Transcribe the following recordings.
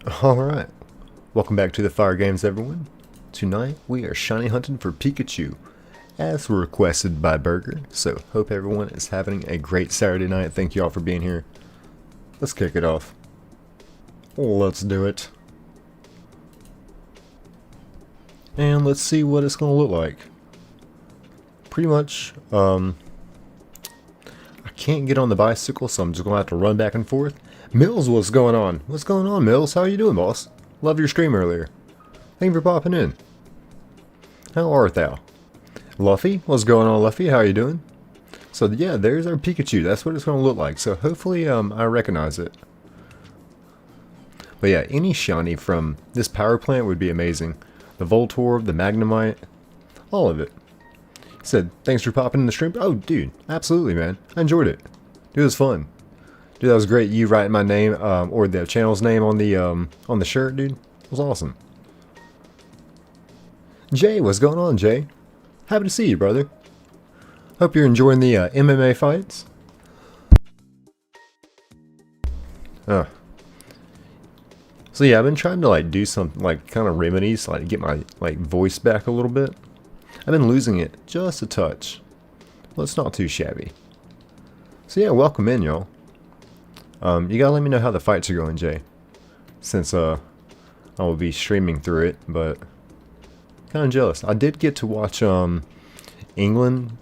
Alright, welcome back to the Fire Games, everyone. Tonight we are shiny hunting for Pikachu, as requested by Burger, so hope everyone is having a great Saturday night. Thank you all for being here. Let's kick it off. Let's do it. And let's see what it's going to look like. Pretty much, I can't get on the bicycle, so I'm just going to have to run back and forth. Mills, what's going on? What's going on, Mills? How are you doing, boss? Love your stream earlier. Thank you for popping in. How art thou? Luffy, what's going on, Luffy? How are you doing? So yeah, there's our Pikachu. That's what it's going to look like. So hopefully I recognize it. But yeah, any shiny from this power plant would be amazing. The Voltorb, the Magnemite, all of it. He said, thanks for popping in the stream. Oh, dude, absolutely, man. I enjoyed it. It was fun. Dude, that was great. You writing my name, or the channel's name on the shirt, dude. It was awesome. Jay, what's going on, Jay? Happy to see you, brother. Hope you're enjoying the MMA fights. So yeah, I've been trying to like do some like kind of remedies, like get my like voice back a little bit. I've been losing it just a touch. Well, it's not too shabby. So yeah, welcome in, y'all. You gotta let me know how the fights are going, Jay. Since I will be streaming through it, but kind of jealous. I did get to watch England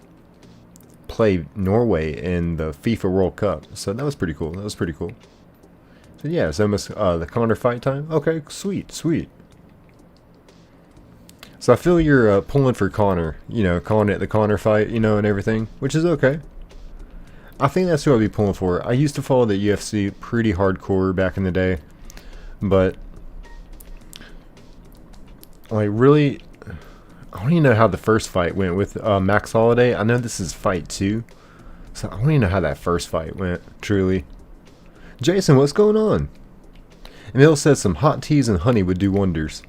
play Norway in the FIFA World Cup, so that was pretty cool. That was pretty cool. So yeah, it's almost the Connor fight time. Okay, sweet, sweet. So I feel you're pulling for Connor, you know, calling it the Connor fight, you know, and everything, which is okay. I think that's who I'd be pulling for. I used to follow the UFC pretty hardcore back in the day, but like really, I don't even know how the first fight went with Max Holiday. I know this is fight 2, so I don't even know how that first fight went, truly. Jason, what's going on? Emil says some hot teas and honey would do wonders.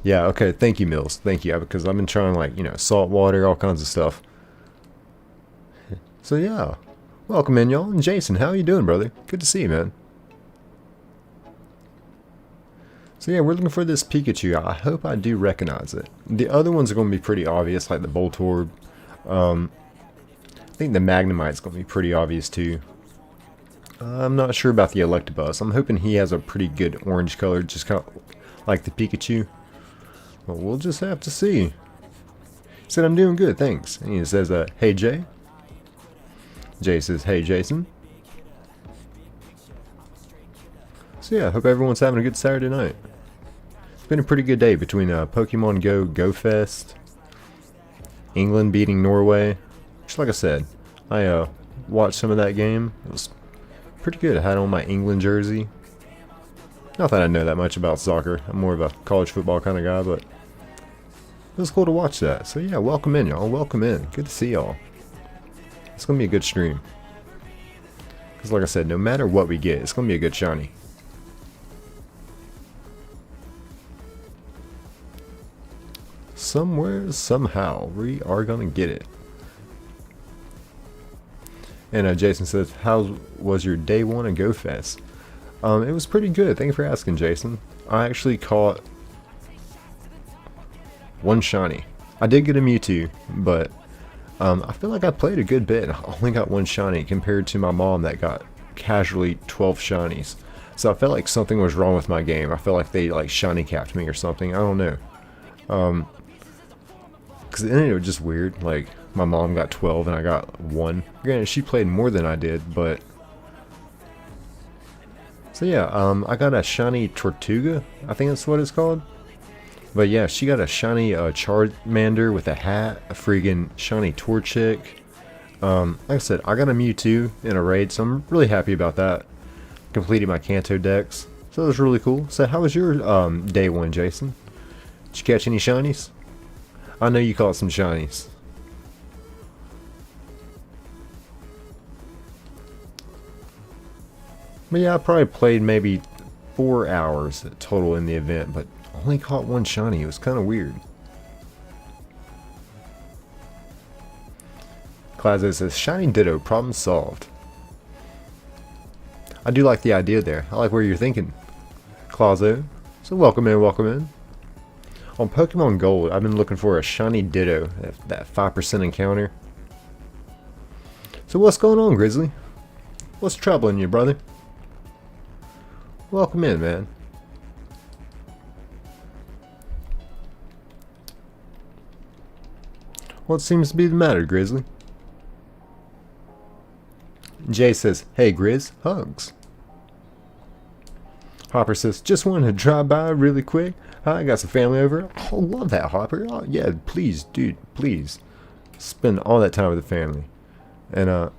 Yeah, okay, thank you, Mills. Thank you, because I've been trying, like, you know, salt water, all kinds of stuff. So, yeah. Welcome in, y'all. And Jason, how you doing, brother? Good to see you, man. So, yeah, we're looking for this Pikachu. I hope I do recognize it. The other ones are going to be pretty obvious, like the Voltorb. I think the Magnemite's going to be pretty obvious, too. I'm not sure about the Electabuzz. I'm hoping he has a pretty good orange color, just kind of like the Pikachu. Well, we'll just have to see. He said, I'm doing good, thanks. And he says, hey, Jay. Jay says, hey, Jason. So yeah, I hope everyone's having a good Saturday night. It's been a pretty good day between Pokemon Go Fest, England beating Norway. Just like I said, I watched some of that game. It was pretty good. I had on my England jersey. Not that I know that much about soccer. I'm more of a college football kind of guy, but it was cool to watch that. So yeah, welcome in, y'all. Welcome in. Good to see y'all. It's going to be a good stream. Because like I said, no matter what we get, it's going to be a good shiny. Somewhere, somehow, we are going to get it. And Jason says, how was your day 1 of Go Fest? It was pretty good. Thank you for asking, Jason. I actually caught 1 shiny. I did get a Mewtwo, but I feel like I played a good bit and I only got 1 shiny compared to my mom that got casually 12 shinies. So I felt like something was wrong with my game. I felt like they like shiny capped me or something. I don't know. Because then it was just weird. Like my mom got 12 and I got 1. Granted, she played more than I did, but so yeah, I got a shiny Tortuga. I think that's what it's called. But yeah, she got a shiny Charmander with a hat, a friggin' shiny Torchic. Like I said, I got a Mewtwo in a raid, so I'm really happy about that. Completed my Kanto decks, so that was really cool. So how was your day 1, Jason? Did you catch any shinies? I know you caught some shinies. But yeah, I probably played maybe 4 hours total in the event, but only caught 1 shiny. It was kind of weird. Clazo says, shiny Ditto, problem solved. I do like the idea there. I like where you're thinking. Clazo. So welcome in, welcome in. On Pokemon Gold, I've been looking for a shiny Ditto, that 5% encounter. So what's going on, Grizzly? What's troubling you, brother? Welcome in, man. What seems to be the matter, Grizzly? Jay says, hey Grizz, hugs. Hopper says, just wanted to drive by really quick. I got some family over. Oh, love that, Hopper. Oh, yeah, please, dude, please. Spend all that time with the family. And,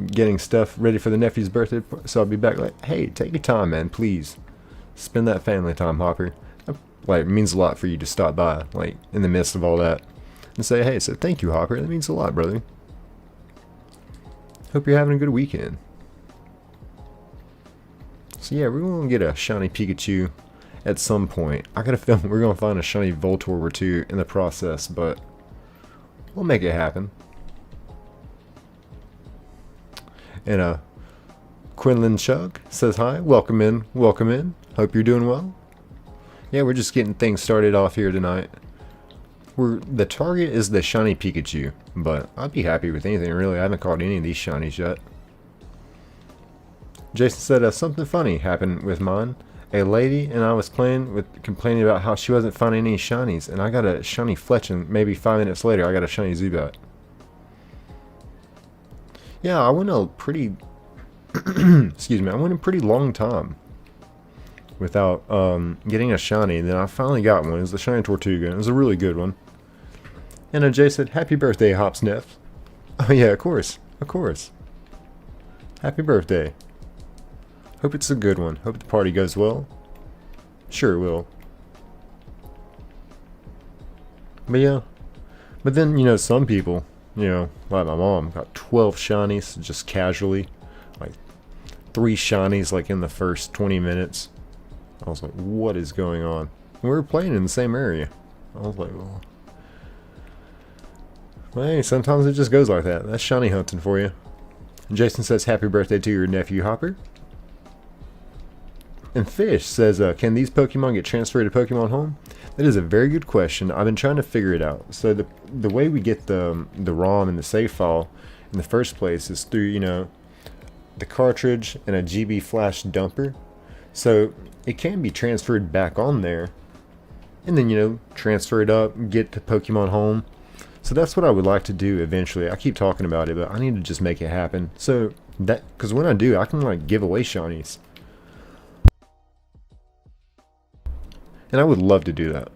getting stuff ready for the nephew's birthday, so I'll be back. Like, hey, take your time, man, please. Spend that family time, Hopper. Like, it means a lot for you to stop by, like, in the midst of all that. And say, hey, so thank you, Hopper. That means a lot, brother. Hope you're having a good weekend. So yeah, we're going to get a shiny Pikachu at some point. I got a feeling we're going to find a shiny Voltorb or two in the process, but we'll make it happen. And Quinlan Chug says hi. Welcome in, welcome in. Hope you're doing well. Yeah, we're just getting things started off here tonight. The target is the shiny Pikachu, but I'd be happy with anything really. I haven't caught any of these shinies yet. Jason said something funny happened with mine. A lady and I was complaining about how she wasn't finding any shinies, and I got a shiny Fletch, and maybe 5 minutes later I got a shiny Zubat. Yeah, I went a pretty excuse me, I went a pretty long time without getting a shiny, and then I finally got one. It was the shiny Tortuga. It was a really good one. And Jay said, happy birthday, Hopsniff. Oh yeah, of course. Of course. Happy birthday. Hope it's a good one. Hope the party goes well. Sure it will. But yeah. But then, you know, some people, you know, like my mom, got 12 shinies just casually. Like 3 shinies like in the first 20 minutes. I was like, what is going on? And we were playing in the same area. I was like, well, hey, sometimes it just goes like that. That's shiny hunting for you. And Jason says, happy birthday to your nephew, Hopper. And Fish says, can these Pokemon get transferred to Pokemon Home? That is a very good question. I've been trying to figure it out. So the way we get the ROM and the save file in the first place is through, you know, the cartridge and a GB flash dumper. So it can be transferred back on there, and then, you know, transfer it up, get to Pokemon Home. So that's what I would like to do eventually. I keep talking about it, but I need to just make it happen. So that, because when I do, I can like give away shinies, and I would love to do that.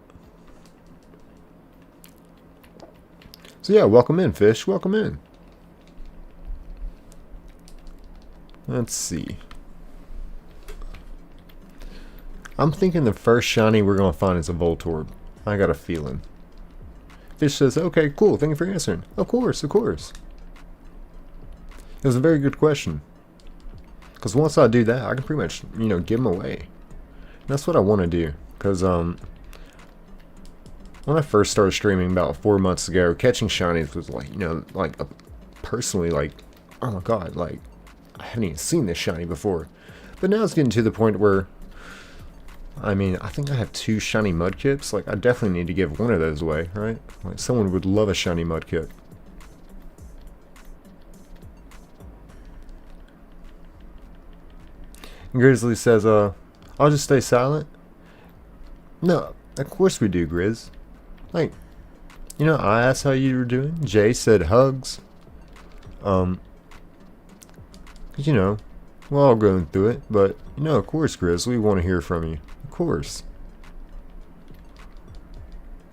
So yeah, welcome in, Fish. Welcome in. Let's see. I'm thinking the first shiny we're going to find is a Voltorb. I got a feeling. Fish says, okay, cool, thank you for answering. Of course, of course. It was a very good question. Because once I do that, I can pretty much, you know, give them away. And that's what I want to do. Because, when I first started streaming about 4 months ago, catching shinies was like, you know, like, personally, like, oh my god, like, I haven't even seen this shiny before. But now it's getting to the point where, I mean, I think I have 2 shiny Mudkips. Like, I definitely need to give one of those away, right? Like, someone would love a shiny Mudkip. Grizzly says, I'll just stay silent. No, of course we do, Grizz. Like, you know, I asked how you were doing. Jay said hugs. 'Cause, you know, we're all going through it. But, you know, of course, Grizzly, we want to hear from you. Of course.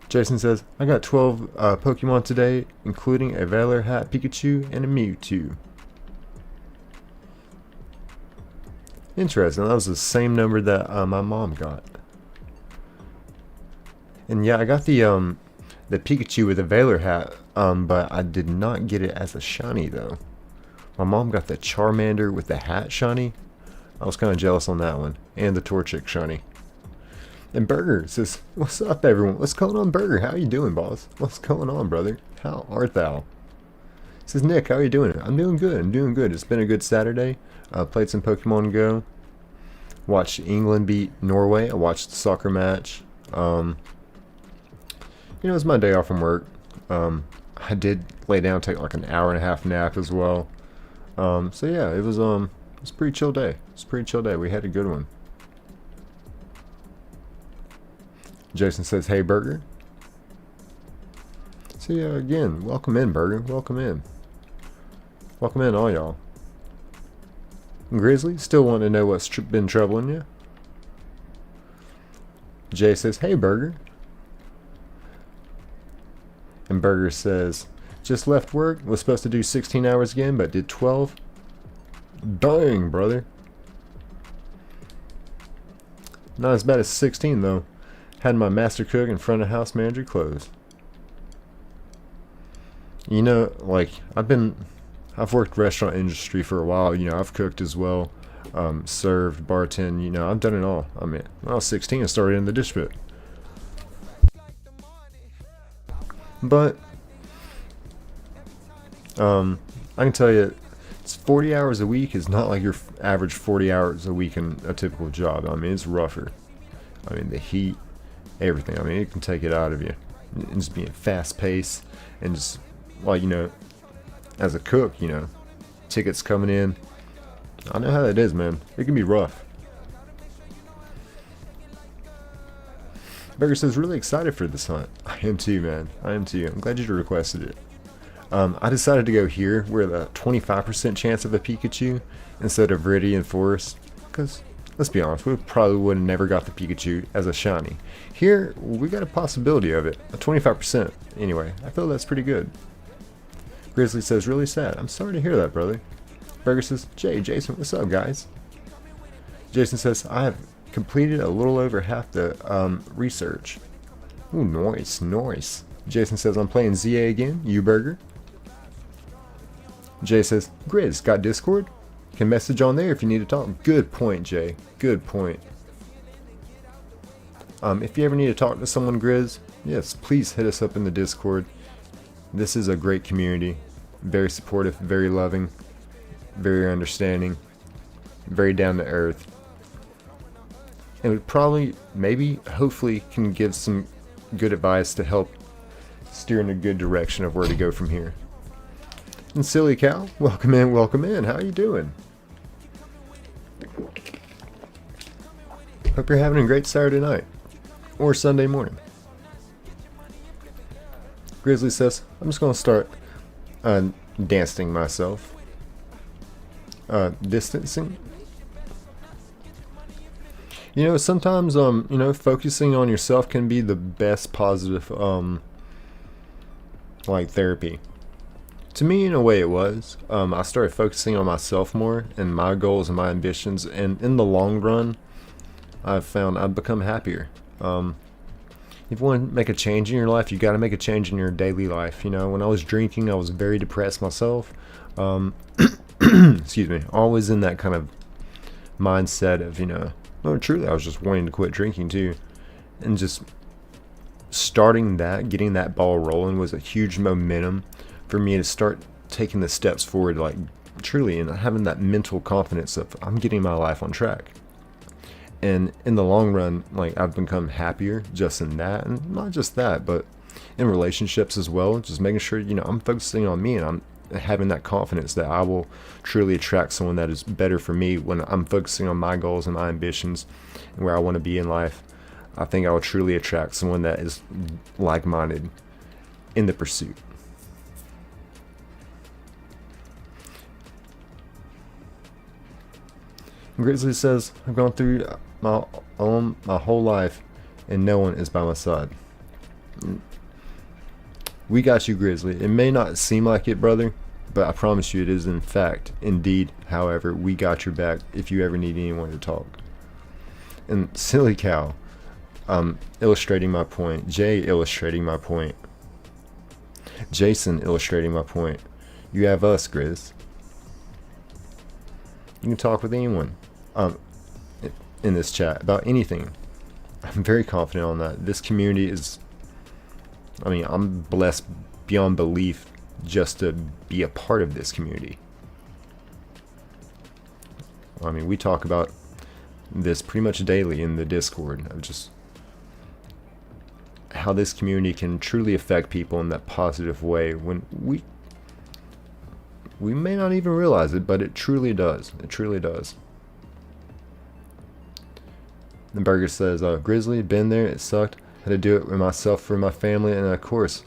Jason says, I got 12 Pokemon today, including a Valor Hat Pikachu and a Mewtwo. Interesting. That was the same number that my mom got. And yeah, I got the Pikachu with the Valor Hat, but I did not get it as a shiny though. My mom got the Charmander with the hat shiny. I was kind of jealous on that one, and the Torchic shiny. And Burger says, what's up everyone? What's going on, Burger? How you doing, boss? What's going on, brother? How art thou? Says, Nick, how are you doing? I'm doing good. I'm doing good. It's been a good Saturday. Played some Pokemon Go. Watched England beat Norway. I watched the soccer match. It was my day off from work. I did lay down, take like an hour and a half nap as well. So yeah, it was a pretty chill day. It's a pretty chill day. We had a good one. Jason says, "Hey, Burger." So yeah, again, welcome in, Burger. Welcome in. Welcome in, all y'all. Grizzly, still want to know what's been troubling you? Jay says, "Hey, Burger." And Burger says, "Just left work. Was supposed to do 16 hours again, but did 12. Dang, brother. Not as bad as 16, though. Had my master cook in front of house manager clothes." You know, like, I've worked restaurant industry for a while. You know, I've cooked as well, served, bartend. You know, I've done it all. I mean, when I was 16, I started in the dish pit. But I can tell you, it's 40 hours a week is not like your average 40 hours a week in a typical job. I mean, it's rougher. I mean, the heat, everything. I mean, it can take it out of you. And just being fast paced and just, like, you know, as a cook, you know, tickets coming in. I know how that is, man. It can be rough. Burger says, "Really excited for this hunt." I am too, man. I am too. I'm glad you requested it. I decided to go here where the 25% chance of a Pikachu instead of Viridian Forest. Because, let's be honest, we probably would have never got the Pikachu as a shiny. Here, we got a possibility of it. A 25%. Anyway, I feel that's pretty good. Grizzly says, "Really sad." I'm sorry to hear that, brother. Burger says, Jason, what's up, guys?" Jason says, "I have completed a little over half the research." Ooh, nice, nice. Jason says, "I'm playing ZA again. You, Burger?" Jay says, "Grizz, got Discord? Can message on there if you need to talk." Good point, Jay. Good point. If you ever need to talk to someone, Grizz, yes, please hit us up in the Discord. This is a great community. Very supportive, very loving, very understanding, very down to earth. And we probably, maybe, hopefully can give some good advice to help steer in a good direction of where to go from here. And Silly Cow, welcome in, welcome in. How you doing? Hope you're having a great Saturday night or Sunday morning. Grizzly says, "I'm just going to start dancing myself." Distancing. You know, sometimes, you know, focusing on yourself can be the best positive, like, therapy. To me, in a way, it was. I started focusing on myself more and my goals and my ambitions, and in the long run, I've found I've become happier. If you want to make a change in your life, you got to make a change in your daily life. You know, when I was drinking, I was very depressed myself. Excuse me. Always in that kind of mindset of, you know, no, truly, I was just wanting to quit drinking too. And just starting that, getting that ball rolling was a huge momentum for me to start taking the steps forward, like, truly, and having that mental confidence of I'm getting my life on track. And in the long run, like, I've become happier just in that, and not just that, but in relationships as well. Just making sure, you know, I'm focusing on me, and I'm having that confidence that I will truly attract someone that is better for me when I'm focusing on my goals and my ambitions and where I want to be in life. I think I will truly attract someone that is like-minded in the pursuit. Grizzly says, "I've gone through my whole life and no one is by my side." We got you, Grizzly. It may not seem like it, brother, but I promise you it is in fact, indeed. However, we got your back if you ever need anyone to talk. And Silly Cow, illustrating my point. Jay illustrating my point. Jason illustrating my point. You have us, Grizz. You can talk with anyone in this chat about anything. I'm very confident on that. This community is, I mean, I'm blessed beyond belief just to be a part of this community. I mean, we talk about this pretty much daily in the Discord of just how this community can truly affect people in that positive way when we may not even realize it, but it truly does. It truly does. The Burger says, Grizzly, been there, it sucked. Had to do it with myself for my family, and of course,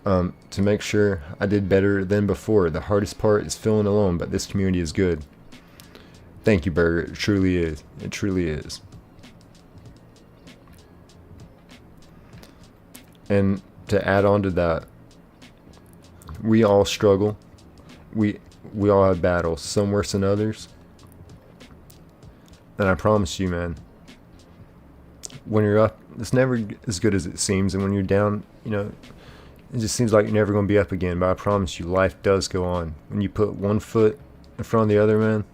to make sure I did better than before. The hardest part is feeling alone, but this community is good. Thank you, Burger. It truly is. It truly is. And to add on to that, we all struggle. We all have battles, some worse than others. And I promise you, man, when you're up, it's never as good as it seems. And when you're down, you know, it just seems like you're never going to be up again. But I promise you, life does go on. When you put one foot in front of the other, man.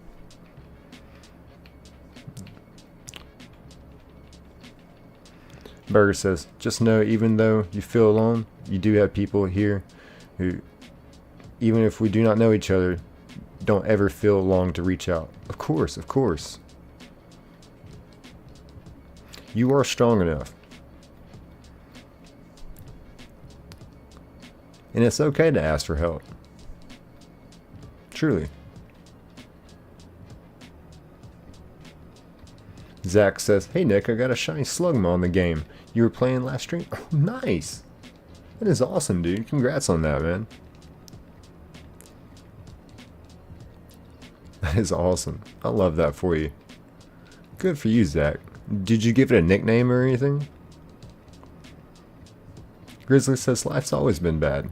Burger says, just know, even though you feel alone, you do have people here who, even if we do not know each other, don't ever feel long to reach out. Of course, of course. You are strong enough. And it's okay to ask for help. Truly. Zach says, hey Nick, I got a shiny Slugma on the game. You were playing last stream? Oh, nice. That is awesome, dude. Congrats on that, man. That is awesome. I love that for you. Good for you, Zach. Did you give it a nickname or anything? Grizzly says, life's always been bad.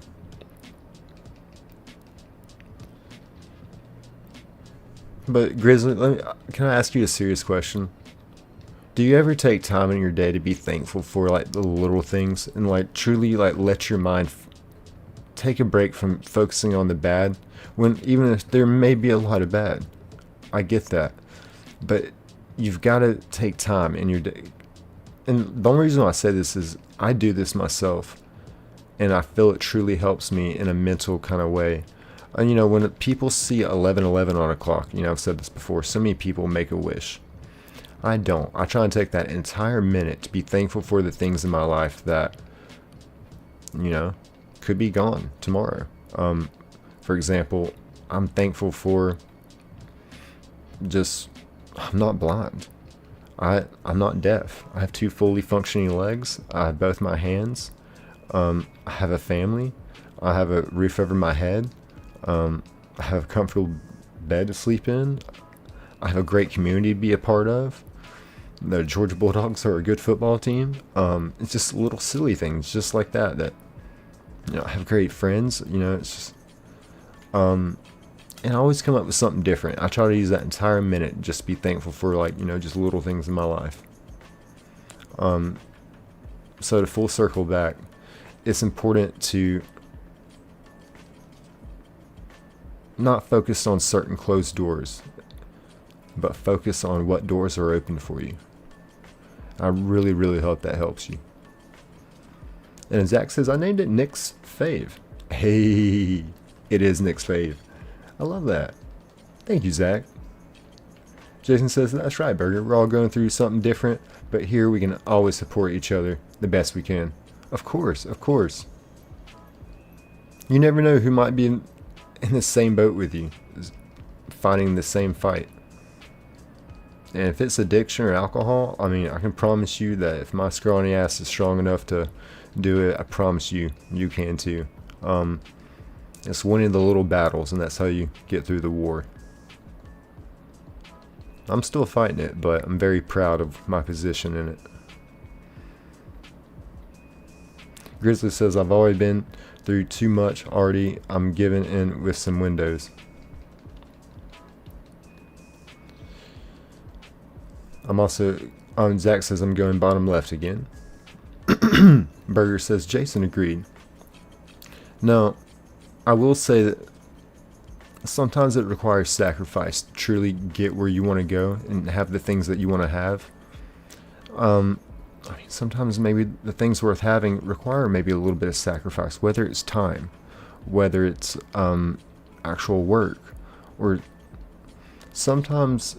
But Grizzly, can I ask you a serious question? Do you ever take time in your day to be thankful for like the little things and like truly like let your mind take a break from focusing on the bad, when even if there may be a lot of bad? I get that, but you've got to take time in your day. And the only reason why I say this is I do this myself, and I feel it truly helps me in a mental kind of way. And you know, when people see 11:11 on a clock, you know, I've said this before, so many people make a wish. I don't. I try and take that entire minute to be thankful for the things in my life that, you know, could be gone tomorrow. For example, I'm thankful for just, I'm not blind. I'm not deaf. I have 2 fully functioning legs. I have both my hands. I have a family. I have a roof over my head. I have a comfortable bed to sleep in. I have a great community to be a part of. The Georgia Bulldogs are a good football team. It's just little silly things just like that, you know, I have great friends, you know, it's just, and I always come up with something different. I try to use that entire minute just to be thankful for, like, you know, just little things in my life. So to full circle back, it's important to not focus on certain closed doors, but focus on what doors are open for you. I really, really hope that helps you. And Zach says, I named it Nick's Fave. Hey, it is Nick's Fave. I love that. Thank you, Zach. Jason says, that's right, Burger. We're all going through something different, but here we can always support each other the best we can. Of course, of course. You never know who might be in the same boat with you, fighting the same fight. And if it's addiction or alcohol, I mean, I can promise you that if my scrawny ass is strong enough to do it, I promise you, you can too. It's winning the little battles, and that's how you get through the war. I'm still fighting it, but I'm very proud of my position in it. Grizzly says, I've already been through too much already. I'm giving in with some windows. I'm also, Zach says I'm going bottom left again. Burger says, Jason agreed. No, I will say that sometimes it requires sacrifice to truly get where you want to go and have the things that you want to have. I mean, sometimes maybe the things worth having require maybe a little bit of sacrifice, whether it's time, whether it's actual work, or sometimes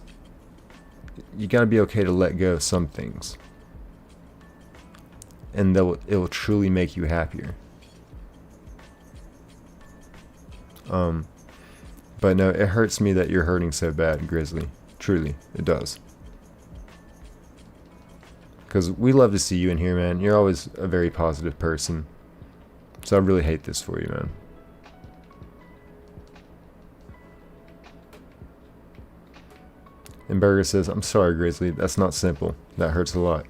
you gotta be okay to let go of some things, and it will truly make you happier. But no, it hurts me that you're hurting so bad, Grizzly. Truly, it does. Because we love to see you in here, man. You're always a very positive person. So I really hate this for you, man. And Burger says, I'm sorry, Grizzly. That's not simple. That hurts a lot.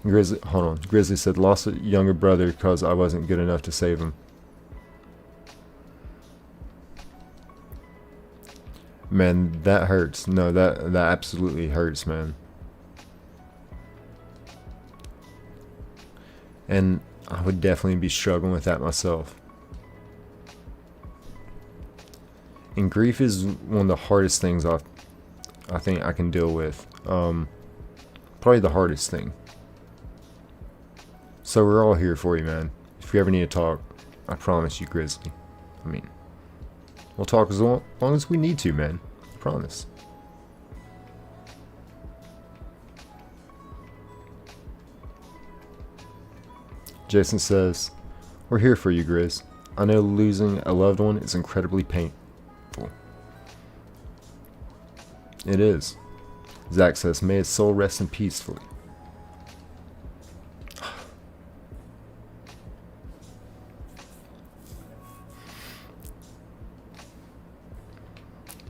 And Grizzly, hold on. Grizzly said, lost a younger brother because I wasn't good enough to save him. Man, that hurts. No, that absolutely hurts, man. And I would definitely be struggling with that myself. And grief is one of the hardest things I think I can deal with. Probably the hardest thing. So we're all here for you, man. If you ever need to talk, I promise you, Grizzly. I mean, we'll talk as long as we need to, man. I promise. Jason says, we're here for you, Grizz. I know losing a loved one is incredibly painful. It is. Zach says, may his soul rest in peacefully.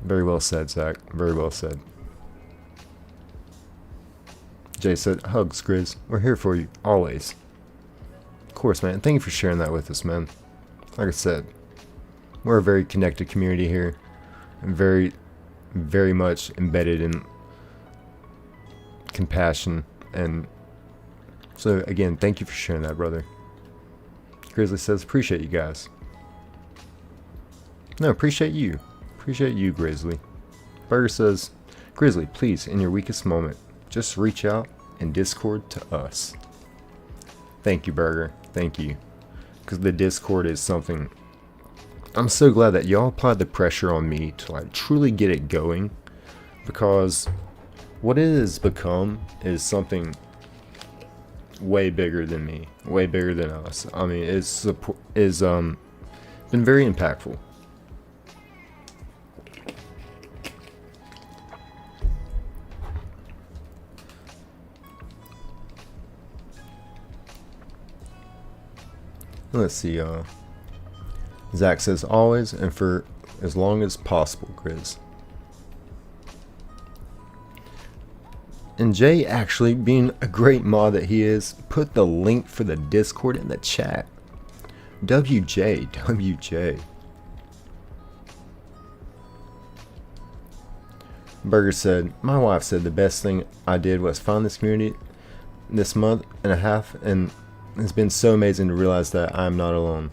Very well said, Zach. Very well said. Jay said, hugs, Grizz. We're here for you, always. Of course, man. Thank you for sharing that with us, man. Like I said, we're a very connected community here. And very, very much embedded in compassion. And so, again, thank you for sharing that, brother. Grizzly says, appreciate you guys. No, appreciate you. Appreciate you, Grizzly. Burger says, Grizzly, please, in your weakest moment, just reach out in Discord to us. Thank you, Burger. Thank you. Because the Discord is something... I'm so glad that y'all applied the pressure on me to like truly get it going. Because what it has become is something way bigger than me. Way bigger than us. I mean, it's been very impactful. Let's see, Zach says always and for as long as possible, Grizz. And Jay, actually, being a great mod that he is, put the link for the Discord in the chat. WJ. Burger said, my wife said the best thing I did was find this community this month and a half, and it's been so amazing to realize that I'm not alone.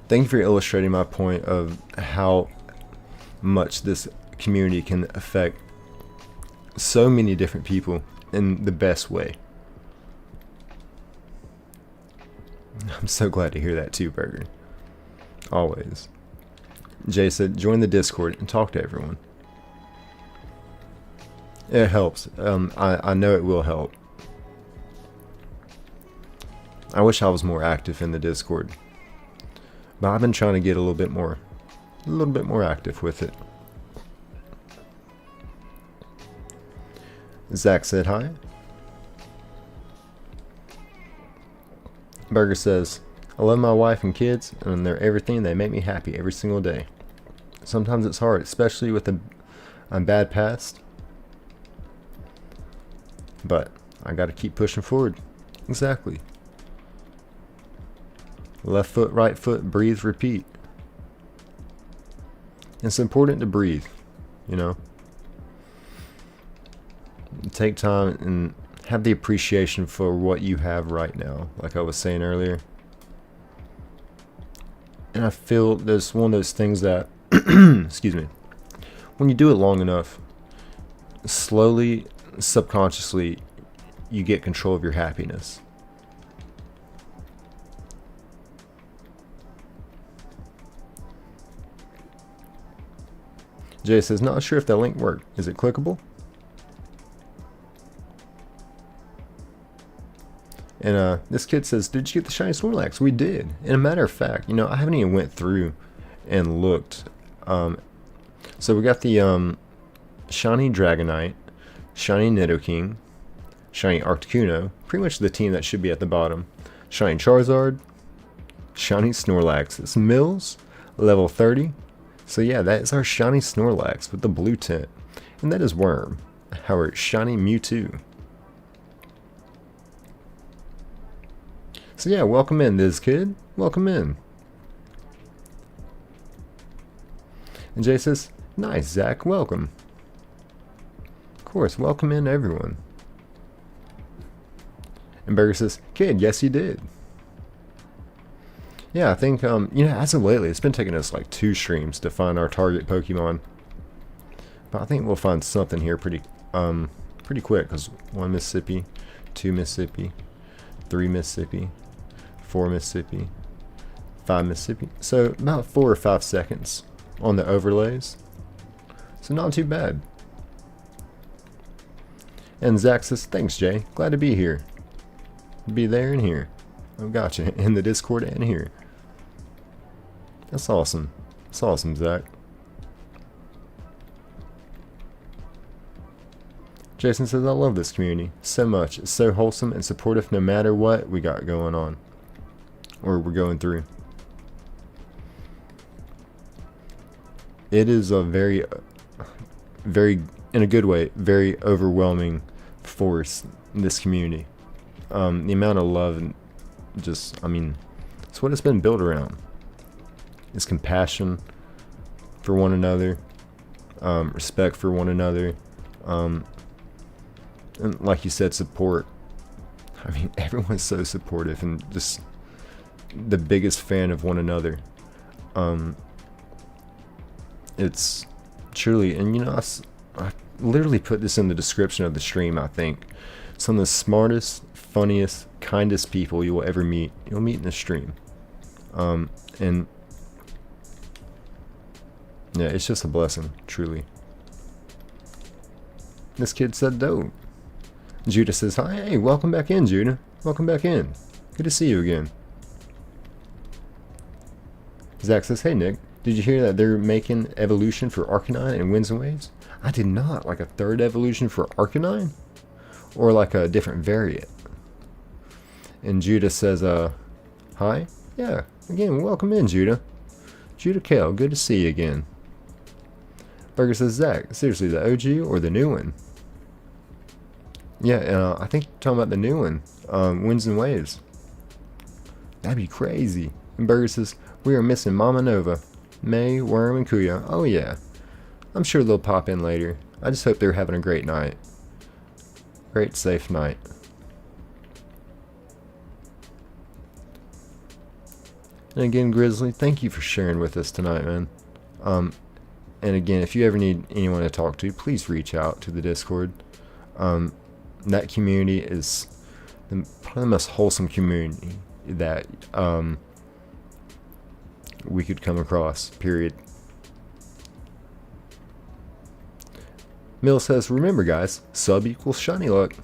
Thank you for illustrating my point of how much this community can affect so many different people in the best way. I'm so glad to hear that too, Burger. Always. Jay said, join the Discord and talk to everyone. It helps. I know it will help. I wish I was more active in the Discord, but I've been trying to get a little bit more active with it. Zach said hi. Burger says, I love my wife and kids, and they're everything. They make me happy every single day. Sometimes it's hard, especially with a bad past, but I gotta keep pushing forward. Exactly. Left foot, right foot, breathe, repeat. It's important to breathe, you know. Take time and have the appreciation for what you have right now, like I was saying earlier. And I feel there's one of those things that, excuse me, when you do it long enough, slowly, subconsciously, you get control of your happiness. Jay says, not sure if that link worked. Is it clickable? And this kid says, did you get the shiny Snorlax? We did. And a matter of fact, you know, I haven't even went through and looked. So we got the shiny Dragonite, shiny Nidoking, shiny Articuno, pretty much the team that should be at the bottom. Shiny Charizard, shiny Snorlax. It's Mills, level 30. So yeah, that is our shiny Snorlax with the blue tint. And that is Worm, our shiny Mewtwo. So yeah, welcome in, this kid. Welcome in. And Jay says, nice, Zach, welcome. Of course, welcome in, everyone. And Burger says, kid, yes you did. Yeah, I think, you know, as of lately, it's been taking us like 2 streams to find our target Pokemon. But I think we'll find something here pretty quick, because 1 Mississippi, 2 Mississippi, 3 Mississippi, 4 Mississippi, 5 Mississippi. So about 4 or 5 seconds on the overlays. So not too bad. And Zach says, thanks Jay, glad to be here. Be there and here. Oh gotcha, in the Discord and here. That's awesome. That's awesome, Zach. Jason says, I love this community so much. It's so wholesome and supportive no matter what we got going on. Or we're going through. It is a very, in a good way, very overwhelming force in this community. The amount of love and just, I mean, it's what it's been built around. It's compassion for one another, respect for one another, and like you said, support. I mean, everyone's so supportive and just the biggest fan of one another. It's truly, and you know, I literally put this in the description of the stream, I think. Some of the smartest, funniest, kindest people you will ever meet, you'll meet in the stream. And yeah, it's just a blessing, truly. This kid said dope. Judah says, hi, hey, welcome back in, Judah. Welcome back in. Good to see you again. Zach says, hey, Nick, did you hear that they're making evolution for Arcanine and Winds and Waves? I did not. Like a 3rd evolution for Arcanine? Or like a different variant? And Judah says, hi? Yeah, again, welcome in, Judah. Judah Kale, good to see you again. Burger says, Zach, seriously, the OG or the new one? Yeah, I think you're talking about the new one, Winds and Waves. That'd be crazy. And Burger says, we are missing Mama Nova, May, Worm, and Kuya. Oh yeah, I'm sure they'll pop in later. I just hope they're having a great night. Great, safe night. And again, Grizzly, thank you for sharing with us tonight, man. And again, if you ever need anyone to talk to, please reach out to the Discord. That community is probably the most wholesome community that we could come across, period. Mill says, remember guys, sub equals shiny luck.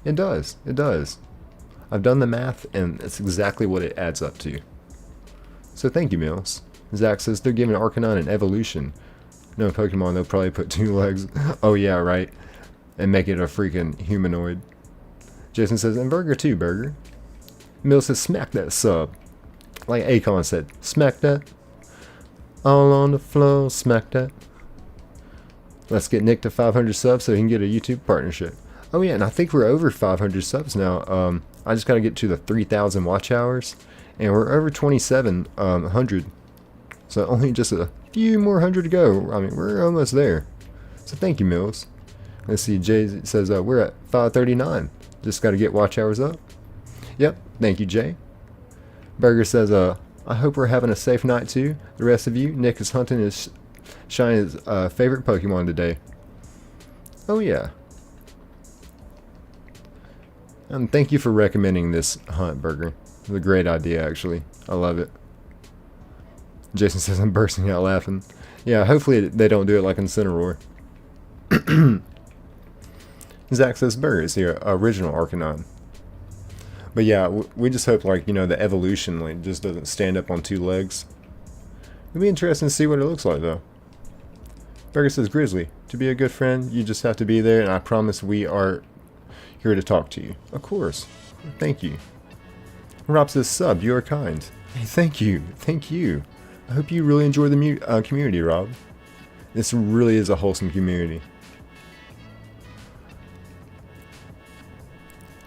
It does, it does. I've done the math and it's exactly what it adds up to. So thank you, Mills. Zach says they're giving Arcanine an evolution. No Pokemon, they'll probably put 2 legs. Oh yeah, right. And make it a freaking humanoid. Jason says, and Burger too, Burger. Mill says, smack that sub. Like Akon said, smack that. All on the floor, smack that. Let's get Nick to 500 subs so he can get a YouTube partnership. Oh yeah, and I think we're over 500 subs now. I just gotta get to the 3,000 watch hours. And we're over 2,700. So only just a few more hundred to go. I mean, we're almost there. So thank you, Mills. Let's see, Jay says we're at 539. Just got to get watch hours up. Yep, thank you, Jay. Burger says, I hope we're having a safe night too. The rest of you, Nick is hunting his Shiny's favorite Pokemon today. Oh yeah. And thank you for recommending this hunt, Burger. It's a great idea, actually. I love it. Jason says I'm bursting out laughing. Yeah, hopefully they don't do it like in Cineroar. Zach says Burger is the original Arcanine. But yeah, we just hope, like, you know, the evolution like just doesn't stand up on two legs. It'd be interesting to see what it looks like, though. Burger says, Grizzly, to be a good friend, you just have to be there, and I promise we are here to talk to you. Of course. Thank you. Rob says, sub, you are kind. Hey, thank you. Thank you. I hope you really enjoy the community, Rob. This really is a wholesome community.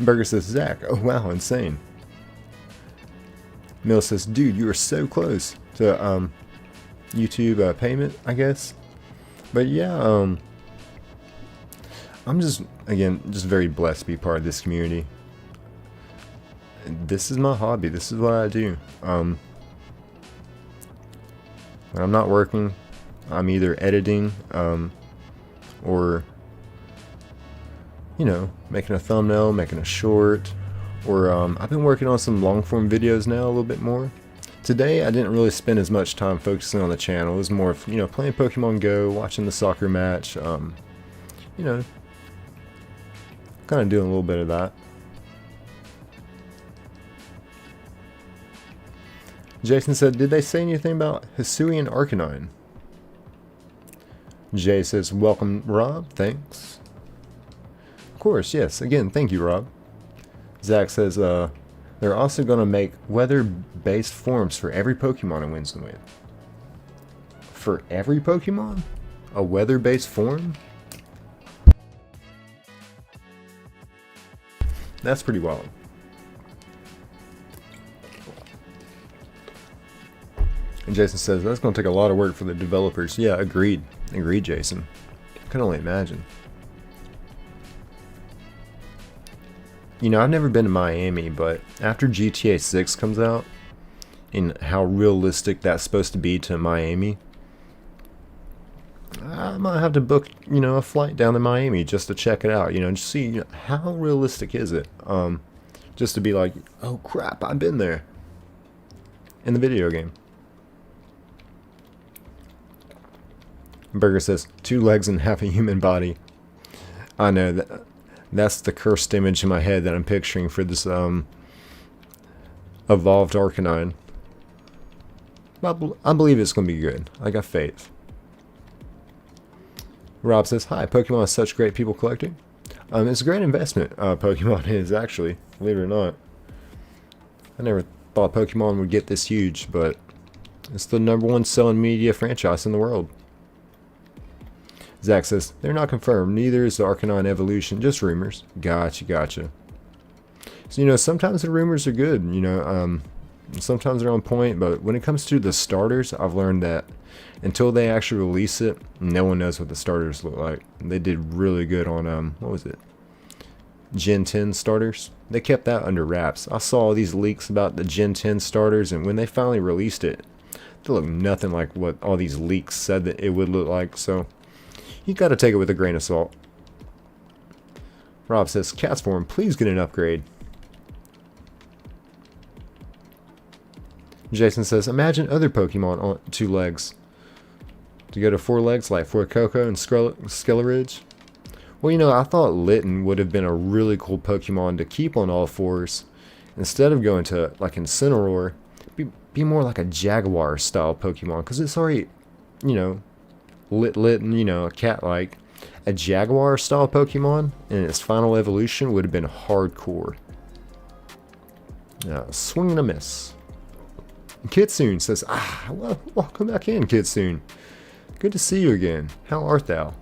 Burger says, Zach, oh wow, insane. Mill says, dude, you are so close to YouTube payment, I guess. But yeah, I'm just, again, just very blessed to be part of this community. This is my hobby. This is what I do. When I'm not working, I'm either editing or, you know, making a thumbnail, making a short, or I've been working on some long form videos now a little bit more. Today I didn't really spend as much time focusing on the channel. It was more of, you know, playing Pokemon Go, watching the soccer match, you know, kind of doing a little bit of that. Jason said, did they say anything about Hisuian Arcanine? Jay says, welcome Rob, thanks. Of course, yes, again, thank you Rob. Zach says, they're also going to make weather-based forms for every Pokemon in Winds and Wave. For every Pokemon? A weather-based form? That's pretty wild. And Jason says, that's going to take a lot of work for the developers. Yeah, agreed. Agreed, Jason. I can only imagine. You know, I've never been to Miami, but after GTA 6 comes out, and how realistic that's supposed to be to Miami, I might have to book, you know, a flight down to Miami just to check it out, you know, just see, you know, how realistic is it, just to be like, oh crap, I've been there, in the video game. Burger says, 2 legs and half a human body. I know that. That's the cursed image in my head that I'm picturing for this evolved Arcanine. I believe it's going to be good. I got faith. Rob says, hi, Pokemon is such great people collecting. It's a great investment, Pokemon is, actually, believe it or not. I never thought Pokemon would get this huge, but it's the #1 selling media franchise in the world. Zach says, they're not confirmed, neither is the Arcanine evolution, just rumors. Gotcha, gotcha. So, you know, sometimes the rumors are good, you know, sometimes they're on point, but when it comes to the starters, I've learned that until they actually release it, no one knows what the starters look like. They did really good on, what was it? Gen 10 starters. They kept that under wraps. I saw all these leaks about the Gen 10 starters, and when they finally released it, it looked nothing like what all these leaks said that it would look like, so you gotta take it with a grain of salt. Rob says, Cat's form, please get an upgrade. Jason says, imagine other Pokemon on 2 legs. To go to 4 legs like Fuecoco and Skeleridge. Well, you know, I thought Litten would have been a really cool Pokemon to keep on all 4s. Instead of going to, like, Incineroar, be more like a Jaguar style Pokemon, because it's already, you know, Litten, you know, a cat-like. A Jaguar style Pokemon in its final evolution would have been hardcore. Swing and a miss. Kitsune says, well, welcome back in, Kitsune. Good to see you again. How art thou?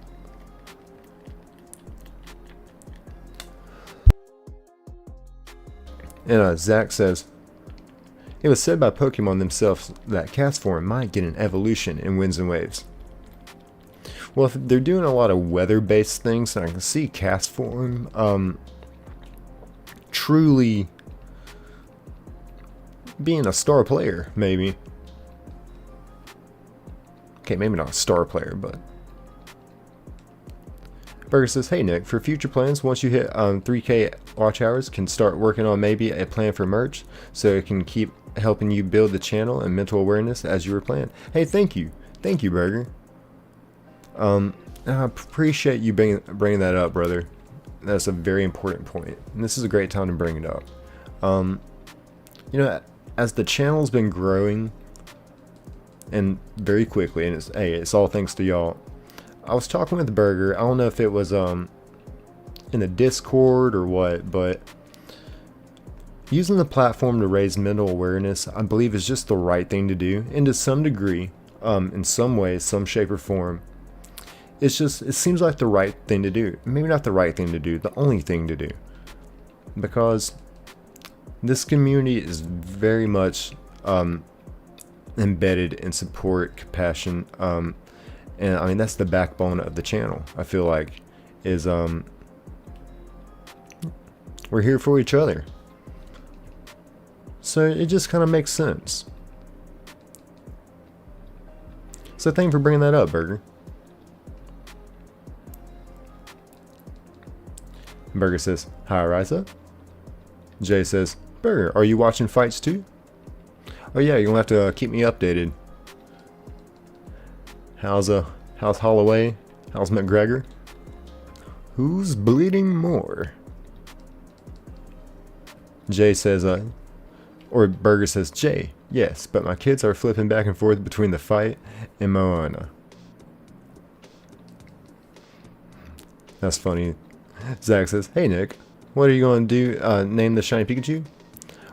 And Zach says, it was said by Pokemon themselves that Castform might get an evolution in Winds and Waves. Well, if they're doing a lot of weather-based things, then I can see Castform truly being a star player, maybe. Okay, maybe not a star player, but... Burger says, hey Nick, for future plans, once you hit 3K watch hours, can start working on maybe a plan for merch, so it can keep helping you build the channel and mental awareness as you were planned. Hey, thank you. Thank you, Burger. I appreciate you bringing that up, brother. That's a very important point, and this is a great time to bring it up. You know, as the channel's been growing and very quickly, and it's all thanks to y'all. I was talking with Burger. I don't know if it was in the Discord or what, but using the platform to raise mental awareness, I believe, is just the right thing to do, and to some degree, in some way, some shape or form, it seems like the right thing to do. Maybe not the right thing to do, the only thing to do, because this community is very much embedded in support, compassion, and I mean that's the backbone of the channel. I feel like is we're here for each other, so it just kind of makes sense. So thank you for bringing that up, Burger. Burger says, "Hi, Risa." Jay says, "Burger, are you watching fights too?" "Oh yeah, you're gonna have to keep me updated." How's Holloway? How's McGregor? Who's bleeding more? Jay says, or Burger says, "Jay, yes, but my kids are flipping back and forth between the fight and Moana." That's funny. Zach says, "Hey Nick, what are you going to do? Name the shiny Pikachu?"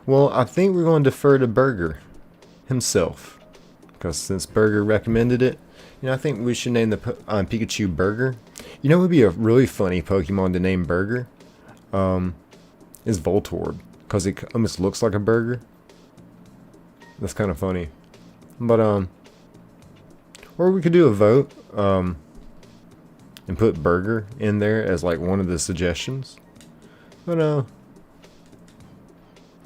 Well, I think we're going to defer to Burger himself, because since Burger recommended it, you know, I think we should name the Pikachu Burger. You know, it would be a really funny Pokemon to name Burger. Is Voltorb, because it almost looks like a burger. That's kind of funny. But or we could do a vote and put Burger in there as like one of the suggestions. But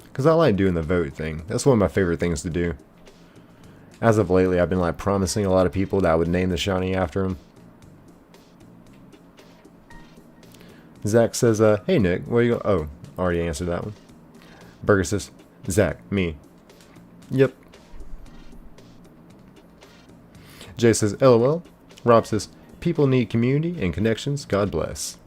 because I like doing the vote thing. That's one of my favorite things to do. As of lately, I've been like promising a lot of people that I would name the shiny after him. Zach says, "Hey Nick, where you go?" Oh, already answered that one. Burger says, "Zach, me." Yep. Jay says, "LOL." Rob says, "People need community and connections. God bless."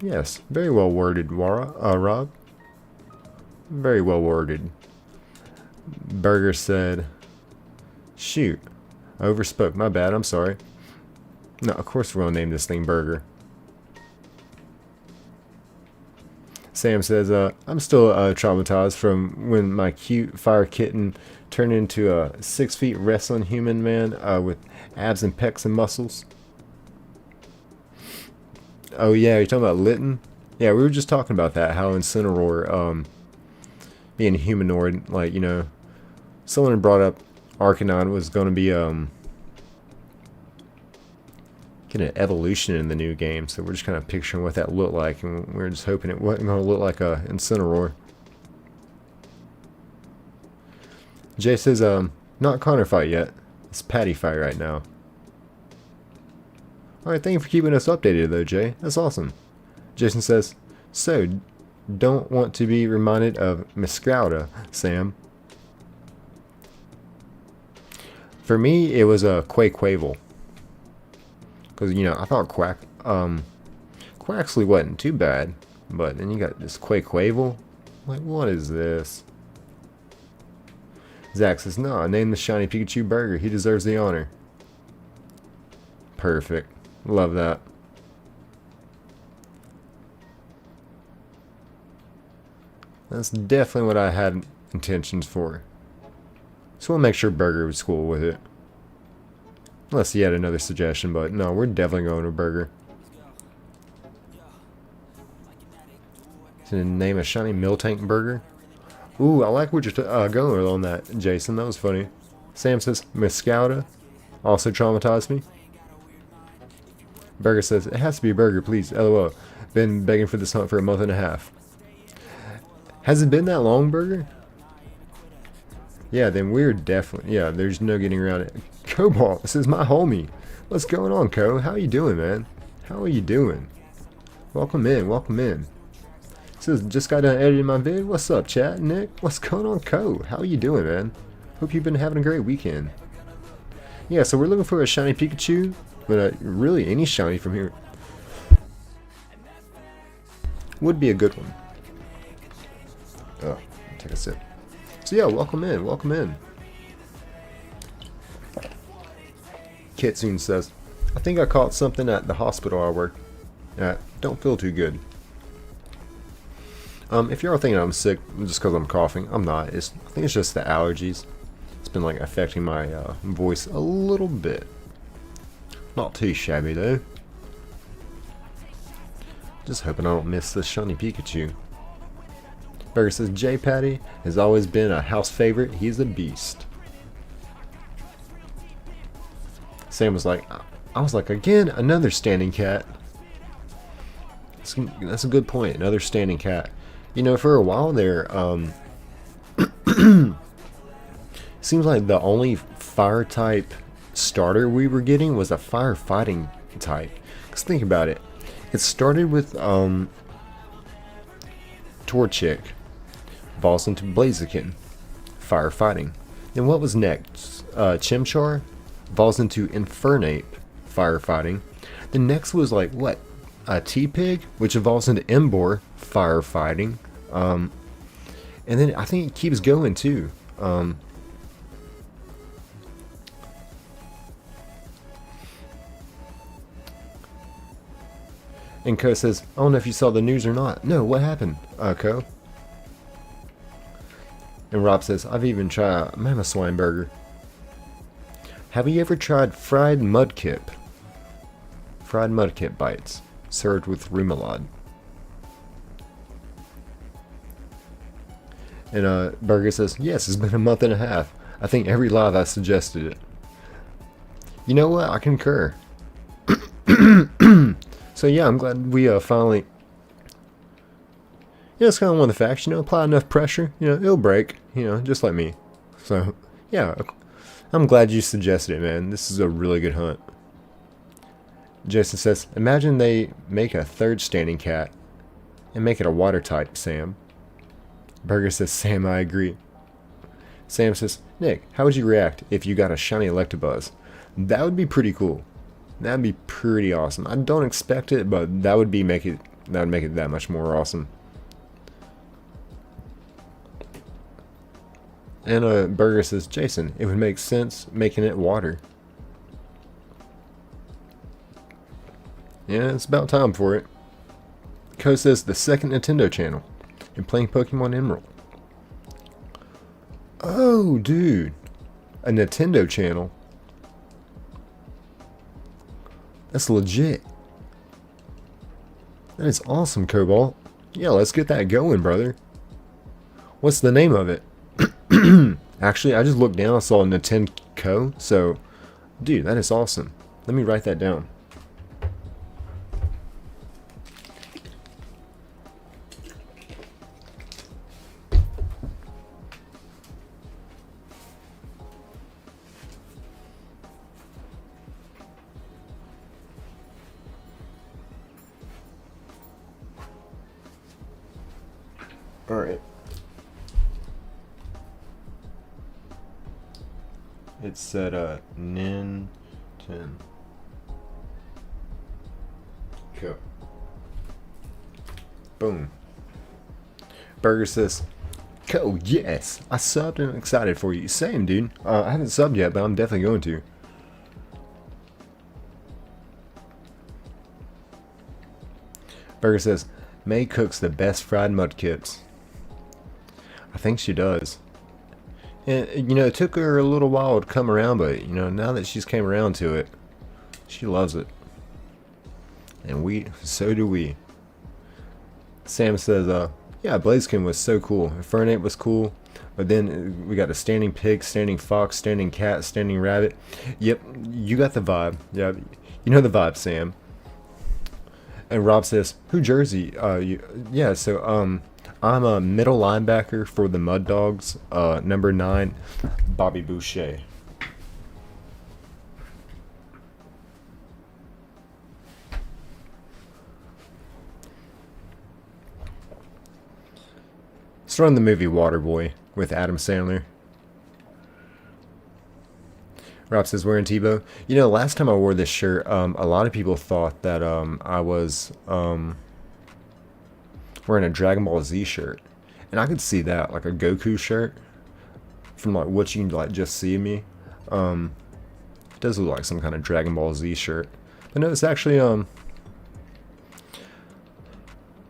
Yes, very well worded, Rob. Very well worded. Burger said, "Shoot, I overspoke. My bad. I'm sorry." No, of course we're gonna name this thing Burger. Sam says, "I'm still traumatized from when my cute fire kitten turned into a 6 feet wrestling human man with abs and pecs and muscles." Oh yeah, you're talking about Lytton? Yeah, we were just talking about that, how Incineroar, being humanoid, like, you know, someone had brought up Arcanine was going to be, get an evolution in the new game, so we're just kind of picturing what that looked like, and we're just hoping it wasn't going to look like a Incineroar. Jay says, not Connor fight yet. It's Patty fight right now. Alright, thank you for keeping us updated though, Jay. That's awesome. Jason says, "So, don't want to be reminded of Miscouda, Sam." For me, it was a Quaquaval. Because, you know, I thought Quaxley wasn't too bad. But then you got this Quaquaval. Like, what is this? Zach says, "No, name the shiny Pikachu Burger. He deserves the honor." Perfect. Love that. That's definitely what I had intentions for. So we'll make sure Burger was cool with it. Unless he had another suggestion, but no, we're definitely going to Burger. To name a shiny Miltank Burger. Ooh, I like what you're going on that, Jason. That was funny. Sam says, "Miscouda also traumatized me." Burger says, "It has to be a Burger, please. LOL. Been begging for this hunt for a month and a half." Has it been that long, Burger? Yeah, then we're definitely... Yeah, there's no getting around it. Cobalt, this is my homie. What's going on, Co? How you doing, man? How are you doing? Welcome in, welcome in. Says, "Just got done editing my vid." What's up, chat? Nick? What's going on, Co? How are you doing, man? Hope you've been having a great weekend. Yeah, so we're looking for a shiny Pikachu. But really, any shiny from here. Would be a good one. Oh, take a sip. So yeah, welcome in, welcome in. Kitsune says, I think I caught something at the hospital I work at. Don't feel too good. If you're thinking I'm sick just because I'm coughing, I'm not. I think it's just the allergies. It's been like affecting my voice a little bit. Not too shabby though. Just hoping I don't miss the shiny Pikachu. Burger says, J Patty has always been a house favorite. He's a beast. Sam was like, I was like, again, another standing cat. That's a good point. Another standing cat. You know, for a while there, seems like the only fire type starter we were getting was a firefighting type. Because think about it. It started with Torchic, evolves into Blaziken, firefighting. Then what was next? Chimchar evolves into Infernape, firefighting. The next was like what? T-Pig, which evolves into Embor, firefighting. And then I think it keeps going too. And Ko says, I don't know if you saw the news or not. No, what happened, Ko? And Rob says, I've even tried Mama Swine Burger. Have you ever tried fried mudkip? Fried mudkip bites, served with remoulade. And Burger says, yes, it's been a month and a half. I think every live I suggested it. You know what? I concur. So yeah, I'm glad we finally... Yeah, it's kind of one of the facts, you know, apply enough pressure, you know, it'll break, you know, just like me. So, yeah, I'm glad you suggested it, man. This is a really good hunt. Jason says, imagine they make a third standing cat and make it a water type, Sam. Burger says, Sam, I agree. Sam says, Nick, how would you react if you got a shiny Electabuzz? That would be pretty cool. That'd be pretty awesome. I don't expect it, but that would make it that much more awesome. And Burger says, Jason, it would make sense making it water. Yeah, it's about time for it. Ko says the second Nintendo channel and playing Pokemon Emerald. Oh, dude. A Nintendo channel. That's legit. That is awesome, Cobalt. Yeah, let's get that going, brother. What's the name of it? Actually, I just looked down. I saw Nintendo. So, dude, that is awesome. Let me write that down. Alright. It said Nintendo. Cool. Boom. Burger says, Ko, yes! I subbed and I'm excited for you. Same, dude. I haven't subbed yet, but I'm definitely going to. Burger says, May cooks the best fried mudkips. I think she does. And, you know, it took her a little while to come around, but, you know, now that she's came around to it, she loves it. And so do we. Sam says, yeah, Blaziken was so cool. Infernape was cool. But then we got a standing pig, standing fox, standing cat, standing rabbit. Yep, you got the vibe. Yeah, you know the vibe, Sam. And Rob says, who jersey? Yeah, so, I'm a middle linebacker for the Mud Dogs, number 9, Bobby Boucher. It's from the movie Waterboy with Adam Sandler. Rob says, wearing Tebow. You know, last time I wore this shirt, a lot of people thought that I was wearing a Dragon Ball Z shirt. And I could see that, like a Goku shirt, from like what you can like just see of me. It does look like some kind of Dragon Ball Z shirt. But no, it's actually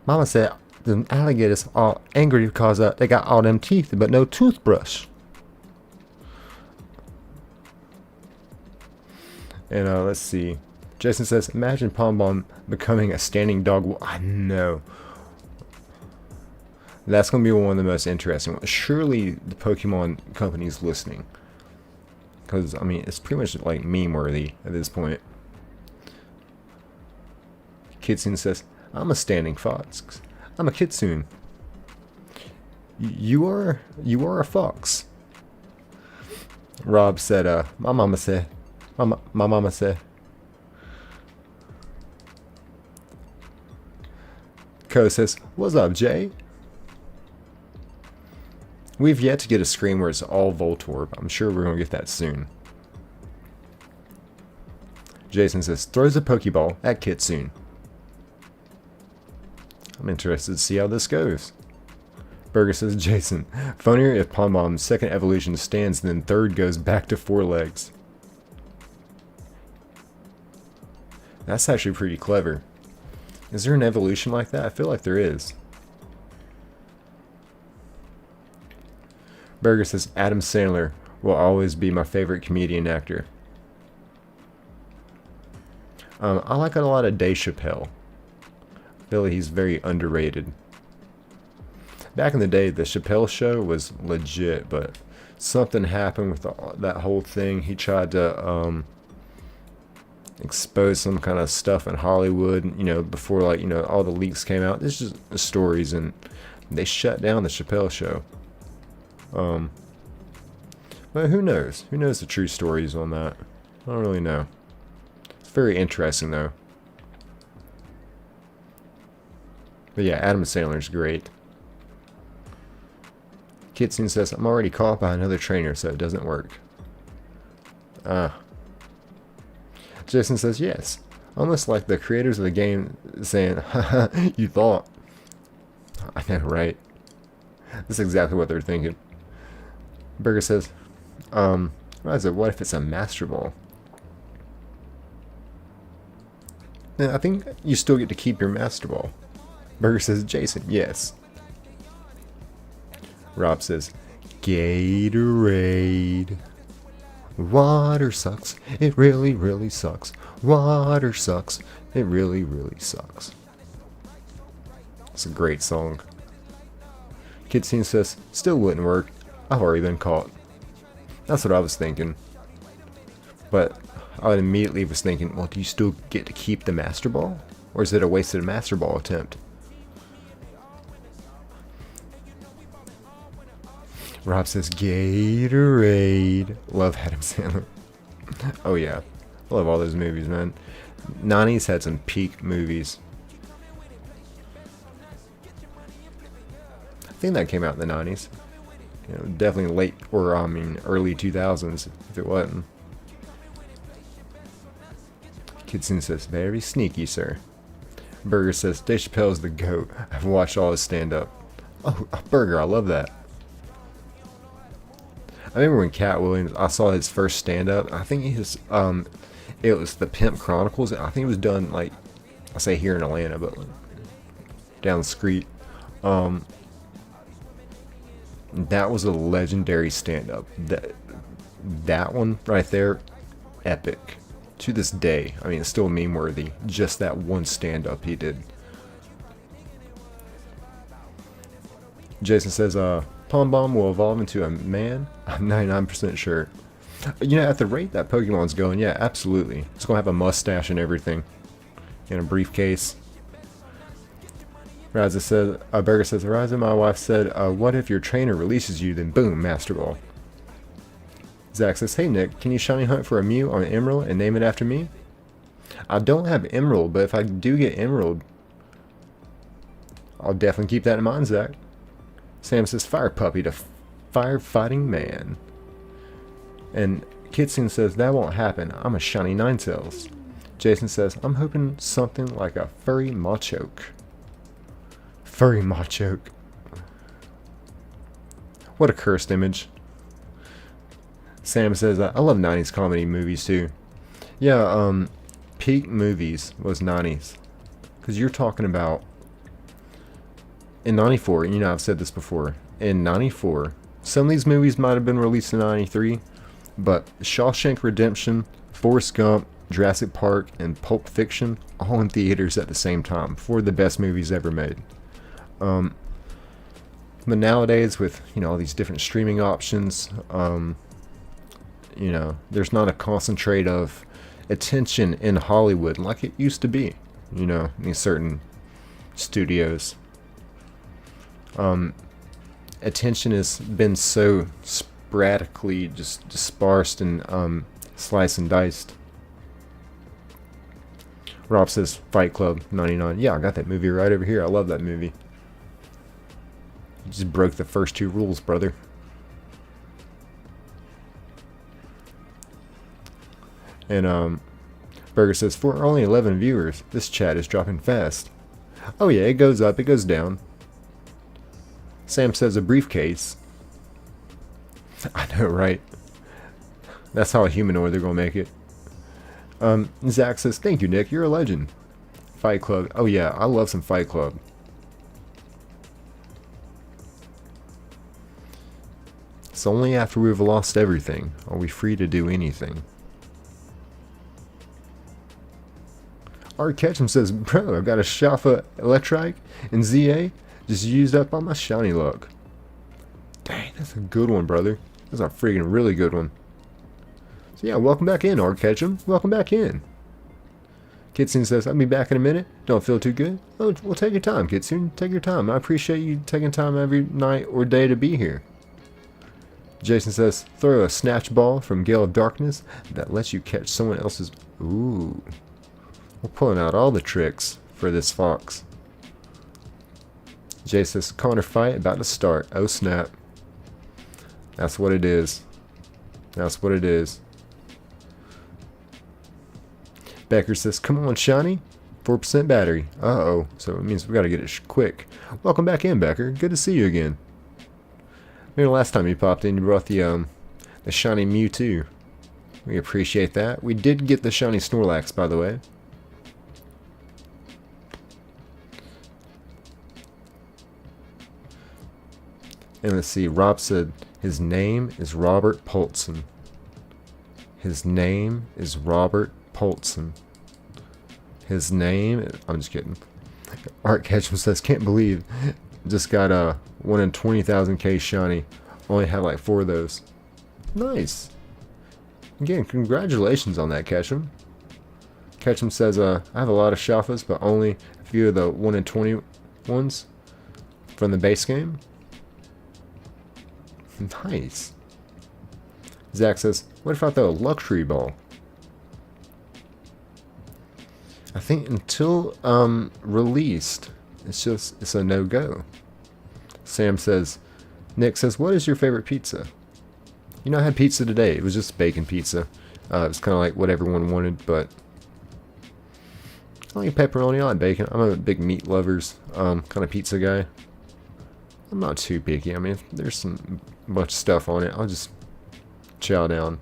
Mama said the alligators are angry because they got all them teeth but no toothbrush. And let's see. Jason says, imagine Pom Pom becoming a standing dog. I know. That's going to be one of the most interesting ones. Surely the Pokemon company's listening. Because, I mean, it's pretty much like meme worthy at this point. Kitsune says, I'm a standing fox. I'm a Kitsune. You are a fox. Rob said, my mama said. My mama said. Ko says, what's up, Jay? We've yet to get a screen where it's all Voltorb. I'm sure we're going to get that soon. Jason says, throws a Pokeball at Kitsune. I'm interested to see how this goes. Burger says, Jason, funnier if Pom Pom's second evolution stands, then third goes back to 4 legs. That's actually pretty clever. Is there an evolution like that? I feel like there is. Burger says, Adam Sandler will always be my favorite comedian actor. I like a lot of Dave Chappelle. I feel like he's very underrated. Back in the day, the Chappelle show was legit, but something happened with that whole thing. He tried to expose some kind of stuff in Hollywood, you know, before, like, you know, all the leaks came out. This is just the stories, and they shut down the Chappelle show. But who knows? Who knows the true stories on that? I don't really know. It's very interesting, though. But yeah, Adam Sandler's great. Kitsune says, I'm already caught by another trainer, so it doesn't work. Jason says, yes. Almost like the creators of the game saying, haha, you thought. I know, right? That's exactly what they're thinking. Burger says, what if it's a Master Ball? Then I think you still get to keep your Master Ball. Burger says, Jason, yes. Rob says, Gatorade. Water sucks. It really, really sucks. Water sucks. It really, really sucks. It's a great song. Kitsune says, still wouldn't work. I've already been caught. That's what I was thinking. But I immediately was thinking, well, do you still get to keep the Master Ball? Or is it a wasted Master Ball attempt? Rob says, Gatorade. Love Adam Sandler. Oh yeah. I love all those movies, man. 90s had some peak movies. I think that came out in the 90s. You know, definitely late, or I mean early 2000s, if it wasn't. Kitsune says, very sneaky, sir. Burger says, Dave Chappelle's the GOAT. I've watched all his stand-up. Oh, Burger, I love that. I remember when Cat Williams, I saw his first stand-up. I think it was the Pimp Chronicles. I think it was done, like, I say here in Atlanta, but like, down the street. That was a legendary stand-up. That one right there, epic. To this day, I mean, it's still meme-worthy. Just that one stand-up he did. Jason says, Pom Pom will evolve into a man? I'm 99% sure. You know, at the rate that Pokemon's going, yeah, absolutely. It's going to have a mustache and everything. In a briefcase. Raza says, Burger says, Raza, my wife said, what if your trainer releases you, then boom, Master Ball. Zach says, hey Nick, can you shiny hunt for a Mew on Emerald and name it after me? I don't have Emerald, but if I do get Emerald, I'll definitely keep that in mind, Zach. Sam says, fire puppy to firefighting man. And Kitsune says, that won't happen. I'm a shiny Ninetales. Jason says, I'm hoping something like a furry Machoke. Furry macho. What a cursed image. Sam says, I love 90s comedy movies too. Yeah, peak movies was 90s. Because you're talking about, in 94, you know, I've said this before, in 94, some of these movies might have been released in 93, but Shawshank Redemption, Forrest Gump, Jurassic Park, and Pulp Fiction, all in theaters at the same time, four of the best movies ever made. But nowadays, with, you know, all these different streaming options, you know, there's not a concentrate of attention in Hollywood like it used to be, you know, in these certain studios. Attention has been so sporadically just dispersed and sliced and diced. Rob says Fight Club 99. Yeah, I got that movie right over here. I love that movie. You just broke the first two rules, brother. And Burger says, for only 11 viewers, this chat is dropping fast. Oh yeah, it goes up, it goes down. Sam says a briefcase. I know, right? That's how a humanoid they're gonna make it. Zach says, thank you, Nick, you're a legend. Fight Club. Oh yeah, I love some Fight Club. It's only after we've lost everything are we free to do anything. Art Ketchum says, bro, I've got a Shafa Electrike and ZA. Just used up all my shiny luck. Dang, that's a good one, brother. That's a freaking really good one. So yeah, welcome back in, Art Ketchum. Welcome back in. Kitsune says, I'll be back in a minute. Don't feel too good? Oh, well, take your time, Kitsune. Take your time. I appreciate you taking time every night or day to be here. Jason says, throw a snatch ball from Gale of Darkness that lets you catch someone else's... Ooh. We're pulling out all the tricks for this fox. Jay says, Connor fight about to start. Oh snap. That's what it is. That's what it is. Becker says, come on, Shiny. 4% battery. Uh-oh. So it means we gotta get it quick. Welcome back in, Becker. Good to see you again. Maybe the last time you popped in, you brought the Shiny Mewtwo. We appreciate that. We did get the Shiny Snorlax, by the way. And let's see, Rob said his name is Robert Polson. His name is Robert Polson. His name, I'm just kidding. Art Ketchum says, can't believe just got a 1 in 20,000 K shiny. Only had like 4 of those. Nice. Again, congratulations on that, Ketchum. Ketchum says, I have a lot of Shafas, but only a few of the 1 in 20 ones from the base game. Nice. Zach says, what if I throw a luxury ball? I think until released, it's a no-go. Sam says, Nick says, what is your favorite pizza? You know, I had pizza today. It was just bacon pizza. It was kind of like what everyone wanted, but I like pepperoni, I like bacon. I'm a big meat lovers kind of pizza guy. I'm not too picky. I mean, if there's some much stuff on it, I'll just chow down.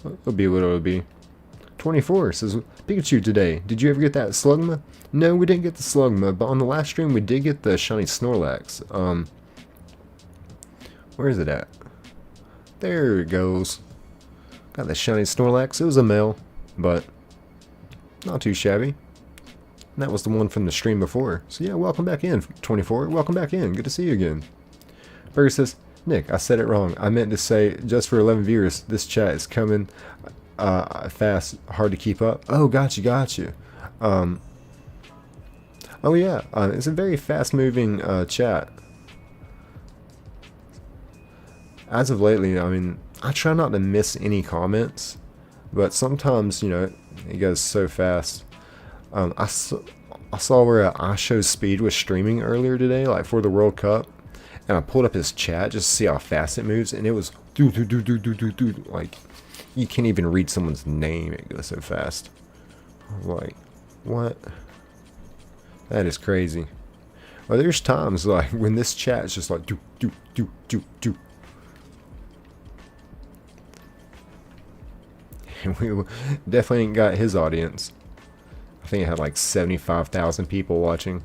It'll be what it'll be. 24 says, Pikachu today. Did you ever get that Slugma? No, we didn't get the Slugma, but on the last stream we did get the shiny Snorlax. Where is it at? There it goes. Got the shiny Snorlax. It was a male, but not too shabby. And that was the one from the stream before. So yeah, welcome back in, 24. Welcome back in. Good to see you again. Burger says, Nick, I said it wrong. I meant to say, just for 11 viewers, this chat is coming fast, hard to keep up. Oh, gotcha. Oh yeah, it's a very fast-moving chat. As of lately, I mean, I try not to miss any comments, but sometimes, you know, it goes so fast. I saw where iShowSpeed was streaming earlier today, like for the World Cup, and I pulled up his chat just to see how fast it moves, and it was like you can't even read someone's name. It goes so fast. Like, what? That is crazy. Or there's times like when this chat is just like do do do do do. And we definitely ain't got his audience. I think it had like 75,000 people watching.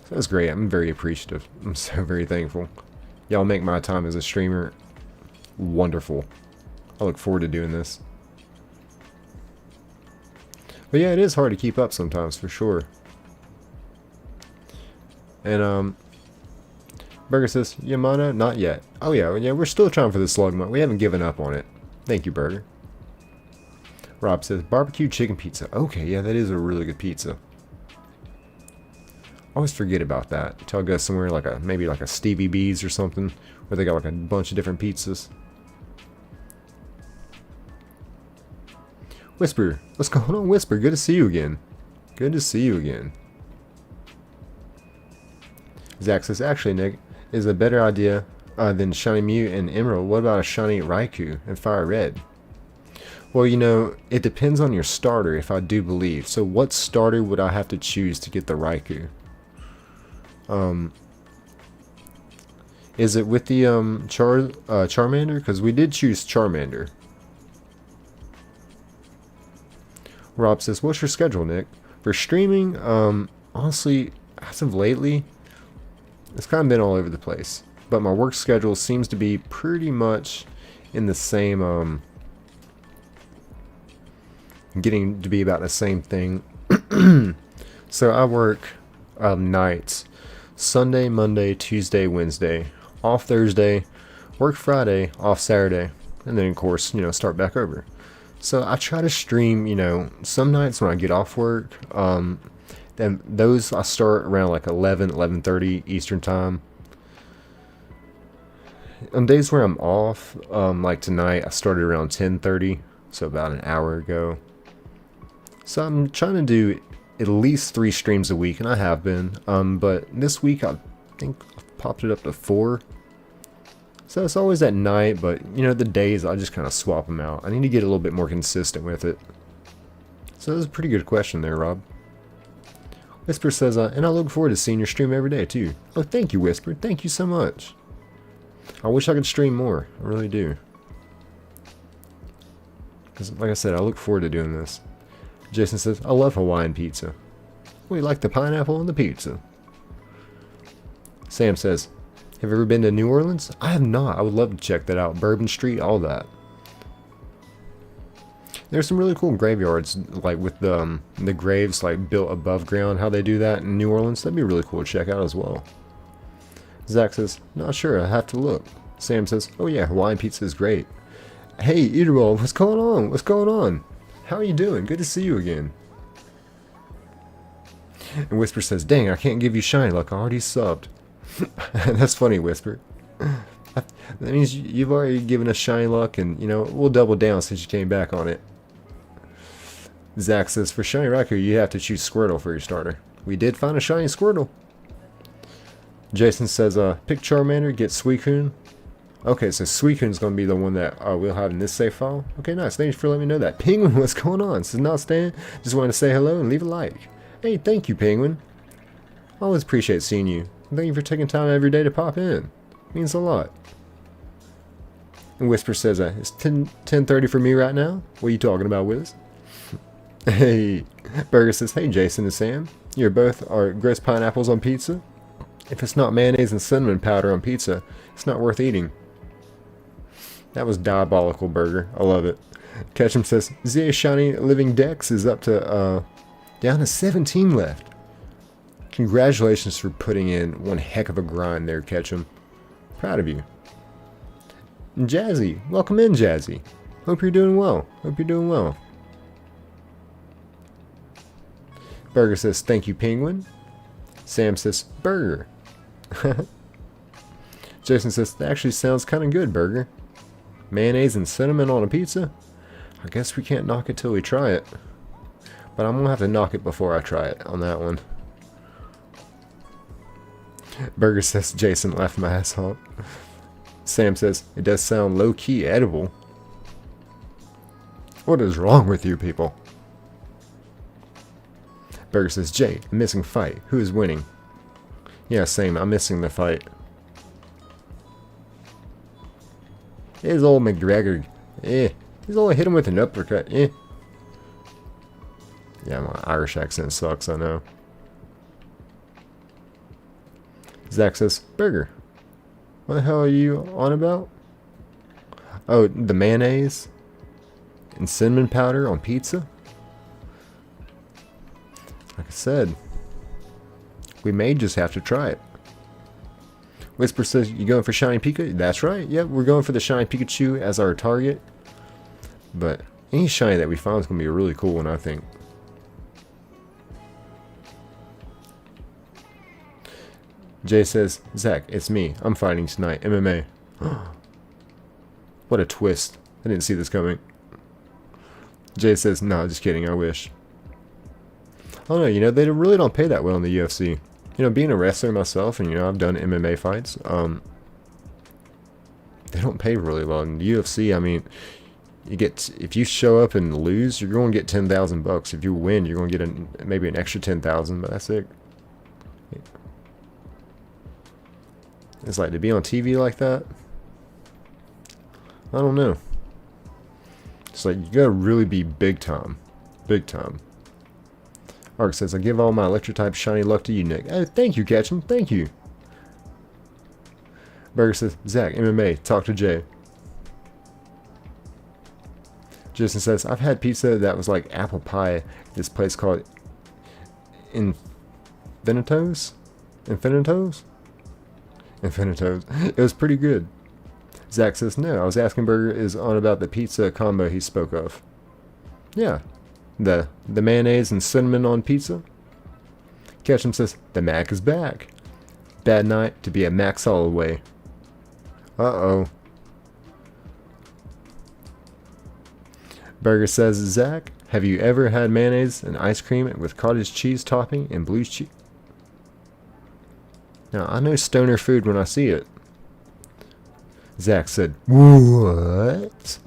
So that's great. I'm very appreciative. I'm so very thankful. Y'all make my time as a streamer wonderful. I look forward to doing this. But yeah, it is hard to keep up sometimes, for sure. And Burger says, Yamana, not yet. Oh yeah, we're still trying for the slug month. We haven't given up on it. Thank you, Burger. Rob says, barbecue chicken pizza. Okay, yeah, that is a really good pizza. I always forget about that until I go somewhere like maybe like a Stevie B's or something, where they got like a bunch of different pizzas. Whisper, what's going on, Whisper? Good to see you again. Good to see you again. Zach says, actually, Nick, is a better idea than Shiny Mew and Emerald. What about a Shiny Raikou and Fire Red? Well, you know, it depends on your starter, if I do believe. So what starter would I have to choose to get the Raikou? Is it with the Charmander? Because we did choose Charmander. Rob says, what's your schedule, Nick? For streaming, honestly, as of lately, it's kind of been all over the place. But my work schedule seems to be pretty much in the same, getting to be about the same thing. So I work nights. Sunday, Monday, Tuesday, Wednesday. Off Thursday. Work Friday. Off Saturday. And then, of course, you know, start back over. So I try to stream, you know, some nights when I get off work. Then those I start around like 11:30 Eastern time. On days where I'm off, like tonight, I started around 10:30, so about an hour ago. So I'm trying to do at least 3 streams a week, and I have been. But this week I think I've popped it up to 4. So it's always at night, but you know, the days I just kind of swap them out. I need to get a little bit more consistent with it. So that's a pretty good question there, Rob. Whisper says, and I look forward to seeing your stream every day too. Oh, thank you, Whisper. Thank you so much. I wish I could stream more. I really do. Because, like I said, I look forward to doing this. Jason says, I love Hawaiian pizza. We like the pineapple on the pizza. Sam says, have you ever been to New Orleans? I have not. I would love to check that out. Bourbon Street, all that. There's some really cool graveyards, like with the graves like built above ground, how they do that in New Orleans. That'd be really cool to check out as well. Zach says, not sure, I have to look. Sam says, oh yeah, Hawaiian pizza is great. Hey, Eaterwall, what's going on? What's going on? How are you doing? Good to see you again. And Whisper says, dang, I can't give you shiny luck. I already subbed. That's funny, Whisper. That means you've already given us shiny luck, and, you know, we'll double down since you came back on it. Zach says, for shiny Raikou, you have to choose Squirtle for your starter. We did find a shiny Squirtle. Jason says, pick Charmander, get Suicune. Okay, so Suicune's going to be the one that we'll have in this save file. Okay, nice. Thanks for letting me know that. Penguin, what's going on? Says, not Stan. Just wanted to say hello and leave a like. Hey, thank you, Penguin. I always appreciate seeing you. Thank you for taking time every day to pop in. It means a lot. And Whisper says, it's 10:30 for me right now. What are you talking about, Wiz? Hey. Burger says, hey, Jason and Sam. You're both are gross pineapples on pizza? If it's not mayonnaise and cinnamon powder on pizza, it's not worth eating. That was diabolical, Burger. I love it. Ketchum says, ZA Shiny Living Dex is up to, down to 17 left. Congratulations for putting in one heck of a grind there, Ketchum. Proud of you. And Jazzy. Welcome in, Jazzy. Hope you're doing well. Hope you're doing well. Burger says, thank you, Penguin. Sam says, Burger. Jason says, that actually sounds kind of good, Burger. Mayonnaise and cinnamon on a pizza? I guess we can't knock it till we try it. But I'm going to have to knock it before I try it on that one. Burger says, Jason laughed my ass off. Sam says, it does sound low-key edible. What is wrong with you people? Burger says, Jay, a missing fight. Who is winning? Yeah, same. I'm missing the fight. Here's old McGregor. He's only hit him with an uppercut. Yeah, my Irish accent sucks, I know. Zach says, burger. What the hell are you on about? Oh, the mayonnaise and cinnamon powder on pizza? Like I said, we may just have to try it. Whisper says, you going for Shiny Pikachu? That's right. Yep, we're going for the Shiny Pikachu as our target. But any shiny that we find is going to be a really cool one, I think. Jay says, Zach, it's me. I'm fighting tonight. MMA. What a twist. I didn't see this coming. Jay says, no, just kidding. I wish. Oh no, you know, they really don't pay that well in the UFC. You know, being a wrestler myself, and you know, I've done MMA fights, they don't pay really well. In the UFC, I mean, you get, if you show up and lose, you're going to get $10,000. If you win, you're going to get maybe an extra 10,000, but that's it. It's like to be on TV like that. I don't know. It's like you gotta really be big time. Big time. Ark says, I give all my electric-type shiny luck to you, Nick. Oh, thank you, Ketchum. Thank you. Burger says, Zach, MMA, talk to Jay. Jason says, I've had pizza that was like apple pie at this place called Infinitos? Infinitos? Infinitos. It was pretty good. Zach says, no, I was asking Burger is on about the pizza combo he spoke of. Yeah. The mayonnaise and cinnamon on pizza. Ketchum says, the Mac is back. Bad night to be a Max all the way. Uh-oh. Burger says, Zach, have you ever had mayonnaise and ice cream with cottage cheese topping and blue cheese? Now, I know stoner food when I see it. Zach said, what?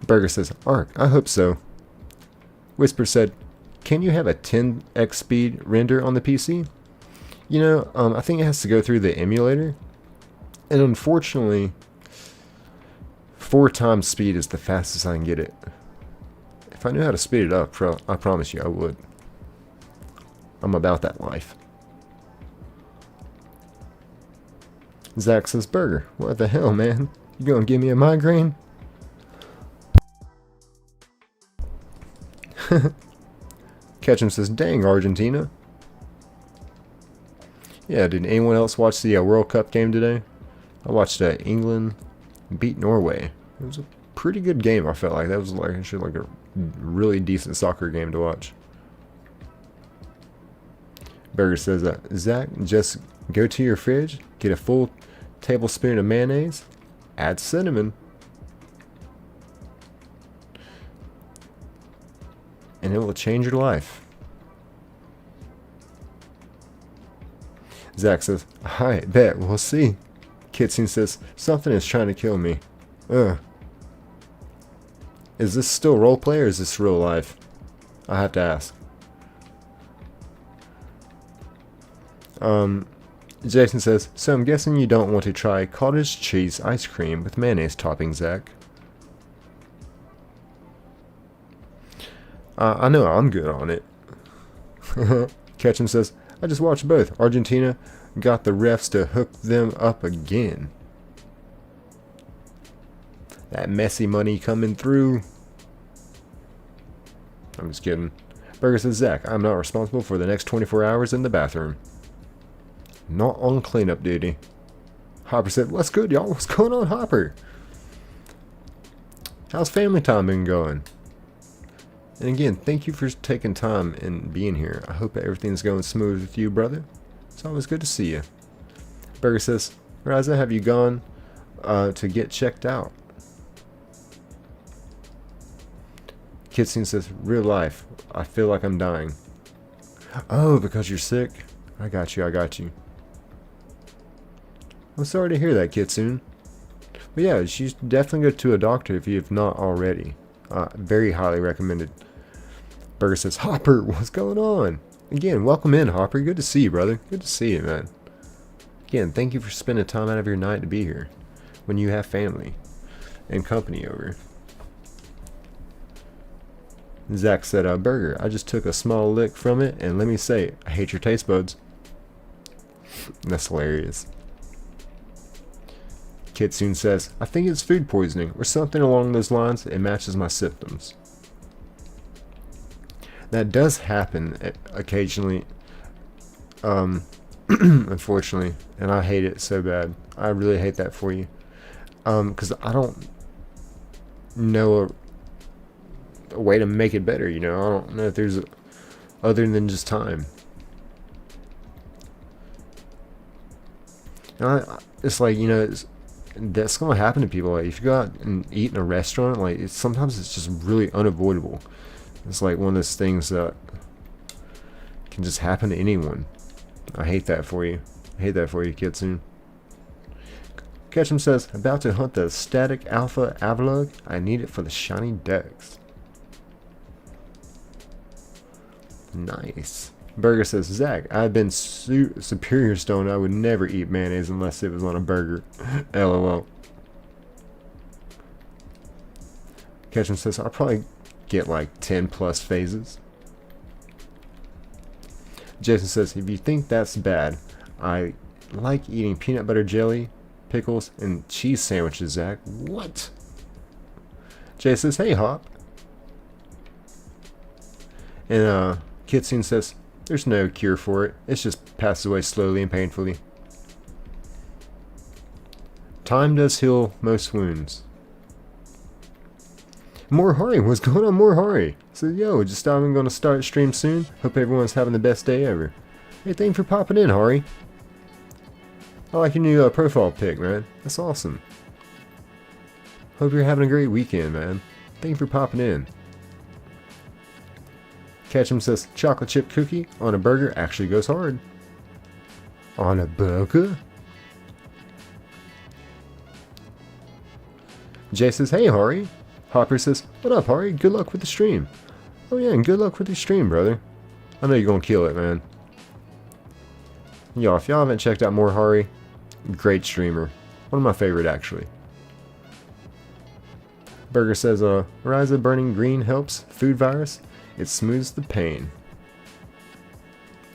Burger says, Ark, I hope so. Whisper said, can you have a 10x speed render on the PC? You know, I think it has to go through the emulator. And unfortunately, 4 times speed is the fastest I can get it. If I knew how to speed it up, I promise you I would. I'm about that life. Zach says, Burger, what the hell, man? You gonna give me a migraine? Ketchum says, dang, Argentina. Yeah, did anyone else watch the World Cup game today? I watched England beat Norway. It was a pretty good game, I felt like. That was like, actually like a really decent soccer game to watch. Burger says, Zach, just go to your fridge, get a full tablespoon of mayonnaise, add cinnamon, and it will change your life. Zach says, I bet, we'll see. Kitsune says, something is trying to kill me. Ugh. Is this still roleplay or is this real life? I have to ask. Jason says, so I'm guessing you don't want to try cottage cheese ice cream with mayonnaise topping, Zach. I know I'm good on it. Ketchum says, I just watched both. Argentina got the refs to hook them up again. That messy money coming through. I'm just kidding. Burger says, Zach, I'm not responsible for the next 24 hours in the bathroom. Not on cleanup duty. Hopper said, what's good, y'all? What's going on, Hopper? How's family time been going? And again, thank you for taking time and being here. I hope everything's going smooth with you, brother. It's always good to see you. Burger says, Raza, have you gone to get checked out? Kitsune says, real life. I feel like I'm dying. Oh, because you're sick? I got you, I got you. I'm sorry to hear that, Kitsune. But yeah, you should definitely go to a doctor if you have not already. Very highly recommended. Burger says, Hopper, what's going on? Again, welcome in, Hopper. Good to see you, brother. Good to see you, man. Again, thank you for spending time out of your night to be here when you have family and company over. Zach said, burger. I just took a small lick from it, and let me say, I hate your taste buds. That's hilarious. Kitsune says, I think it's food poisoning or something along those lines. It matches my symptoms. That does happen occasionally, unfortunately, and I hate it so bad. I really hate that for you, because I don't know a way to make it better. You know, I don't know if there's other than just time. And it's like, you know, that's gonna happen to people. Like, if you go out and eat in a restaurant, like sometimes it's just really unavoidable. It's like one of those things that can just happen to anyone. I hate that for you. I hate that for you, Kitsune. Ketchum says, about to hunt the static alpha avalug. I need it for the shiny decks. Nice. Burger says, Zach, I've been superior stoned. I would never eat mayonnaise unless it was on a burger. LOL. Ketchum says, I'll probably get like 10 plus phases. Jason says, if you think that's bad, I like eating peanut butter jelly, pickles, and cheese sandwiches, Zach. What? Jay says, hey, Hop. And Kitsune says, there's no cure for it. It just passes away slowly and painfully. Time does heal most wounds. Morhari, what's going on, Morhari? Said, yo, just I'm gonna start stream soon. Hope everyone's having the best day ever. Hey, thanks for popping in, Hari. I like your new profile pic, man. That's awesome. Hope you're having a great weekend, man. Thanks for popping in. Ketchum says, chocolate chip cookie on a burger actually goes hard. On a burger? Jay says, hey, Hari. Hopper says, what up, Hari? Good luck with the stream. Oh yeah, and good luck with your stream, brother. I know you're gonna kill it, man. Y'all, if y'all haven't checked out more Hari, great streamer. One of my favorite, actually. Burger says, Ryza burning green helps food virus. It smooths the pain.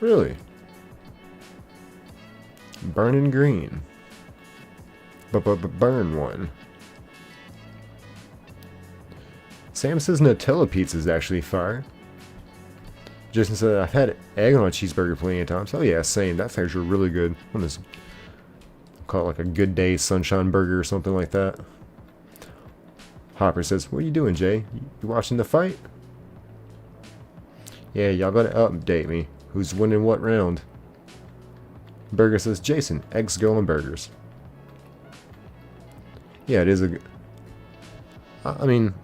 Really? Burning green. Burn one. Sam says Nutella pizza is actually fire. Jason said, I've had egg on a cheeseburger plenty of times. Oh yeah, same. That's actually really good. One is call it like a good day sunshine burger or something like that. Hopper says, what are you doing, Jay? You watching the fight? Yeah, y'all gotta update me. Who's winning what round? Burger says, Jason, eggs go on burgers. Yeah, it is a good... I mean,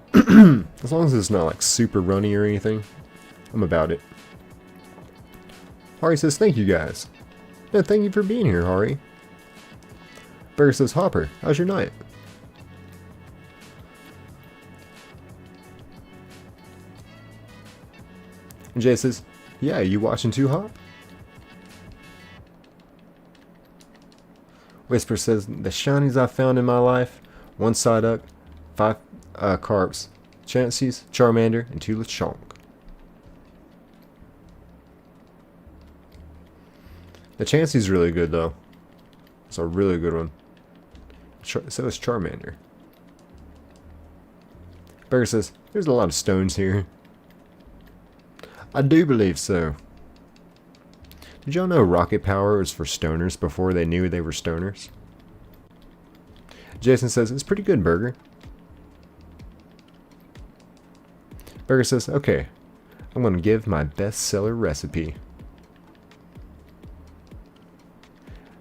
as long as it's not like super runny or anything, I'm about it. Hari says, thank you guys. Yeah, thank you for being here, Hari. Burger says, Hopper, how's your night? And Jay says, yeah, you watching too, Hop? Whisper says, the shinies I found in my life, 1 Psyduck, 5 Carps, Chanseys, Charmander, and 2 Lechonk. The Chansey's really good, though. It's a really good one. So is Charmander. Burger says, there's a lot of stones here. I do believe so. Did y'all know rocket power was for stoners before they knew they were stoners? Jason says, it's pretty good, Burger. Burger says, okay, I'm going to give my bestseller recipe.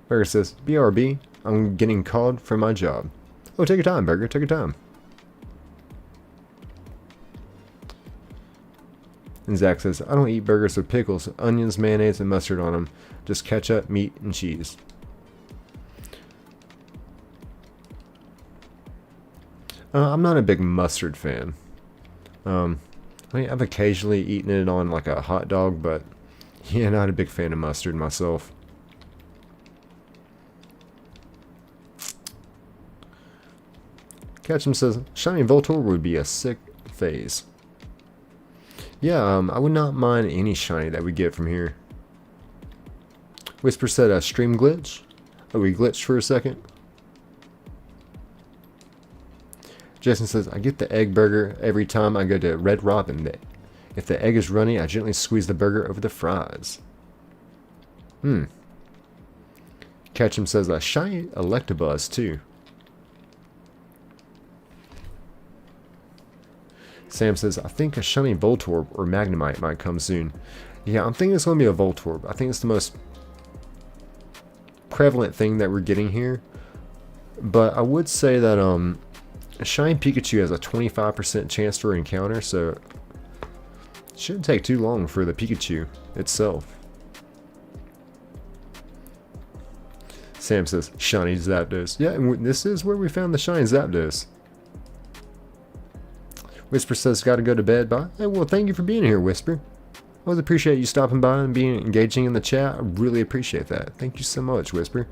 Burger says, BRB, I'm getting called for my job. Oh, take your time, Burger, take your time. And Zach says, I don't eat burgers with pickles, onions, mayonnaise, and mustard on them. Just ketchup, meat, and cheese. I'm not a big mustard fan. I mean, I've occasionally eaten it on like a hot dog, but Yeah, not a big fan of mustard myself. Ketchum says, shiny Voltorb would be a sick phase. Yeah, I would not mind any shiny that we get from here. Whisper said a stream glitch. Oh, we glitched for a second. Jason says, I get the egg burger every time I go to Red Robin. If the egg is runny, I gently squeeze the burger over the fries. Ketchum says a shiny Electabuzz too. Sam says, I think a shiny Voltorb or Magnemite might come soon. Yeah, I'm thinking it's going to be a Voltorb. I think it's the most prevalent thing that we're getting here. But I would say that a shiny Pikachu has a 25% chance for encounter, so it shouldn't take too long for the Pikachu itself. Sam says, shiny Zapdos. Yeah, and this is where we found the shiny Zapdos. Whisper says, gotta go to bed. Bye. Hey, well, thank you for being here, Whisper. I always appreciate you stopping by and being engaging in the chat. I really appreciate that. Thank you so much, Whisper.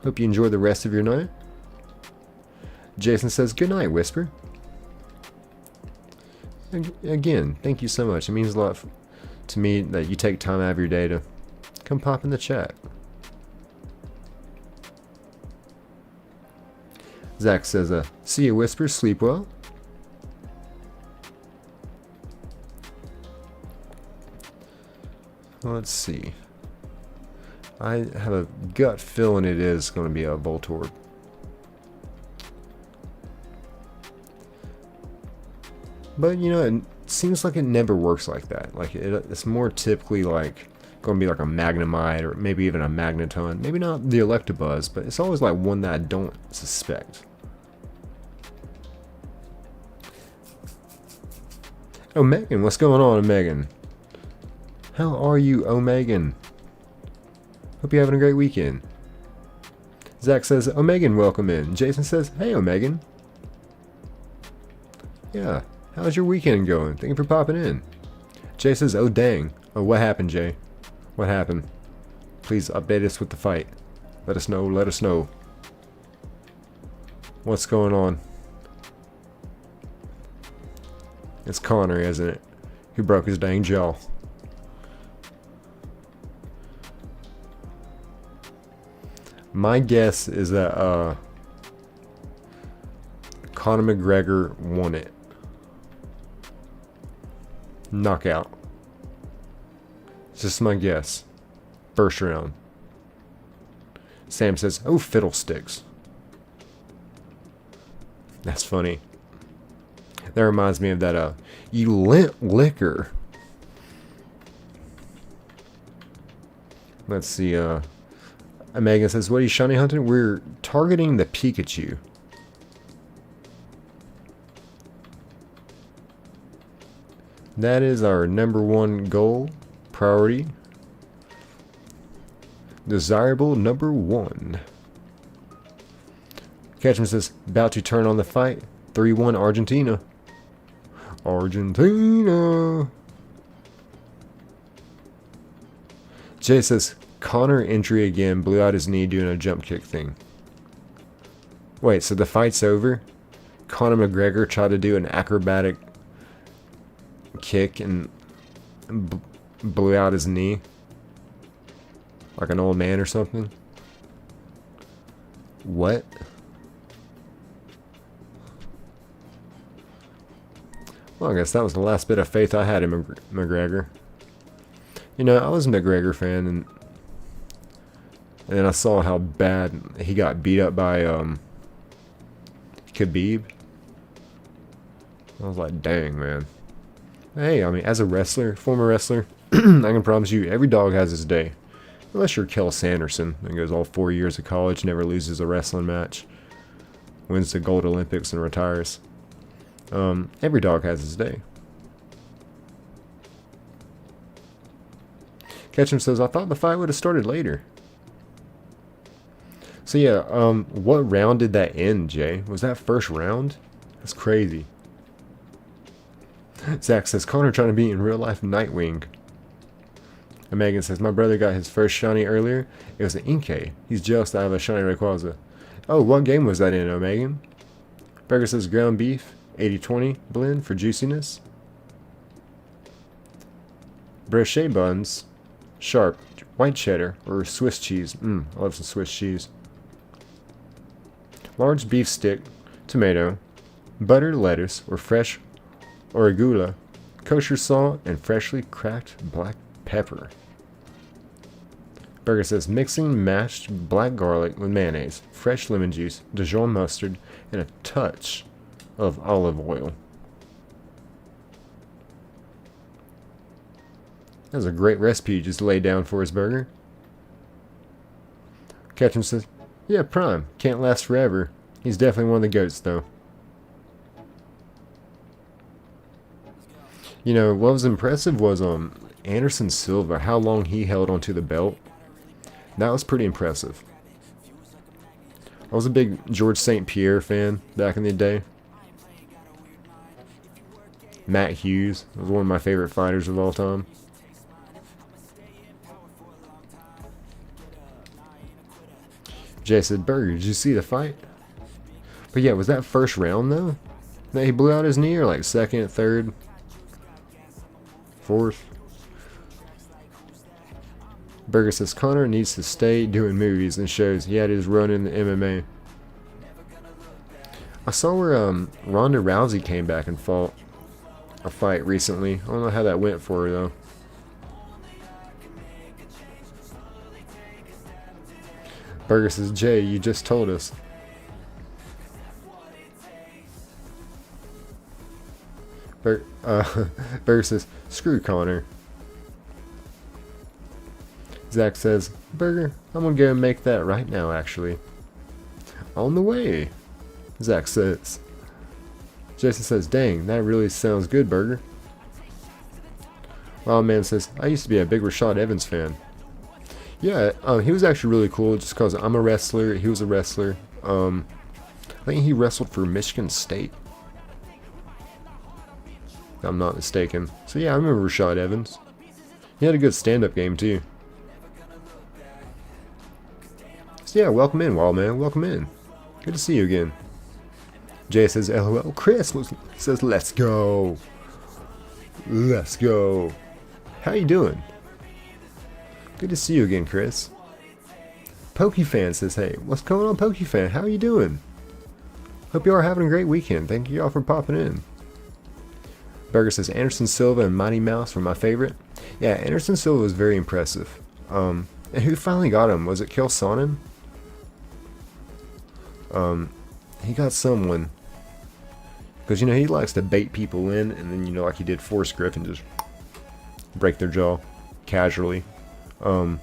Hope you enjoy the rest of your night. Jason says, good night, Whisper. Again, thank you so much. It means a lot to me that you take time out of your day to come pop in the chat. Zach says, see you, Whisper. Sleep well. Let's see. I have a gut feeling it is going to be a Voltorb. But, you know, it seems like it never works like that. Like, it's more typically like going to be like a Magnemite or maybe even a Magneton. Maybe not the Electabuzz, but it's always like one that I don't suspect. Oh, Megan, what's going on, Megan? How are you, oh, Megan? Hope you're having a great weekend. Zach says, oh, Megan, welcome in. Jason says, hey, oh, Megan. Yeah, how's your weekend going? Thank you for popping in. Jay says, oh, dang. Oh, what happened, Jay? What happened? Please update us with the fight. Let us know, let us know. What's going on? It's Connor, isn't it? Who broke his dang jaw. My guess is that Conor McGregor won it. Knockout. It's just my guess. First round. Sam says, oh, fiddlesticks. That's funny. That reminds me of that, you lint liquor. Let's see, Megan says, what are you shiny hunting? We're targeting the Pikachu. That is our #1 goal, priority. Desirable #1. Ketchum says, about to turn on the fight. 3-1 Argentina. Argentina. Jay says, Connor entry again, blew out his knee doing a jump kick thing. Wait, so the fight's over? Conor McGregor tried to do an acrobatic kick and blew out his knee? Like an old man or something? What? Well, I guess that was the last bit of faith I had in McGregor. You know, I was a McGregor fan, and then I saw how bad he got beat up by Khabib. I was like, dang, man. Hey, I mean, as a wrestler, former wrestler, I can promise you, every dog has his day. Unless you're Kel Sanderson, and goes all 4 years of college, never loses a wrestling match, wins the gold Olympics, and retires. Every dog has his day. Ketchum says, I thought the fight would have started later. So yeah, what round did that end, Jay? Was that first round? That's crazy. Zach says, Connor trying to be in real life Nightwing. And Megan says, my brother got his first shiny earlier. It was an Inkay. He's jealous that I have a shiny Rayquaza. Oh, what game was that in, Megan? Burger says, ground beef, 80-20 blend for juiciness. Brochet buns, sharp, white cheddar, or Swiss cheese. I love some Swiss cheese. Large beef stick, tomato, butter, lettuce, or fresh arugula, kosher salt, and freshly cracked black pepper. Burger says mixing mashed black garlic with mayonnaise, fresh lemon juice, Dijon mustard, and a touch of olive oil. That's a great recipe you just laid down for his burger. Ketchum says, yeah, Prime. Can't last forever. He's definitely one of the goats, though. You know, what was impressive was Anderson Silva, how long he held onto the belt. That was pretty impressive. I was a big George St. Pierre fan back in the day. Matt Hughes was one of my favorite fighters of all time. Jay said, Burger, did you see the fight? But yeah, was that first round though? That he blew out his knee, or like second, third, fourth? Burger says Connor needs to stay doing movies and shows. He had his run in the MMA. I saw where Ronda Rousey came back and fought a fight recently. I don't know how that went for her though. Burger says, Jay, you just told us. Burger says, screw Connor. Zach says, Burger, I'm gonna go and make that right now, actually. On the way, Zach says. Jason says, dang, that really sounds good, Burger. Wild Man says, I used to be a big Rashad Evans fan. Yeah, he was actually really cool just because I'm a wrestler, he was a wrestler. I think he wrestled for Michigan State, if I'm not mistaken. So yeah, I remember Rashad Evans. He had a good stand-up game too. So yeah, welcome in, Wild Man, welcome in. Good to see you again. Jay says, LOL. Chris says, let's go. Let's go. How you doing? Good to see you again, Chris. PokeFan says, hey, what's going on, PokeFan? How are you doing? Hope you are having a great weekend. Thank you all for popping in. Burger says, Anderson Silva and Mighty Mouse were my favorite. Yeah, Anderson Silva was very impressive. And who finally got him? Was it Kelsonnen? He got someone. Because, you know, he likes to bait people in, and then, you know, like he did Forrest Griffin, just break their jaw casually. No,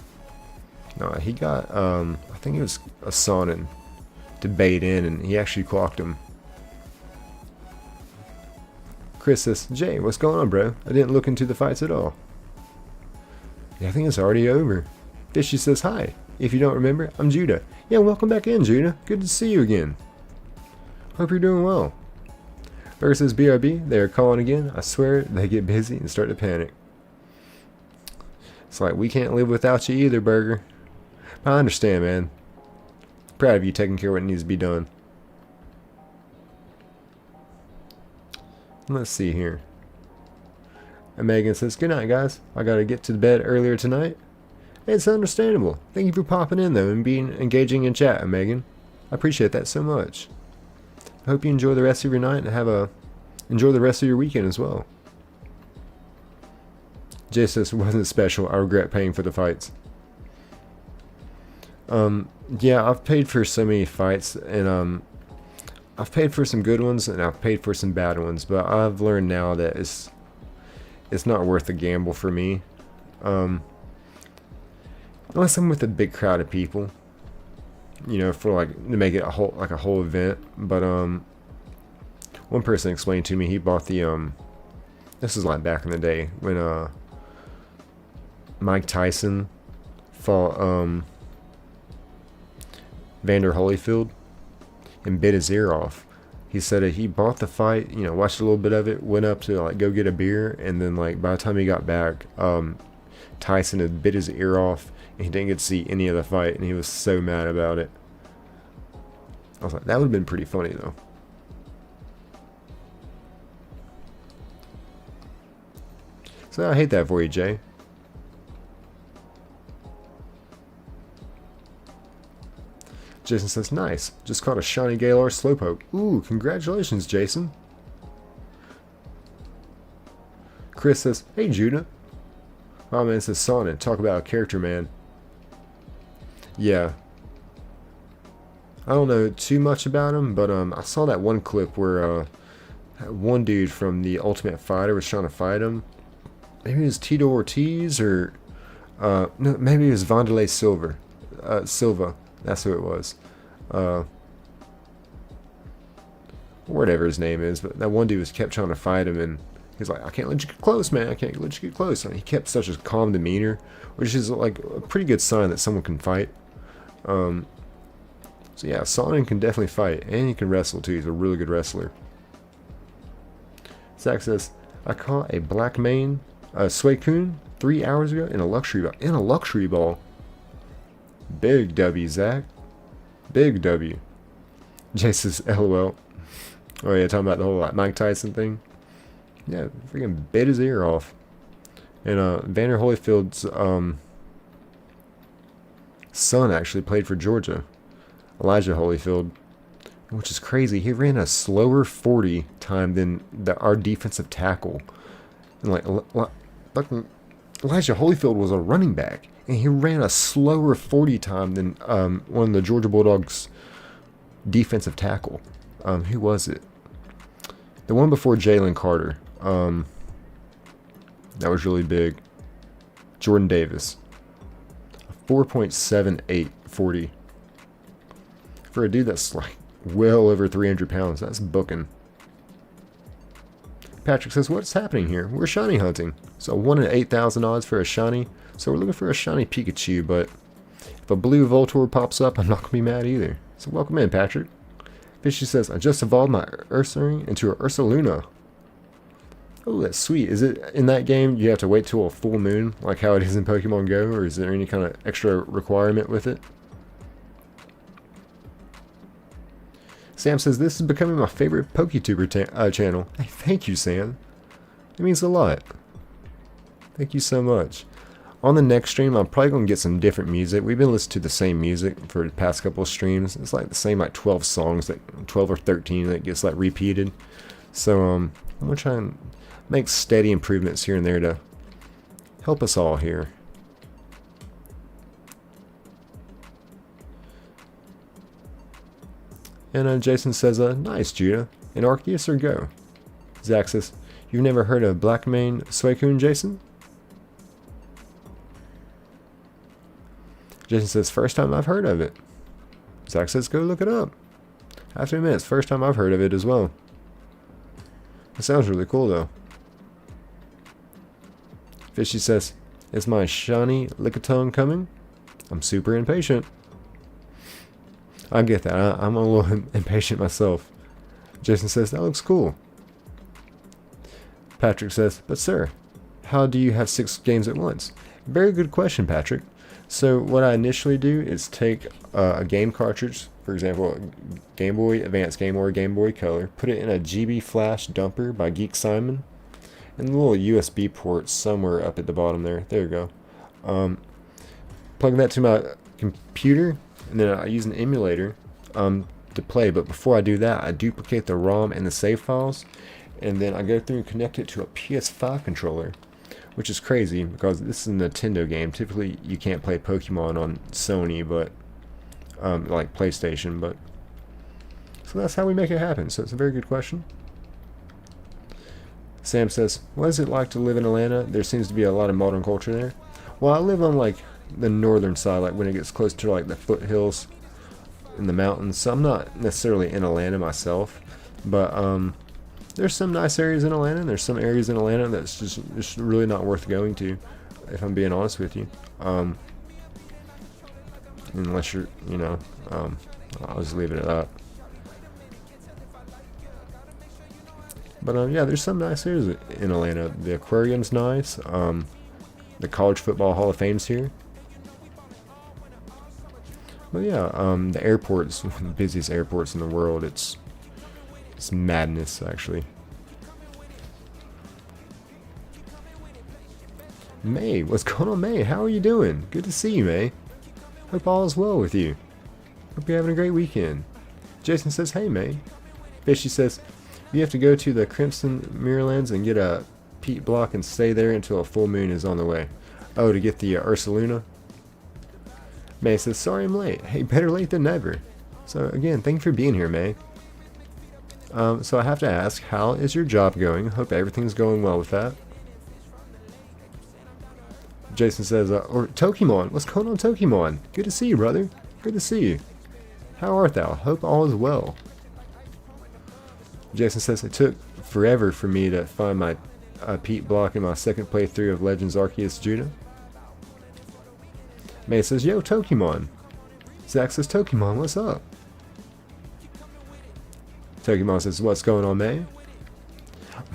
he got, I think it was a Sonnen to bait in, and he actually clocked him. Chris says, Jay, what's going on, bro? I didn't look into the fights at all. Yeah, I think it's already over. Fishy says, hi. If you don't remember, I'm Judah. Yeah, welcome back in, Judah. Good to see you again. Hope you're doing well. Burger says, BRB, they are calling again. I swear, they get busy and start to panic. It's like, we can't live without you either, Burger. But I understand, man. Proud of you taking care of what needs to be done. Let's see here. And Megan says, good night, guys. I gotta get to bed earlier tonight. It's understandable. Thank you for popping in, though, and being engaging in chat, Megan. I appreciate that so much. I hope you enjoy the rest of your night and enjoy the rest of your weekend as well. Jay says, wasn't special. I regret paying for the fights. Yeah, I've paid for so many fights, and I've paid for some good ones and I've paid for some bad ones, but I've learned now that it's not worth the gamble for me. Unless I'm with a big crowd of people, you know, for like to make it a whole event. But one person explained to me he bought the this was like back in the day when Mike Tyson fought Vander Holyfield and bit his ear off. he said that he bought the fight, you know, watched a little bit of it, went up to like go get a beer, and then like by the time he got back, Tyson had bit his ear off, and he didn't get to see any of the fight, and he was so mad about it. I was like, that would have been pretty funny though. So I hate that for you, Jay. Jason says, nice. Just caught a shiny Galar Slowpoke. Ooh, congratulations, Jason. Chris says, hey, Judah. Oh, man, says Sonic. Talk about a character, man. Yeah. I don't know too much about him, but I saw that one clip where one dude from the Ultimate Fighter was trying to fight him. Maybe it was Tito Ortiz, or no, maybe it was Wanderlei Silva. That's who it was. Whatever his name is, but that one dude was kept trying to fight him, and he's like, I can't let you get close, man. I can't let you get close. And he kept such a calm demeanor, which is like a pretty good sign that someone can fight. So yeah, Sonic can definitely fight, and he can wrestle too. He's a really good wrestler. Zach says, I caught a black mane Suicune 3 hours ago in a luxury ball. Big W, Zach. Big W. Jay says, LOL. Oh yeah, talking about the whole like, Mike Tyson thing. Yeah, freaking bit his ear off. And Vander Holyfield's son actually played for Georgia. Elijah Holyfield. Which is crazy. He ran a slower 40 time than our defensive tackle. And like Elijah Holyfield was a running back, and he ran a slower 40 time than one of the Georgia Bulldogs' defensive tackle. Who was it? The one before Jalen Carter. That was really big. Jordan Davis. 4.78 40. For a dude that's like well over 300 pounds, that's booking. Patrick says, what's happening here? We're shiny hunting. So 1 in 8,000 odds for a shiny. So we're looking for a shiny Pikachu, but if a blue Voltorb pops up, I'm not going to be mad either. So welcome in, Patrick. Fishy says, I just evolved my Ursaring into a Ursaluna. Oh, that's sweet. Is it in that game you have to wait till a full moon, like how it is in Pokemon Go, or is there any kind of extra requirement with it? Sam says, this is becoming my favorite PokeTuber channel. Hey, thank you, Sam. It means a lot. Thank you so much. On the next stream, I'm probably going to get some different music. We've been listening to the same music for the past couple of streams. It's like the same like 12 songs, that 12 or 13 that gets like repeated. So I'm going to try and make steady improvements here and there to help us all here. And Jason says, nice, Judah. In Arceus or Go? Zach says, you've never heard of Black Mane Suicune, Jason? Jason says, first time I've heard of it. Zach says, go look it up. I have to admit, it's the first time I've heard of it as well. It sounds really cool, though. Fishy says, is my shiny Lickitung coming? I'm super impatient. I get that. I'm a little impatient myself. Jason says, that looks cool. Patrick says, but sir, how do you have 6 games at once? Very good question, Patrick. So what I initially do is take a game cartridge, for example, Game Boy Advance game or Game Boy Color, put it in a GB Flash dumper by Geek Simon, and the little USB port somewhere up at the bottom there. There you go. Plug that to my computer, and then I use an emulator to play. But before I do that, I duplicate the ROM and the save files, and then I go through and connect it to a PS5 controller, which is crazy because this is a Nintendo game. Typically, you can't play Pokemon on Sony, but like PlayStation. But so that's how we make it happen. So it's a very good question. Sam says, what is it like to live in Atlanta? There seems to be a lot of modern culture there. Well, I live on like the northern side, like when it gets close to like the foothills in the mountains. So I'm not necessarily in Atlanta myself, but there's some nice areas in Atlanta, and there's some areas in Atlanta that's just really not worth going to, if I'm being honest with you. Unless you're, I'll just leave it at that. But yeah, there's some nice areas in Atlanta. The aquarium's nice. The College Football Hall of Fame's here. But yeah, the airport's one of the busiest airports in the world. It's madness, actually. May, what's going on, May? How are you doing? Good to see you, May. Hope all is well with you. Hope you're having a great weekend. Jason says, hey, May. Fishy says, you have to go to the Crimson Mirrorlands and get a peat block and stay there until a full moon is on the way. Oh, to get the Ursaluna? May says, sorry I'm late. Hey, better late than never. So again, thank you for being here, May. So I have to ask, how is your job going? Hope everything's going well with that. Jason says, or Tokimon, what's going on, Tokimon? Good to see you, brother. Good to see you. How art thou? Hope all is well. Jason says, it took forever for me to find my peat block in my second playthrough of Legends Arceus Judah. May says, yo, Tokimon. Zach says, Tokimon, what's up? Tokimon says, what's going on, May?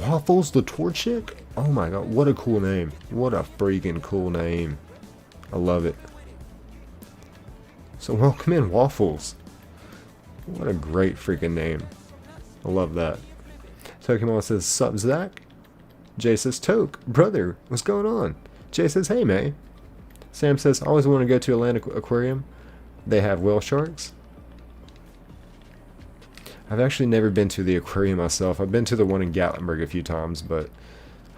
Waffles the Torchic? Oh my god, what a cool name. What a freaking cool name. I love it. So welcome in, Waffles. What a great freaking name. I love that. Tokimon says, sup, Zach? Jay says, Toke, brother, what's going on? Jay says, hey, May. Sam says, I always want to go to Atlantic Aquarium. They have whale sharks. I've actually never been to the aquarium myself. I've been to the one in Gatlinburg a few times, but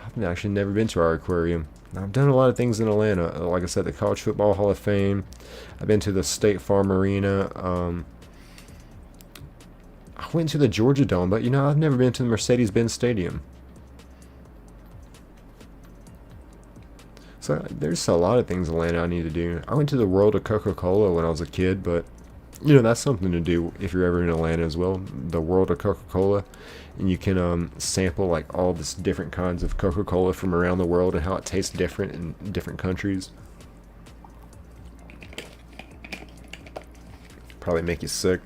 I've actually never been to our aquarium. I've done a lot of things in Atlanta. Like I said, the College Football Hall of Fame. I've been to the State Farm Arena. I went to the Georgia Dome, but you know, I've never been to the Mercedes-Benz Stadium. So there's a lot of things in Atlanta I need to do. I went to the World of Coca-Cola when I was a kid, but you know, that's something to do if you're ever in Atlanta as well. The World of Coca-Cola, and you can sample like all this different kinds of Coca-Cola from around the world and how it tastes different in different countries. Probably make you sick.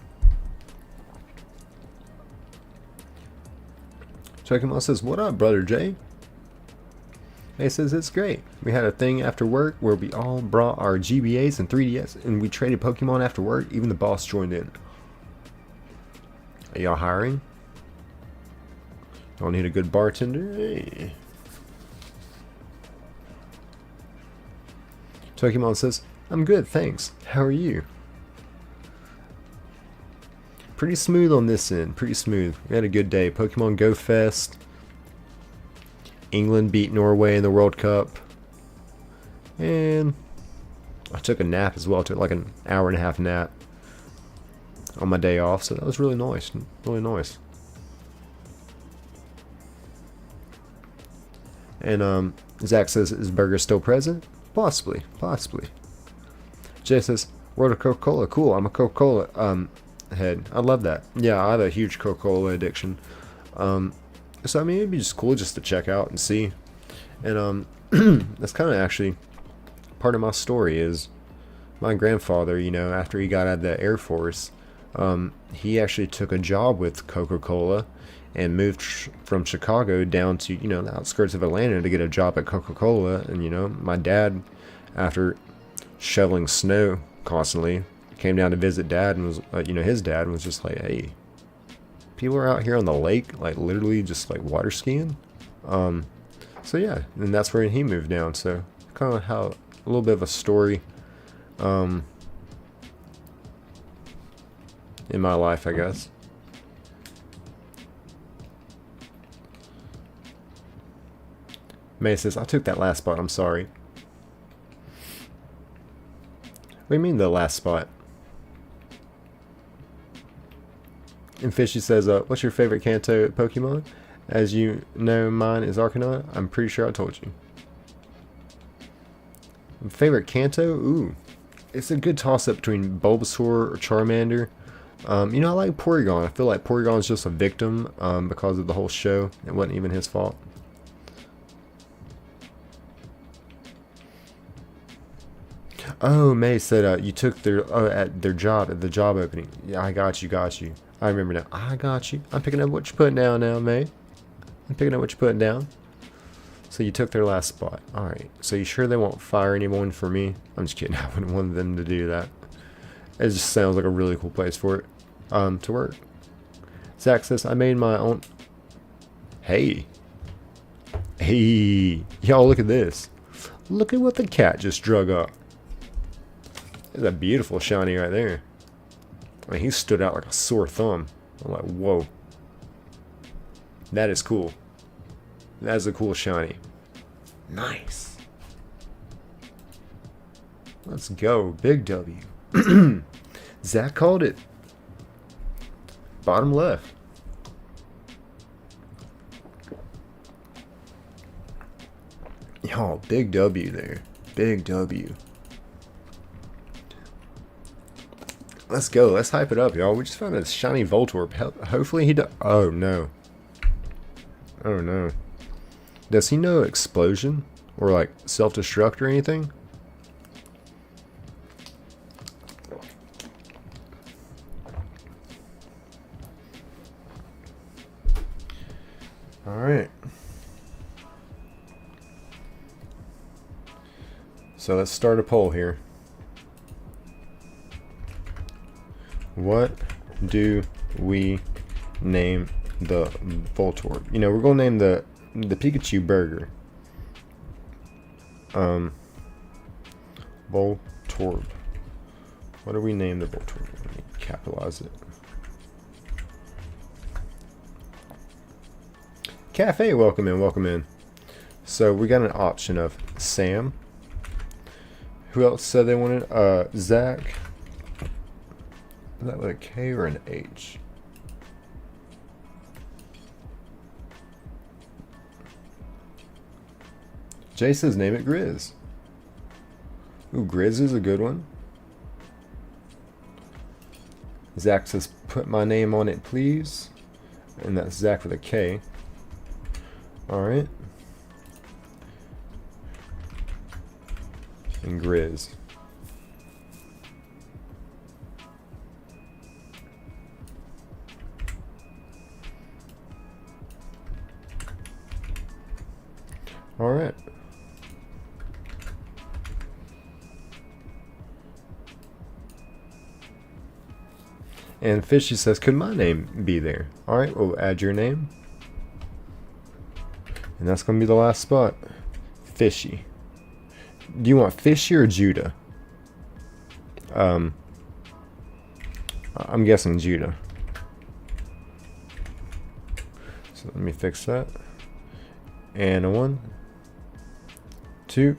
Chokimon says, what up, brother Jay? He says, it's great. We had a thing after work where we all brought our GBAs and 3DS and we traded Pokemon after work. Even the boss joined in. Are y'all hiring? Y'all need a good bartender? Hey. Pokemon says, I'm good, thanks. How are you? Pretty smooth on this end. Pretty smooth. We had a good day. Pokemon Go Fest. England beat Norway in the World Cup. And I took a nap as well. I took like an hour and a half nap on my day off. So that was really nice. Really nice. And Zach says, is Burger still present? Possibly. Possibly. Jay says, World of Coca-Cola. Cool. I'm a Coca-Cola head. I love that. Yeah, I have a huge Coca-Cola addiction. So I mean, it'd be just cool just to check out and see. And that's kind of actually part of my story is my grandfather, you know, after he got out of the Air Force, he actually took a job with Coca-Cola and moved from Chicago down to, you know, the outskirts of Atlanta to get a job at Coca-Cola. And, you know, my dad, after shoveling snow constantly, came down to visit dad and was, you know, his dad was just like, hey, people are out here on the lake, like literally just like water skiing. So yeah, and that's where he moved down. So kind of how a little bit of a story in my life, I guess. May says, I took that last spot, I'm sorry. What do you mean the last spot? And Fishy says, what's your favorite Kanto Pokemon? As you know, mine is Arcanine. I'm pretty sure I told you. Favorite Kanto? Ooh. It's a good toss-up between Bulbasaur or Charmander. You know, I like Porygon. I feel like Porygon's just a victim because of the whole show. It wasn't even his fault. Oh, May said you took their at their job at the job opening. Yeah, I got you, got you. I remember now. I got you. I'm picking up what you're putting down now, May. I'm picking up what you're putting down. So you took their last spot. Alright, so you sure they won't fire anyone for me? I'm just kidding, I wouldn't want them to do that. It just sounds like a really cool place for it to work. Zach says, I made my own... Hey. Hey. Y'all look at this. Look at what the cat just drug up. That's a beautiful shiny right there. I mean, he stood out like a sore thumb. I'm like, whoa. That is cool. That is a cool shiny. Nice. Let's go. Big W. Zach called it. Bottom left. Y'all, big W there. Big W. Let's go. Let's hype it up, y'all. We just found a shiny Voltorb. Hopefully he does. Oh, no. Oh, no. Does he know explosion? Or, like, self-destruct or anything? Alright. So let's start a poll here. What do we name the Voltorb? You know, we're gonna name the Pikachu burger. Voltorb. What do we name the Voltorb? Let me capitalize it. Cafe, welcome in, welcome in. So we got an option of Sam. Who else said they wanted? Zach. Is that with a K or an H? Jay says name it Grizz. Ooh, Grizz is a good one. Zach says put my name on it, please. And that's Zach with a K. Alright. And Grizz. Alright. And Fishy says, could my name be there? Alright, we'll add your name. And that's going to be the last spot. Fishy. Do you want Fishy or Judah? I'm guessing Judah. So let me fix that. And a 1, 2,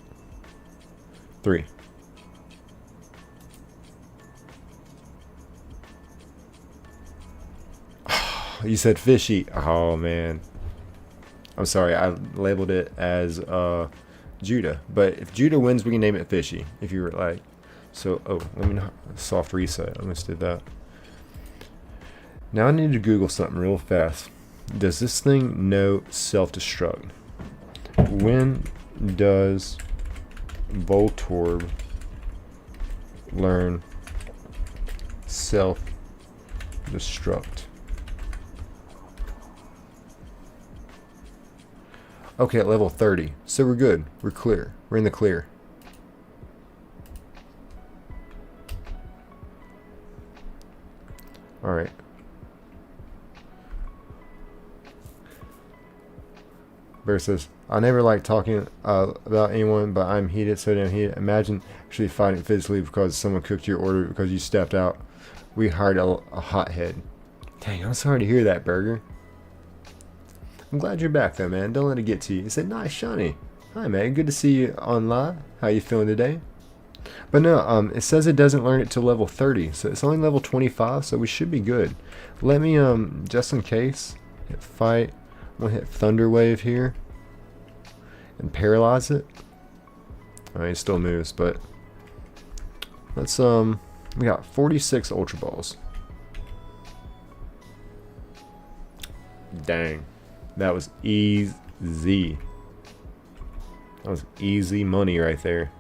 3. You said Fishy. Oh man. I'm sorry, I labeled it as Judah. But if Judah wins, we can name it Fishy. If you were like, so, oh, let me not, soft reset. I almost did that. Now I need to Google something real fast. Does this thing know self-destruct? When does Voltorb learn self-destruct? Okay, at level 30. So we're good. We're clear. We're in the clear. Alright. Bear says, I never like talking about anyone, but I'm heated, so damn heated. Imagine actually fighting physically because someone cooked your order because you stepped out. We hired a hothead. Dang, I'm sorry to hear that, Burger. I'm glad you're back though, man. Don't let it get to you. He said, nice, shiny. Hi, man. Good to see you online. How you feeling today? But no, it says it doesn't learn it till level 30, so it's only level 25, so we should be good. Let me, just in case, hit fight. I'm gonna hit Thunder Wave here and paralyze it. Alright, it still moves, but let's, we got 46 Ultra Balls. Dang. That was easy. That was easy money right there.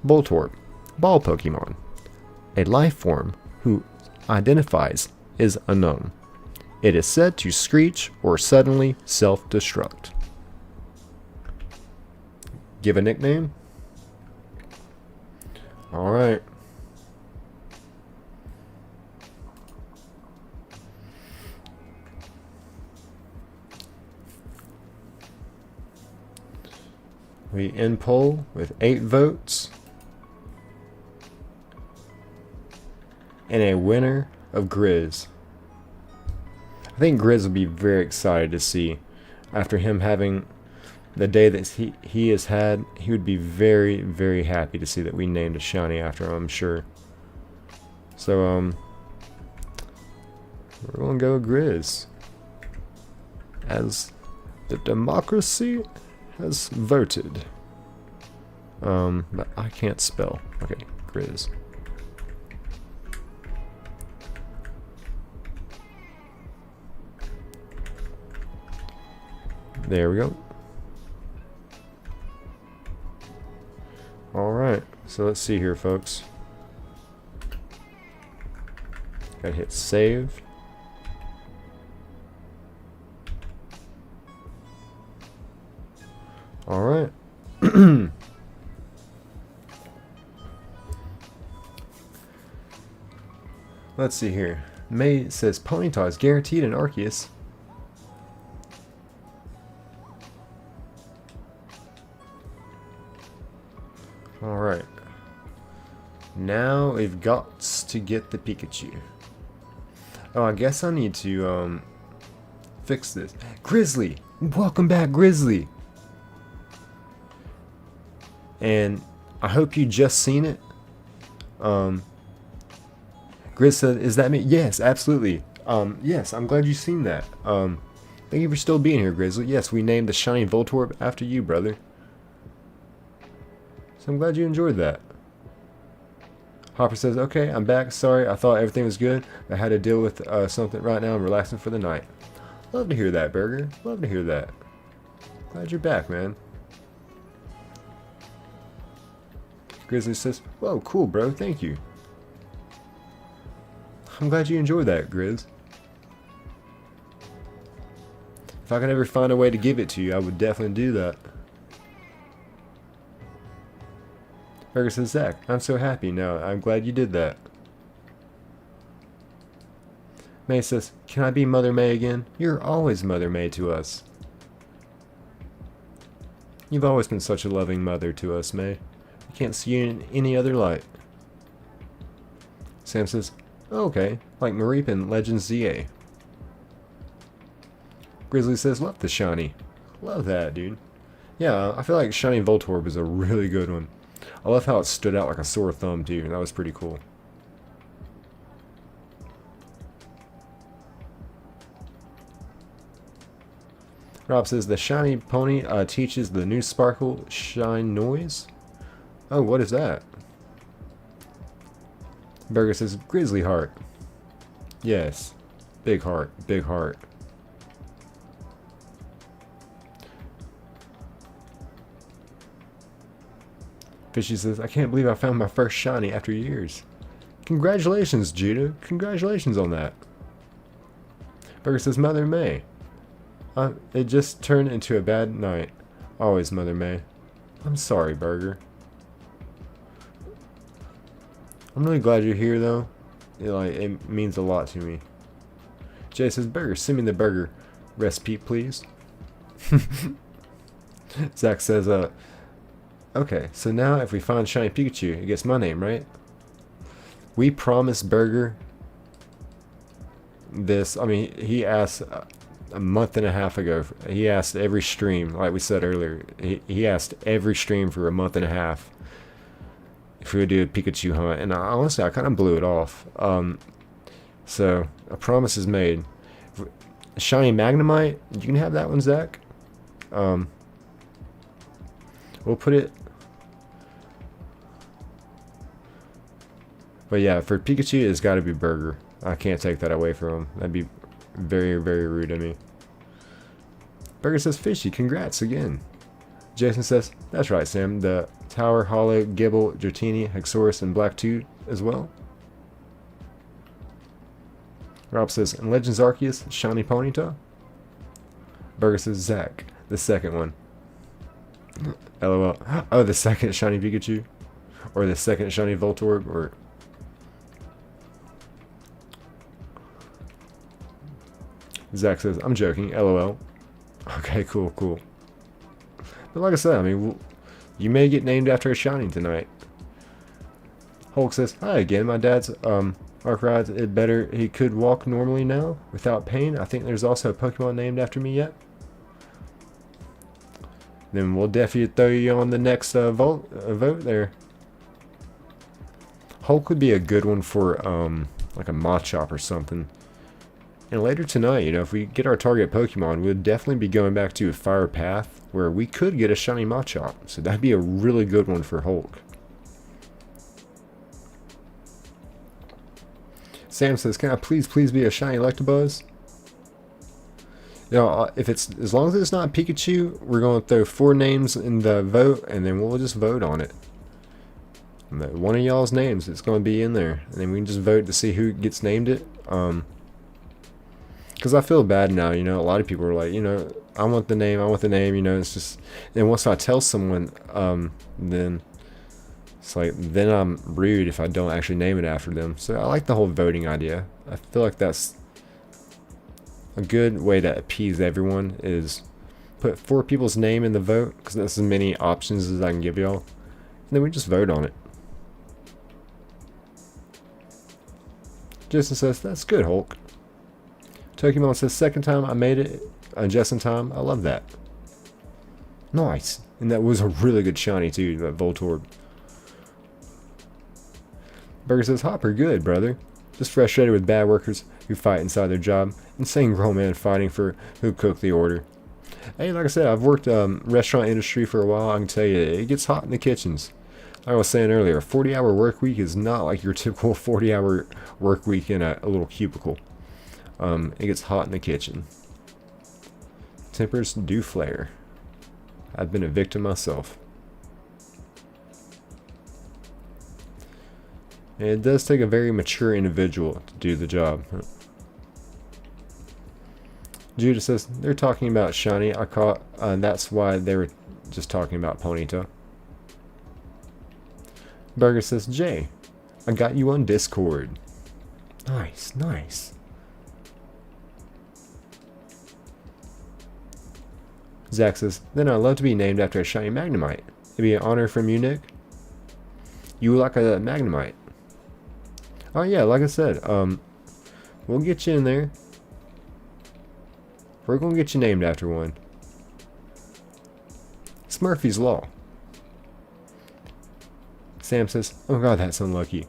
Voltorb, ball Pokemon. A life form who identifies is unknown. It is said to screech or suddenly self-destruct. Give a nickname? Alright. We end poll with 8 votes. And a winner of Grizz. I think Grizz would be very excited to see, after him having the day that he has had, he would be very, very happy to see that we named a shiny after him, I'm sure. So, we're gonna go Grizz. As the democracy has voted. But I can't spell. Okay, Grizz. There we go. Alright, so let's see here, folks. Gotta hit save. Alright. Let's see here. May says Ponyta is guaranteed an Arceus. Alright. Now we've got to get the Pikachu. Oh, I guess I need to fix this. Grizzly! Welcome back, Grizzly! And I hope you just seen it. Grizz said, is that me? Yes, absolutely. Yes, I'm glad you've seen that. Thank you for still being here, Grizzly. Yes, we named the shiny Voltorb after you, brother. So I'm glad you enjoyed that. Hopper says, okay, I'm back. Sorry, I thought everything was good. I had to deal with something right now. I'm relaxing for the night. Love to hear that, Burger. Love to hear that. Glad you're back, man. Grizzly says, whoa, cool, bro. Thank you. I'm glad you enjoyed that, Grizz. If I could ever find a way to give it to you, I would definitely do that. Burger says, Zach, I'm so happy now. I'm glad you did that. May says, can I be Mother May again? You're always Mother May to us. You've always been such a loving mother to us, May. I can't see you in any other light. Sam says, oh, okay, like Mareep in Legends ZA. Grizzly says, love the shiny. Love that, dude. Yeah, I feel like shiny Voltorb is a really good one. I love how it stood out like a sore thumb, too. That was pretty cool. Rob says, the shiny pony teaches the new sparkle shine noise. Oh, what is that? Burger says, Grizzly heart. Yes. Big heart. Big heart. Fishy says, I can't believe I found my first shiny after years. Congratulations, Judah. Congratulations on that. Burger says, Mother May. It just turned into a bad night. Always, Mother May. I'm sorry, Burger. I'm really glad you're here, though. It means a lot to me. Jay says, Burger, send me the burger recipe, please. Zach says, okay, so now if we find shiny Pikachu, it gets my name, right? We promised Burger this. I mean, he asked a month and a half ago. He asked every stream, like we said earlier. He asked every stream for a month and a half if we would do a Pikachu hunt, and honestly, I kind of blew it off. So a promise is made. Shiny Magnemite, you can have that one, Zach. We'll put it. But yeah, for Pikachu, it's got to be Burger. I can't take that away from him. That'd be very, very rude of me. Burger says, Fishy, congrats again. Jason says, that's right, Sam. The Tower, Hollow, Gibble, Dratini, Hexorus, and Black 2 as well. Rob says, in Legends Arceus, shiny Ponyta. Burger says, Zach, the second one. LOL. Oh, the second shiny Pikachu? Or the second shiny Voltorb? Or... Zach says, I'm joking, LOL. Okay, cool, cool. But like I said, I mean, you may get named after a shiny tonight. Hulk says, hi again, my dad's Arc rides it better. He could walk normally now without pain. I think there's also a Pokemon named after me yet. Then we'll definitely throw you on the next vote there. Hulk would be a good one for like a Machop or something. And later tonight, you know, if we get our target Pokemon, we'll definitely be going back to a Fire Path where we could get a shiny Machop. So that'd be a really good one for Hulk. Sam says, can I please be a shiny Electabuzz? You know, if it's, as long as it's not Pikachu, we're going to throw 4 names in the vote, and then we'll just vote on it. One of y'all's names, it's going to be in there, and then we can just vote to see who gets named it. Because I feel bad now, you know, a lot of people are like, you know, I want the name, you know, it's just, and once I tell someone, then it's like, then I'm rude if I don't actually name it after them. So I like the whole voting idea. I feel like that's a good way to appease everyone, is put 4 people's name in the vote, because that's as many options as I can give y'all, and then we just vote on it. Jason says, that's good, Hulk. Tokimon says, second time I made it just in time. I love that. Nice. And that was a really good shiny too, that Voltorb. Burger says, Hopper, good, brother. Just frustrated with bad workers who fight inside their job. Insane grown man fighting for who cooked the order. Hey, like I said, I've worked restaurant industry for a while. I can tell you, it gets hot in the kitchens. Like I was saying earlier, a 40-hour work week is not like your typical 40-hour work week in a little cubicle. It gets hot in the kitchen. Tempers do flare. I've been a victim myself. And it does take a very mature individual to do the job. Judah says, they're talking about shiny. I caught, that's why they were just talking about Ponyta. Burger says, Jay, I got you on Discord. Nice, nice. Zach says, then I'd love to be named after a shiny Magnemite. It'd be an honor from you, Nick. You like a Magnemite. Oh yeah, like I said, we'll get you in there. We're gonna get you named after one. It's Murphy's Law. Sam says, oh god, that's unlucky.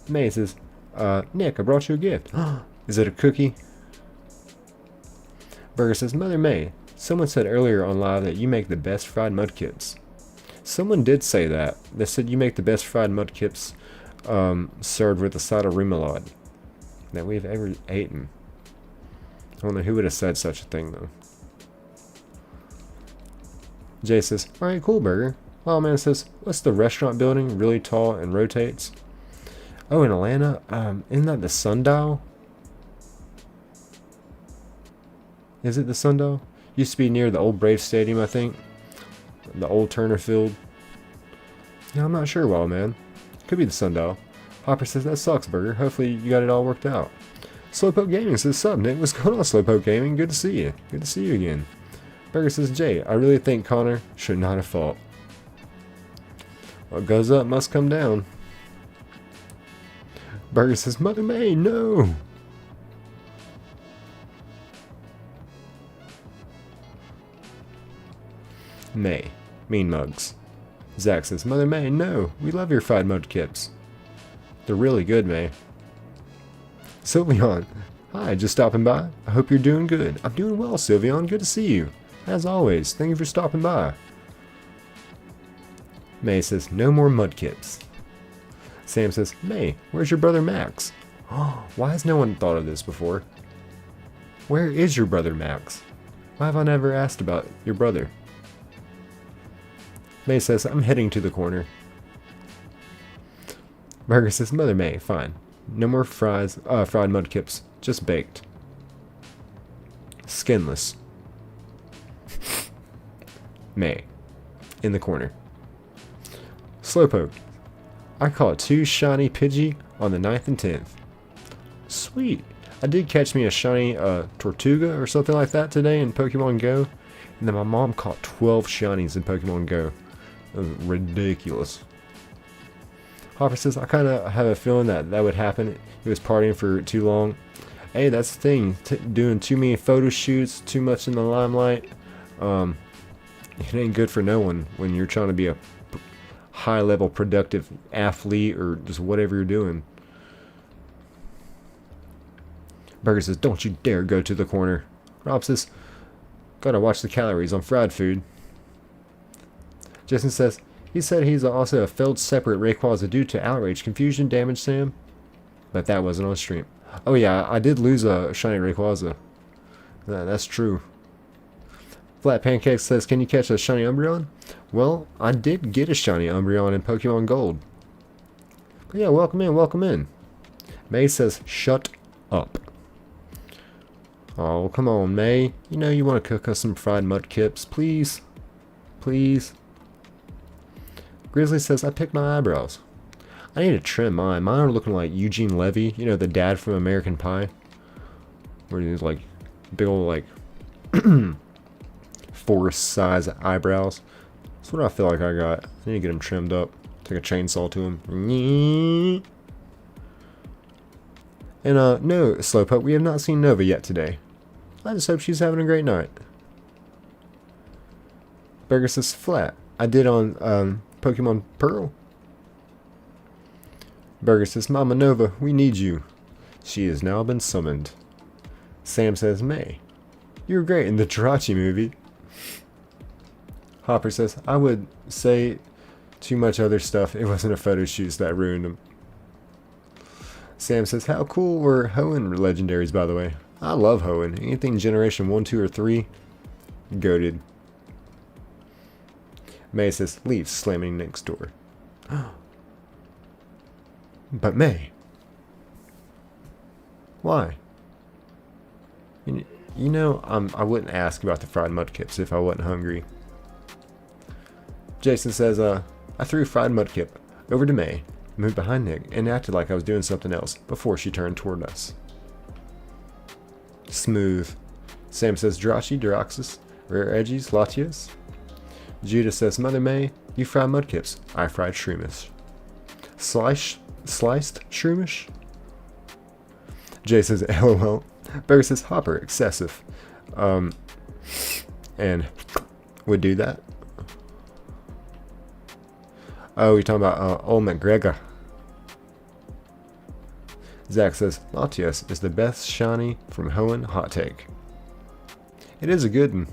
May says, Nick, I brought you a gift. Is it a cookie? Burger says, Mother May, someone said earlier on live that you make the best fried mudkips. Someone did say that. They said you make the best fried mudkips served with a side of remoulade that we've ever eaten. I don't know who would have said such a thing though. Jay says, alright, cool, Burger. Oh man says, what's the restaurant building really tall and rotates? Oh, in Atlanta? Isn't that the Sundial? Is it the Sundial? Used to be near the old Braves Stadium, I think. The old Turner Field. Yeah, I'm not sure, Wild Man. Could be the Sundial. Hopper says, that sucks, Burger. Hopefully you got it all worked out. Slowpoke Gaming says, sup, Nick? What's going on, Slowpoke Gaming? Good to see you. Good to see you again. Burger says, Jay, I really think Connor should not have fought. What goes up must come down. Burger says, Mother May, no! May. Mean mugs. Zach says, Mother May, no! We love your fried mudkips. They're really good, May. Sylveon. Hi, just stopping by. I hope you're doing good. I'm doing well, Sylveon. Good to see you. As always, thank you for stopping by. May says, no more mudkips. Sam says, May, where's your brother Max? Why has no one thought of this before? Where is your brother Max? Why have I never asked about your brother? May says, I'm heading to the corner. Burger says, Mother May, fine. No more fried mudkips. Just baked. Skinless. May. In the corner. Slowpoke. I caught 2 shiny Pidgey on the 9th and 10th. Sweet. I did catch me a shiny Tortuga or something like that today in Pokemon Go. And then my mom caught 12 shinies in Pokemon Go. It was ridiculous. Hopper says, I kind of have a feeling that would happen. He was partying for too long. Hey, that's the thing. Doing too many photo shoots, too much in the limelight. It ain't good for no one when you're trying to be a high-level productive athlete or just whatever you're doing. Burger says, don't you dare go to the corner. Rob says, gotta watch the calories on fried food. Jason says, he said he's also a failed separate Rayquaza due to outrage, confusion, damage, Sam. But that wasn't on stream. Oh yeah, I did lose a shiny Rayquaza. That's true. Flat Pancake says, can you catch a shiny Umbreon? Well, I did get a shiny Umbreon in Pokemon Gold. But yeah, welcome in, welcome in. May says, shut up. Oh, come on, May. You know you want to cook us some fried mudkips, please? Please? Grizzly says, I picked my eyebrows. I need to trim mine. Mine are looking like Eugene Levy, you know, the dad from American Pie. Where he's like, big old, like, forest-size eyebrows. That's what I feel like I got. I need to get them trimmed up. Take a chainsaw to them. And, no, Slowpoke, we have not seen Nova yet today. I just hope she's having a great night. Burger says, flat. I did on, Pokemon Pearl. Burger says, Mama Nova, we need you. She has now been summoned. Sam says, May, you were great in the Jirachi movie. Hopper says, I would say too much other stuff. It wasn't a photo shoot that ruined them. Sam says, how cool were Hoenn legendaries, by the way? I love Hoenn. Anything Generation 1, 2, or 3, goated. May says, leave slamming next door. But May. Why? You know, I wouldn't ask about the fried mudkips if I wasn't hungry. Jason says, I threw fried mudkip over to May, moved behind Nick, and acted like I was doing something else before she turned toward us. Smooth. Sam says, Jirachi, Deroxys, Rare Edgies, Latias. Judah says, Mother May, you fried mudkips. I fried shroomish. Sliced shroomish? Jay says, LOL. Burger says, Hopper, excessive. And would do that. Oh, you're talking about old McGregor. Zach says, Latias is the best shiny from Hoenn. Hot take. It is a good one.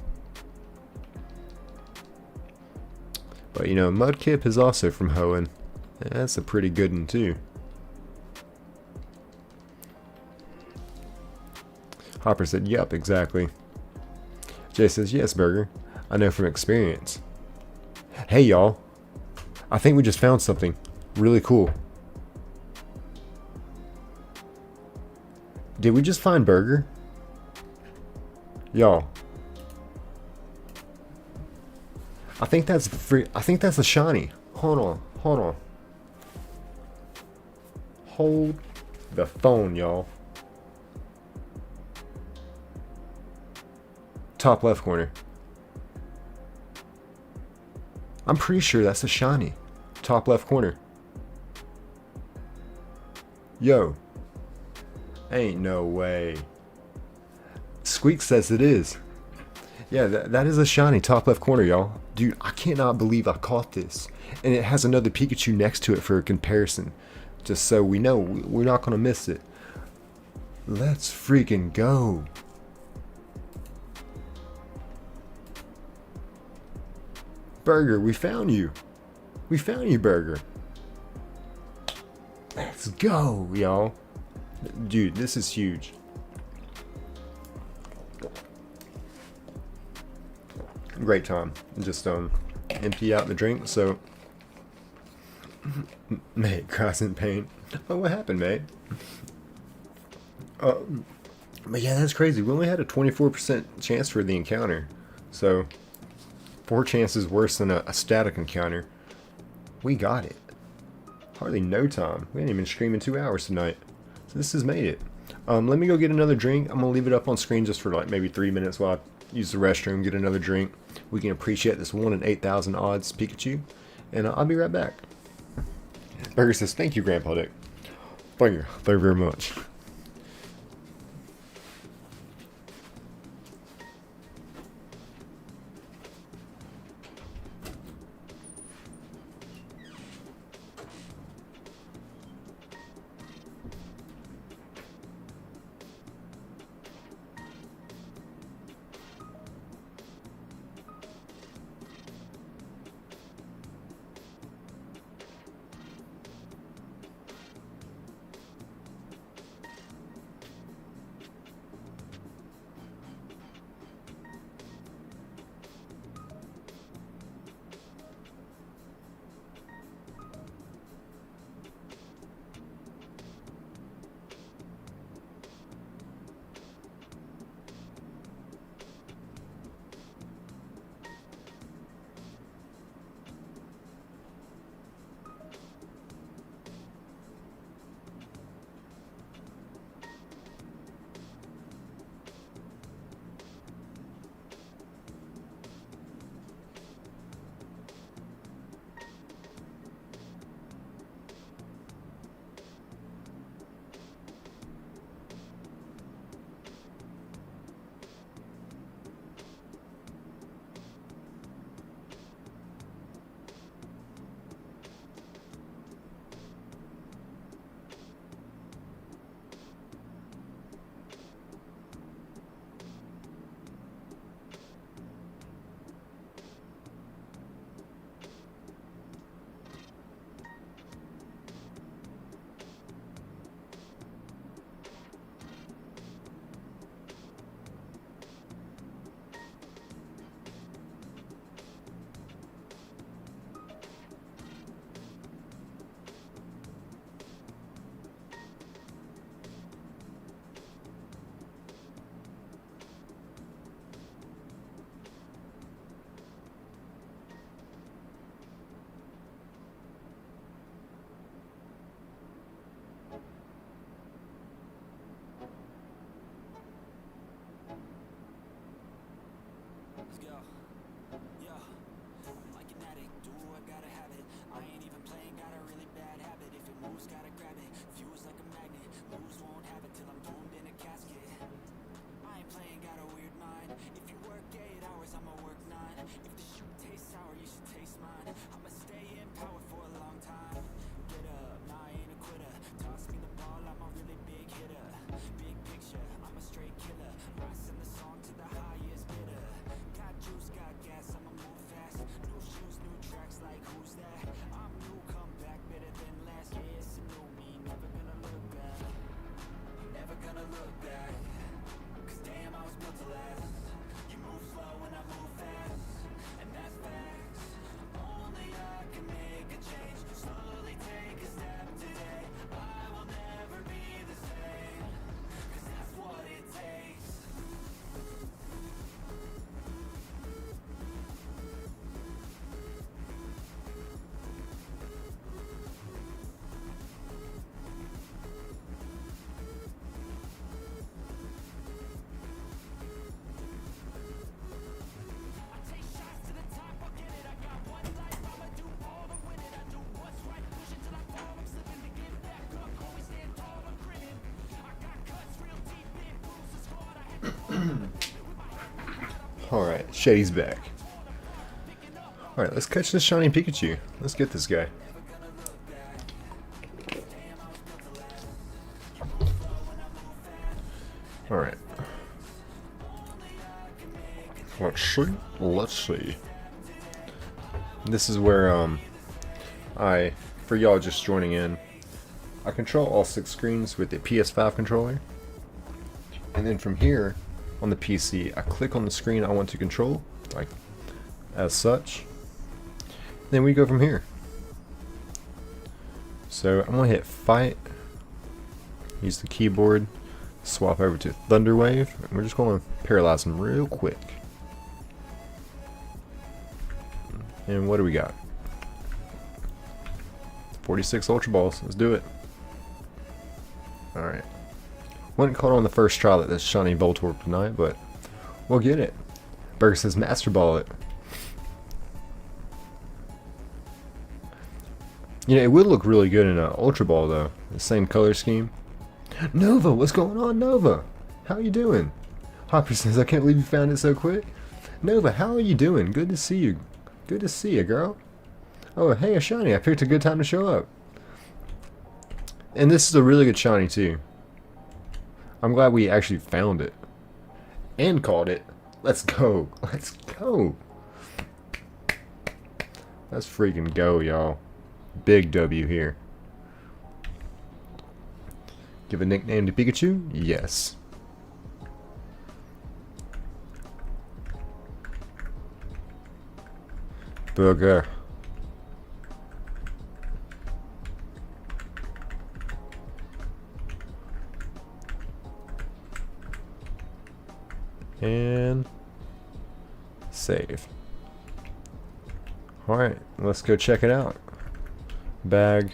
But you know, Mudkip is also from Hoenn. That's a pretty good one too. Hopper said, yup, exactly. Jay says, yes, Burger. I know from experience. Hey, y'all. I think we just found something really cool. Did we just find Burger? Y'all. I think that's a shiny. Hold on. Hold the phone, y'all. Top left corner. I'm pretty sure that's a shiny. Top left corner. Yo. Ain't no way. Squeak says it is. Yeah, that is a shiny top left corner, y'all. Dude, I cannot believe I caught this. And it has another Pikachu next to it for a comparison. Just so we know we're not going to miss it. Let's freaking go. Burger, we found you. We found you, Burger. Let's go, y'all. Dude, this is huge. Great time. Just empty out the drink, so mate, cries in pain. Oh, what happened, mate? But yeah, that's crazy. We only had a 24% chance for the encounter. So, 4 chances worse than a static encounter. We got it. Hardly no time. We ain't even streaming 2 hours tonight. So this has made it. Let me go get another drink. I'm going to leave it up on screen just for like maybe 3 minutes while I use the restroom, get another drink. We can appreciate this 1 in 8,000 odds Pikachu. And I'll be right back. Burger says, thank you, Grandpa Dick. Thank you. Thank you very much. Alright, Shady's back. Alright, let's catch this shiny Pikachu. Let's get this guy. Alright. Let's see. Let's see. This is where, for y'all just joining in, I control all 6 screens with the PS5 controller. And then from here, on the PC, I click on the screen I want to control, like as such. Then we go from here. So I'm gonna hit fight. Use the keyboard. Swap over to Thunder Wave. And we're just gonna paralyze him real quick. And what do we got? 46 Ultra Balls. Let's do it. Alright. Wasn't caught on the first try at this shiny Voltorb tonight, but we'll get it. Burger says Master Ball it. You know, it would look really good in an Ultra Ball though. The same color scheme. Nova, what's going on, Nova? How you doing? Hopper says, I can't believe you found it so quick. Nova, how are you doing? Good to see you. Good to see you, girl. Oh, hey, a shiny. I picked a good time to show up. And this is a really good shiny, too. I'm glad we actually found it. And caught it. Let's go. Let's go. Let's freaking go, y'all. Big W here. Give a nickname to Pikachu? Yes. Burger. And save. Alright, let's go check it out. Bag.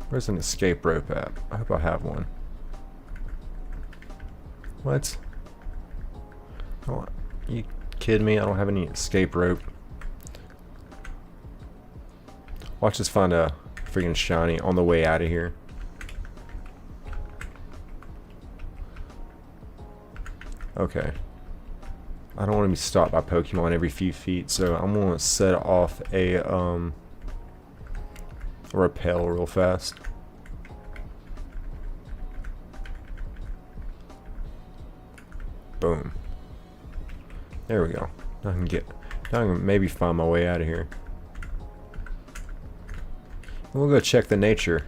Where's an escape rope at? I hope I have one. What? Oh, you kidding me? I don't have any escape rope. Watch us find a freaking shiny on the way out of here. Okay. I don't want to be stopped by Pokemon every few feet, so I'm going to set off a repel real fast. Boom. There we go. Now I can maybe find my way out of here. We'll go check the nature.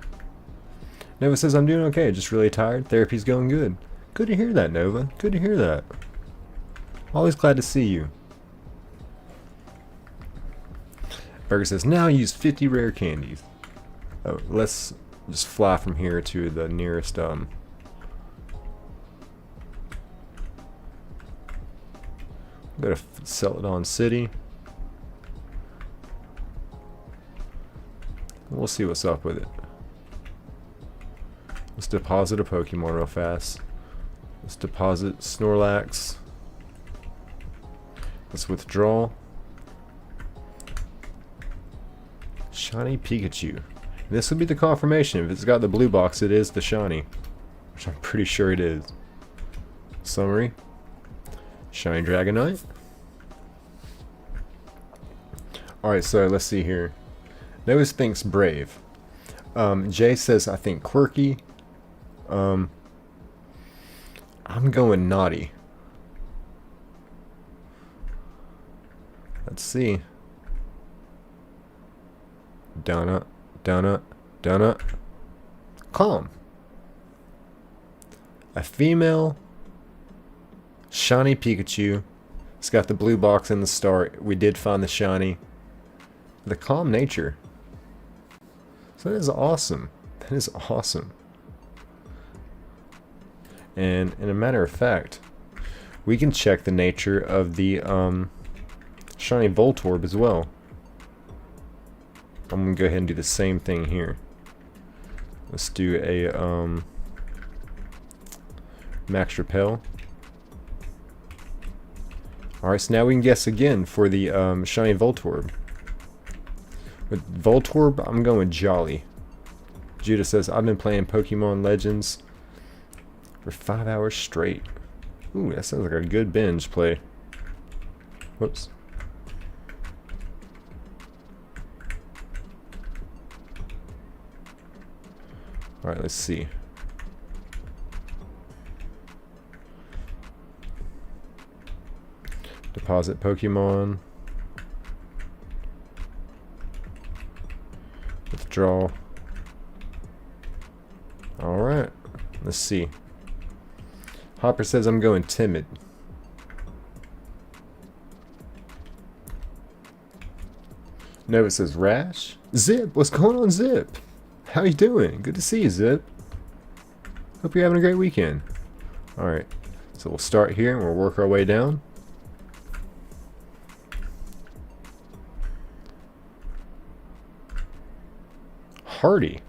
Nova says, I'm doing okay, just really tired. Therapy's going good. Good to hear that, Nova. Good to hear that. Always glad to see you. Burger says, now use 50 rare candies. Oh, let's just fly from here to the nearest, go to Celadon City. We'll see what's up with it. Let's deposit a Pokemon real fast. Let's deposit Snorlax. Let's withdraw. Shiny Pikachu. This will be the confirmation. If it's got the blue box, it is the shiny. Which I'm pretty sure it is. Summary. Shiny Dragonite. Alright, so let's see here. Noah's thinks brave. Jay says, I think quirky. I'm going naughty. Let's see. Donut, donut, donut. Calm. A female shiny Pikachu. It's got the blue box in the start. We did find the shiny. The calm nature. So that is awesome. That is awesome. And in a matter of fact, we can check the nature of the shiny Voltorb as well. I'm gonna go ahead and do the same thing here. Let's do a max repel. Alright, so now we can guess again for the shiny Voltorb. With Voltorb, I'm going Jolly. Judah says, I've been playing Pokemon Legends for 5 hours straight. Ooh, that sounds like a good binge play. Whoops. Alright, let's see. Deposit Pokemon. Withdraw. Alright, let's see. Hopper says I'm going timid. Nova says Rash. Zip, what's going on, Zip? How you doing? Good to see you, Zip. Hope you're having a great weekend. Alright, so we'll start here and we'll work our way down. Hardy.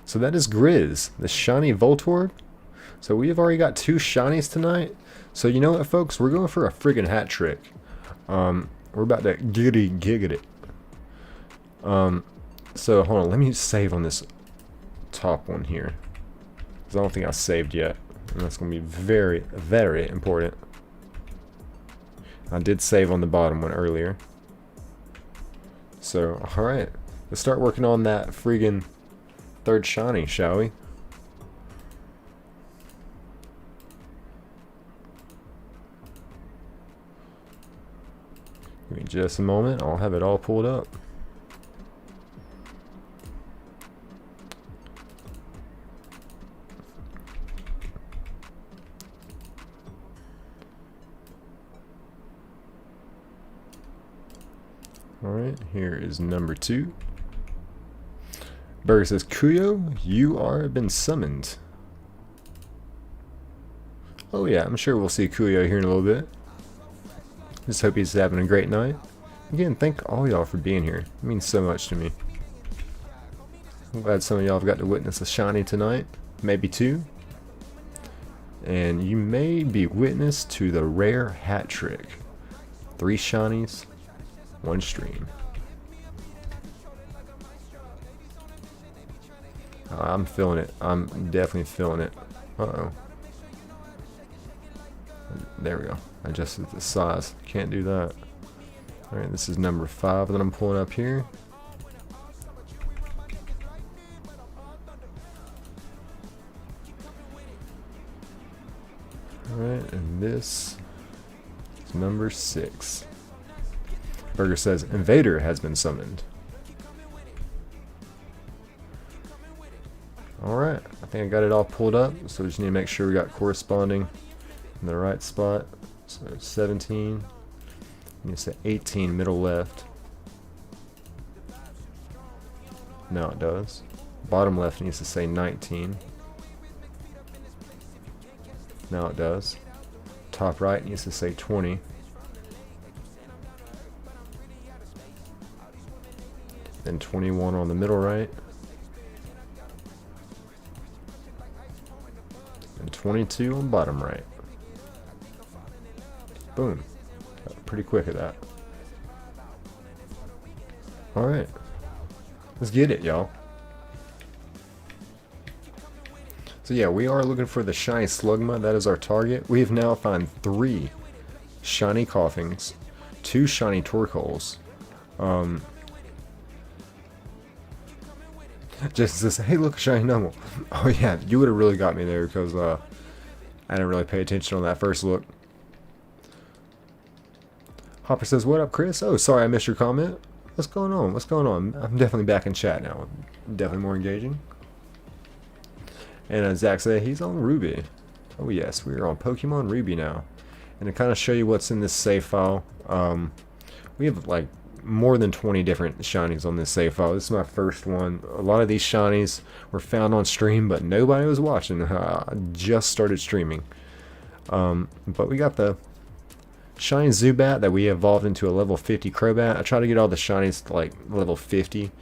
So that is Grizz, the shiny Voltorb. So we have already got 2 shinies tonight. So you know what, folks? We're going for a friggin' hat trick. We're about to gig it. So hold on, let me save on this top one here, because I don't think I saved yet, and that's going to be very, very important. I did save on the bottom one earlier. So, alright, let's start working on that friggin' 3rd shiny, shall we? Give me just a moment, I'll have it all pulled up. Alright, here is number 2. Burger says, Kuyo, you are been summoned. Oh yeah, I'm sure we'll see Kuyo here in a little bit. Just hope he's having a great night. Again, thank all y'all for being here. It means so much to me. I'm glad some of y'all have got to witness a shiny tonight. Maybe 2. And you may be witness to the rare hat trick. 3 shinies, 1 stream. I'm feeling it. I'm definitely feeling it. Uh-oh. There we go. I adjusted the size. Can't do that. Alright, this is number 5 that I'm pulling up here. Alright, and this is number 6. Burger says, Invader has been summoned. Alright, I think I got it all pulled up, so we just need to make sure we got corresponding in the right spot. So 17, you need to say 18 middle left. Now it does. Bottom left needs to say 19. Now it does. Top right needs to say 20. Then 21 on the middle right. And 22 on bottom right. Boom. Got pretty quick at that. Alright. Let's get it, y'all. So yeah, we are looking for the shiny Slugma. That is our target. We have now found 3 shiny Coughings, 2 shiny Torkoals. Just to say, hey, look, a shiny Numble. Oh yeah, you would have really got me there because I didn't really pay attention on that first look. Hopper says, what up, Chris? Oh, sorry I missed your comment. What's going on? What's going on? I'm definitely back in chat now. Definitely more engaging. And Zach said he's on Ruby. Oh yes, we are on Pokemon Ruby now. And to kind of show you what's in this save file, we have like more than 20 different shinies on this save file. This is my first one. A lot of these shinies were found on stream, but nobody was watching. I just started streaming. But we got the shiny Zubat that we evolved into a level 50 Crobat. I tried to get all the shinies to like level 50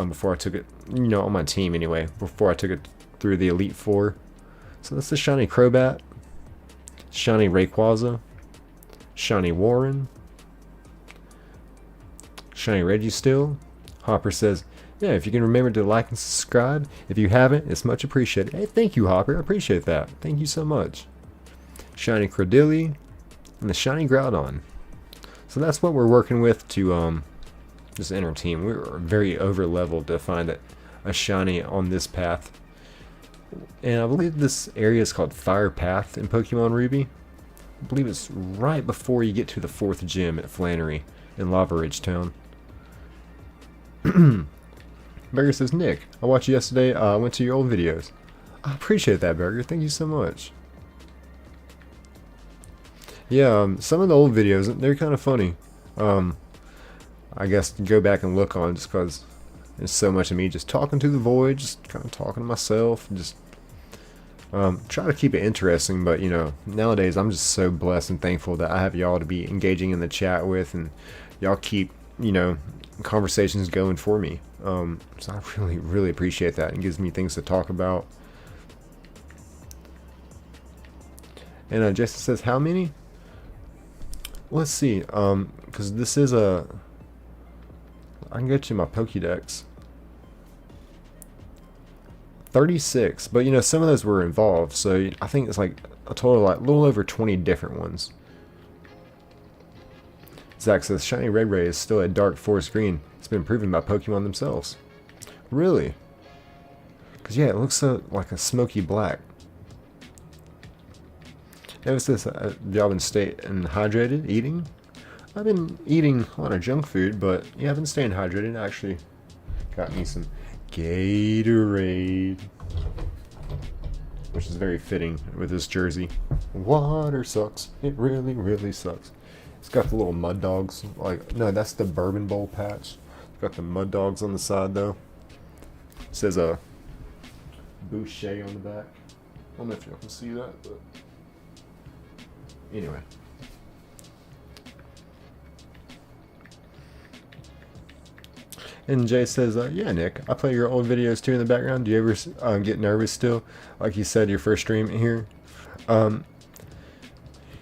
before I took it, you know, on my team anyway, before I took it through the Elite Four. So that's the shiny Crobat, shiny Rayquaza, shiny Warren, shiny Registeel. Hopper says, yeah, if you can remember to like and subscribe. If you haven't, it's much appreciated. Hey, thank you, Hopper. I appreciate that. Thank you so much. Shiny Credilli and the shiny Groudon. So that's what we're working with to just enter team. We were very over leveled to find a shiny on this path. And I believe this area is called Fire Path in Pokemon Ruby. I believe it's right before you get to the 4th gym at Flannery in Lava Ridge Town. Burger says, Nick, I watched you yesterday. I went to your old videos. I appreciate that, Burger. Thank you so much. Yeah, some of the old videos, they're kind of funny. I guess, go back and look on, just because there's so much of me just talking to the void, just kind of talking to myself, just try to keep it interesting. But you know, nowadays I'm just so blessed and thankful that I have y'all to be engaging in the chat with, and y'all keep, you know, conversations going for me. So I really appreciate that. It gives me things to talk about. And Jason says, how many? Let's see, because this is a, I can get you my Pokédex. 36, but you know, some of those were involved, so I think it's like a total of like a little over 20 different ones. Zach says, shiny red ray is still a dark forest green. It's been proven by Pokemon themselves. Really? Because yeah, it looks like a smoky black. Notice this, y'all been staying hydrated, eating? I've been eating a lot of junk food, but yeah, I've been staying hydrated. I actually got me some Gatorade, which is very fitting with this jersey. Water sucks. It really sucks. It's got the little mud dogs. Like, no, that's the Bourbon Bowl patch. It's got the mud dogs on the side though. It says a Boucher on the back. I don't know if y'all can see that, but anyway. And Jay says, yeah, Nick, I play your old videos too in the background. Do you ever get nervous still? Like you said, your first stream here.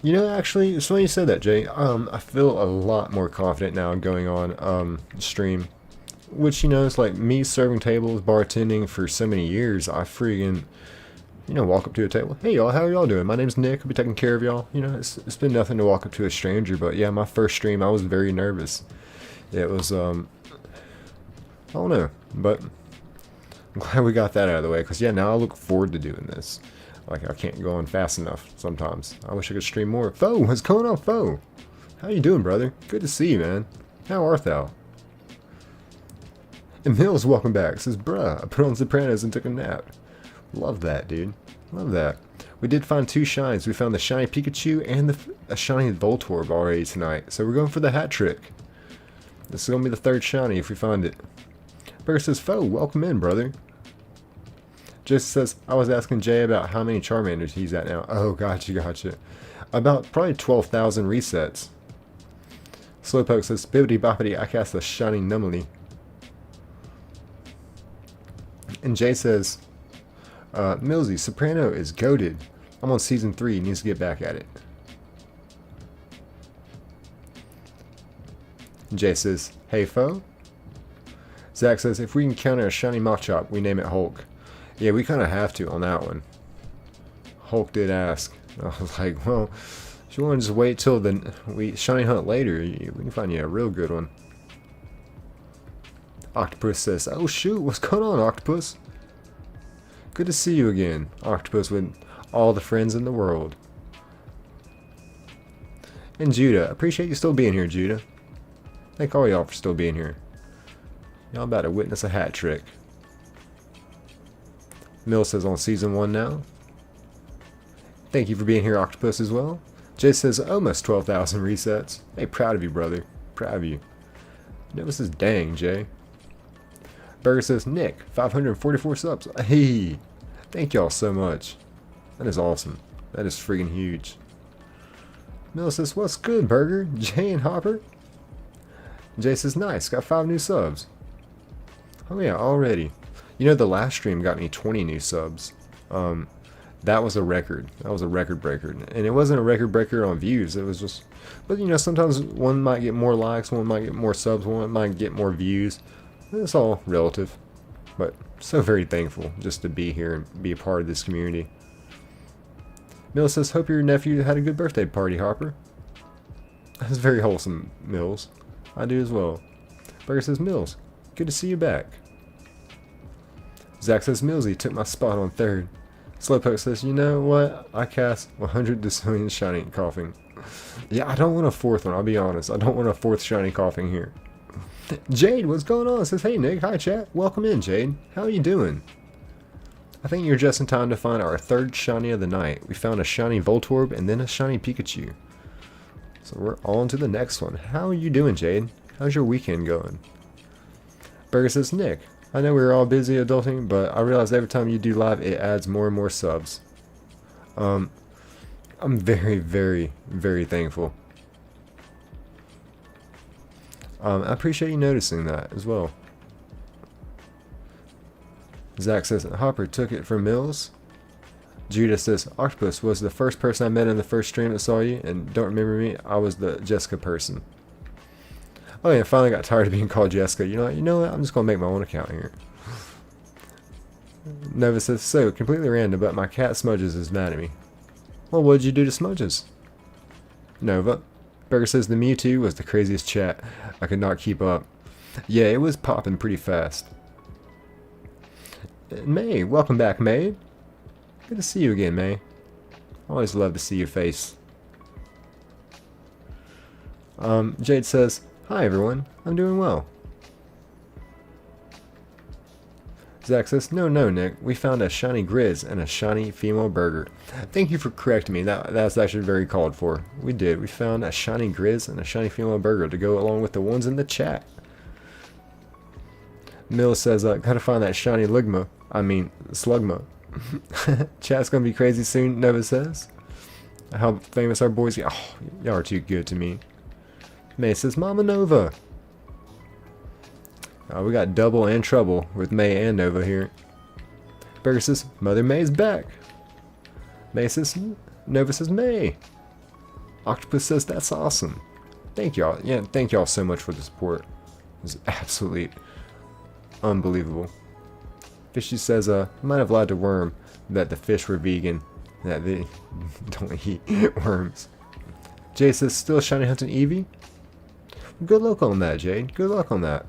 You know, actually, it's funny you said that, Jay. I feel a lot more confident now going on stream. Which, you know, it's like me serving tables, bartending for so many years. I freaking, you know, walk up to a table. Hey, y'all, how y'all doing? My name's Nick. I'll be taking care of y'all. You know, it's been nothing to walk up to a stranger. But yeah, my first stream, I was very nervous. It was, I don't know. But I'm glad we got that out of the way. Because, yeah, now I look forward to doing this. Like, I can't go on fast enough sometimes. I wish I could stream more. Foe, what's going on, Foe? How you doing, brother? Good to see you, man. How art thou? And Mills, welcome back. Says, bruh, I put on Sopranos and took a nap. Love that, dude. Love that. We did find 2 shines. We found the shiny Pikachu and a shiny Voltorb already tonight. So we're going for the hat trick. This is going to be the 3rd shiny if we find it. Burger says, Foe, welcome in, brother. Just says, I was asking Jay about how many Charmanders he's at now. Oh, gotcha. About probably 12,000 resets. Slowpoke says, Bibbidi boppity, I cast a shiny Numely. And Jay says, Millsy, Soprano is goated. I'm on season 3, needs to get back at it. And Jay says, hey, Foe. Zach says, if we encounter a shiny Machop, we name it Hulk. Yeah, we kind of have to on that one. Hulk did ask. I was like, well, if you want to just wait till we shiny hunt later, we can find you a real good one. Octopus says, oh shoot, what's going on, Octopus? Good to see you again, Octopus, with all the friends in the world. And Judah, appreciate you still being here, Judah. Thank all y'all for still being here. Y'all about to witness a hat trick. Mill says on season 1 now. Thank you for being here, Octopus, as well. Jay says almost 12,000 resets. Hey, proud of you, brother. Proud of you. Notice says dang, Jay. Burger says Nick, 544 subs. Hey, thank y'all so much. That is awesome. That is freaking huge. Mill says, what's good, Burger? Jay and Hopper? Jay says, nice, got 5 new subs. Oh yeah, already. You know, the last stream got me 20 new subs. That was a record. That was a record breaker. And it wasn't a record breaker on views. It was just... But, you know, sometimes one might get more likes, one might get more subs, one might get more views. It's all relative. But so very thankful just to be here and be a part of this community. Mills says, hope your nephew had a good birthday party, Hopper. That's very wholesome, Mills. I do as well. Burger says, Mills, good to see you back. Zach says, Millsy took my spot on 3rd. Slowpoke says, you know what? I cast 100 decillion shiny coughing. Yeah, I don't want a 4th one, I'll be honest. I don't want a 4th shiny coughing here. Jade, what's going on? Says, hey Nick, hi chat. Welcome in, Jade. How are you doing? I think you're just in time to find our 3rd shiny of the night. We found a shiny Voltorb and then a shiny Pikachu. So we're on to the next one. How are you doing, Jade? How's your weekend going? Burger says, Nick, I know we were all busy adulting, but I realize every time you do live, it adds more and more subs. I'm very, very, very thankful. I appreciate you noticing that as well. Zach says, Hopper took it from Mills. Judah says, Octopus was the first person I met in the first stream that saw you, and don't remember me, I was the Jessica person. Oh yeah, I finally got tired of being called Jessica. You know what? I'm just going to make my own account here. Nova says, so, completely random, but my cat Smudges is mad at me. Well, what did you do to Smudges? Nova. Burger says, the Mewtwo was the craziest chat. I could not keep up. Yeah, it was popping pretty fast. May, welcome back, May. Good to see you again, May. Always love to see your face. Jade says, hi everyone, I'm doing well. Zach says, no, Nick, we found a shiny Grizz and a shiny female burger. Thank you for correcting me, that's actually very called for. We did, we found a shiny Grizz and a shiny female burger to go along with the ones in the chat. Mill says, gotta find that shiny Slugma. Chat's gonna be crazy soon, Nova says. How famous our boys get. Oh, y'all are too good to me. May says, Mama Nova. We got double and trouble with May and Nova here. Burger says, Mother May's back. May says, Nova says, May. Octopus says, that's awesome. Thank y'all. Yeah, thank y'all so much for the support. It's absolutely unbelievable. Fishy says, might have lied to Worm that the fish were vegan. That they don't eat worms. Jay says, still shiny hunting Eevee? Good luck on that, Jade. Good luck on that.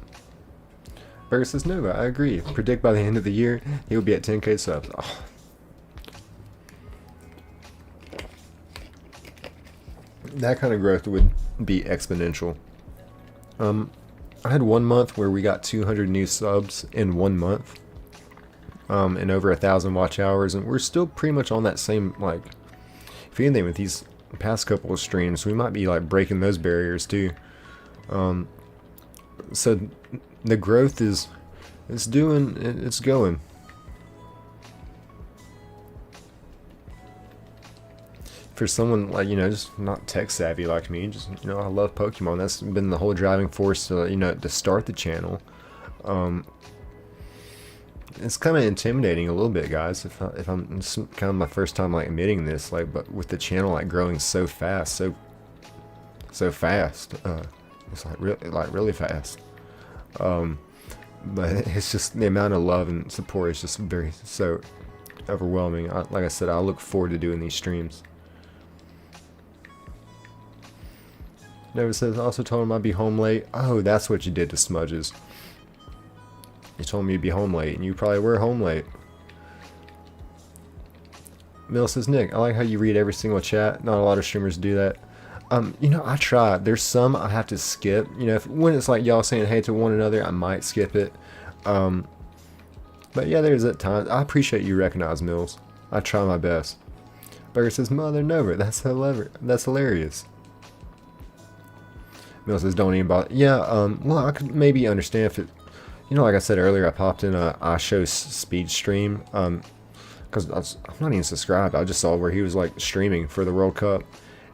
Burger says, Nova, I agree. Predict by the end of the year, he will be at 10k subs. Oh. That kind of growth would be exponential. I had 1 month where we got 200 new subs in 1 month. And over 1,000 watch hours, and we're still pretty much on that same, like, if anything, with these past couple of streams, we might be like breaking those barriers too. So the growth is it's going. For someone like, just not tech savvy like me, just, I love Pokemon. That's been the whole driving force to, to start the channel. It's kind of intimidating a little bit, guys, if I'm, it's kind of my first time like admitting this, like, but with the channel like growing so fast, so fast, it's like really fast. But it's just the amount of love and support is just so overwhelming. Like I said, I look forward to doing these streams. Nova says, also told him I'd be home late. Oh, that's what you did to Smudges. You told me you'd be home late, and you probably were home late. Mill says, Nick, I like how you read every single chat. Not a lot of streamers do that. I try. There's some I have to skip. When it's like y'all saying hey to one another, I might skip it. But yeah, there's that time. I appreciate you recognize, Mills. I try my best. Burger says, Mother Nova, that's hilarious. Mill says, don't even bother. Yeah, well, I could maybe understand if it, like I said earlier, I popped in a iShow's speed stream, because I'm not even subscribed. I just saw where he was like streaming for the World Cup,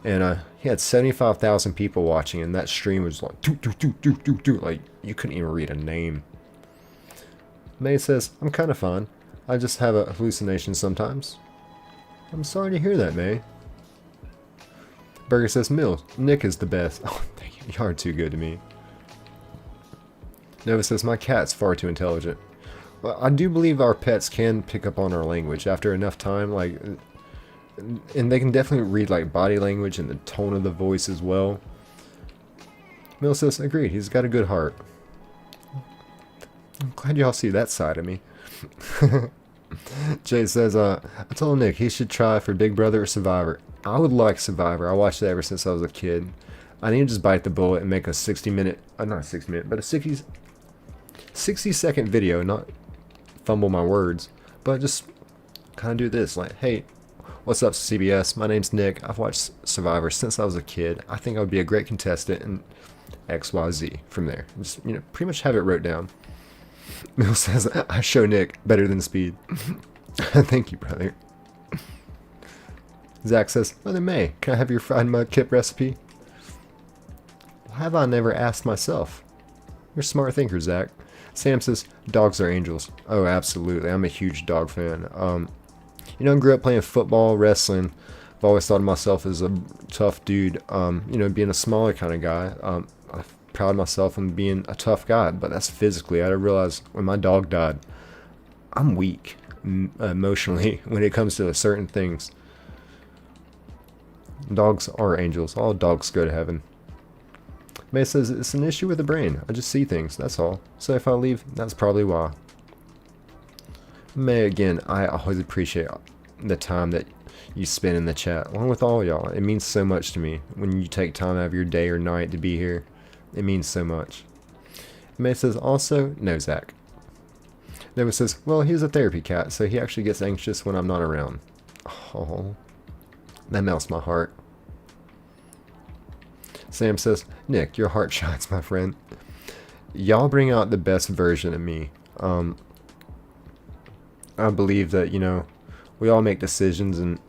and he had 75,000 people watching, and that stream was like like you couldn't even read a name. May says, I'm kind of fine. I just have a hallucination sometimes. I'm sorry to hear that, May. Burger says, Mills, Nick is the best. Oh, thank you. You are too good to me. Nova says, my cat's far too intelligent. Well, I do believe our pets can pick up on our language after enough time, like, and they can definitely read like body language and the tone of the voice as well. Mill says, agreed, he's got a good heart. I'm glad y'all see that side of me. Jay says, I told Nick he should try for Big Brother or Survivor. I would like Survivor. I watched it ever since I was a kid. I need to just bite the bullet and make a 60-minute, not a 60-minute, but a 60-second video, not fumble my words, but just kind of do this, like, hey, what's up, CBS? My name's Nick. I've watched Survivor since I was a kid. I think I would be a great contestant, and XYZ from there. Just, you know, pretty much have it wrote down. Mill says, I show Nick better than speed. Thank you, brother. Zach says, Mother May, can I have your fried mud kip recipe? Well, have I never asked myself? You're a smart thinker, Zach. Sam says, dogs are angels. Oh, absolutely. I'm a huge dog fan. You know, I grew up playing football, wrestling. I've always thought of myself as a tough dude. You know, being a smaller kind of guy. I pride myself on being a tough guy, but that's physically. I realized when my dog died, I'm weak emotionally when it comes to certain things. Dogs are angels. All dogs go to heaven. May says, it's an issue with the brain. I just see things, that's all. So if I leave, that's probably why. May, again, I always appreciate the time that you spend in the chat, along with all y'all. It means so much to me when you take time out of your day or night to be here. It means so much. May says, also, no, Zach. Nova says, well, he's a therapy cat, so he actually gets anxious when I'm not around. Oh, that melts my heart. Sam says, Nick, your heart shines, my friend. Y'all bring out the best version of me. I believe that, you know, we all make decisions, and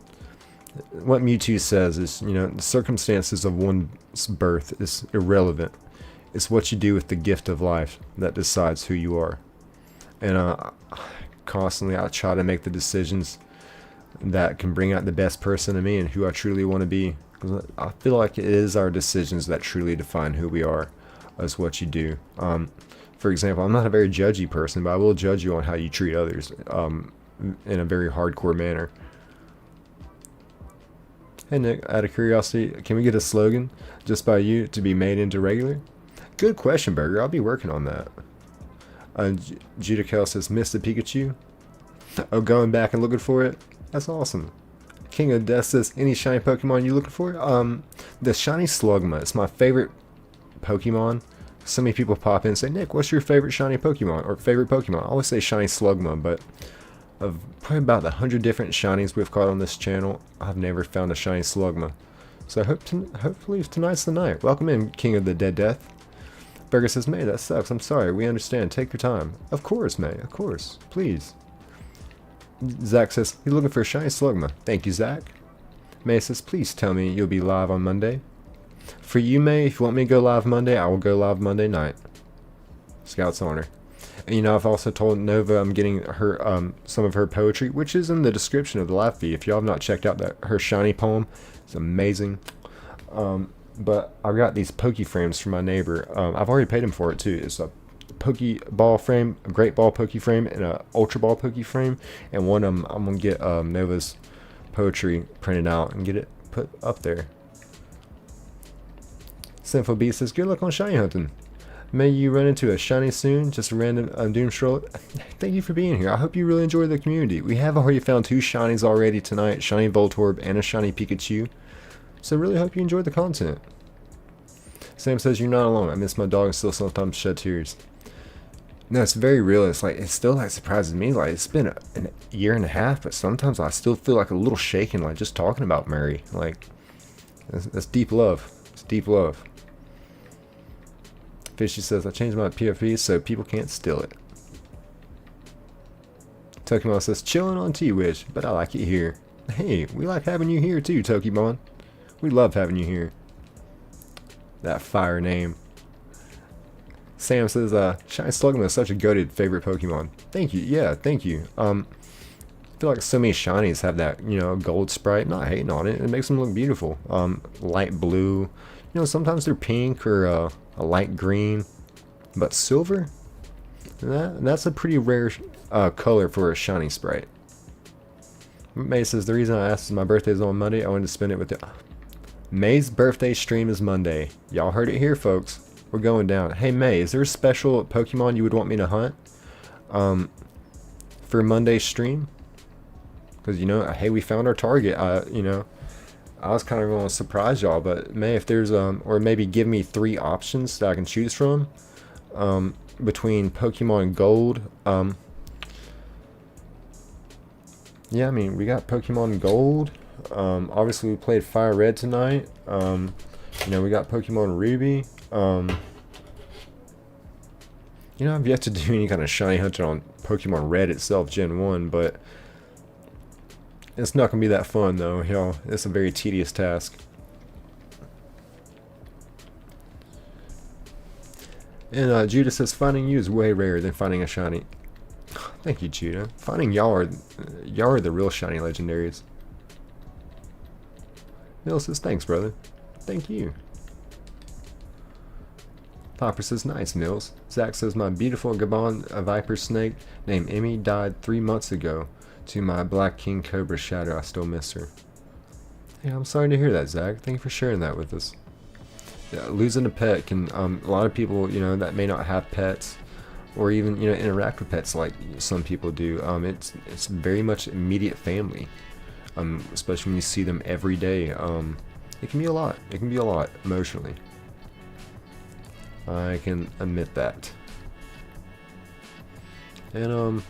what Mewtwo says is, you know, the circumstances of one's birth is irrelevant. It's what you do with the gift of life that decides who you are. And constantly I try to make the decisions that can bring out the best person in me and who I truly want to be. Because I feel like it is our decisions that truly define who we are, as what you do. For example, I'm not a very judgy person, but I will judge you on how you treat others in a very hardcore manner. Hey Nick, out of curiosity, can we get a slogan just by you to be made into regular? Good question, Burger. I'll be working on that. Judical says, Mr. Pikachu? Oh, going back and looking for it? That's awesome. Kindest says, any shiny Pokemon you looking for? The shiny Slugma. It's my favorite Pokemon. So many people pop in and say, Nick, what's your favorite shiny Pokemon? Or favorite Pokemon? I always say shiny Slugma, but of probably about the 100 different shinies we've caught on this channel, I've never found a shiny Slugma. So hopefully tonight's the night. Welcome in, King of the Dead Death. Burger says, May, that sucks. I'm sorry. We understand. Take your time. Of course, May. Of course. Please. Zach says, he's looking for a shiny Slugma. Thank you, Zach. May says, please tell me you'll be live on Monday. For you, May, if you want me to go live Monday, I will go live Monday night. Scout's honor. And, you know, I've also told Nova I'm getting her some of her poetry, which is in the description of the live feed. If y'all have not checked out her shiny poem, it's amazing. But I've got these Poke frames from my neighbor. I've already paid him for it too. It's a Pokeball frame, a Great Ball Poke frame, and a Ultra Ball Poke frame. And one of them, I'm gonna get Nova's poetry printed out and get it put up there. Sinful Beast says, good luck on shiny hunting. May you run into a shiny soon. Just a random doom stroll. Thank you for being here. I hope you really enjoy the community. We have already found 2 shinies already tonight, shiny Voltorb and a shiny Pikachu. So really hope you enjoyed the content. Sam says, you're not alone. I miss my dog and still sometimes shed tears. No, it's very real. It's like, it still like surprises me. Like, it's been a year and a half, but sometimes I still feel like a little shaken, like just talking about Mary. Like, that's deep love. It's deep love. Fishy says, I changed my PFP so people can't steal it. Tokimon says, chilling on T-Wish, but I like it here. Hey, we like having you here too, Tokimon. We love having you here. That fire name. Sam says, Shiny Slugma is such a goated favorite Pokemon. Thank you. Yeah, thank you. I feel like so many shinies have that, you know, gold sprite. Not hating on it. It makes them look beautiful. Light blue. You know, sometimes they're pink or a light green. But silver? That's a pretty rare color for a shiny sprite. May says, the reason I asked is my birthday is on Monday. I wanted to spend it with you. May's birthday stream is Monday. Y'all heard it here, folks. We're going down. Hey, May, is there a special Pokemon you would want me to hunt for Monday's stream? Because, you know, hey, we found our target. You know, I was kind of going to surprise y'all, but May, if there's or maybe give me 3 options that I can choose from between Pokemon Gold. Yeah, I mean, we got Pokemon Gold. Obviously, we played Fire Red tonight. You know, we got Pokemon Ruby. You know, I've yet to do any kind of shiny hunting on Pokemon Red itself, Gen 1, but it's not going to be that fun, though, y'all. It's a very tedious task. And Judah says, finding you is way rarer than finding a shiny. Thank you, Judah. Finding y'all are the real shiny legendaries. Bill says, thanks, brother. Thank you. Popper says, nice, Mills. Zach says, my beautiful Gabon viper snake named Emmy died 3 months ago. To my Black King Cobra shadow, I still miss her. Yeah, I'm sorry to hear that, Zach. Thank you for sharing that with us. Yeah, losing a pet can, a lot of people, you know, that may not have pets, or even, you know, interact with pets like some people do. It's very much immediate family. Especially when you see them every day. It can be a lot. It can be a lot emotionally. I can admit that. And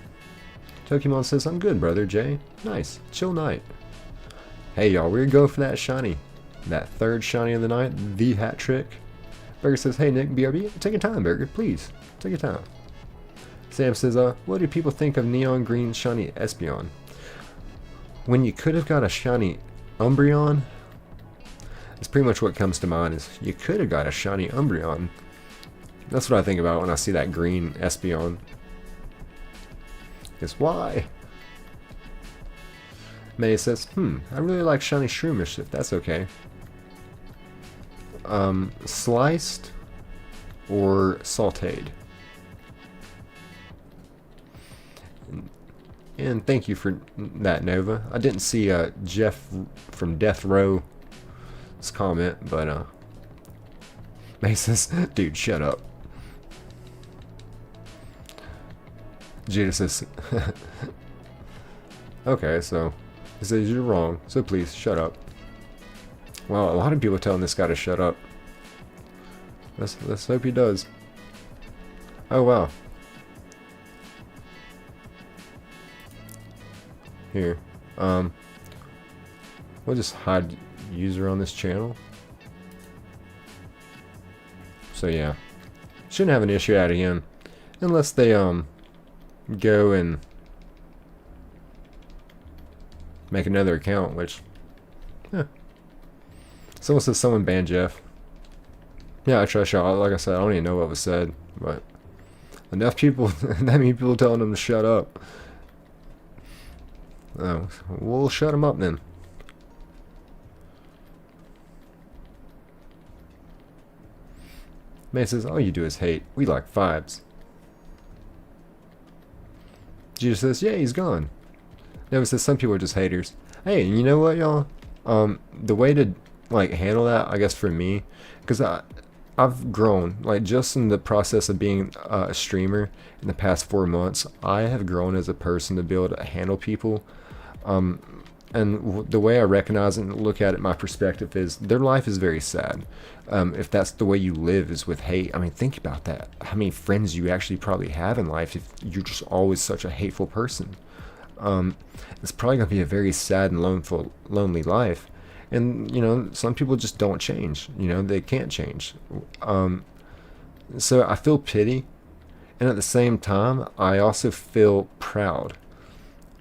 Pokemon says, I'm good, brother Jay. Nice. Chill night. Hey, y'all, we're gonna go for that shiny. That third shiny of the night, the hat trick. Burger says, hey, Nick, BRB, take your time, Burger, please. Take your time. Sam says, what do people think of neon green shiny Espeon? When you could have got a shiny Umbreon, it's pretty much what comes to mind is you could have got a shiny Umbreon. That's what I think about when I see that green Espeon. Guess why? May says, I really like shiny Shroomish, if that's okay. Sliced or sauteed? And thank you for that, Nova. I didn't see Jeff from Death Row's comment, but May says, dude, shut up. Judah says, okay, so he says you're wrong, so please shut up. Well, a lot of people are telling this guy to shut up. Let's hope he does. Oh wow. Here, we'll just hide user on this channel. So yeah, shouldn't have an issue out of him, unless they go and make another account, which, someone says someone banned Jeff. Yeah, I trust y'all. Like I said, I don't even know what was said, but enough people, that many people telling them to shut up. Oh, we'll shut them up then. May says, all you do is hate. We like vibes. Jesus says, yeah, he's gone. Nova says, some people are just haters. Hey, you know what, y'all? The way to, like, handle that, I guess, for me, because I've grown, like, just in the process of being a streamer in the past 4 months, I have grown as a person to be able to handle people. And the way I recognize it and look at it, my perspective is their life is very sad. If that's the way you live is with hate, I mean, think about that. How many friends you actually probably have in life if you're just always such a hateful person? It's probably going to be a very sad and lonely life. And, you know, some people just don't change. You know, they can't change. So I feel pity. And at the same time, I also feel proud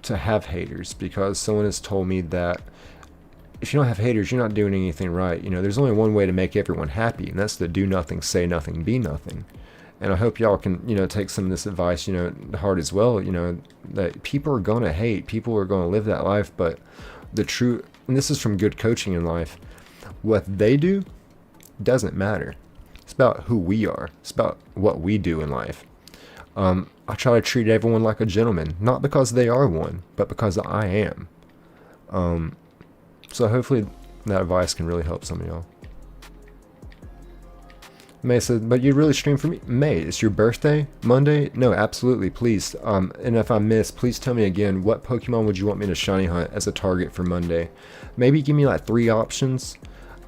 to have haters, because someone has told me that if you don't have haters, you're not doing anything right. You know, there's only one way to make everyone happy, and that's to do nothing, say nothing, be nothing. And I hope y'all can, you know, take some of this advice, you know, to heart as well. You know, that people are going to hate, people are going to live that life, but the true, and this is from good coaching in life, what they do doesn't matter. It's about who we are. It's about what we do in life. I try to treat everyone like a gentleman, not because they are one, but because I am. So hopefully that advice can really help some of y'all. May said, but you really stream for me? May, it's your birthday? Monday? No, absolutely, please. And if I miss, please tell me again, what Pokemon would you want me to shiny hunt as a target for Monday? Maybe give me like 3 options,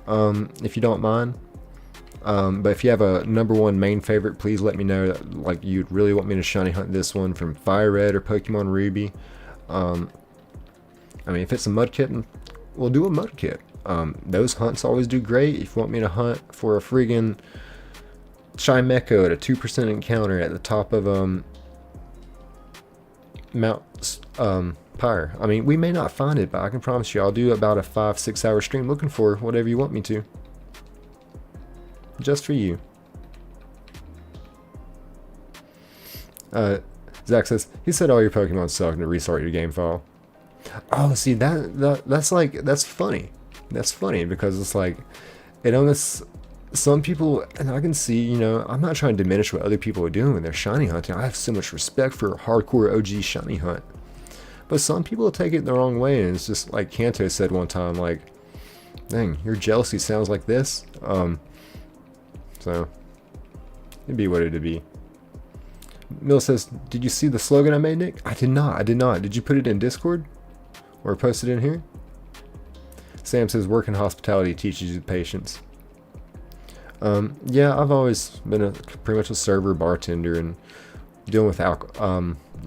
if you don't mind. But if you have a #1 main favorite, please let me know that, like, you'd really want me to shiny hunt this one from Fire Red or Pokemon Ruby. I mean, if it's a Mudkip, we'll do a Mudkip. Those hunts always do great. If you want me to hunt for a friggin' Chimecho at a 2% encounter at the top of Mount Pyre. I mean, we may not find it, but I can promise you I'll do about a 5-6 hour stream looking for whatever you want me to. Just for you. Zach says, he said all your Pokemon suck to restart your game file. Oh, see, that's like, that's funny. That's funny because it's like, it almost, some people, and I can see, you know, I'm not trying to diminish what other people are doing when they're shiny hunting. I have so much respect for hardcore OG shiny hunt. But some people take it the wrong way, and it's just like Kanto said one time, like, dang, your jealousy sounds like this. So, it'd be what it'd be. Mill says, did you see the slogan I made, Nick? I did not. Did you put it in Discord? Or post it in here? Sam says, work in hospitality teaches you patience. Yeah, I've always been pretty much a server, bartender, and dealing with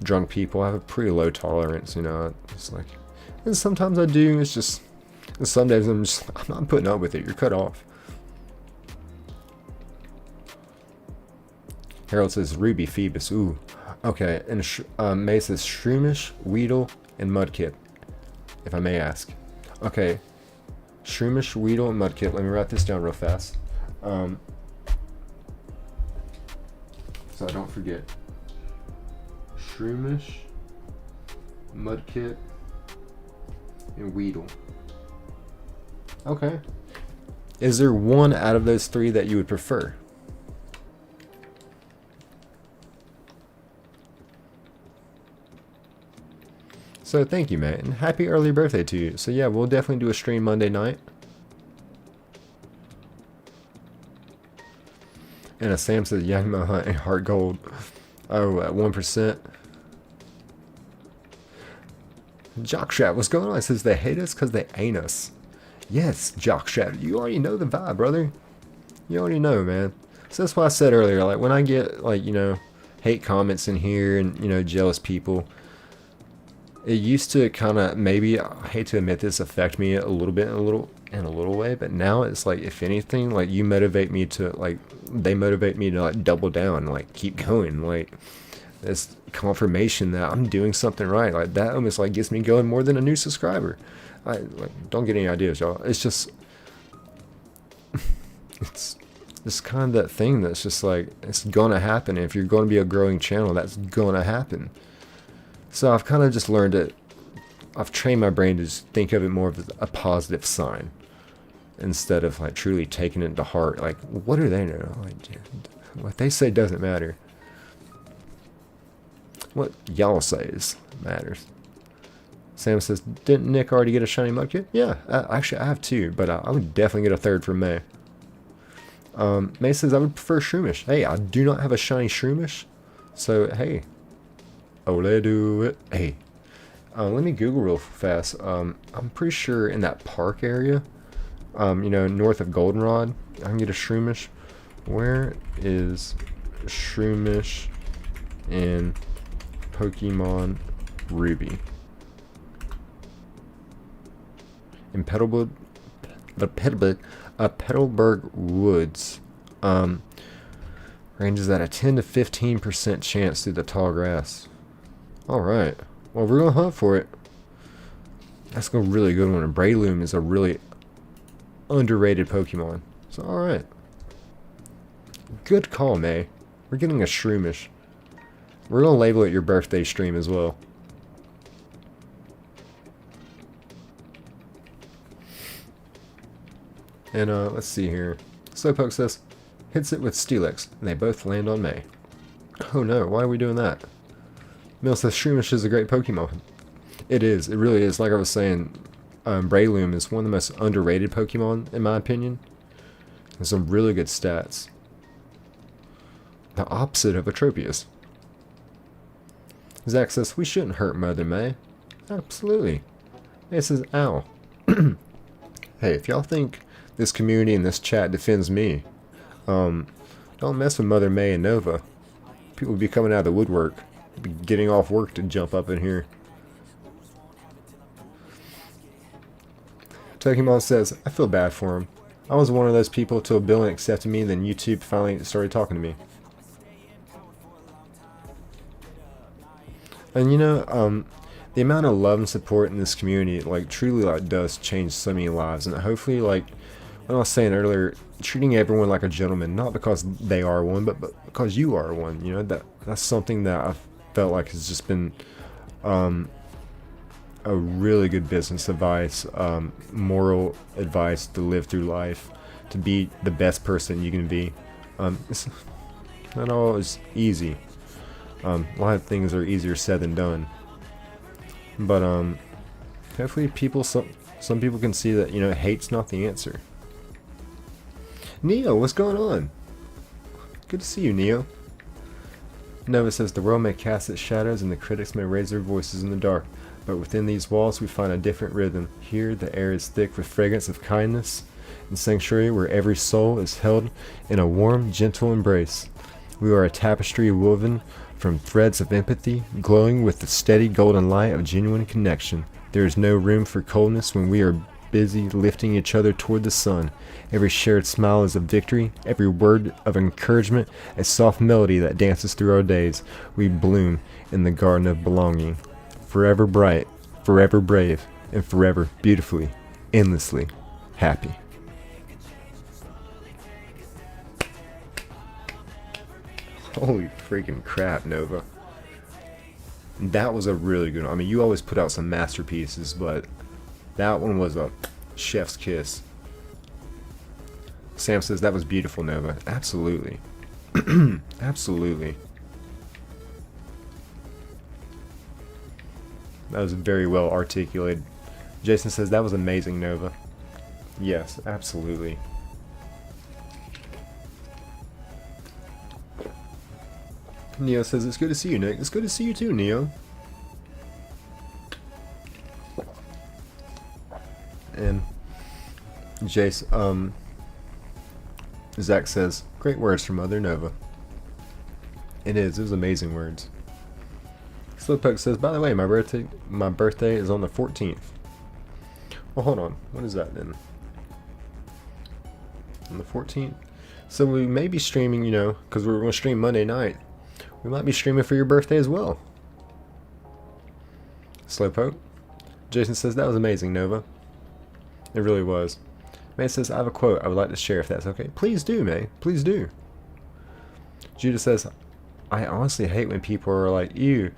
drunk people. I have a pretty low tolerance, you know. It's like, and sometimes I do. It's just, and some days I'm not putting up with it. You're cut off. Harold says, Ruby, Phoebus. Ooh, okay. And May says, Shroomish, Weedle, and Mudkip, if I may ask. Okay, Shroomish, Weedle, and Mudkip. Let me write this down real fast. So I don't forget. Shroomish, Mudkip, and Weedle. Okay. Is there one out of those three that you would prefer? So thank you, man, and happy early birthday to you. So yeah, we'll definitely do a stream Monday night. And a Sam says Yangmo Hunt and Heart Gold. Oh, at 1%. Jockstrap, what's going on? It says they hate us because they ain't us. Yes, Jockstrap, you already know the vibe, brother. You already know, man. So that's why I said earlier, like when I get like, you know, hate comments in here and, you know, jealous people, it used to kind of, maybe, I hate to admit this, affect me a little bit in a little way, but now it's like, if anything, like you motivate me to, like, they motivate me to like double down and like keep going. Like, it's confirmation that I'm doing something right. Like that almost like gets me going more than a new subscriber. Don't get any ideas, y'all. It's just, it's kind of that thing that's just like, it's gonna happen. If you're going to be a growing channel, that's gonna happen. So I've kind of just learned it. I've trained my brain to just think of it more of a positive sign instead of like truly taking it to heart. Like, what do they know? Like, what they say doesn't matter. What y'all say matters. Sam says, didn't Nick already get a shiny Mudkip? Yeah, actually I have two, but I would definitely get a third from May. May says, I would prefer Shroomish. Hey, I do not have a shiny Shroomish. So, hey. Ole do it. Hey. Let me Google real fast. I'm pretty sure in that park area, you know, north of Goldenrod, I can get a Shroomish. Where is Shroomish in Pokemon Ruby? In Petalburg Woods. Ranges at a 10 to 15% chance through the tall grass. Alright. Well, we're going to hunt for it. That's a really good one. And Breloom is a really underrated Pokemon. So, alright. Good call, May. We're getting a Shroomish. We're going to label it your birthday stream as well. And, let's see here. Slowpoke says, hits it with Steelix, and they both land on May. Oh no, why are we doing that? Mill says, Shroomish is a great Pokemon. It is, it really is. Like I was saying, Breloom is one of the most underrated Pokemon, in my opinion. Has some really good stats. The opposite of Atropius. Zach says, we shouldn't hurt Mother May. Absolutely. It says, ow. Hey, if y'all think this community and this chat defends me, don't mess with Mother May and Nova. People will be coming out of the woodwork, be getting off work to jump up in here. Pokemon says, I feel bad for him. I was one of those people till Bill accepted me, then YouTube finally started talking to me. And you know, the amount of love and support in this community, like, truly, like, does change so many lives. And hopefully, like, what I was saying earlier, treating everyone like a gentleman, not because they are one, but because you are one. You know, that's something that I felt like has just been a really good business advice, moral advice to live through life, to be the best person you can be. It's not always easy. A lot of things are easier said than done. But hopefully some people can see that, you know, hate's not the answer. Neo, what's going on? Good to see you, Neo. Nova says the world may cast its shadows and the critics may raise their voices in the dark, but within these walls we find a different rhythm. Here the air is thick with fragrance of kindness, in sanctuary where every soul is held in a warm, gentle embrace. We are a tapestry woven from threads of empathy, glowing with the steady golden light of genuine connection. There is no room for coldness when we are busy lifting each other toward the sun. Every shared smile is a victory, every word of encouragement a soft melody that dances through our days. We bloom in the garden of belonging, forever bright, forever brave, and forever beautifully, endlessly happy. Holy freaking crap, Nova. That was a really good one. I mean, you always put out some masterpieces, but that one was a chef's kiss. Sam says that was beautiful, Nova. Absolutely. Absolutely. That was very well articulated. Jason says that was amazing, Nova. Yes, absolutely. Neo says it's good to see you, Nick. It's good to see you too, Neo. And Jace, Zach says, great words from Mother Nova. It was amazing words. Slowpoke says, by the way, my birthday is on the 14th. Well, hold on. What is that then? On the 14th? So we may be streaming, you know, because we're going to stream Monday night. We might be streaming for your birthday as well. Slowpoke. Jason says, that was amazing, Nova. It really was. May says, I have a quote I would like to share if that's okay. Please do, May. Please do. Judah says, I honestly hate when people are like, you've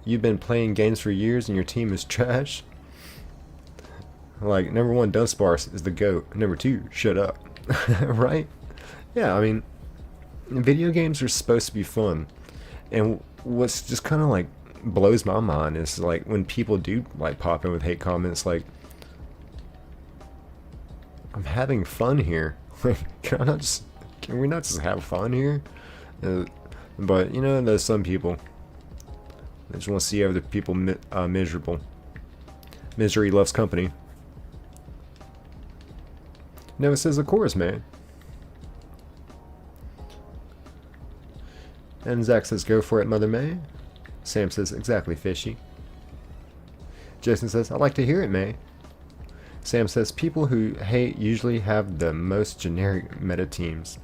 been playing games for years and your team is trash. Like, number one, Dunsparce is the GOAT. Number two, shut up. Right? Yeah, I mean, video games are supposed to be fun. And what's just kind of like blows my mind is like when people do like pop in with hate comments like, I'm having fun here. Like, can we not just have fun here? But you know, there's some people that just want to see other people miserable. Misery loves company. No, it says of course, man. And Zach says, go for it, Mother May. Sam says, exactly, Fishy. Jason says, I like to hear it, May. Sam says, people who hate usually have the most generic meta teams.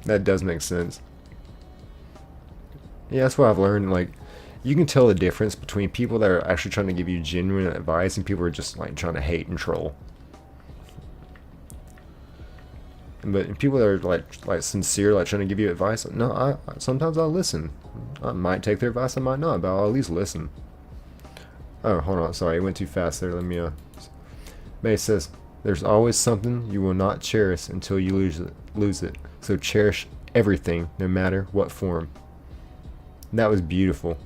That does make sense. Yeah, that's what I've learned. Like, you can tell the difference between people that are actually trying to give you genuine advice and people who are just like trying to hate and troll. But people that are like sincere, like trying to give you advice, no, sometimes I'll listen. I might take their advice, I might not, but I'll at least listen. Oh, hold on, sorry, it went too fast there. Let me May says, there's always something you will not cherish until you lose it. So cherish everything, no matter what form. That was beautiful.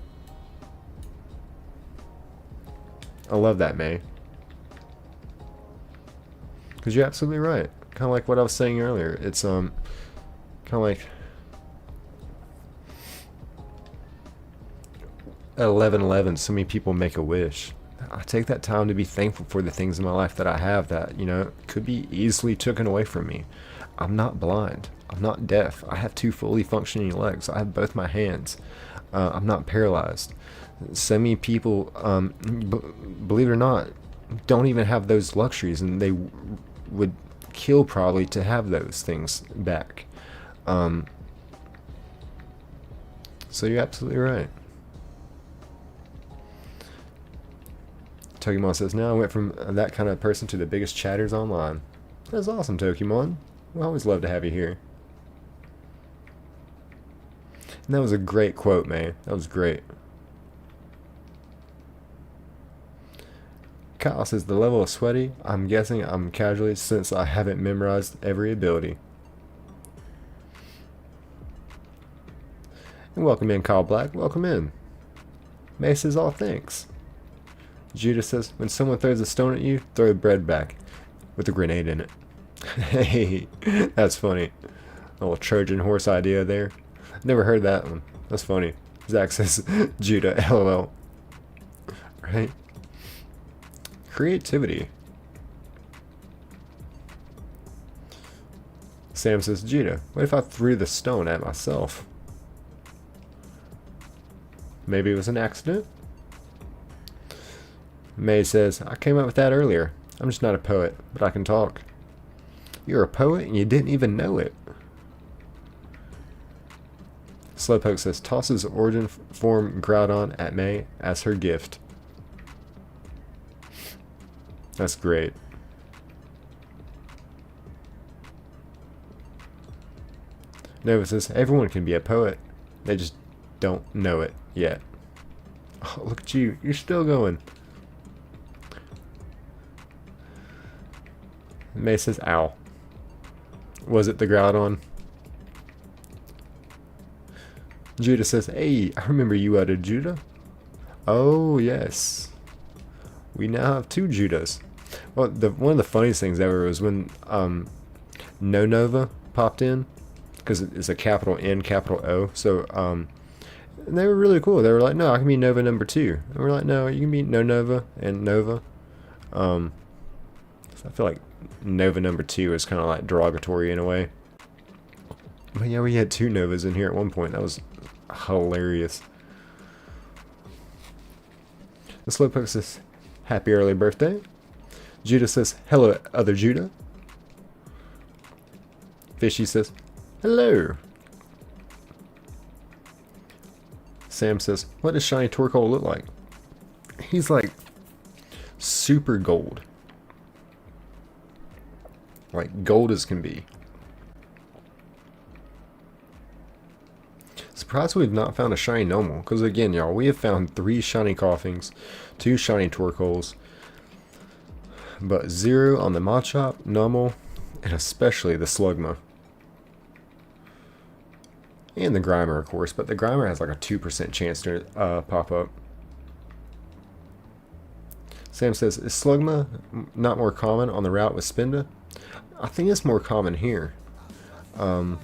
I love that, May. Because you're absolutely right. Kind of like what I was saying earlier. It's kind of like at 11:11, so many people make a wish. I take that time to be thankful for the things in my life that I have that, you know, could be easily taken away from me. I'm not blind. I'm not deaf. I have 2 fully functioning legs. I have both my hands. I'm not paralyzed. So many people, believe it or not, don't even have those luxuries, and they would kill probably to have those things back. So you're absolutely right. Tokimon says, now I went from that kind of person to the biggest chatters online. That's awesome, Tokimon. We always love to have you here. And that was a great quote, man. That was great. Kyle says, the level of sweaty, I'm guessing I'm casually since I haven't memorized every ability. And welcome in, Kyle Black. Welcome in. May says, all thanks. Judah says, when someone throws a stone at you, throw the bread back with a grenade in it. Hey, that's funny. A little Trojan horse idea there. Never heard that one. That's funny. Zach says, Judah, LOL. Right? Creativity. Sam says, Judah, what if I threw the stone at myself? Maybe it was an accident? May says, I came up with that earlier. I'm just not a poet, but I can talk. You're a poet and you didn't even know it. Slowpoke says, tosses origin form Groudon at May as her gift. That's great. Nova says, everyone can be a poet. They just don't know it yet. Oh, look at you. You're still going. May says, ow. Was it the Groudon? Judah says, hey, I remember you out of Judah. Oh, yes. We now have 2 Judahs. Well, one of the funniest things ever was when No Nova popped in, because it's a capital N, capital O. So and they were really cool. They were like, no, I can be Nova number 2. And we're like, no, you can be No Nova and Nova. So I feel like Nova number 2 is kind of like derogatory in a way. But yeah, we had 2 Novas in here at one point. That was hilarious. The Slowpoke says, happy early birthday. Judah says, hello, other Judah. Fishy says, hello. Sam says, what does shiny Torkoal look like? He's like super gold. Like gold as can be. Surprised we've not found a shiny Normal, because again, y'all, we have found 3 shiny Coughings, 2 shiny Torkoals, but 0 on the Machop, Normal, and especially the Slugma. And the Grimer, of course, but the Grimer has like a 2% chance to pop up. Sam says, is Slugma not more common on the route with Spinda? I think it's more common here than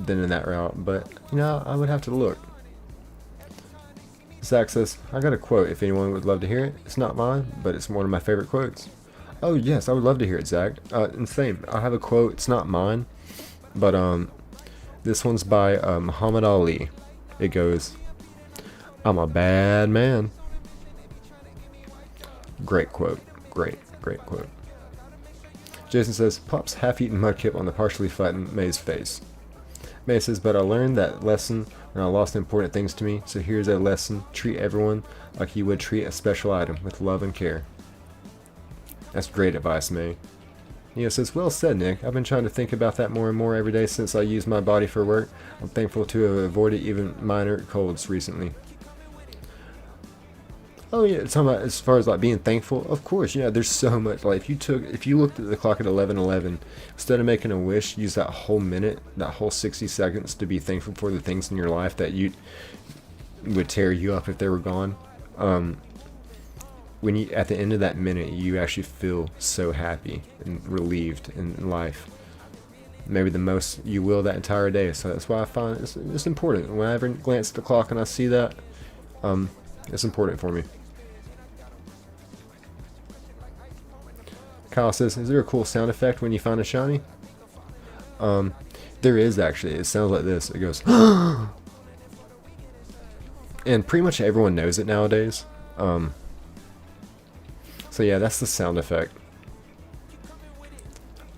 in that route, but you know, I would have to look. Zach says, I got a quote if anyone would love to hear it. It's not mine, but it's one of my favorite quotes. Oh yes, I would love to hear it, Zach. And same, I have a quote, it's not mine, but this one's by Muhammad Ali. It goes, I'm a bad man. Great quote. Great quote. Jason says, Pop's half-eaten mudkip on the partially flattened May's face. May says, but I learned that lesson when I lost important things to me, so here's a lesson. Treat everyone like you would treat a special item, with love and care. That's great advice, May. Neo says, well said, Nick. I've been trying to think about that more and more every day since I use my body for work. I'm thankful to have avoided even minor colds recently. Oh yeah, talking about as far as like being thankful, of course, yeah, there's so much. Like if you looked at the clock at 11:11, instead of making a wish, use that whole minute, that whole 60 seconds to be thankful for the things in your life that you would tear you up if they were gone. When you, at the end of that minute, you actually feel so happy and relieved in life. Maybe the most you will that entire day. So that's why I find it's important. When I ever glance at the clock and I see that, it's important for me. Kyle says, is there a cool sound effect when you find a shiny? There is actually. It sounds like this. It goes, and pretty much everyone knows it nowadays. So yeah, that's the sound effect.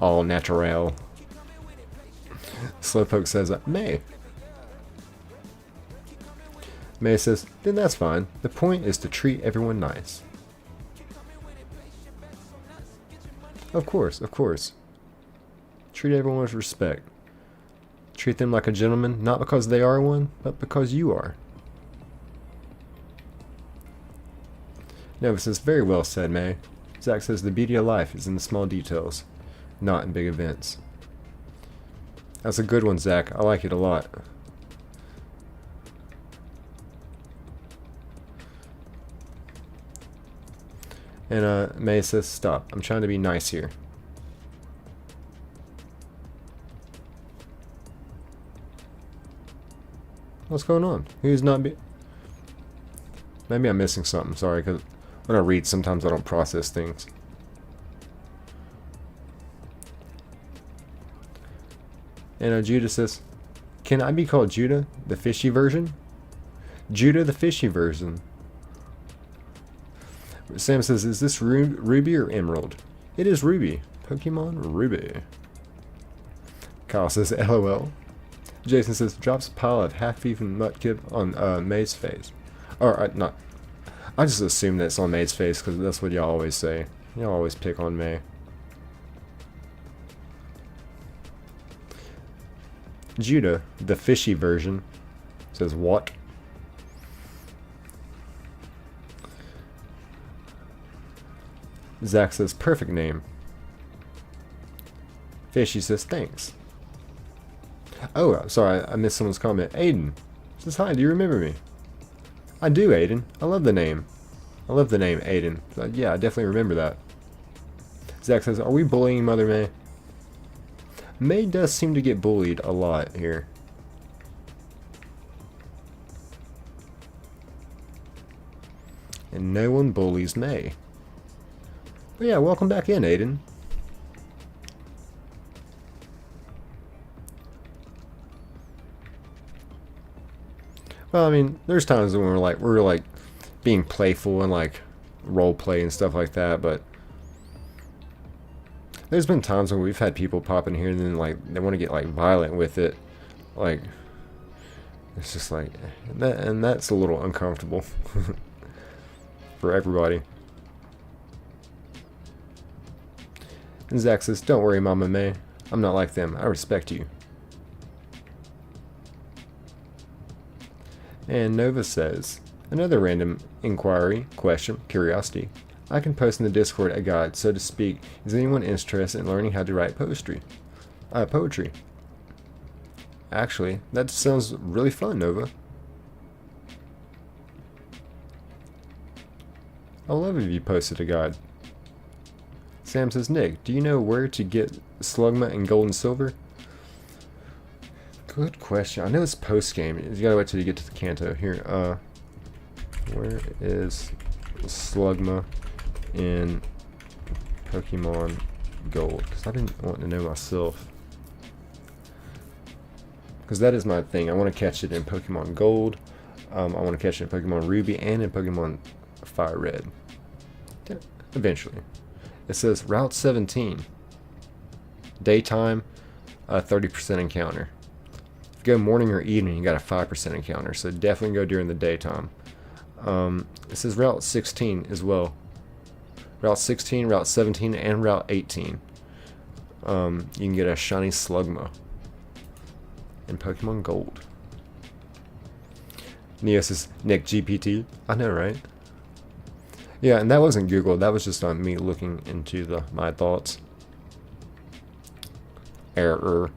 All natural. Slowpoke says, May. May says, then that's fine. The point is to treat everyone nice. Of course, of course. Treat everyone with respect. Treat them like a gentleman, not because they are one, but because you are. Nova says, very well said, May. Zach says, the beauty of life is in the small details, not in big events. That's a good one, Zach. I like it a lot. And May says, stop. I'm trying to be nice here. What's going on? Who's not be... Maybe I'm missing something. Sorry, because when I read, sometimes I don't process things. And Judah says, can I be called Judah, the fishy version? Judah, the fishy version. Sam says, is this Ruby or Emerald? It is Ruby. Pokemon Ruby. Kyle says, LOL. Jason says, drops a pile of half-eaten Mudkip on May's face. Or, not. I just assume that's on May's face because that's what y'all always say. Y'all always pick on May. Judah, the fishy version, says, what? Zach says, perfect name. Fishy says, thanks. Oh, sorry, I missed someone's comment. Aiden says, hi, do you remember me? I do, Aiden. I love the name. I love the name, Aiden. So, yeah, I definitely remember that. Zach says, are we bullying Mother May? May does seem to get bullied a lot here. And no one bullies May. But yeah, welcome back in, Aiden. Well, I mean, there's times when we're like being playful and like role play and stuff like that, but there's been times when we've had people pop in here and then like they want to get like violent with it. Like it's just like and that's a little uncomfortable for everybody. And Zach says, don't worry, Mama May. I'm not like them. I respect you. And Nova says, another random inquiry, question, curiosity. I can post in the Discord a guide, so to speak. Is anyone interested in learning how to write poetry? Actually, that sounds really fun, Nova. I'll love it if you posted a guide. Sam says, Nick, do you know where to get Slugma and Gold and Silver? Good question. I know it's post-game. You gotta wait till you get to the Kanto. Here, where is Slugma in Pokemon Gold? Because I didn't want to know myself. Because that is my thing. I want to catch it in Pokemon Gold. I want to catch it in Pokemon Ruby and in Pokemon Fire Red. Yeah, eventually. It says Route 17. Daytime, 30% encounter. If you go morning or evening, you got a 5% encounter. So definitely go during the daytime. It says Route 16 as well. Route 16, Route 17, and Route 18. You can get a shiny Slugma in Pokemon Gold. Neo says, Nick GPT. I know, right? Yeah, and that wasn't Google. That was just on me looking into my thoughts. Error.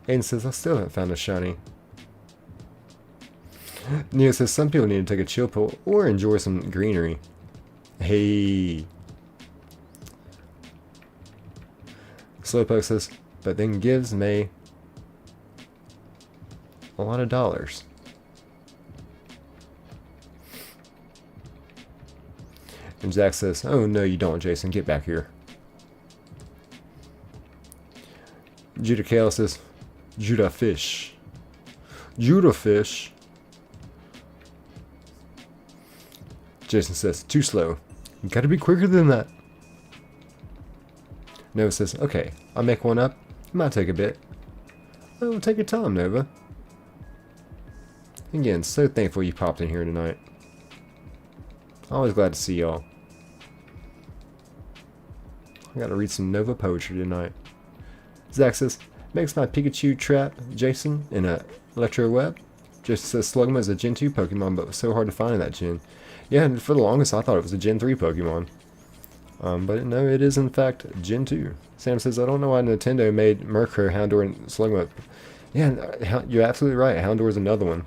Aiden says, I still haven't found a shiny. Neo says, some people need to take a chill pill or enjoy some greenery. Hey. Slowpoke says, but then gives May a lot of dollars. And Zach says, oh no you don't, Jason, get back here. Judah Kale says, Judah Fish. Jason says, too slow. You gotta be quicker than that. Nova says, okay, I'll make one up. It might take a bit. Oh, take your time, Nova. Again, so thankful you popped in here tonight. Always glad to see y'all. I gotta read some Nova poetry tonight. Zach says, makes my Pikachu trap Jason in a electro web. Jason says Slugma is a Gen 2 Pokemon, but was so hard to find in that gen. Yeah, and for the longest I thought it was a Gen 3 Pokemon. But no, it is in fact Gen 2. Sam says, I don't know why Nintendo made Murkrow, Houndour, and Slugma. Yeah, you're absolutely right. Houndour is another one.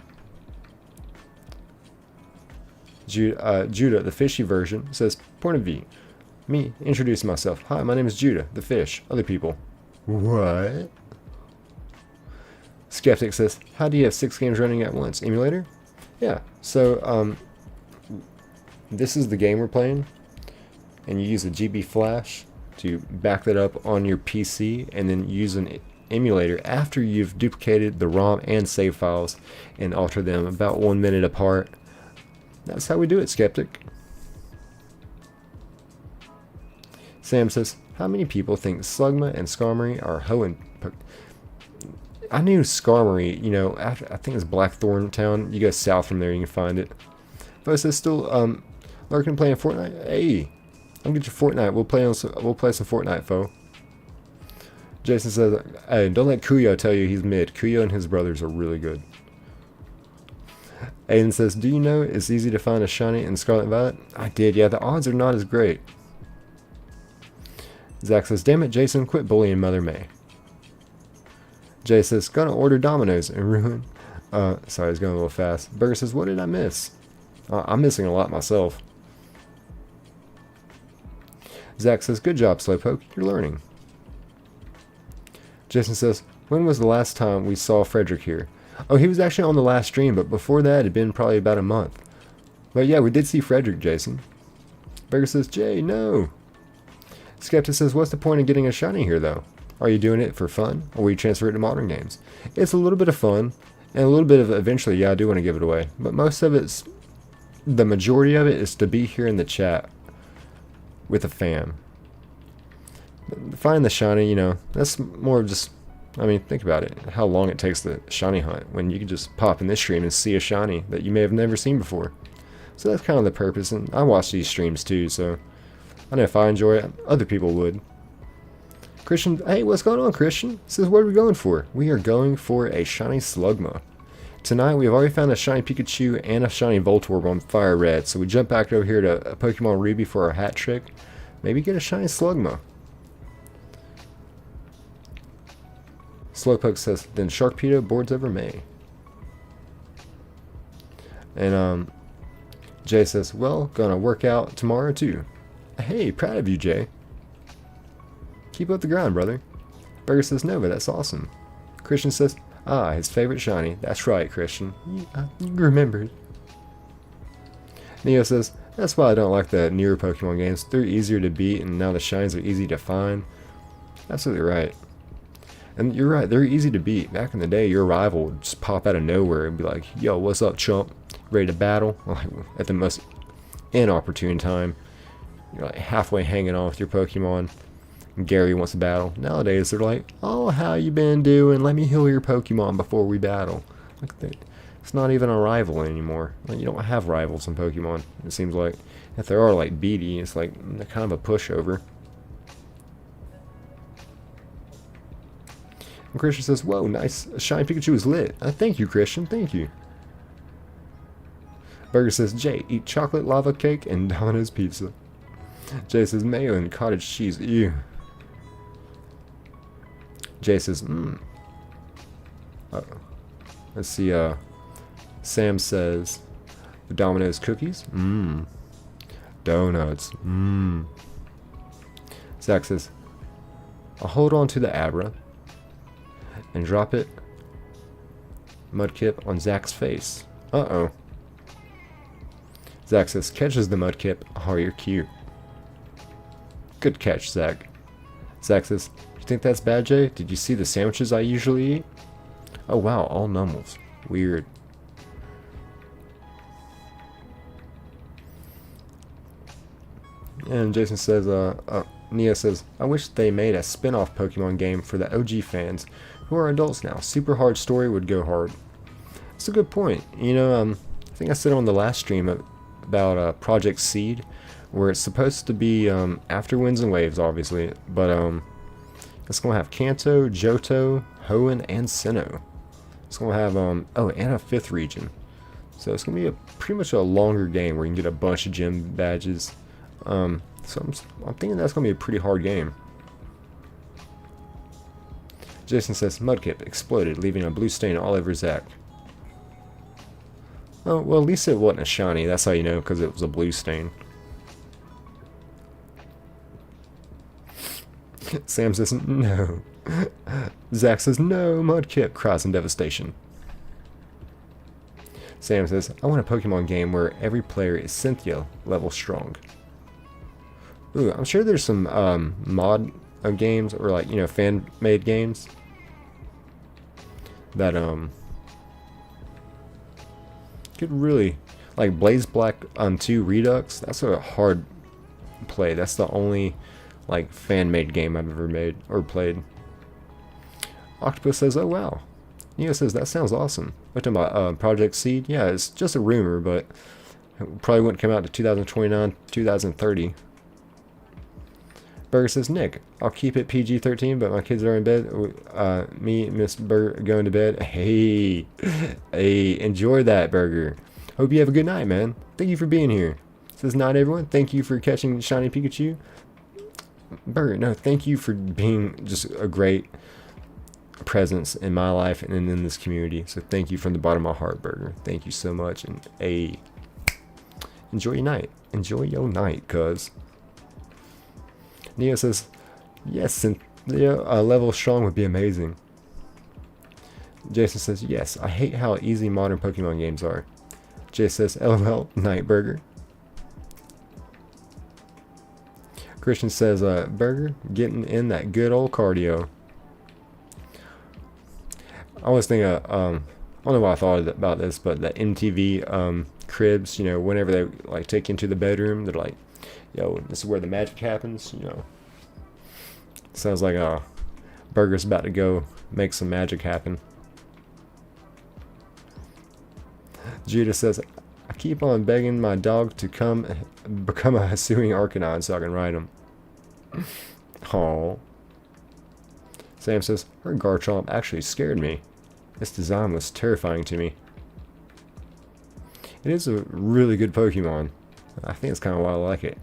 Judah, the fishy version, says, point of view. Me, introducing myself. Hi, my name is Judah, the fish. Other people. What? Skeptic says, how do you have 6 games running at once? Emulator? Yeah, so, this is the game we're playing. And you use a GB flash to back that up on your PC, and then use an emulator after you've duplicated the ROM and save files and alter them about 1 minute apart. That's how we do it, Skeptic. Sam says, how many people think Slugma and Skarmory are Hoenn? I knew Skarmory, you know, after, I think it's Blackthorn Town. You go south from there, you can find it. But it says still, lurking playing Fortnite. Hey, I'll get you Fortnite. We'll play some Fortnite, foe. Jason says, hey, don't let Kuyo tell you he's mid. Kuyo and his brothers are really good. Aiden says, do you know it's easy to find a shiny in Scarlet Violet? I did, yeah, the odds are not as great. Zach says, damn it, Jason, quit bullying Mother May. Jay says, gonna order Domino's and ruin. Sorry, I was going a little fast. Burger says, what did I miss? I'm missing a lot myself. Zach says, good job, Slowpoke, you're learning. Jason says, when was the last time we saw Frederick here? Oh, he was actually on the last stream, but before that it had been probably about a month. But yeah, we did see Frederick, Jason. Burger says, Jay, no. Skeptic says, what's the point of getting a shiny here, though? Are you doing it for fun, or will you transfer it to modern games? It's a little bit of fun, and a little bit of eventually, yeah, I do want to give it away. But most of it's, the majority of it is to be here in the chat with a fan. Finding the shiny, you know, that's more of just, I mean, think about it. How long it takes the shiny hunt when you can just pop in this stream and see a shiny that you may have never seen before. So that's kind of the purpose, and I watch these streams too, so I know if I enjoy it, other people would. Christian, hey, what's going on, Christian? Says, what are we going for? We are going for a shiny Slugma. Tonight, we have already found a shiny Pikachu and a shiny Voltorb on Fire Red, so we jump back over here to Pokemon Ruby for our hat trick. Maybe get a shiny Slugma. Slowpoke says, then Sharkpedo boards over May. And, Jay says, well, gonna work out tomorrow too. Hey, proud of you, Jay. Keep up the grind, brother. Burger says, Nova, that's awesome. Christian says, ah, his favorite shiny. That's right, Christian. You remembered. Neo says, that's why I don't like the newer Pokemon games. They're easier to beat, and now the shinies are easy to find. Absolutely right. And you're right, they're easy to beat. Back in the day, your rival would just pop out of nowhere and be like, yo, what's up, chump? Ready to battle? Like, at the most inopportune time. You're like halfway hanging on with your Pokemon. And Gary wants to battle. Nowadays, they're like, oh, how you been doing? Let me heal your Pokemon before we battle. Like, it's not even a rival anymore. Like, you don't have rivals in Pokemon, it seems like. If there are, like BD, it's like kind of a pushover. And Christian says, whoa, nice. Shiny Pikachu is lit. Thank you, Christian. Thank you. Burger says, Jay, eat chocolate lava cake and Domino's pizza. Jay says, mayo and cottage cheese. Ew. Jay says, let's see, Sam says, the Domino's cookies. Donuts. Zach says, I'll hold on to the Abra and drop it Mudkip on Zach's face. Uh-oh. Zach says, catches the Mudkip. Oh, you're cute. Good catch, Zach. Zach says, you think that's bad, Jay? Did you see the sandwiches I usually eat? Oh, wow, all nummels. Weird. And Jason says, Nia says, I wish they made a spin-off Pokemon game for the OG fans who are adults now. Super hard story would go hard. It's a good point. You know, I think I said on the last stream about Project Seed, where it's supposed to be after Winds and Waves, obviously, but it's going to have Kanto, Johto, Hoenn, and Sinnoh. It's going to have, and a 5th region. So it's going to be pretty much a longer game where you can get a bunch of gym badges. So I'm thinking that's going to be a pretty hard game. Jason says, Mudkip exploded, leaving a blue stain all over Zach. Oh, well, at least it wasn't a shiny. That's how you know, because it was a blue stain. Sam says, no. Zach says, no, Mudkip, cries in devastation. Sam says, I want a Pokemon game where every player is Cynthia level strong. Ooh, I'm sure there's some mod games, or like, you know, fan-made games that could really, like Blaze Black 2 Redux. That's a hard play. That's the only like fan-made game I've ever made or played. Octopus says, oh wow. Neo says, that sounds awesome. We're talking about Project Seed. Yeah, it's just a rumor, but it probably wouldn't come out to 2029, 2030. Burger says, Nick, I'll keep it PG-13, but my kids are in bed. Me and Miss Burger going to bed. Hey, hey, enjoy that, Burger. Hope you have a good night, man. Thank you for being here. Says, night, everyone. Thank you for catching Shiny Pikachu. Burger, no, thank you for being just a great presence in my life and in this community. So thank you from the bottom of my heart, Burger. Thank you so much, and hey, enjoy your night. Enjoy your night, cuz. Neo says, yes, Cynthia, a level strong would be amazing. Jason says, yes, I hate how easy modern Pokemon games are. Jay says, LOL, night, Burger. Christian says, Burger, getting in that good old cardio. I was thinking, I don't know why I thought about this, but the MTV cribs, you know, whenever they like take you into the bedroom, they're like, yo, this is where the magic happens, you know. Sounds like Burger's about to go make some magic happen. Judah says, I keep on begging my dog to become a Hisuian Arcanine so I can ride him. Aww. Sam says, her Garchomp actually scared me. This design was terrifying to me. It is a really good Pokemon. I think it's kind of why I like it.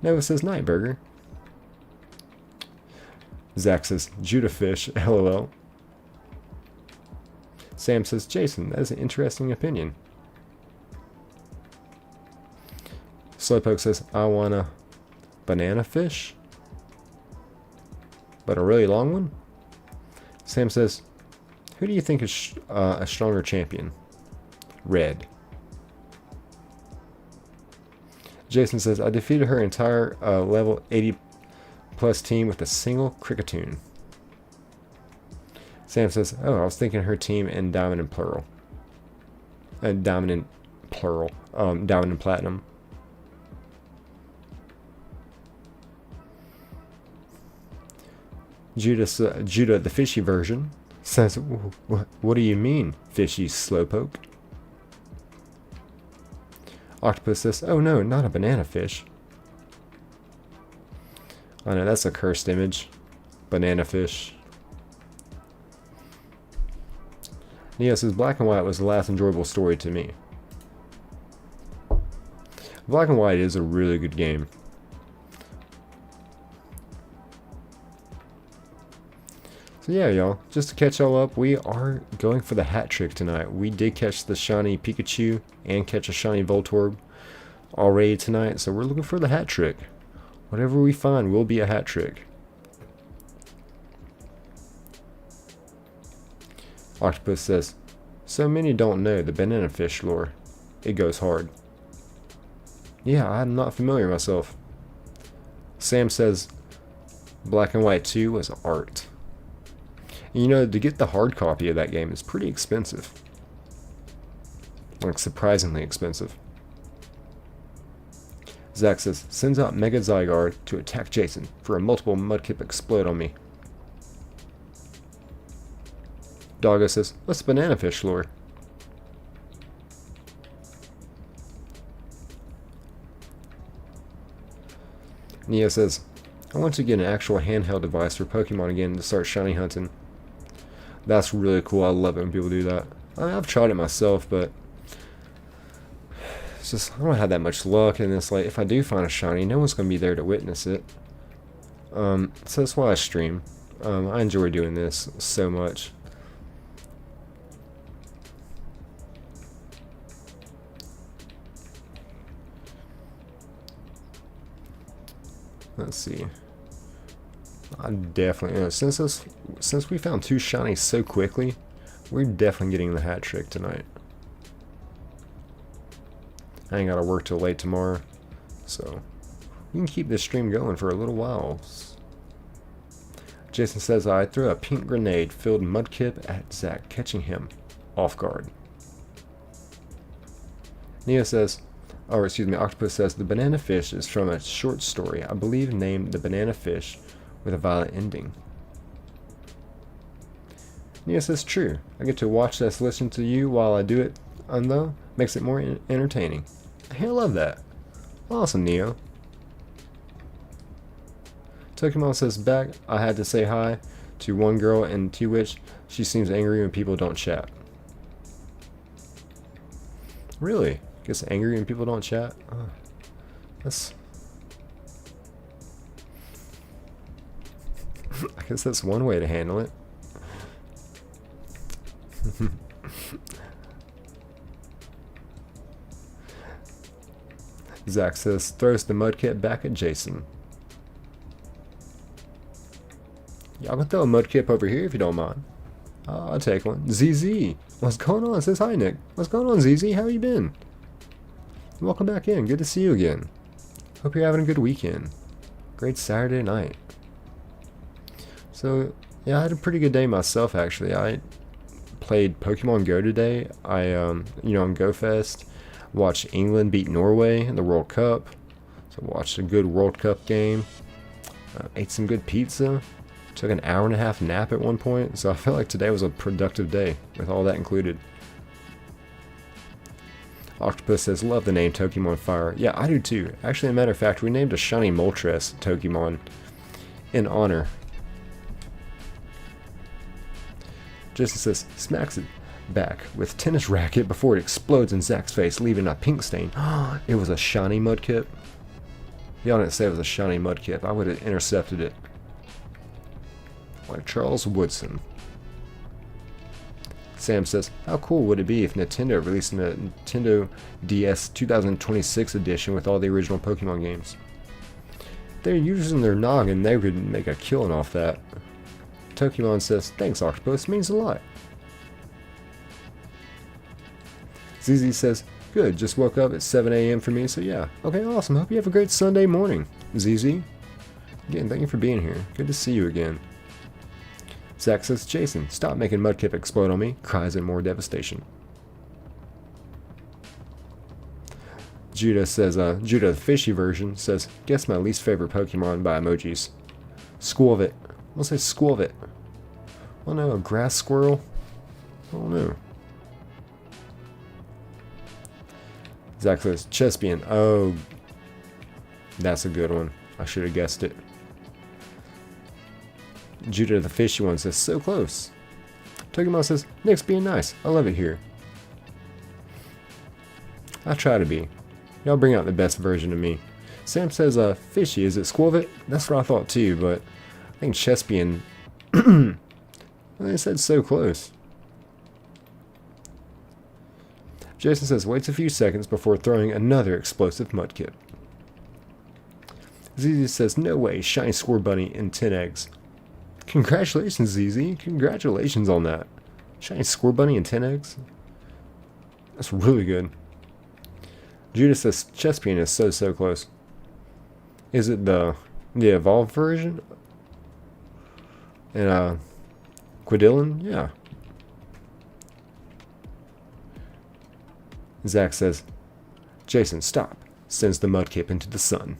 Nova says, night, Burger. Zach says, Judah fish, lol. Sam says, Jason, that is an interesting opinion. Slowpoke says, I want a banana fish, but a really long one. Sam says, who do you think is a stronger champion? Red. Jason says, I defeated her entire level 80 plus team with a single Cricketune. Sam says, oh, I was thinking her team in Diamond and Plural. Diamond and Plural. Diamond and Platinum. Judah, the fishy version, says, what do you mean, fishy Slowpoke? Octopus says, oh no, not a banana fish. Oh no, that's a cursed image. Banana fish. Neo says, Black and White was the last enjoyable story to me. Black and White is a really good game. So yeah, y'all, just to catch y'all up, we are going for the hat trick tonight. We did catch the shiny Pikachu and catch a shiny Voltorb already tonight, so we're looking for the hat trick. Whatever we find will be a hat trick. Octopus says, so many don't know the banana fish lore. It goes hard. Yeah, I'm not familiar myself. Sam says, Black and White 2 was art. You know, to get the hard copy of that game is pretty expensive. Like, surprisingly expensive. Zach says, sends out Mega Zygarde to attack Jason for a multiple Mudkip explode on me. Doggo says, what's banana fish lore? Neo says, I want to get an actual handheld device for Pokemon again to start shiny hunting. That's really cool. I love it when people do that. I've tried it myself, but it's just, I don't have that much luck, and it's like, if I do find a shiny, no one's going to be there to witness it. So that's why I stream. I enjoy doing this so much. Let's see. I definitely, since we found 2 shinies so quickly, we're definitely getting the hat trick tonight. I ain't gotta work till late tomorrow, so we can keep this stream going for a little while. Jason says, I threw a pink grenade filled Mudkip at Zach, catching him off guard. Neo says, or excuse me, Octopus says, the banana fish is from a short story, I believe named The Banana Fish, with a violent ending. Neo says, true. I get to watch this, listen to you while I do it, and though, makes it more entertaining. Hey, I love that. Awesome, Neo. Tokimon says, back, I had to say hi to one girl in T-Witch. She seems angry when people don't chat. Really? Gets angry when people don't chat? That's... I guess that's one way to handle it. Zach says, throws the Mudkip back at Jason. Y'all can throw a Mudkip over here if you don't mind. I'll take one. ZZ, what's going on? Says hi, Nick. What's going on, ZZ? How you been? Welcome back in. Good to see you again. Hope you're having a good weekend. Great Saturday night. So, yeah, I had a pretty good day myself, actually. I played Pokemon Go today. I, on GoFest, watched England beat Norway in the World Cup. So, watched a good World Cup game. Ate some good pizza. Took an hour-and-a-half nap at one point. So, I felt like today was a productive day with all that included. Octopus says, love the name Pokemon Fire. Yeah, I do too. Actually, as a matter of fact, we named a shiny Moltres Pokemon in honor. Jason says, smacks it back with tennis racket before it explodes in Zach's face, leaving a pink stain. It was a shiny Mudkip. Y'all didn't say it was a shiny Mudkip. I would have intercepted it. Like Charles Woodson. Sam says, how cool would it be if Nintendo released a Nintendo DS 2026 edition with all the original Pokemon games? If they're using their noggin, they could make a killing off that. Tokimon says, thanks Octopus, means a lot. ZZ says, good, just woke up at 7 a.m. for me, so yeah. Okay, awesome, hope you have a great Sunday morning. ZZ, again, thank you for being here. Good to see you again. Zach says, Jason, stop making Mudkip explode on me, cries in more devastation. Judah says, Judah, the fishy version, says, guess my least favorite Pokemon by emojis. Squirvet. I'll say Squirvet. Oh no, a grass squirrel? Oh no. Zach says, Chespian. Oh, that's a good one. I should have guessed it. Judah the fishy one says, so close. Tokimon says, Nick's being nice. I love it here. I try to be. Y'all bring out the best version of me. Sam says, fishy, is it Squirvet? That's what I thought too, but I think Chespian. They said so close. Jason says, waits a few seconds before throwing another explosive Mudkip. ZZ says, no way, shiny Squirbunny and 10 eggs. Congratulations, ZZ. Congratulations on that. Shiny Squirbunny and 10 eggs? That's really good. Judah says, Chespian is so close. Is it the evolved version? And, Quidillin? Yeah. Zach says, Jason, stop. sends the mudkip into the sun.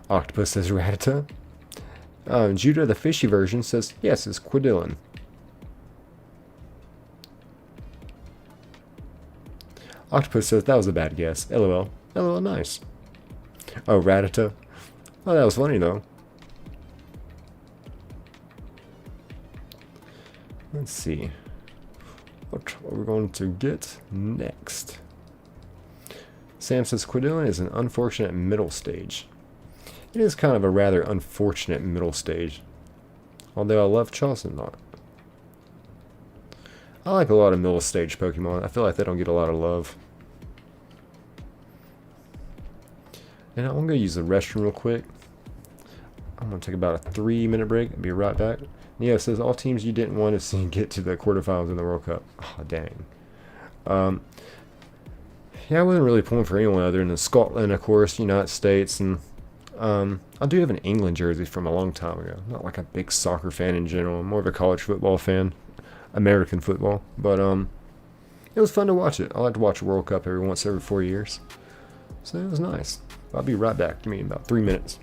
Octopus says Rattata. Judah, the fishy version, says yes, it's Quidillin. Octopus says that was a bad guess. LOL. LOL, nice. Oh, Rattata. Oh, that was funny though. Let's see. What are we going to get next? Sam says Quidillin is an unfortunate middle stage. It is kind of a rather unfortunate middle stage. Although I love Charizard. I like a lot of middle stage Pokemon. I feel like they don't get a lot of love. And I'm going to use the restroom real quick. I'm going to take about a 3-minute break. I'll be right back. Neo says, all teams you didn't want to see get to the quarterfinals in the World Cup. Oh, dang. Yeah, I wasn't really pulling for anyone other than Scotland, of course, United States, and I do have an England jersey from a long time ago. I'm not like a big soccer fan in general. I'm more of a college football fan. American football. But it was fun to watch it. I like to watch a World Cup every 4 years. So it was nice. I'll be right back. Give me about 3 minutes.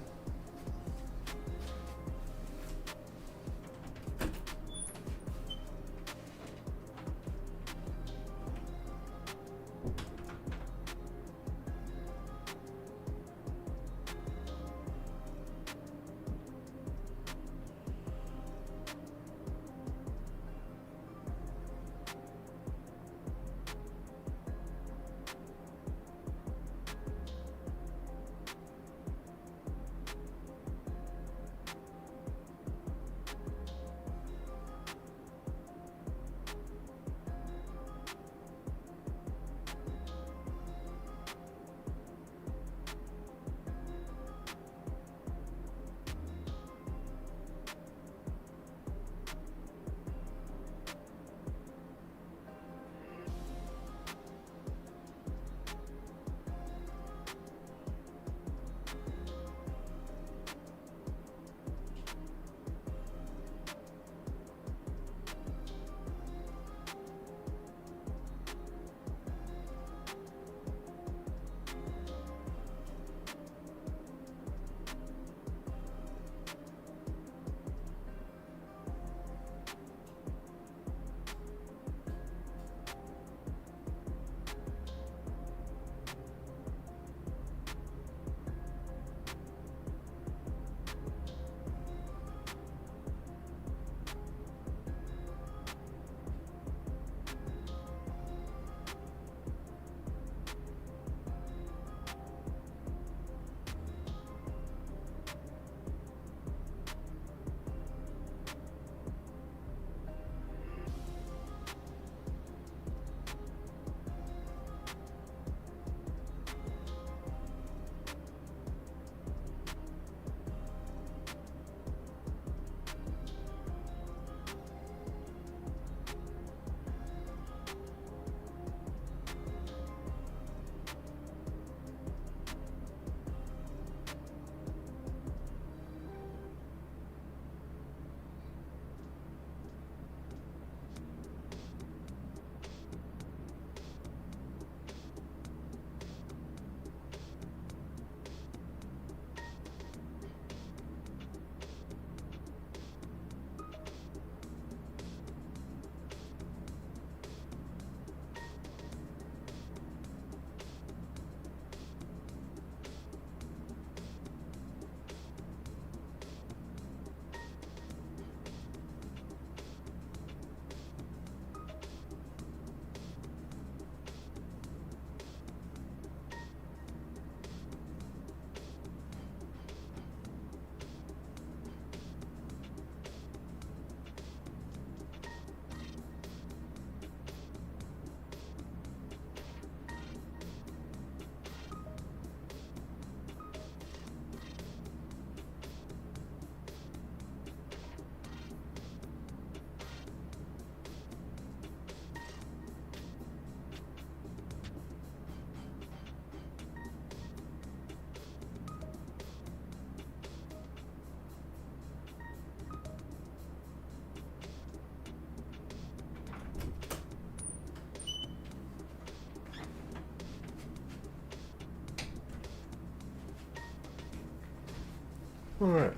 Alright.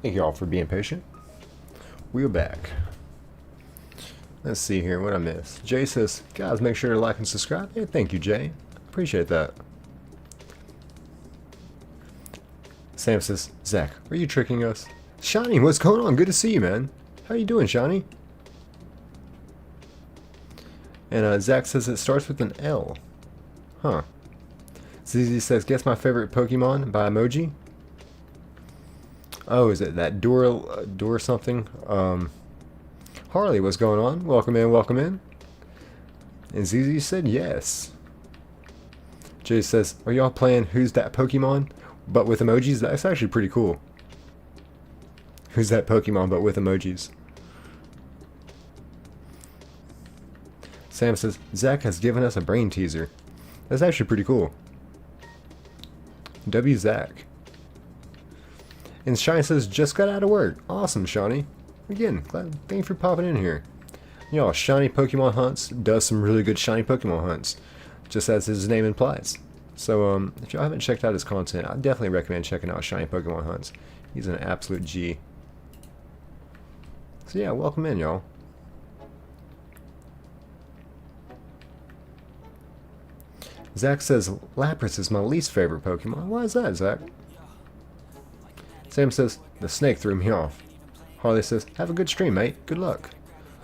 Thank you all for being patient. We're back. Let's see here what I missed. Jay says, guys, make sure to like and subscribe. Hey, thank you, Jay. Appreciate that. Sam says, Zach, are you tricking us? Shiny, what's going on? Good to see you, man. How you doing, Shiny? And Zach says it starts with an L. Huh. ZZ says, guess my favorite Pokemon by emoji? Oh, is it that door something? Harley, what's going on? Welcome in, welcome in. And ZZ said yes. Jay says, are y'all playing Who's That Pokemon? But with emojis? That's actually pretty cool. Who's That Pokemon but with emojis? Sam says, Zach has given us a brain teaser. That's actually pretty cool. W Zach. And Shiny says, just got out of work. Awesome, Shiny. Again, thank you for popping in here. Y'all, Shiny Pokemon Hunts does some really good Shiny Pokemon hunts, just as his name implies. So, if y'all haven't checked out his content, I definitely recommend checking out Shiny Pokemon Hunts. He's an absolute G. So yeah, welcome in, y'all. Zach says, Lapras is my least favorite Pokemon. Why is that, Zach? Sam says, the snake threw me off. Harley says, have a good stream, mate. Good luck.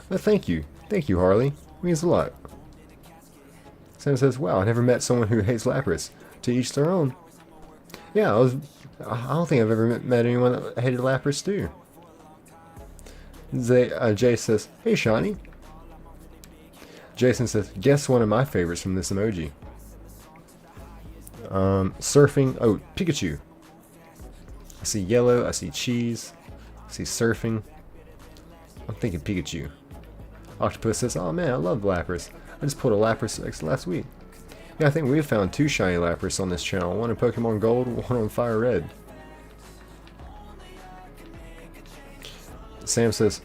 Well, thank you. Thank you, Harley. It means a lot. Sam says, wow, I never met someone who hates Lapras. To each their own. Yeah, I don't think I've ever met anyone that hated Lapras too. Jay says, hey, Shiny. Jason says, guess one of my favorites from this emoji. Surfing. Oh, Pikachu. I see yellow. I see cheese. I see surfing. I'm thinking Pikachu. Octopus says, oh man, I love Lapras. I just pulled a Lapras last week. Yeah, I think we've found 2 shiny Lapras on this channel. One in Pokemon Gold, one on Fire Red. Sam says,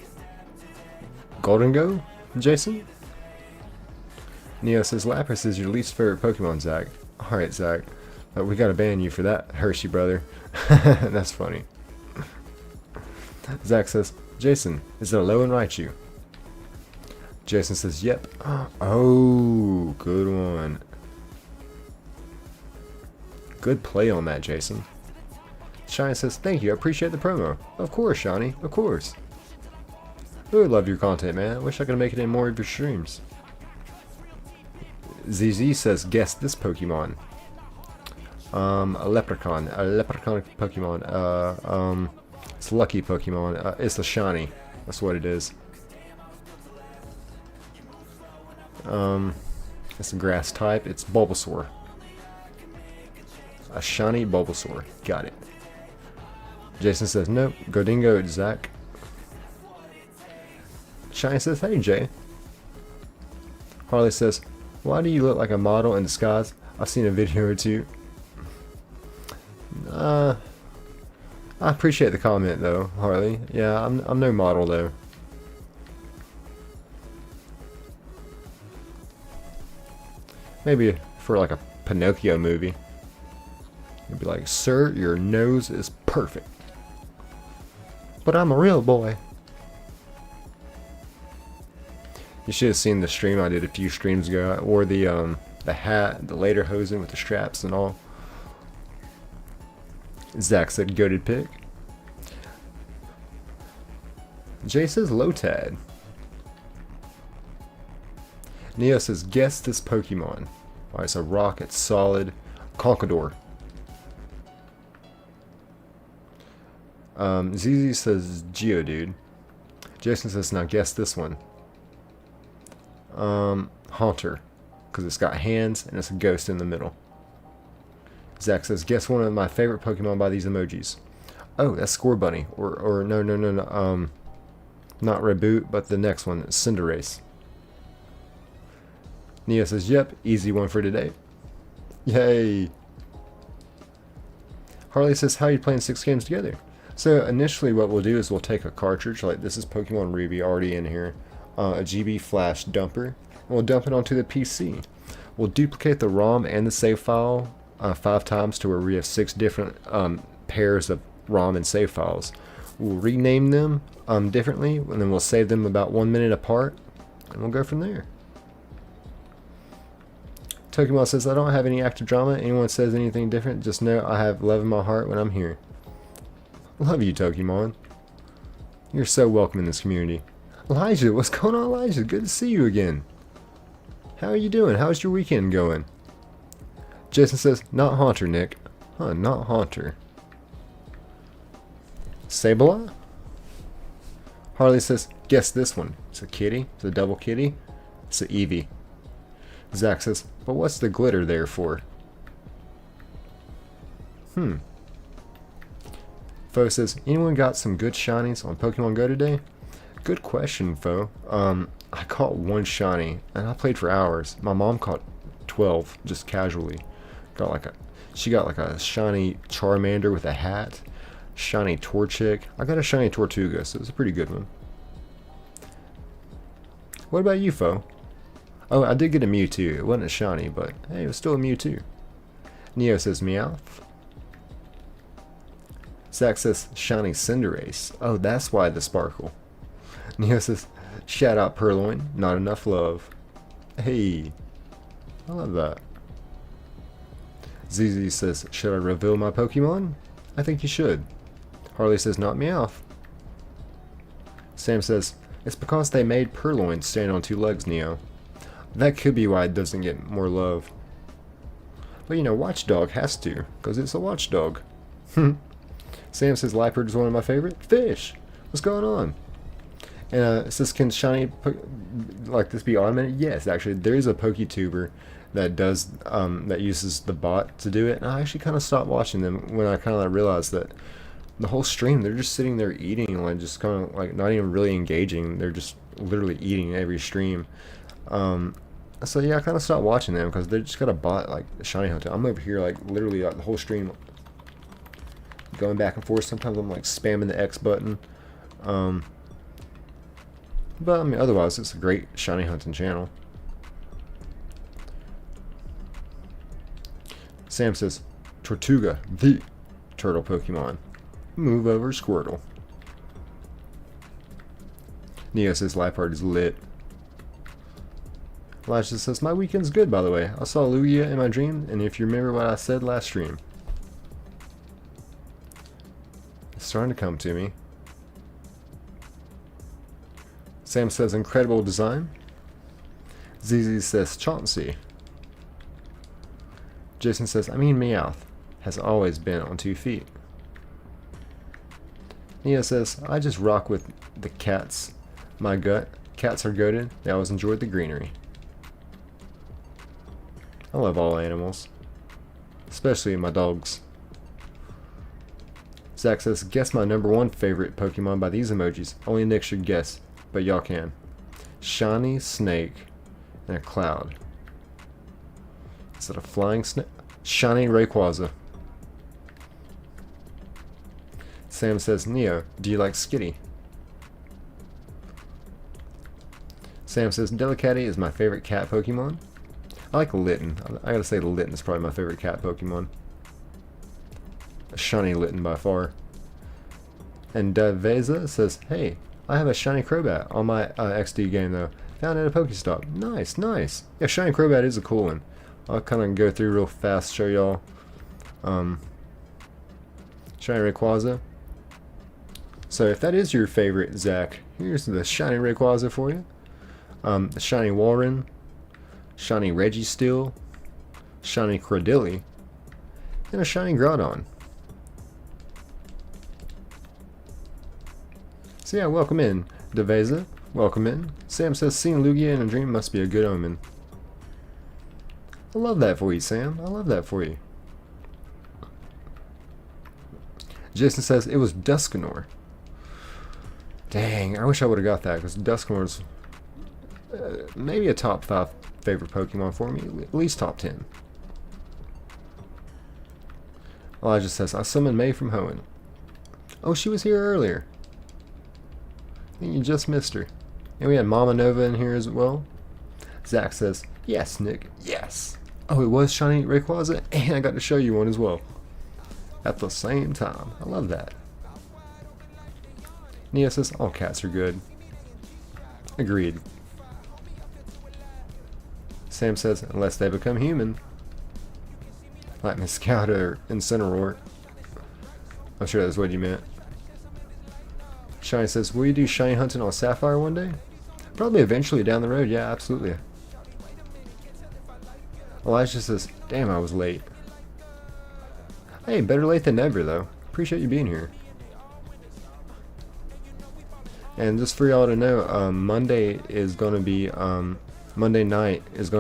Golden Go, Jason? Neo says, Lapras is your least favorite Pokemon, Zach. Alright, Zach. We gotta ban you for that, Hershey brother. That's funny. Zach says, Jason, is it a low and Raichu? Jason says, yep. Oh, good one. Good play on that, Jason. Shiny says, thank you, I appreciate the promo. Of course, Shiny, of course. Ooh, love your content, man. I wish I could make it in more of your streams. ZZ says, guess this Pokemon. A leprechaun Pokemon. It's a lucky Pokemon. It's a shiny. That's what it is. It's a grass type. It's Bulbasaur. A shiny Bulbasaur. Got it. Jason says, nope. Go dingo, Zach. Shiny says, hey, Jay. Harley says, why do you look like a model in disguise? I've seen a video or two. I appreciate the comment though, Harley. Yeah, I'm no model though. Maybe for like a Pinocchio movie. It'd be like, sir, your nose is perfect. But I'm a real boy. You should have seen the stream I did a few streams ago. I wore the hat, the lederhosen with the straps and all. Zach said goated pick. Jay says Lotad. Neo says guess this Pokemon. Alright, so rock, it's solid. Conquador. ZZ says Geodude. Jason says now guess this one. Haunter. Because it's got hands and it's a ghost in the middle. Zach says, guess one of my favorite Pokemon by these emojis. Oh, that's Scorbunny. Or no. Not Reboot, but the next one, Cinderace. Neo says, yep, easy one for today. Yay. Harley says, how are you playing 6 games together? So initially what we'll do is we'll take a cartridge, like this is Pokemon Ruby already in here, a GB flash dumper, and we'll dump it onto the PC. We'll duplicate the ROM and the save file 5 times to where we have 6 different pairs of ROM and save files. We'll rename them differently, and then we'll save them about 1 minute apart, and we'll go from there. Tokimon says, I don't have any active drama. Anyone says anything different, just know I have love in my heart when I'm here. Love you, Tokimon. You're so welcome in this community. Elijah, what's going on, Elijah? Good to see you again. How are you doing? How's your weekend going? Jason says, not Haunter, Nick. Huh, not Haunter. Sableye? Harley says, guess this one. It's a kitty. It's a double kitty. It's an Eevee. Zach says, but what's the glitter there for? Fo says, anyone got some good shinies on Pokemon Go today? Good question, Fo. I caught one shiny, and I played for hours. My mom caught 12, just casually. She got like a shiny Charmander with a hat, shiny Torchic. I got a shiny Tortuga, so it was a pretty good one. What about you, Fo? Oh, I did get a Mewtwo. It wasn't a shiny, but hey, it was still a Mewtwo. Neo says Meowth. Zach says shiny Cinderace. Oh, that's why the sparkle. Neo says, shout out Purloin, not enough love. Hey, I love that. ZZ says, should I reveal my Pokemon? I think you should. Harley says, not Meowth. Sam says, it's because they made Purloin stand on 2 legs, Neo. That could be why it doesn't get more love. But you know, Watchdog has to, because it's a watchdog. Sam says, Liepard is one of my favorite fish. What's going on? And it says, can shiny like this be automated? Yes, actually, there is a PokeTuber that does that uses the bot to do it. And I actually kind of stopped watching them when I kind of realized that the whole stream they're just sitting there eating, like just kind of like not even really engaging. They're just literally eating every stream. So yeah, I kind of stopped watching them because they just got a bot like shiny hunter. I'm over here like literally like the whole stream going back and forth. Sometimes I'm like spamming the X button. But I mean, otherwise, it's a great shiny hunting channel. Sam says, Tortuga, the turtle Pokemon. Move over, Squirtle. Neo says, Liepard is lit. Elijah says, my weekend's good, by the way. I saw Lugia in my dream, and if you remember what I said last stream. It's starting to come to me. Sam says, incredible design. ZZ says, Chauncey. Jason says, I mean Meowth has always been on 2 feet. Nia says, I just rock with the cats. My gut. Cats are goated. They always enjoyed the greenery. I love all animals. Especially my dogs. Zach says, guess my #1 favorite Pokemon by these emojis. Only Nick should guess, but y'all can. Shiny snake and a cloud. Is it a flying snake? Shiny Rayquaza. Sam says, Neo, do you like Skitty? Sam says, Delicati is my favorite cat Pokemon. I like Litten. I gotta say Litten is probably my favorite cat Pokemon. A shiny Litten by far. And Daveza says, hey, I have a shiny Crobat on my XD game though. Found at a Pokestop. Nice, nice. Yeah, shiny Crobat is a cool one. I'll kind of go through real fast, show y'all. Shiny Rayquaza. So if that is your favorite, Zach, here's the shiny Rayquaza for you. The shiny Walrein, shiny Registeel, shiny Cradilly, and a shiny Groudon. So yeah, welcome in, Deveza. Welcome in. Sam says, seeing Lugia in a dream must be a good omen. I love that for you, Sam. I love that for you. Jason says, it was Dusknoir. Dang, I wish I would have got that, because Dusknoir's maybe a top 5 favorite Pokemon for me. At least top 10. Elijah says, I summoned May from Hoenn. Oh, she was here earlier. I think you just missed her. And we had Mama Nova in here as well. Zach says, yes, Nick, yes. Oh, it was shiny Rayquaza, and I got to show you one as well. At the same time. I love that. Nia says, all cats are good. Agreed. Sam says, unless they become human. Like Moscato or Incineroar. I'm sure that's what you meant. Shiny says, will you do shiny hunting on Sapphire one day? Probably eventually down the road, yeah, absolutely. Elijah says, damn, I was late. Hey, better late than never, though. Appreciate you being here. And just for y'all to know, Monday night is going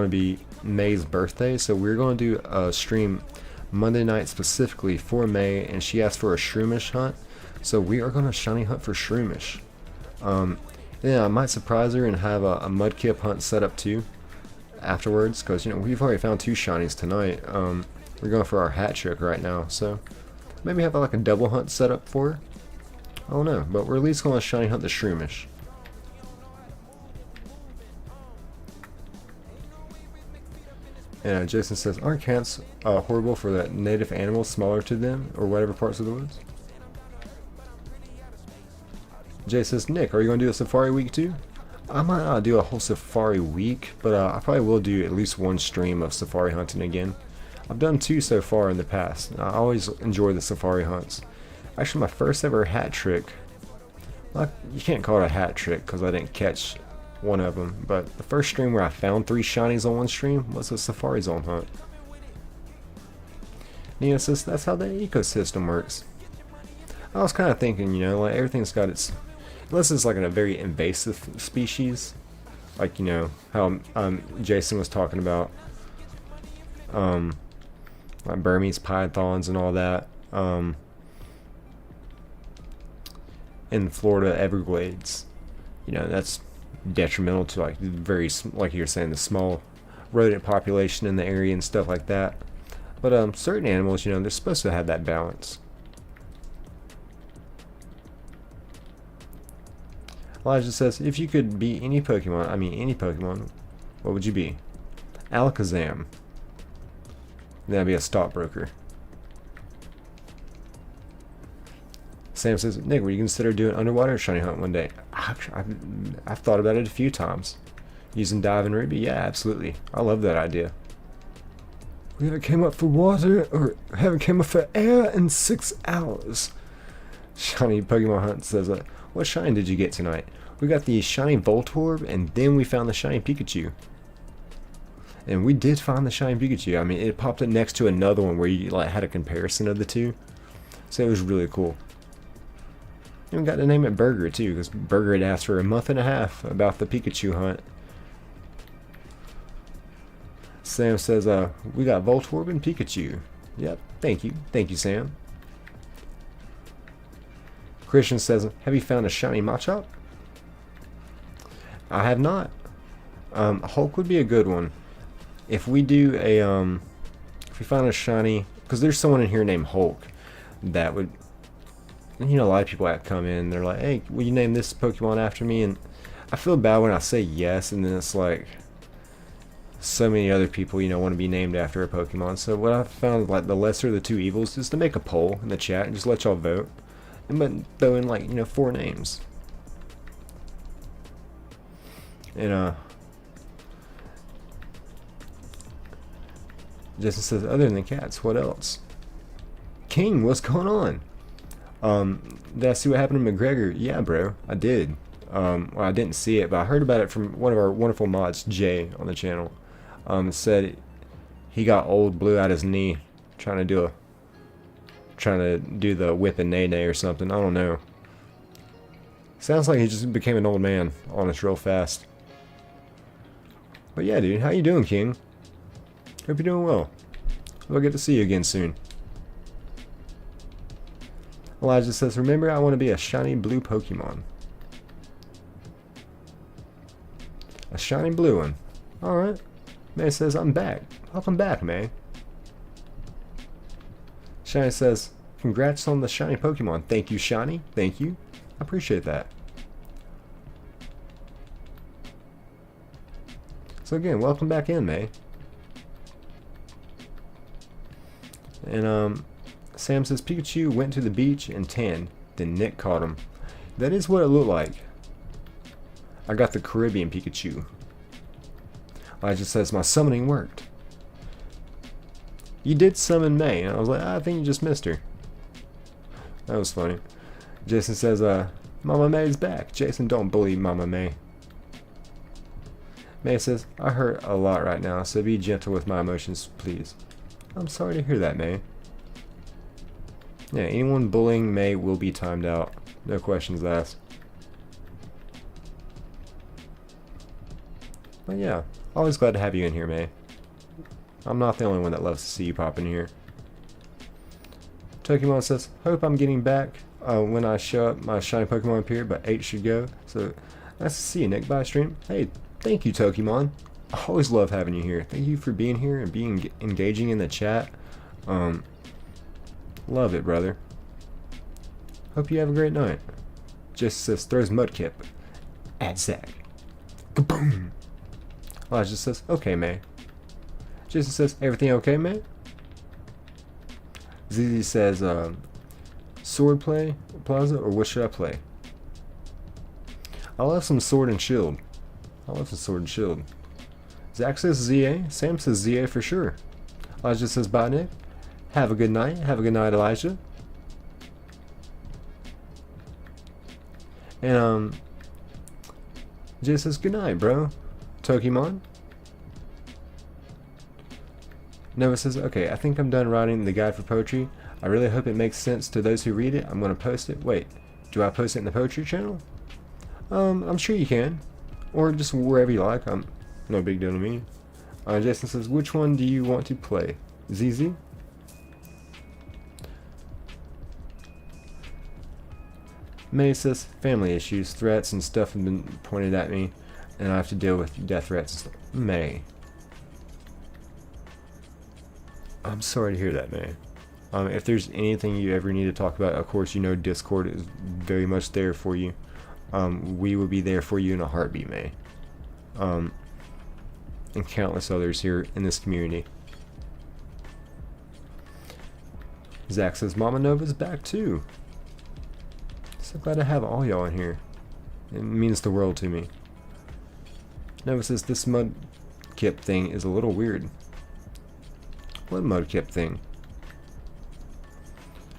to be May's birthday, so we're going to do a stream Monday night specifically for May, and she asked for a Shroomish hunt, so we are going to shiny hunt for Shroomish. Yeah, I might surprise her and have a Mudkip hunt set up too afterwards, because you know we've already found 2 shinies tonight. We're going for our hat trick right now, so maybe have like a double hunt set up for her. I don't know, but we're at least going to shiny hunt the Shroomish. And Jason says, aren't cats horrible for the native animals smaller to them, or whatever parts of the woods? Jay says, Nick, are you going to do a safari week too? I might not do a whole safari week, but I probably will do at least one stream of safari hunting again. I've done 2 so far in the past. I always enjoy the safari hunts. Actually, my first ever hat trick, well, you can't call it a hat trick because I didn't catch one of them, but the first stream where I found 3 shinies on one stream was a safari zone hunt. Nina says, that's how the ecosystem works. I was kind of thinking, you know, like everything's got its, unless it's like a very invasive species, like, you know, how Jason was talking about, like Burmese pythons and all that, in Florida Everglades. You know, that's detrimental to like like you're saying, the small rodent population in the area and stuff like that. But certain animals, you know, they're supposed to have that balance. Elijah says, if you could be any Pokemon, what would you be? Alakazam. That'd be a stockbroker. Sam says, Nick, would you consider doing underwater shiny hunt one day? I've thought about it a few times. Using Dive and Ruby? Yeah, absolutely. I love that idea. We haven't came up for water, or haven't came up for air in 6 hours. Shiny Pokemon Hunt says, what shiny did you get tonight? We got the shiny Voltorb, and then we found the shiny Pikachu. And we did find the shiny Pikachu. I mean, it popped up next to another one where you like had a comparison of the 2. So it was really cool. And we got to name it Burger too, because Burger had asked for a month and a half about the Pikachu hunt. Sam says, we got Voltorb and Pikachu. Yep, thank you, Sam. Christian says, have you found a shiny Machop? I have not. Hulk would be a good one. If we do a, if we find a shiny, because there's someone in here named Hulk that would, you know, a lot of people that come in, they're like, hey, will you name this Pokemon after me? And I feel bad when I say yes, and then it's like, so many other people, you know, want to be named after a Pokemon. So what I found, like, the lesser of the 2 evils is to make a poll in the chat and just let y'all vote. But throw in, like, you know, 4 names. And Justin says, other than cats, what else? King, what's going on? Did I see what happened to McGregor? Yeah, bro, I did. Well, I didn't see it, but I heard about it from one of our wonderful mods, Jay, on the channel. Said he got old, blew out his knee, trying to do the whip and nay nay or something. I don't know. Sounds like he just became an old man on us real fast. But yeah, dude, how you doing, King? Hope you're doing well. We'll get to see you again soon. Elijah says, remember, I want to be a shiny blue Pokemon. A shiny blue one. Alright. May says, I'm back. Welcome back, May. Shiny says, congrats on the shiny Pokemon. Thank you, Shiny. Thank you. I appreciate that. So again, welcome back in, May. And Sam says, Pikachu went to the beach and tanned. Then Nick caught him. That is what it looked like. I got the Caribbean Pikachu. Elijah says, my summoning worked. You did summon May. And I was like, I think you just missed her. That was funny. Jason says, Mama May's back. Jason, don't bully Mama May. May says, I hurt a lot right now, so be gentle with my emotions, please. I'm sorry to hear that, May. Yeah, anyone bullying May will be timed out. No questions asked. But yeah, always glad to have you in here, May. I'm not the only one that loves to see you pop in here. Pokemon says, hope I'm getting back when I show up. My shiny Pokemon appear, but 8 should go. So, nice to see you, Nick, by stream. Hey, thank you, Tokimon. I always love having you here. Thank you for being here and being engaging in the chat. Love it, brother. Hope you have a great night. Just says, throws Mudkip at Zach. Kaboom! Elijah says, okay, May. Jason says, everything okay, May? ZZ says, sword play, Plaza, or what should I play? I love some sword and shield. I love some sword and shield. Zach says ZA. Sam says ZA for sure. Elijah says, bye, Nick. Have a good night. Have a good night, Elijah. And, Jay says, good night, bro. Tokimon. Nova says, okay, I think I'm done writing the guide for poetry. I really hope it makes sense to those who read it. I'm going to post it. Wait, do I post it in the poetry channel? I'm sure you can. Or just wherever you like. No big deal to me. Jason says, which one do you want to play? ZZ? May says, family issues, threats, and stuff have been pointed at me, and I have to deal with death threats and stuff. May. I'm sorry to hear that, May. If there's anything you ever need to talk about, of course, you know Discord is very much there for you. We will be there for you in a heartbeat, May. And countless others here in this community. Zach says, Mama Nova's back too. So glad to have all y'all in here. It means the world to me. Nova says, this Mudkip thing is a little weird. What Mudkip thing?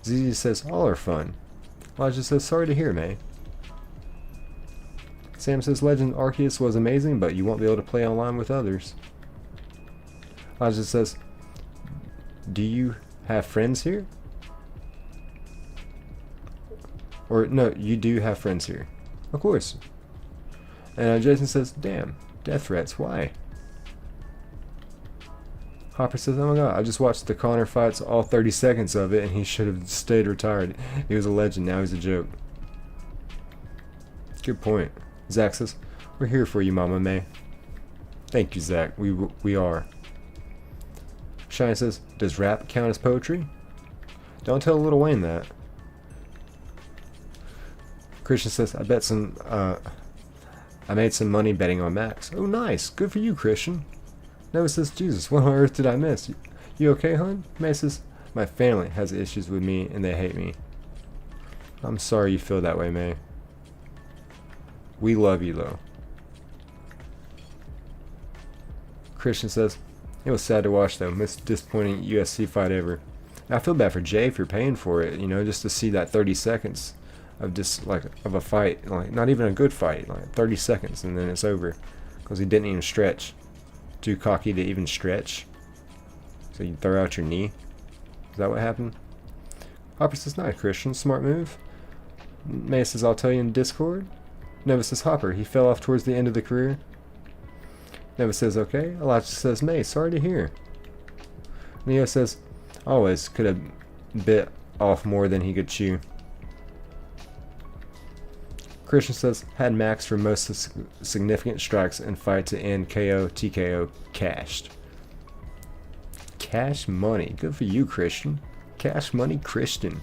ZZ says, all are fun. Elijah says, sorry to hear, May. Sam says, Legend Arceus was amazing, but you won't be able to play online with others. Elijah says, do you have friends here? Or, no, you do have friends here. Of course. And Jason says, damn, death threats, why? Hopper says, oh my god, I just watched the Connor fights, all 30 seconds of it, and he should have stayed retired. He was a legend, now he's a joke. Good point. Zach says, we're here for you, Mama May. Thank you, Zach. We are. Shine says, does rap count as poetry? Don't tell Lil Wayne that. Christian says, I made some money betting on Max. Oh, nice. Good for you, Christian. Noah says, Jesus, what on earth did I miss? You okay, hon? May says, my family has issues with me and they hate me. I'm sorry you feel that way, May. We love you, though. Christian says, it was sad to watch, though. Most disappointing USC fight ever. I feel bad for Jay for paying for it, you know, just to see that 30 seconds of just, like, of a fight. Like, not even a good fight. Like, 30 seconds, and then it's over. Because he didn't even stretch. Too cocky to even stretch. So you throw out your knee. Is that what happened? Hopper says, nice, Christian. Smart move. May says, I'll tell you in Discord. Nova says, Hopper, he fell off towards the end of the career. Nova says, okay. Elijah says, May, sorry to hear. Neo says, always could have bit off more than he could chew. Christian says, had Max for most significant strikes and fight to end KO, TKO, cashed. Cash money. Good for you, Christian. Cash money, Christian.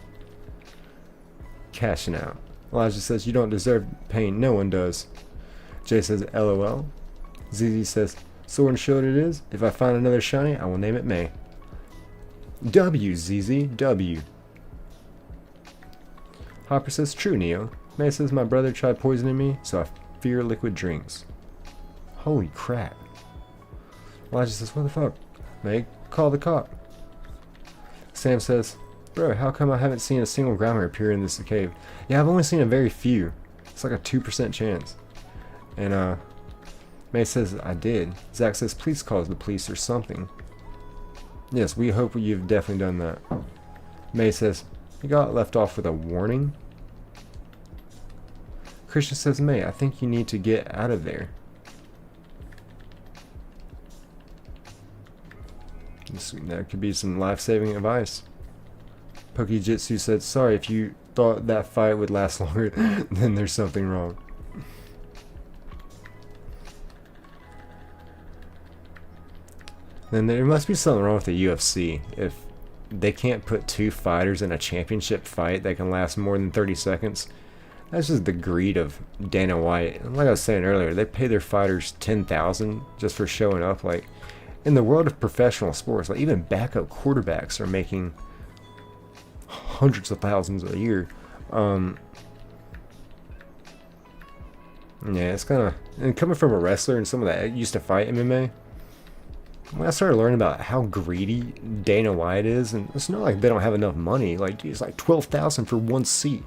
Cashing out. Elijah says, you don't deserve pain. No one does. Jay says, LOL. ZZ says, sword and shield it is. If I find another shiny, I will name it May. W, ZZ. W. Hopper says, true, Neo. May says my brother tried poisoning me, so I fear liquid drinks. Holy crap. Elijah says, what the fuck? May, call the cop. Sam says, bro, how come I haven't seen a single grommer appear in this cave? Yeah, I've only seen a very few. It's like a 2% chance. And May says, I did. Zach says, please call the police or something. Yes, we hope you've definitely done that. May says, you got left off with a warning? Christian says, May, I think you need to get out of there. That could be some life-saving advice. Pokejitsu said, sorry, if you thought that fight would last longer, then there's something wrong. Then there must be something wrong with the UFC. If they can't put two fighters in a championship fight that can last more than 30 seconds, that's just the greed of Dana White. And like I was saying earlier, they pay their fighters $10,000 just for showing up. Like, in the world of professional sports, like even backup quarterbacks are making hundreds of thousands a year. Yeah, it's kind of, and coming from a wrestler and someone that used to fight MMA, when I started learning about how greedy Dana White is, and it's not like they don't have enough money. Like, it's like $12,000 for one seat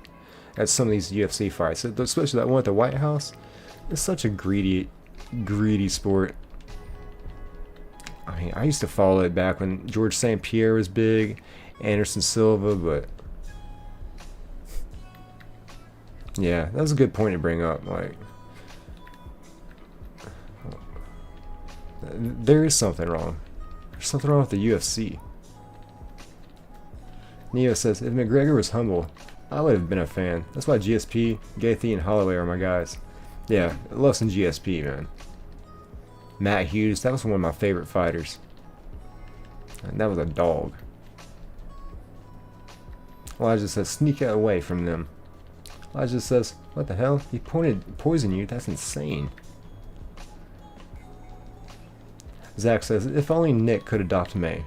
at some of these UFC fights, especially that one at the White House. It's such a greedy sport. I mean, I used to follow it back when George St. Pierre was big, Anderson Silva, but yeah, that was a good point to bring up. Like, there is something wrong. There's something wrong with the UFC. Neo says, if McGregor was humble, I would have been a fan. That's why GSP, Gaethje, and Holloway are my guys. Yeah, I love some GSP, man. Matt Hughes, that was one of my favorite fighters. And that was a dog. Elijah says, sneak away from them. Elijah says, what the hell? He poisoned you? That's insane. Zach says, if only Nick could adopt May.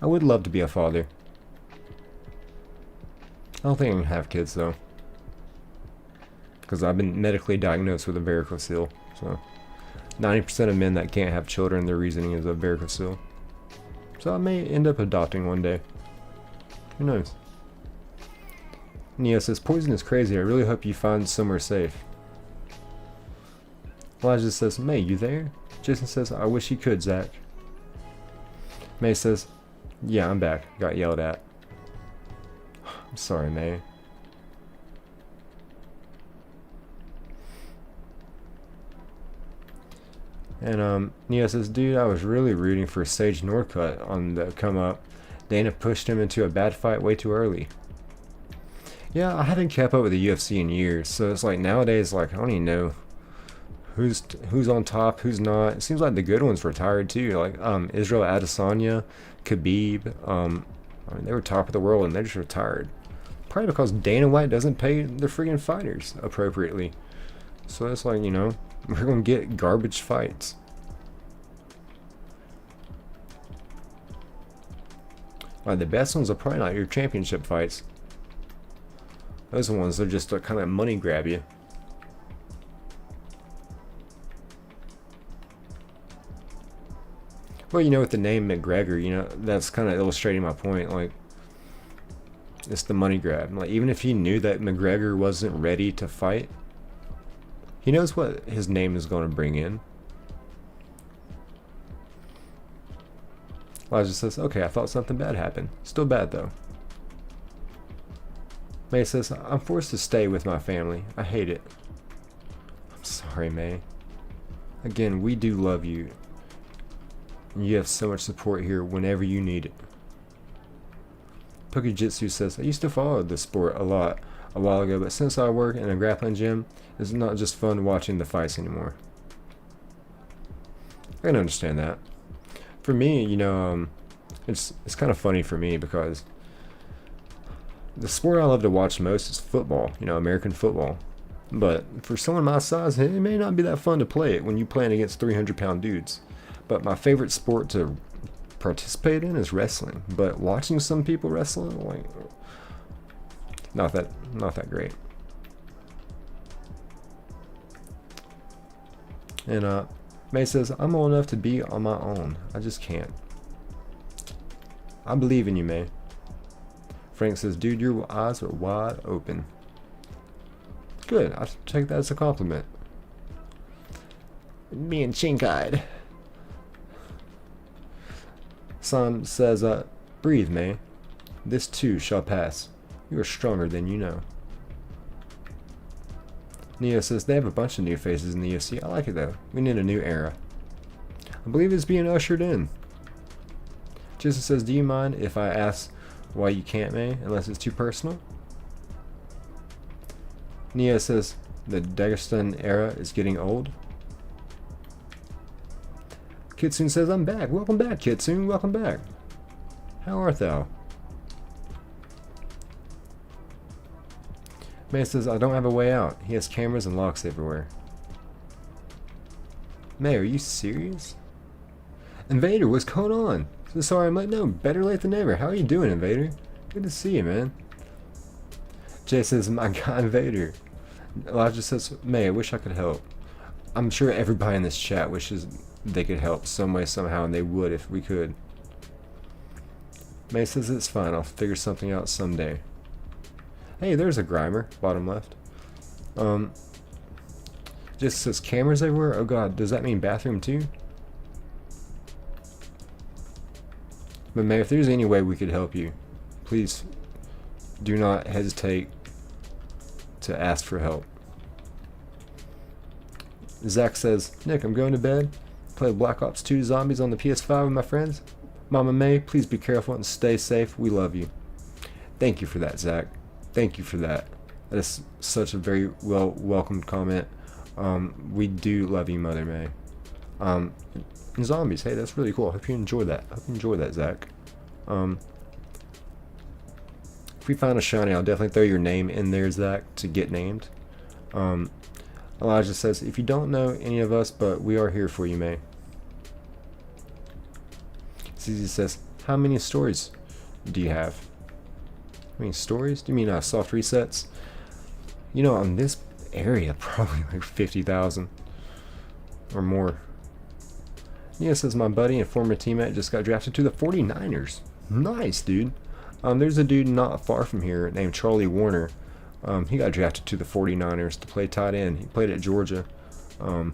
I would love to be a father. I don't think I can have kids though, because I've been medically diagnosed with a varicocele. So 90% of men that can't have children, their reasoning is a varicocele. So I may end up adopting one day. Who knows? Nia says, poison is crazy. I really hope you find somewhere safe. Elijah says, May, you there? Jason says, I wish you could, Zach. May says, yeah, I'm back. Got yelled at. I'm sorry, May. And Nia says, dude, I was really rooting for Sage Northcutt on the come up. Dana pushed him into a bad fight way too early. Yeah, I haven't kept up with the UFC in years, so it's like nowadays, like, I don't even know who's on top, who's not. It seems like the good ones retired too, like Israel Adesanya, Khabib. I mean, they were top of the world and they just retired. Probably because Dana White doesn't pay the freaking fighters appropriately. So it's like, you know, we're gonna get garbage fights. Like, the best ones are probably not your championship fights. Those are ones that just kind of money grab you. Well, you know, with the name McGregor, you know, that's kind of illustrating my point. Like, it's the money grab. Like, even if he knew that McGregor wasn't ready to fight, he knows what his name is going to bring in. Elijah says, okay, I thought something bad happened. Still bad, though. May says, I'm forced to stay with my family. I hate it. I'm sorry, May. Again, we do love you. You have so much support here whenever you need it. Pokejitsu says, I used to follow this sport a lot a while ago, but since I work in a grappling gym, it's not just fun watching the fights anymore. I can understand that. For me, you know, it's kind of funny for me because the sport I love to watch most is football, you know, American football. But for someone my size, it may not be that fun to play it when you're playing against 300-pound dudes. But my favorite sport to participate in is wrestling. But watching some people wrestle, like, Not that great. And May says, I'm old enough to be on my own. I just can't. I believe in you, May. Frank says, dude, your eyes are wide open. Good. I take that as a compliment. Being chink-eyed. Son says, breathe, May. This too shall pass. You are stronger than you know. Neo says, they have a bunch of new faces in the UFC. I like it though. We need a new era. I believe it's being ushered in. Jason says, do you mind if I ask why you can't, May, unless it's too personal? Neo says, the Dagestan era is getting old. Kitsune says, I'm back. Welcome back, Kitsune. Welcome back. How art thou? May says, I don't have a way out. He has cameras and locks everywhere. May, are you serious? Invader, what's going on? So sorry I'm late. No, better late than never. How are you doing, Invader? Good to see you, man. Jay says, my guy, Invader. Elijah says, May, I wish I could help. I'm sure everybody in this chat wishes they could help some way, somehow, and they would if we could. May says, it's fine. I'll figure something out someday. Hey, there's a Grimer, bottom left. Just says cameras everywhere. Oh god, does that mean bathroom too? But May, if there's any way we could help you, please do not hesitate to ask for help. Zach says, Nick, I'm going to bed. Play Black Ops 2 Zombies on the PS5 with my friends. Mama May, please be careful and stay safe. We love you. Thank you for that, Zach. Thank you for that. That is such a very welcomed comment. We do love you, Mother May. And zombies, hey, that's really cool. Hope you enjoy that. Hope you enjoy that, Zach. If we find a shiny, I'll definitely throw your name in there, Zach, to get named. Elijah says, if you don't know any of us, but we are here for you, May. CZ says, how many stories do you have? How many stories? Do you mean soft resets? You know, on this area, probably like 50,000 or more. Yeah, says my buddy and former teammate just got drafted to the 49ers. Nice, dude. There's a dude not far from here named Charlie Warner. He got drafted to the 49ers to play tight end. He played at Georgia. Yeah,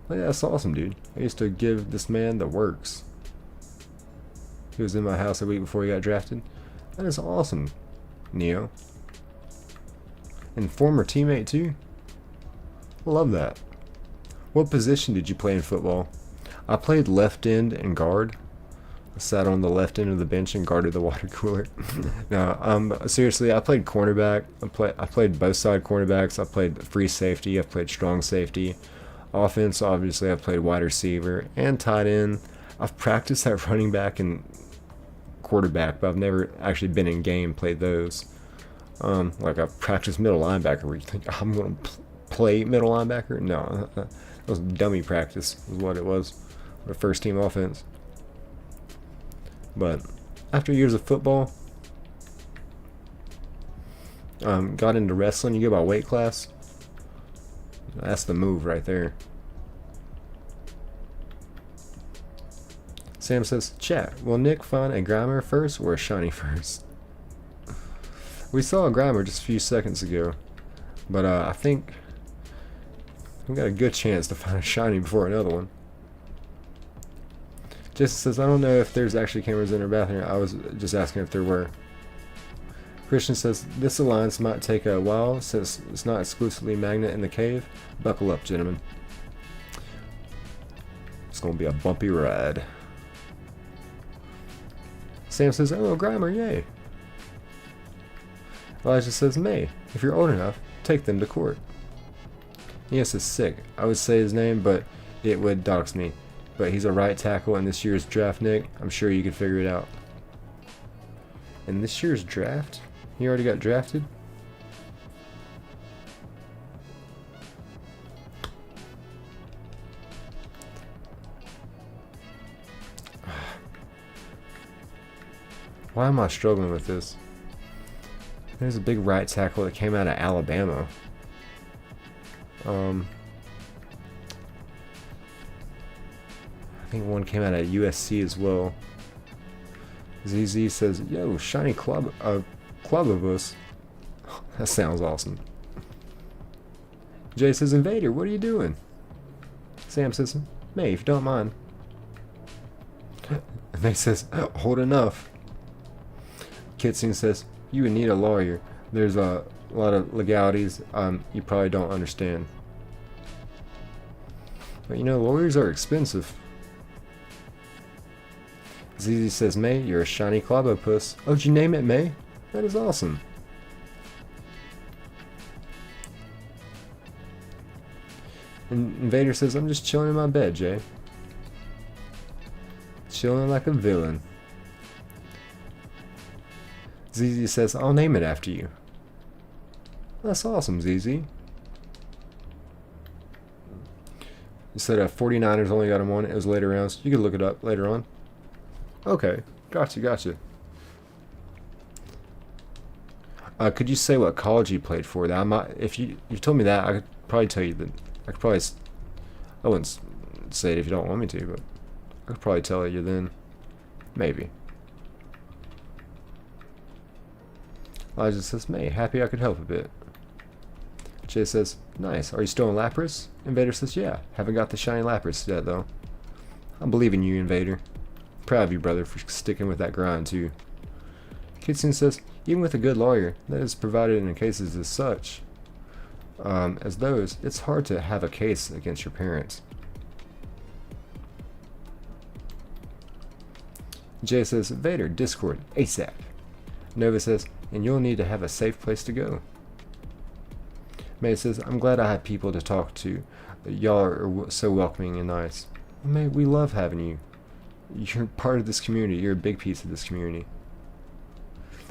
that's awesome, dude. I used to give this man the works. He was in my house a week before he got drafted. That is awesome, Neo. And former teammate too. Love that. What position did you play in football? I played left end and guard. I sat on the left end of the bench and guarded the water cooler. No, seriously, I played cornerback. I played both side cornerbacks. I played free safety. I played strong safety. Offense, obviously, I played wide receiver and tight end. I've practiced at running back and quarterback, but I've never actually been in game, played those. Like I've practiced middle linebacker where you think I'm going to play middle linebacker. No, that was dummy practice is what it was. The first team offense. But after years of football, got into wrestling. You go by weight class. That's the move right there. Sam says, chat, will Nick find a Grimer first or a shiny first? We saw a Grimer just a few seconds ago, but I think we got a good chance to find a shiny before another one. Jason says, I don't know if there's actually cameras in her bathroom. I was just asking if there were. Christian says, this alliance might take a while since it's not exclusively magnet in the cave. Buckle up, gentlemen. It's going to be a bumpy ride. Sam says, oh, Grimer, yay. Elijah says, May, if you're old enough, take them to court. Yes, is sick. I would say his name, but it would dox me. But he's a right tackle in this year's draft, Nick. I'm sure you could figure it out. In this year's draft? He already got drafted? Why am I struggling with this? There's a big right tackle that came out of Alabama. I think one came out of USC as well. ZZ says, "Yo, shiny club of us." That sounds awesome. Jay says, "Invader, what are you doing?" Sam says, "May, if you don't mind." And May says, "Hold enough." Kitsune says, "You would need a lawyer. There's a lot of legalities you probably don't understand." But you know, lawyers are expensive. ZZ says, "May, you're a shiny clobopus." Oh, did you name it May? That is awesome. And Invader says, "I'm just chilling in my bed, Jay. Chilling like a villain." ZZ says, "I'll name it after you." That's awesome, ZZ. You said 49ers only got him one. It was later rounds. You could look it up later on. Okay, gotcha. Could you say what college you played for? That I might, if you told me that, I could probably tell you that. I wouldn't say it if you don't want me to, but I could probably tell you then. Maybe. Elijah says, "May, happy I could help a bit." Jay says, "Nice. Are you still in Lapras?" Invader says, "Yeah. Haven't got the shiny Lapras yet, though." I believe in you, Invader. Proud of you, brother, for sticking with that grind, too. Kitsune says, "Even with a good lawyer, that is provided in cases as such as those, it's hard to have a case against your parents." Jay says, "Vader, Discord, ASAP." Nova says, "And you'll need to have a safe place to go." May says, "I'm glad I have people to talk to. Y'all are so welcoming and nice." May, we love having you. You're part of this community. You're a big piece of this community.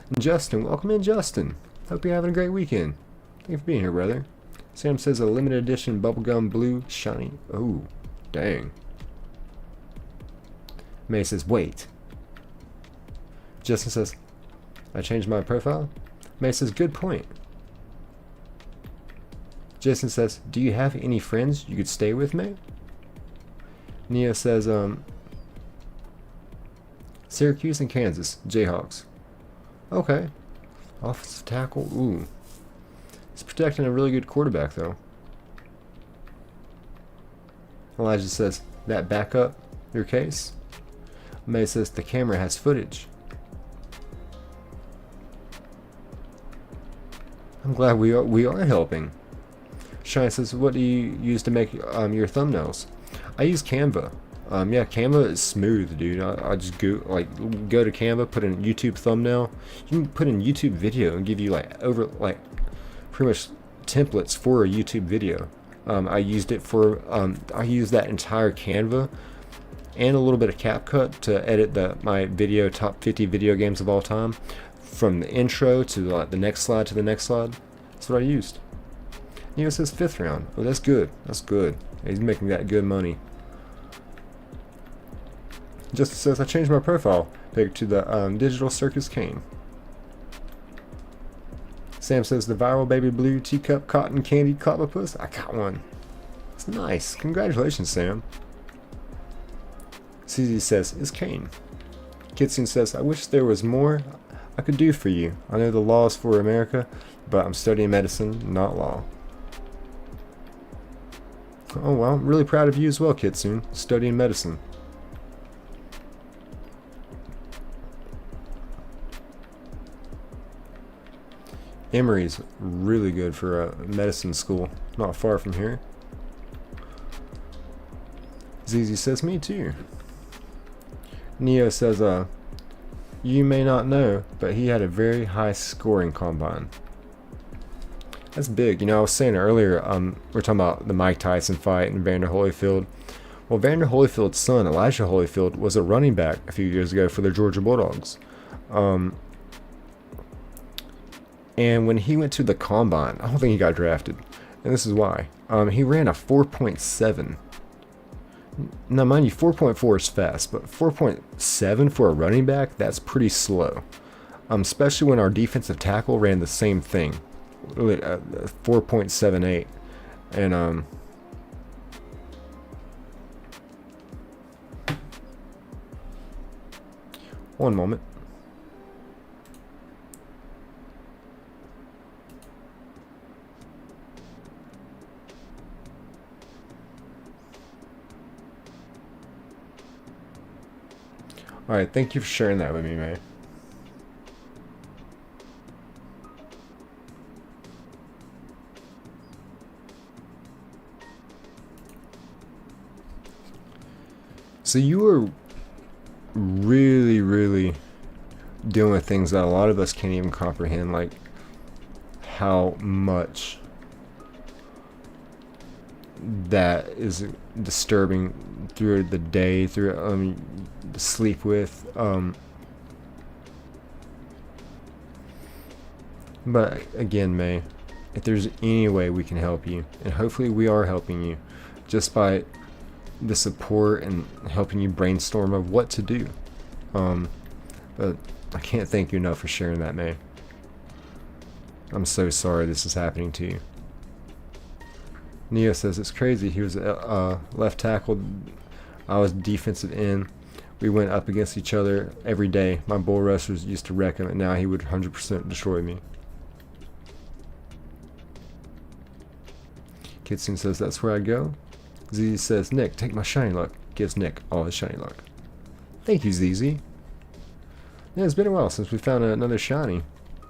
And Justin, welcome in, Justin. Hope you're having a great weekend. Thank you for being here, brother. Sam says a limited edition bubblegum blue shiny. Oh, dang. May says, "Wait." Justin says, "I changed my profile?" May says, "Good point." Jason says, "Do you have any friends you could stay with, May?" Neo says, "Syracuse and Kansas, Jayhawks." Okay. Offensive tackle. Ooh. He's protecting a really good quarterback, though. Elijah says, "That back up your case?" May says, "The camera has footage." I'm glad we are helping. Shine says, "What do you use to make your thumbnails?" I use Canva. Yeah, Canva is smooth, dude. I just go to Canva, put in YouTube thumbnail. You can put in YouTube video and give you pretty much templates for a YouTube video. I used it for I used that entire Canva and a little bit of CapCut to edit my video top 50 video games of all time, from the intro to the next slide to the next slide. That's what I used. Neo says 5th round. Oh, that's good. That's good. He's making that good money. Justice says, "I changed my profile pic to the Digital Circus Cane." Sam says, "The viral baby blue teacup cotton candy clobopus." I got one. It's nice. Congratulations, Sam. CZ says, "It's Kane." Kitsune says, "I wish there was more I could do for you. I know the law is for America, but I'm studying medicine, not law." Oh, well, I'm really proud of you as well, Kitsune, studying medicine. Emory's really good for a medicine school, not far from here. ZZ says, "Me too." Neo says, "You may not know, but he had a very high scoring combine." That's big. You know, I was saying earlier, we're talking about the Mike Tyson fight and Vander Holyfield. Well, Vander Holyfield's son, Elijah Holyfield, was a running back a few years ago for the Georgia Bulldogs. And when he went to the combine, I don't think he got drafted. And this is why. He ran a 4.7. Now, mind you, 4.4 is fast, but 4.7 for a running back, that's pretty slow. Especially when our defensive tackle ran the same thing, 4.78, and one moment. Alright, thank you for sharing that with me, May. So you are really, really dealing with things that a lot of us can't even comprehend, like how much that is disturbing through the day, through sleep with. But again, May, if there's any way we can help you, and hopefully we are helping you, just by the support and helping you brainstorm of what to do. But I can't thank you enough for sharing that, May. I'm so sorry this is happening to you. Neo says it's crazy. He was left tackle. I was defensive end. We went up against each other every day. My bull rushers used to wreck him, and now he would 100% destroy me. Kitsune says that's where I go. ZZ says, Nick, take my shiny luck. Gives Nick all his shiny luck. Thank you, ZZ. Yeah, it's been a while since we found another shiny.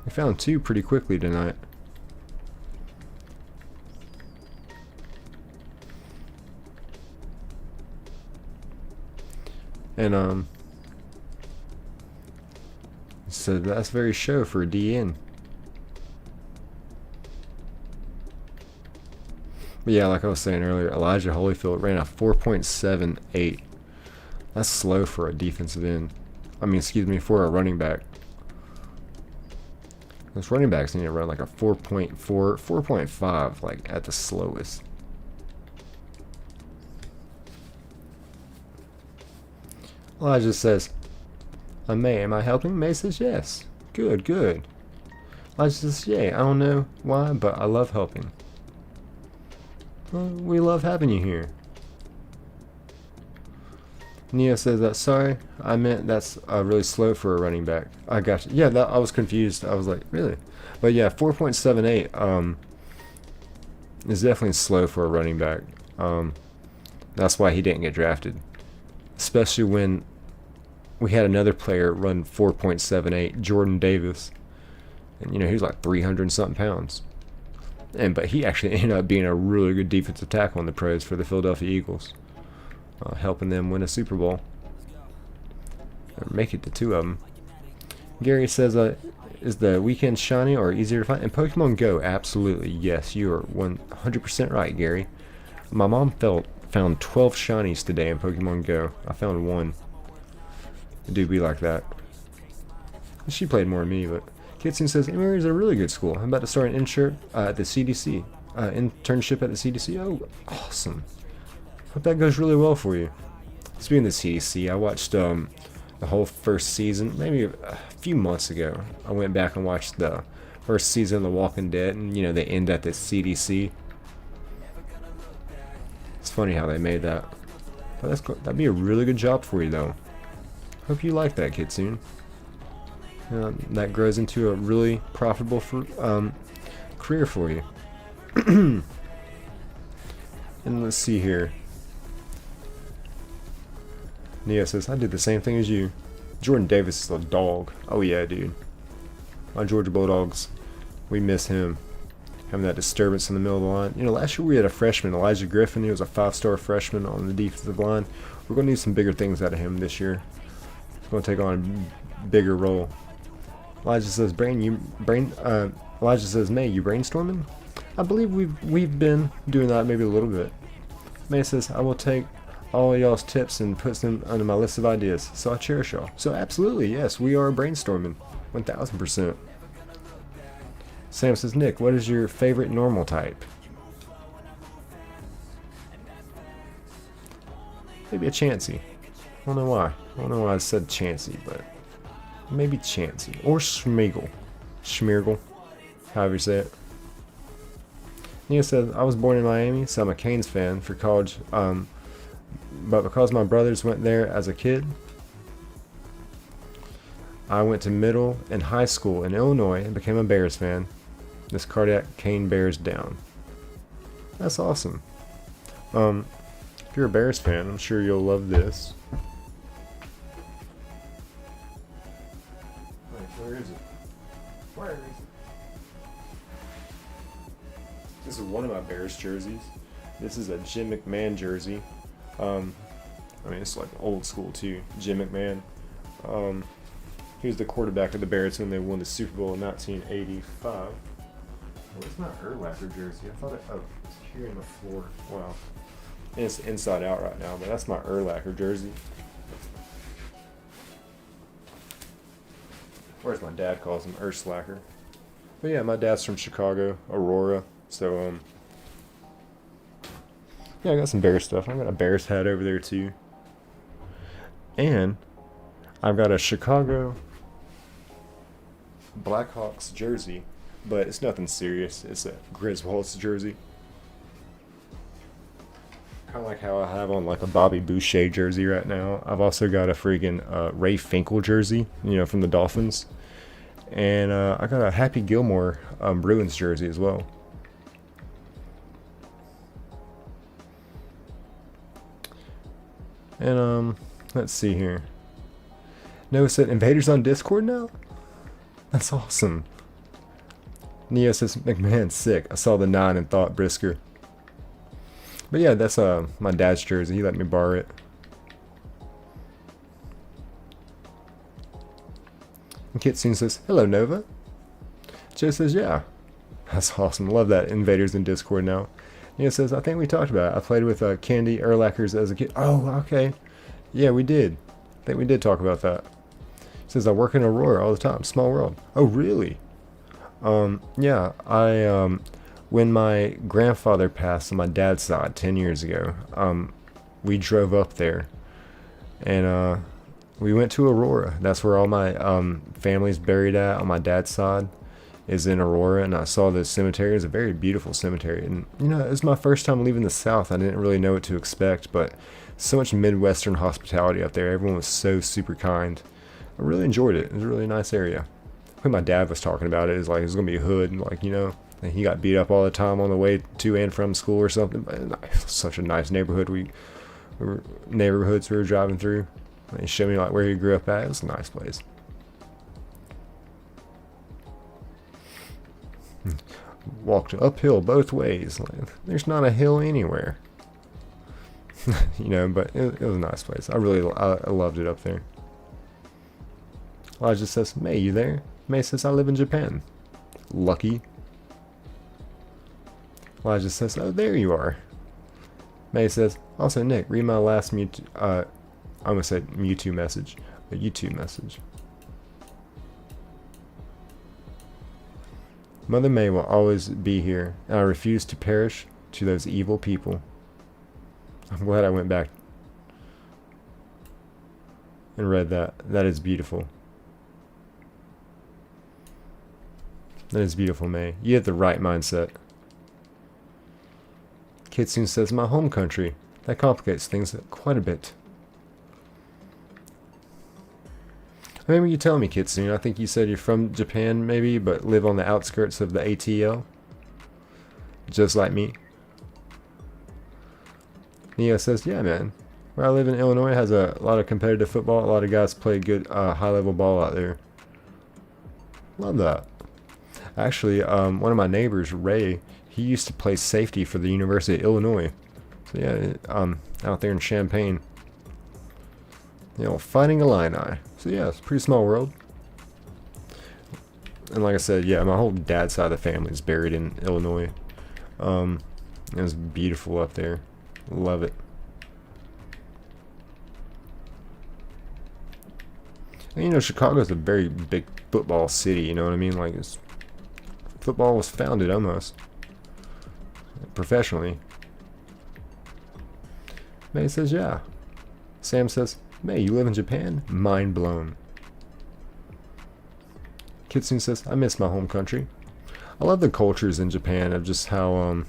We found two pretty quickly tonight. And so that's very show for a DN. But yeah, like I was saying earlier, Elijah Holyfield ran a 4.78. That's slow for a defensive end. I mean, excuse me, for a running back. Those running backs need to run like a 4.4, 4.5, like at the slowest. Elijah says, May, am I helping? May says yes. Good, good. Elijah says, yay, I don't know why, but I love helping. Well, we love having you here. Neo says that, sorry, I meant that's really slow for a running back. I got you. Yeah, that, I was confused. I was like, really? But yeah, 4.78 is definitely slow for a running back. That's why he didn't get drafted. Especially when we had another player run 4.78, Jordan Davis. And, you know, he was like 300 something pounds. But he actually ended up being a really good defensive tackle in the pros for the Philadelphia Eagles, helping them win a Super Bowl, or make it to two of them. Gary says, is the weekend shiny or easier to find? In Pokemon Go, absolutely, yes, you are 100% right, Gary. My mom found 12 shinies today in Pokemon Go. I found one. It do be like that. She played more than me, but Kitsune says, Emory is a really good school. I'm about to start an internship at the CDC. Internship at the CDC. Oh, awesome. Hope that goes really well for you. Speaking of the CDC, I watched the whole first season, maybe a few months ago. I went back and watched the first season of The Walking Dead, and you know, they end at the CDC. It's funny how they made that. But that's cool. That'd be a really good job for you, though. Hope you like that, Kitsune. That grows into a really profitable career for you. And let's see here. Neo says, I did the same thing as you. Jordan Davis is a dog. Oh yeah, dude. My Georgia Bulldogs, we miss him. Having that disturbance in the middle of the line. You know, last year we had a freshman, Elijah Griffin. He was a 5-star freshman on the defensive line. We're going to need some bigger things out of him this year. He's going to take on a bigger role. Elijah says, Elijah says, May, you brainstorming? I believe we've been doing that maybe a little bit. May says, I will take all y'all's tips and put them under my list of ideas. So I cherish y'all. So absolutely, yes, we are brainstorming. 1000%. Sam says, Nick, what is your favorite normal type? Maybe a Chansey. I don't know why. I don't know why I said Chansey, but Maybe Chansey. Or Schmeagle. Schmeargle. However you say it. Nia said, I was born in Miami, so I'm a Canes fan for college. But because my brothers went there as a kid, I went to middle and high school in Illinois and became a Bears fan. This cardiac cane bears down. That's awesome. If you're a Bears fan, I'm sure you'll love this. Wait, where is it? Where is it? This is one of my Bears jerseys. This is a Jim McMahon jersey. I mean, it's like old school too. Jim McMahon. He was the quarterback of the Bears when they won the Super Bowl in 1985. Where's my Urlacher jersey? I thought it's here on the floor. Wow. And it's inside out right now, but that's my Urlacher jersey. Or as my dad calls him, Urslacher. But yeah, my dad's from Chicago, Aurora. So, yeah, I got some Bears stuff. I got a Bears hat over there too. And I've got a Chicago Blackhawks jersey, but it's nothing serious. It's a Griswolds jersey. Kind of like how I have on like a Bobby Boucher jersey right now. I've also got a freaking Ray Finkel jersey, you know, from the Dolphins. And I got a Happy Gilmore Bruins jersey as well. And let's see here. Noah said, Invaders on Discord now? That's awesome. Neo says, McMahon's sick. I saw the 9 and thought Brisker. But yeah, that's my dad's jersey. He let me borrow it. And Kitsune says, hello, Nova. Joe says, yeah. That's awesome. Love that. Invaders in Discord now. Neo says, I think we talked about it. I played with Candy Urlachers as a kid. Oh, okay. Yeah, we did. I think we did talk about that. Says I work in Aurora all the time. Small world. Oh, really? Yeah, I when my grandfather passed on my dad's side 10 years ago, we drove up there and we went to Aurora. That's where all my family's buried at on my dad's side is in Aurora, and I saw the cemetery. It's a very beautiful cemetery, and you know, it was my first time leaving the South. I didn't really know what to expect, but so much Midwestern hospitality up there. Everyone was so super kind. I really enjoyed it. It was a really nice area. When my dad was talking about it, it was like it was gonna be a hood, and like, you know, and he got beat up all the time on the way to and from school or something. But such a nice neighborhood. Neighborhoods we were driving through. He showed me like where he grew up at. It was a nice place. Walked uphill both ways. Like, there's not a hill anywhere. You know, but it was a nice place. I loved it up there. Elijah says, May, you there? May says, I live in Japan. Lucky. Elijah says, oh, there you are. May says, also, Nick, read my last Mewtwo, I almost said Mewtwo message, a YouTube message. Mother May will always be here, and I refuse to perish to those evil people. I'm glad I went back and read that. That is beautiful. That is beautiful, May. You have the right mindset. Kitsune says, my home country. That complicates things quite a bit. I remember you telling me, Kitsune, I think you said you're from Japan, maybe, but live on the outskirts of the ATL. Just like me. Neo says, yeah, man. Where I live in Illinois has a lot of competitive football. A lot of guys play good high-level ball out there. Love that. Actually, one of my neighbors, Ray, he used to play safety for the University of Illinois. So yeah, out there in Champaign. You know, Fighting Illini. So yeah, it's a pretty small world. And like I said, yeah, my whole dad's side of the family is buried in Illinois. It was beautiful up there. Love it. And, you know, Chicago's a very big football city, you know what I mean? Like, football was founded almost professionally. May says, yeah. Sam says, May, you live in Japan? Mind blown. Kitsune says, I miss my home country. I love the cultures in Japan of just how, I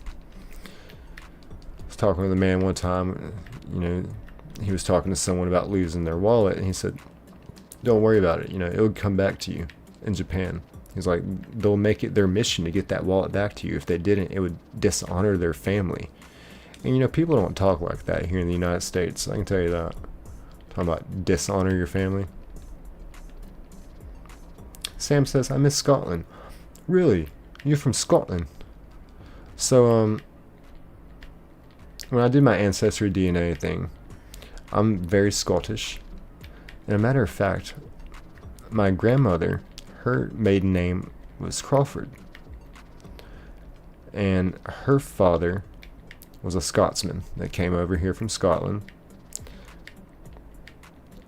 was talking with a man one time, you know, he was talking to someone about losing their wallet, and he said, don't worry about it, you know, it would come back to you in Japan. He's like, they'll make it their mission to get that wallet back to you. If they didn't, it would dishonor their family. And you know, people don't talk like that here in the United States, I can tell you that. Talking about dishonor your family. Sam says, I miss Scotland. Really? You're from Scotland? So, when I did my ancestry DNA thing, I'm very Scottish. And a matter of fact, my grandmother, her maiden name was Crawford. And her father was a Scotsman that came over here from Scotland.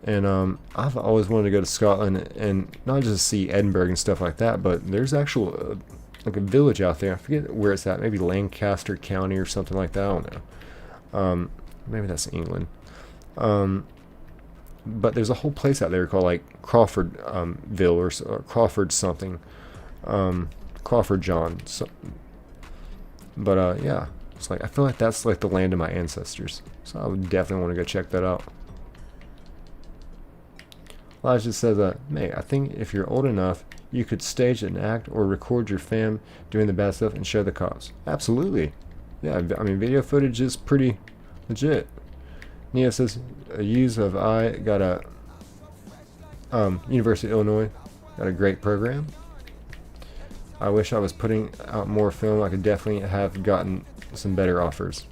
And I've always wanted to go to Scotland and not just see Edinburgh and stuff like that, but there's actual like a village out there. I forget where it's at. Maybe Lancaster County or something like that. I don't know. Maybe that's England. But there's a whole place out there called like Crawford Ville or Crawford something. Crawford John. So, but yeah, it's like I feel like that's like the land of my ancestors. So I would definitely want to go check that out. Elijah says, mate, I think if you're old enough, you could stage an act or record your fam doing the bad stuff and show the cops. Absolutely. Yeah, I mean, video footage is pretty legit. Nia says, use of I got a University of Illinois, got a great program. I wish I was putting out more film. I could definitely have gotten some better offers.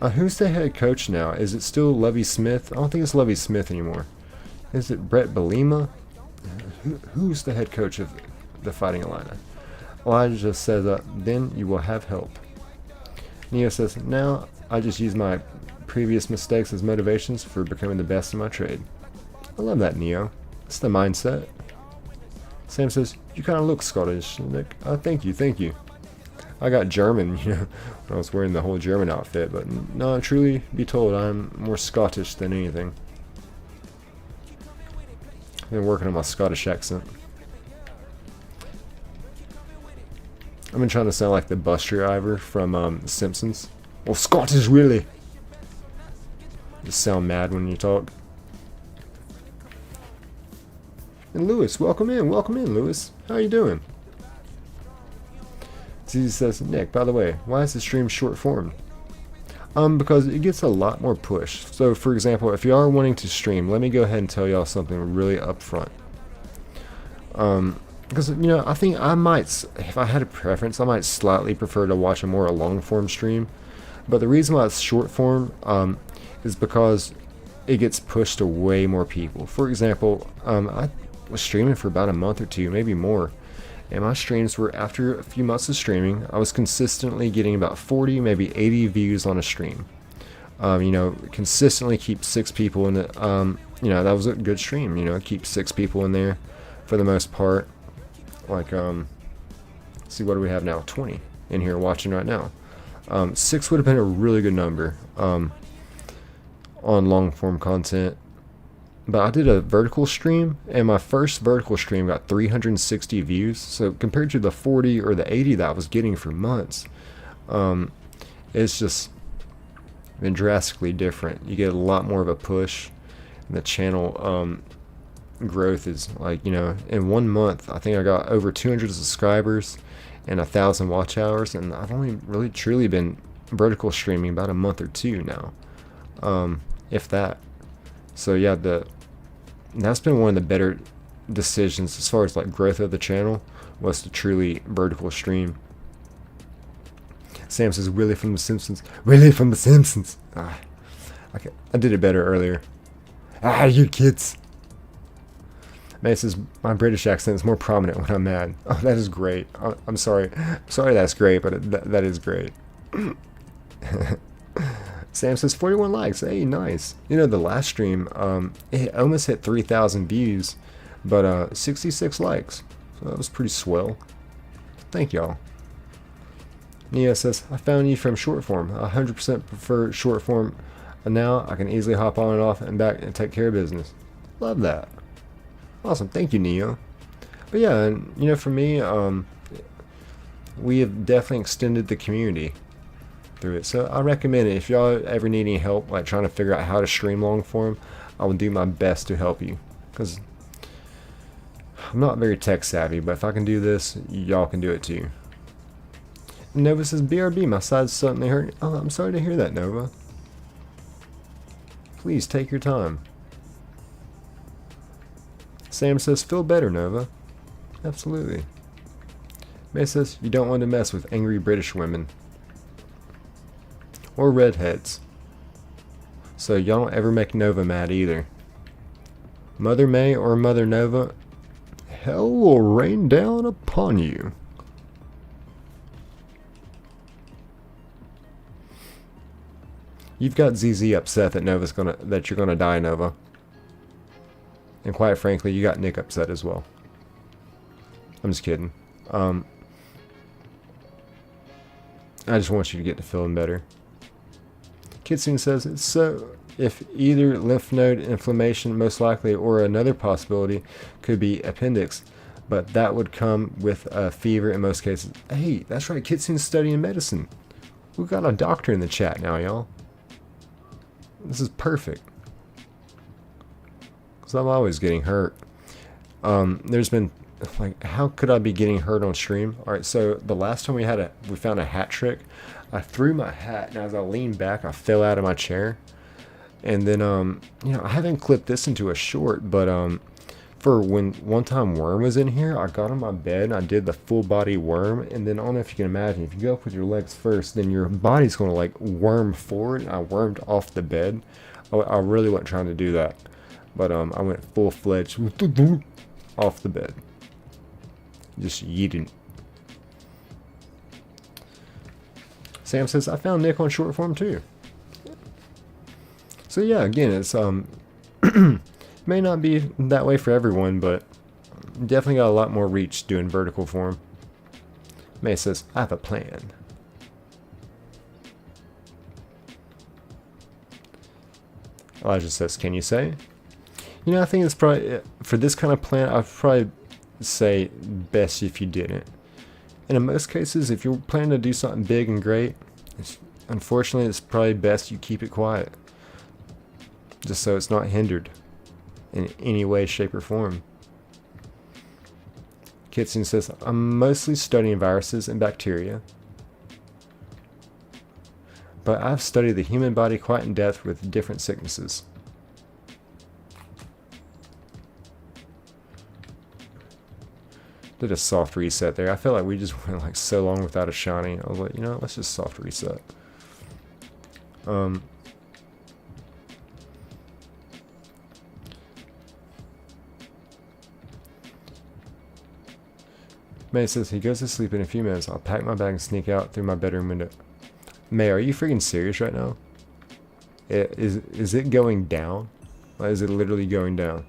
Who's the head coach now? Is it still Lovie Smith? I don't think it's Lovie Smith anymore. Is it Brett Belima? Who's the head coach of the Fighting Illini? Elijah just says, then you will have help. Neo says, now I just use my previous mistakes as motivations for becoming the best in my trade. I love that, Neo. It's the mindset. Sam says, you kind of look Scottish, Nick. Thank you. I got German, you know, when I was wearing the whole German outfit, but no, truly be told, I'm more Scottish than anything. I've been working on my Scottish accent. I've been trying to sound like the bus driver from Simpsons. Well, Scottish, really. Just sound mad when you talk. And Lewis, welcome in, Lewis. How you doing? Zizi says, Nick, by the way, why is the stream short form? Because it gets a lot more push. So, for example, if you are wanting to stream, let me go ahead and tell y'all something really upfront. Because, you know, I think I might, if I had a preference, I might slightly prefer to watch a more long form stream. But the reason why it's short form is because it gets pushed to way more people. For example, I was streaming for about a month or two, maybe more. And my streams were, after a few months of streaming, I was consistently getting about 40, maybe 80 views on a stream. You know, consistently keep 6 people in it. You know, that was a good stream, you know, keep 6 people in there for the most part. Like, see, what do we have now? 20 in here watching right now. 6 would have been a really good number on long form content. But I did a vertical stream, and my first vertical stream got 360 views. So compared to the 40 or the 80 that I was getting for months, it's just been drastically different. You get a lot more of a push, and the channel growth is like, you know, in 1 month, I think I got over 200 subscribers and 1,000 watch hours, and I've only really truly been vertical streaming about a month or two now, if that. So yeah, that's been one of the better decisions as far as like growth of the channel, was to truly vertical stream. Sam says, really from the Simpsons? Really from the Simpsons? Okay, I did it better earlier. You kids. Man says, my British accent is more prominent when I'm mad. Oh, that is great. I'm sorry. Sorry that's great, but that is great. Sam says 41 likes. Hey, nice. You know, the last stream, it almost hit 3,000 views, but 66 likes. So that was pretty swell. Thank y'all. Nia says, I found you from short form. 100% prefer short form. And now I can easily hop on and off and back and take care of business. Love that. Awesome. Thank you, Neo. But yeah, and you know, for me, we have definitely extended the community through it. So I recommend it. If y'all ever need any help, like trying to figure out how to stream long form, I will do my best to help you. Because I'm not very tech savvy, but if I can do this, y'all can do it too. Nova says, BRB, my side's suddenly hurt. Oh, I'm sorry to hear that, Nova. Please take your time. Sam says, feel better, Nova. Absolutely. May says, you don't want to mess with angry British women. Or redheads. So y'all don't ever make Nova mad either. Mother May or Mother Nova, hell will rain down upon you. You've got ZZ upset that you're gonna die, Nova. And quite frankly, you got Nick upset as well. I'm just kidding. I just want you to get to feeling better. Kitsune says, so if either lymph node inflammation most likely or another possibility could be appendix, but that would come with a fever in most cases. Hey, that's right, Kitsune's studying medicine. We've got a doctor in the chat now, y'all. This is perfect. Because I'm always getting hurt. There's been, like, how could I be getting hurt on stream? Alright, so the last time we found a hat trick, I threw my hat, and as I leaned back, I fell out of my chair. And then, you know, I haven't clipped this into a short, but, for when one time Worm was in here, I got on my bed, and I did the full body worm, and then I don't know if you can imagine, if you go up with your legs first, then your body's going to, like, worm forward, and I wormed off the bed. I really wasn't trying to do that, but, I went full-fledged off the bed. Just yeeting. Sam says, I found Nick on short form too. So yeah, again, it's may not be that way for everyone, but definitely got a lot more reach doing vertical form. May says, I have a plan. Elijah says, can you say? You know, I think it's probably, for this kind of plan, I'd probably say best if you didn't. And in most cases, if you're planning to do something big and great, unfortunately, it's probably best you keep it quiet. Just so it's not hindered in any way, shape, or form. Kitsune says, I'm mostly studying viruses and bacteria, but I've studied the human body quite in depth with different sicknesses. Did a soft reset there. I feel like we just went like so long without a shiny. I was like, you know, let's just soft reset. May says he goes to sleep in a few minutes. I'll pack my bag and sneak out through my bedroom window. May, are you freaking serious right now? Is it going down? Like, is it literally going down?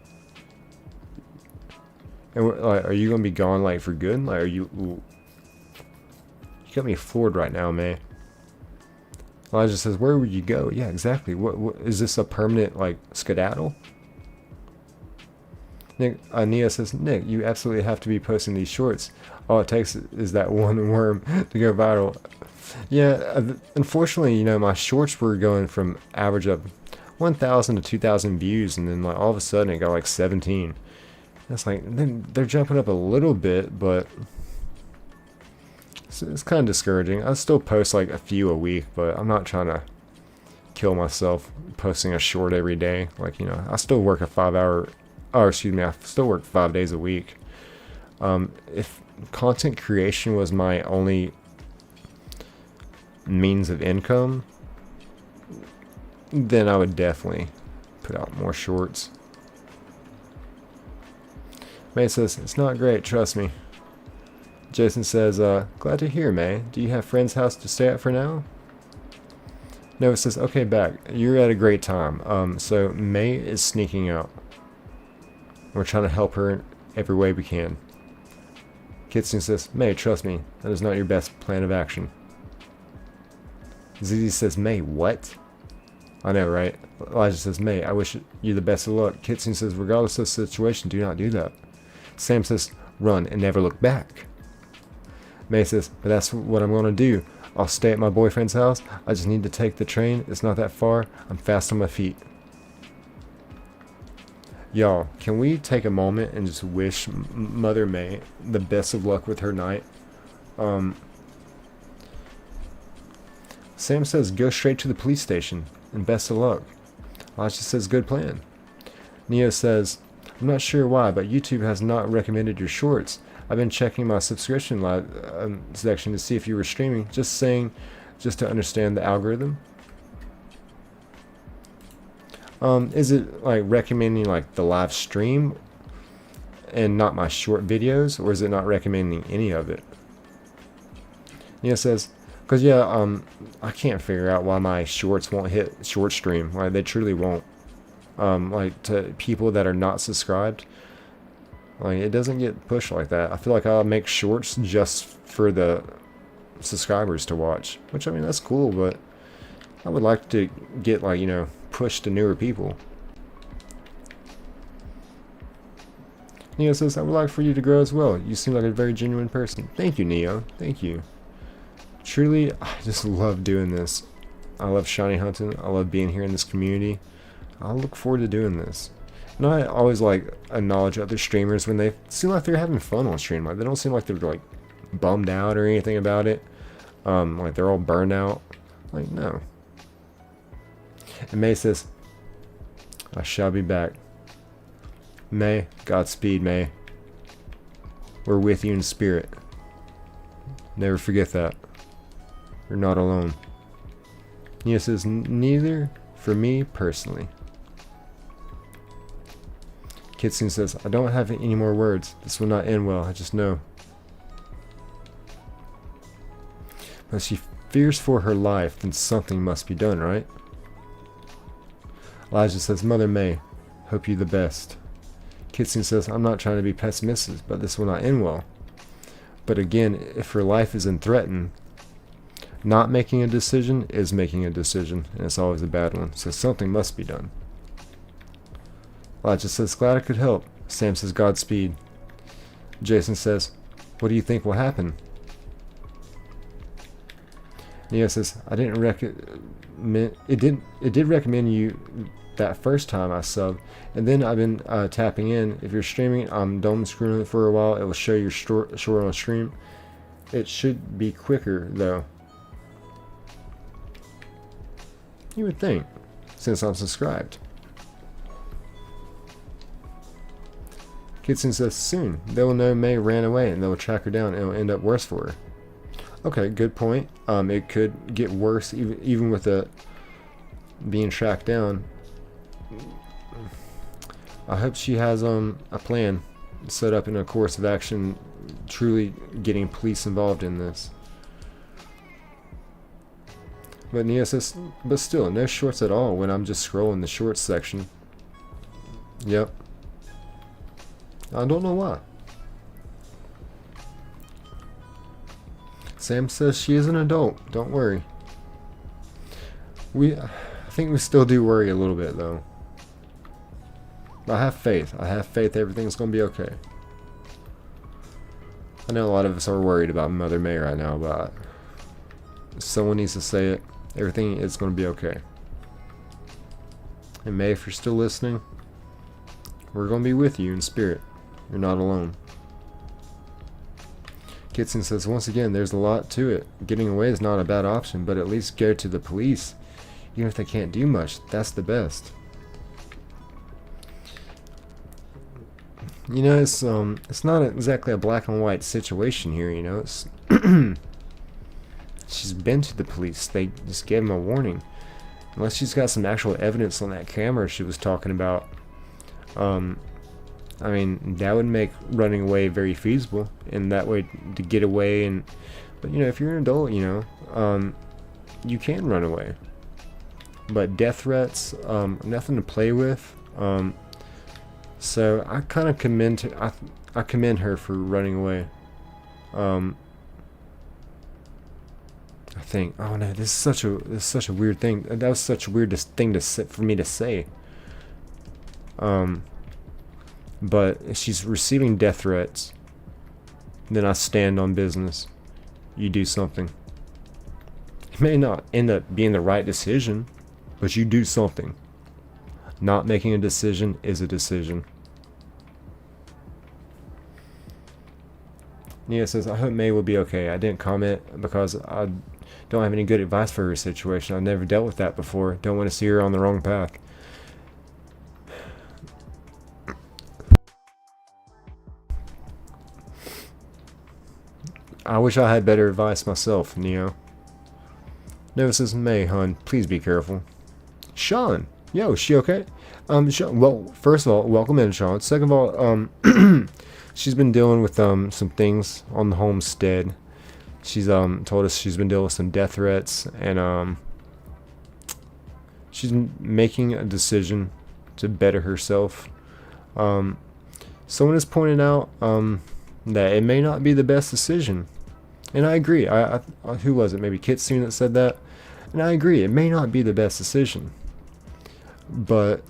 And like, are you gonna be gone like for good? Like, are you? Ooh. You got me floored right now, May. Elijah says, "Where would you go?" Yeah, exactly. What is this, a permanent like skedaddle? Nick, Nia says, Nick, you absolutely have to be posting these shorts. All it takes is that one worm to go viral. Yeah, unfortunately, you know, my shorts were going from average of 1,000 to 2,000 views, and then like all of a sudden it got like 17. That's like, they're jumping up a little bit, but it's kind of discouraging. I still post like a few a week, but I'm not trying to kill myself posting a short every day. Like, you know, I still work a 5-hour, or excuse me, I still work 5 days a week. If content creation was my only means of income, then I would definitely put out more shorts. May says, it's not great, trust me. Jason says, glad to hear, May. Do you have friend's house to stay at for now? Nova says, okay, back. You're at a great time. So May is sneaking out. We're trying to help her in every way we can. Kitsune says, May, trust me, that is not your best plan of action. Zizi says, May, what? I know, right? Elijah says, May, I wish you the best of luck. Kitsune says, regardless of the situation, do not do that. Sam says, run and never look back. May says, but that's what I'm gonna do. I'll stay at my boyfriend's house. I just need to take the train. It's not that far. I'm fast on my feet. Y'all, can we take a moment and just wish Mother May the best of luck with her night? Sam says, go straight to the police station and best of luck. Elijah says, good plan. Neo says, I'm not sure why, but YouTube has not recommended your shorts. I've been checking my subscription section to see if you were streaming. Just to understand the algorithm. Is it like recommending like the live stream and not my short videos, or is it not recommending any of it? Neo says, because yeah, I can't figure out why my shorts won't hit short stream. Like they truly won't. Like to people that are not subscribed. Like, it doesn't get pushed like that. I feel like I'll make shorts just for the subscribers to watch. Which, I mean, that's cool, but I would like to get, like, you know, pushed to newer people. Neo says, I would like for you to grow as well. You seem like a very genuine person. Thank you, Neo. Thank you. Truly, I just love doing this. I love shiny hunting. I love being here in this community. I look forward to doing this. And I always like acknowledge other streamers when they seem like they're having fun on stream. Like they don't seem like they're like bummed out or anything about it. Like they're all burned out. Like no. And May says, I shall be back. May, Godspeed, May. We're with you in spirit. Never forget that. You're not alone. Nia says, neither for me personally. Kitsune says, I don't have any more words. This will not end well, I just know. But she fears for her life, then something must be done, right? Elijah says, Mother May, hope you the best. Kitsune says, I'm not trying to be pessimistic, but this will not end well. But again, if her life is in threatened, not making a decision is making a decision, and it's always a bad one, so something must be done. Elijah says, glad I could help. Sam says, Godspeed. Jason says, what do you think will happen? Neo says, I didn't recommend it did recommend you that first time I subbed, and then I've been tapping in. If you're streaming, I'm dome scrolling it for a while. It will show your short on stream. It should be quicker though. You would think, since I'm subscribed. Kitsune says, soon. They will know May ran away and they will track her down and it will end up worse for her. Okay, good point. It could get worse even with it being tracked down. I hope she has a plan set up in a course of action, truly getting police involved in this. But Nia says, but still, no shorts at all when I'm just scrolling the shorts section. Yep. I don't know why. Sam says she is an adult. Don't worry. I think we still do worry a little bit though. But I have faith. I have faith everything's going to be okay. I know a lot of us are worried about Mother May right now, but someone needs to say it. Everything is going to be okay. And May, if you're still listening, we're going to be with you in spirit. You're not alone. Kitsune says, once again, there's a lot to it. Getting away is not a bad option, but at least go to the police. Even if they can't do much, that's the best. You know, it's not exactly a black and white situation here, you know. It's she's been to the police. They just gave him a warning. Unless she's got some actual evidence on that camera she was talking about. I mean, that would make running away very feasible, and that way to get away. And but you know, if you're an adult, you know, you can run away. But death threats, nothing to play with. So I kind of commend I commend her for running away. I think, oh no, this is such a weird thing. That was such a weird thing to for me to say. But she's receiving death threats. Then I stand on business. You do something. It may not end up being the right decision, but you do something. Not making a decision is a decision. Nia says, I hope May will be okay. I didn't comment because I don't have any good advice for her situation. I've never dealt with that before. Don't want to see her on the wrong path. I wish I had better advice myself, Neo. Nova says, May, hun, please be careful. Sean, yo, is she okay? Sean, well, first of all, welcome in, Sean. Second of all, she's been dealing with some things on the homestead. She's told us she's been dealing with some death threats, and she's making a decision to better herself. Someone has pointed out that it may not be the best decision. And I agree. I who was it? Maybe Kitsune that said that. And I agree. It may not be the best decision. But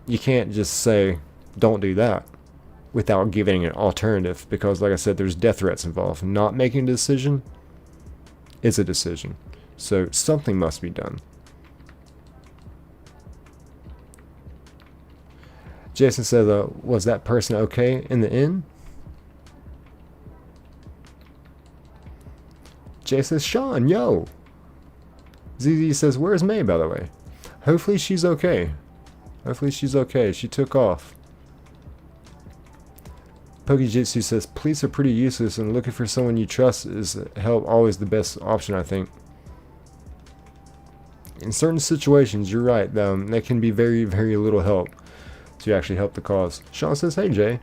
you can't just say, don't do that, without giving an alternative. Because, like I said, there's death threats involved. Not making a decision is a decision. So something must be done. Jason says, was that person okay in the end? Jay says, Sean, yo. ZZ says, where's May, by the way? Hopefully she's okay. Hopefully she's okay. She took off. Pokejitsu says, police are pretty useless and looking for someone you trust is help always the best option, I think. In certain situations, you're right. That can be very, very little help to actually help the cause. Sean says, hey, Jay.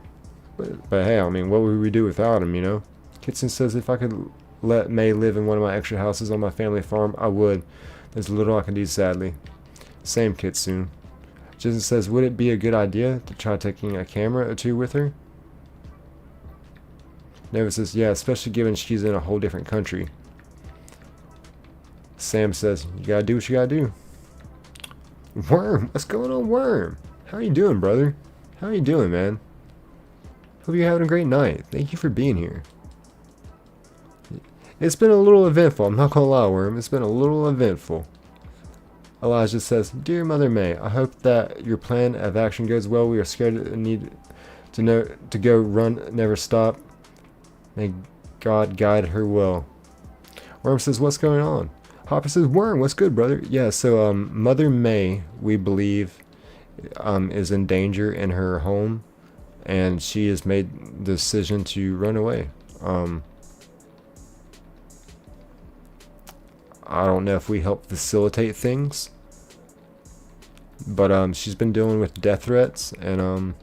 But hey, I mean, what would we do without him, you know? Kitson says, if I could let May live in one of my extra houses on my family farm, I would. There's little I can do, sadly. Same, Kitsune. Jason says, would it be a good idea to try taking a camera or two with her? Nova says, yeah, especially given she's in a whole different country. Sam says, you gotta do what you gotta do. Worm, what's going on, Worm? How you doing, brother? How you doing, man? Hope you're having a great night. Thank you for being here. It's been a little eventful. I'm not gonna lie, Worm. It's been a little eventful. Elijah says, Dear Mother May, I hope that your plan of action goes well. We are scared and need to go run, never stop. May God guide her well. Worm says, what's going on? Hopper says, Worm, what's good, brother? Yeah, so Mother May, we believe, is in danger in her home, and she has made the decision to run away. I don't know if we help facilitate things, but she's been dealing with death threats, and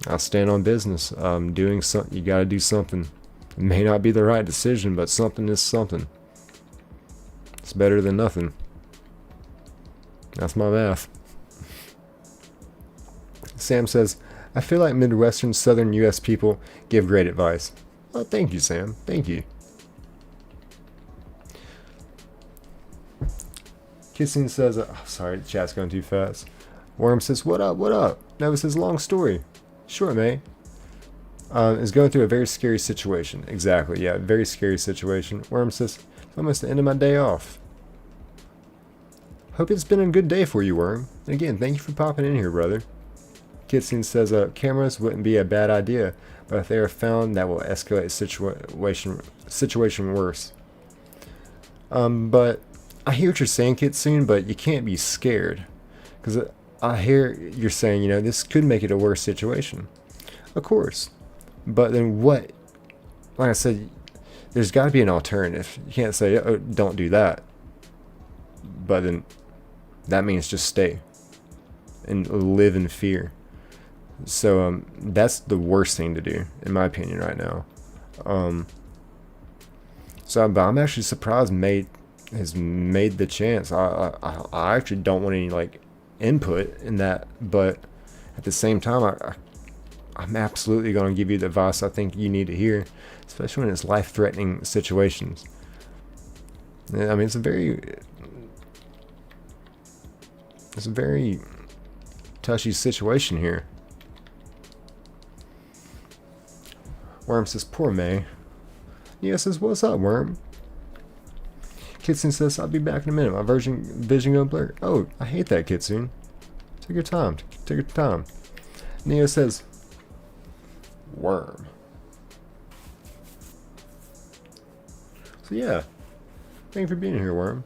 I stand on business. Doing something, you gotta do something. It may not be the right decision, but something is something. It's better than nothing. That's my math. Sam says, I feel like Midwestern Southern U.S. people give great advice. Oh, thank you, Sam. Thank you. Kissing says, sorry, the chat's going too fast. Worm says, what up, what up? Nova says, long story. Sure, May. Is going through a very scary situation. Exactly, yeah, very scary situation. Worm says, it's almost the end of my day off. Hope it's been a good day for you, Worm. And again, thank you for popping in here, brother. Kitsune says, cameras wouldn't be a bad idea, but if they are found, that will escalate situation worse. But I hear what you're saying, Kitsune, but you can't be scared. Because I hear you're saying, you know, this could make it a worse situation. Of course. But then what? Like I said, there's got to be an alternative. You can't say, oh, don't do that. But then that means just stay and live in fear. So that's the worst thing to do, in my opinion, right now. But I'm actually surprised May has made the chance. I actually don't want any like input in that, but at the same time, I'm absolutely going to give you the advice I think you need to hear, especially when it's life-threatening situations. I mean, it's a very touchy situation here. Worm says, poor May. Neo says, what's up, Worm? Kitsune says, I'll be back in a minute. My vision gonna blur. Oh, I hate that, Kitsune. Take your time. Take your time. Neo says, Worm. So yeah, thank you for being here, Worm.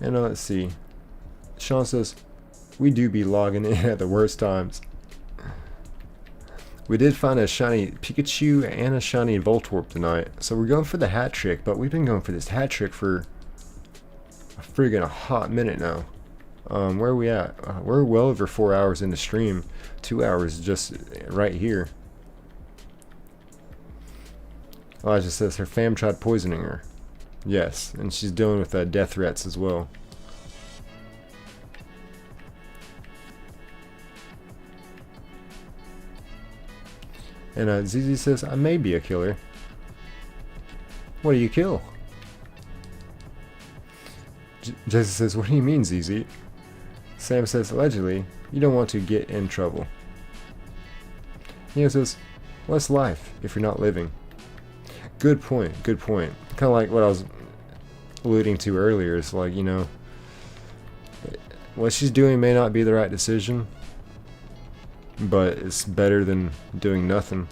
And let's see. Sean says, we do be logging in at the worst times. We did find a shiny Pikachu and a shiny Voltorb tonight. So we're going for the hat trick, but we've been going for this hat trick for a friggin' hot minute now. Where are we at? We're well over 4 hours in the stream. 2 hours just right here. Elijah says her fam tried poisoning her. Yes, and she's dealing with death threats as well. And ZZ says, I may be a killer. What do you kill? Jesse says, what do you mean, ZZ? Sam says, allegedly, you don't want to get in trouble. Neo says, what's life if you're not living? Good point, good point. Kind of like what I was alluding to earlier. It's like, you know, what she's doing may not be the right decision, but it's better than doing nothing.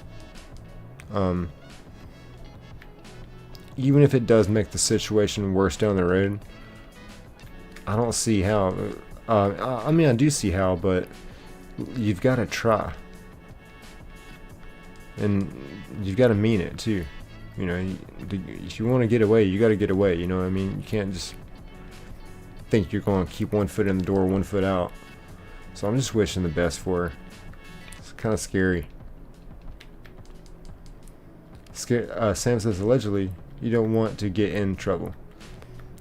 Even if it does make the situation worse down the road, I don't see how. I mean, I do see how, but you've got to try. And you've got to mean it, too. You know, if you want to get away, you got to get away, you know what I mean? You can't just think you're going to keep one foot in the door, one foot out. So I'm just wishing the best for her. It's kind of scary. Sam says, allegedly, you don't want to get in trouble.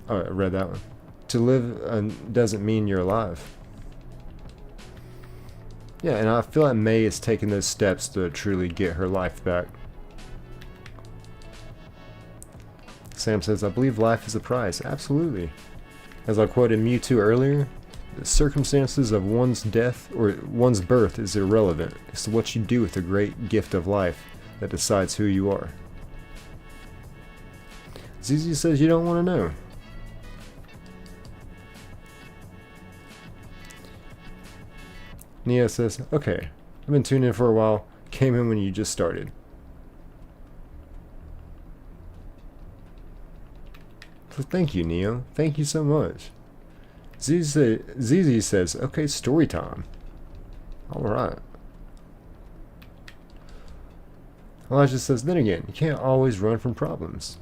Oh, I read that one. To live doesn't mean you're alive. Yeah, and I feel like May is taking those steps to truly get her life back. Sam says, I believe life is a prize. Absolutely. As I quoted Mewtwo earlier, the circumstances of one's death or one's birth is irrelevant. It's what you do with the great gift of life that decides who you are. ZZ says you don't want to know. Neo says, okay, I've been tuned in for a while, came in when you just started. So thank you, Neo. Thank you so much. ZZ says, okay, story time. Alright. Elijah says, then again, you can't always run from problems.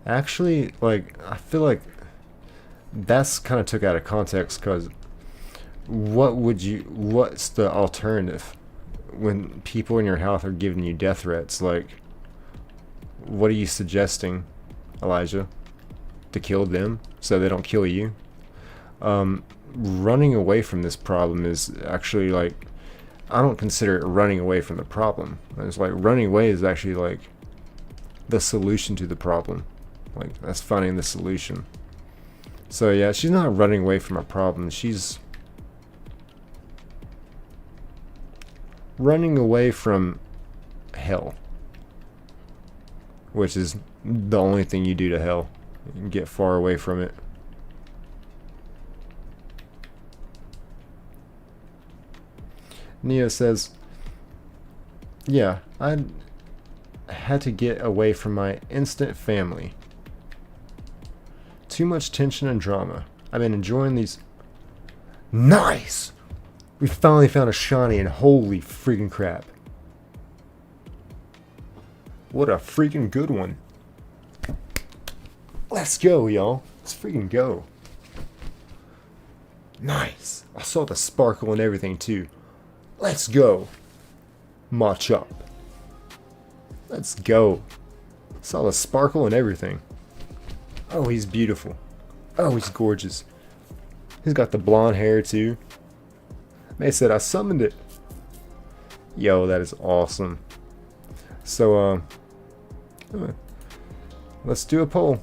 Actually, like, I feel like that's kind of took out of context, because what's the alternative when people in your house are giving you death threats? Like, what are you suggesting, Elijah? To kill them so they don't kill you? Running away from this problem is actually, like, I don't consider it running away from the problem. It's like running away is actually like the solution to the problem. Like, that's finding the solution. So yeah, she's not running away from a problem. She's running away from hell, which is the only thing you do to hell. You can get far away from it. Neo says, yeah, I had to get away from my instant family. Too much tension and drama. I've been enjoying these. Nice! We finally found a shiny, and holy freaking crap. What a freaking good one. Let's go, y'all. Let's freaking go. Nice. I saw the sparkle and everything too. Let's go. Match up. Let's go. Saw the sparkle and everything. Oh, he's beautiful. Oh, he's gorgeous. He's got the blonde hair too. May said I summoned it. Yo, that is awesome. So let's do a poll.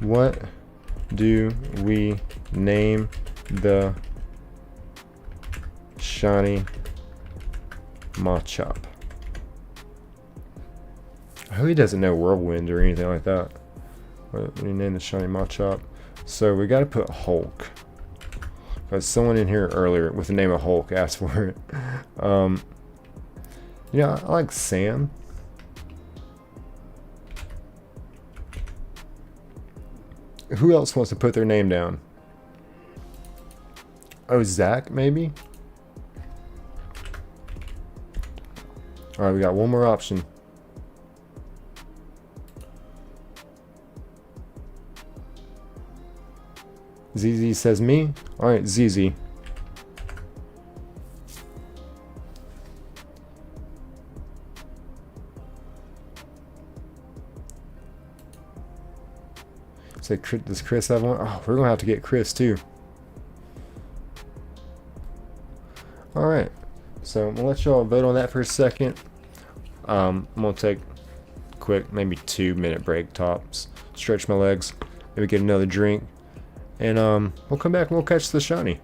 What do we name the shiny Machop? I hope he doesn't know Whirlwind or anything like that. What do you name the shiny Machop? So we got to put Hulk. Because someone in here earlier with the name of Hulk asked for it. Yeah, I like Sam. Who else wants to put their name down? Oh, Zach, maybe? Alright, we got one more option. ZZ says me. Alright, ZZ. So does Chris have one? Oh, we're gonna have to get Chris too. Alright. So I'm gonna let y'all vote on that for a second. I'm gonna take a quick, maybe 2-minute break tops. Stretch my legs. Maybe get another drink. And we'll come back and we'll catch the shiny.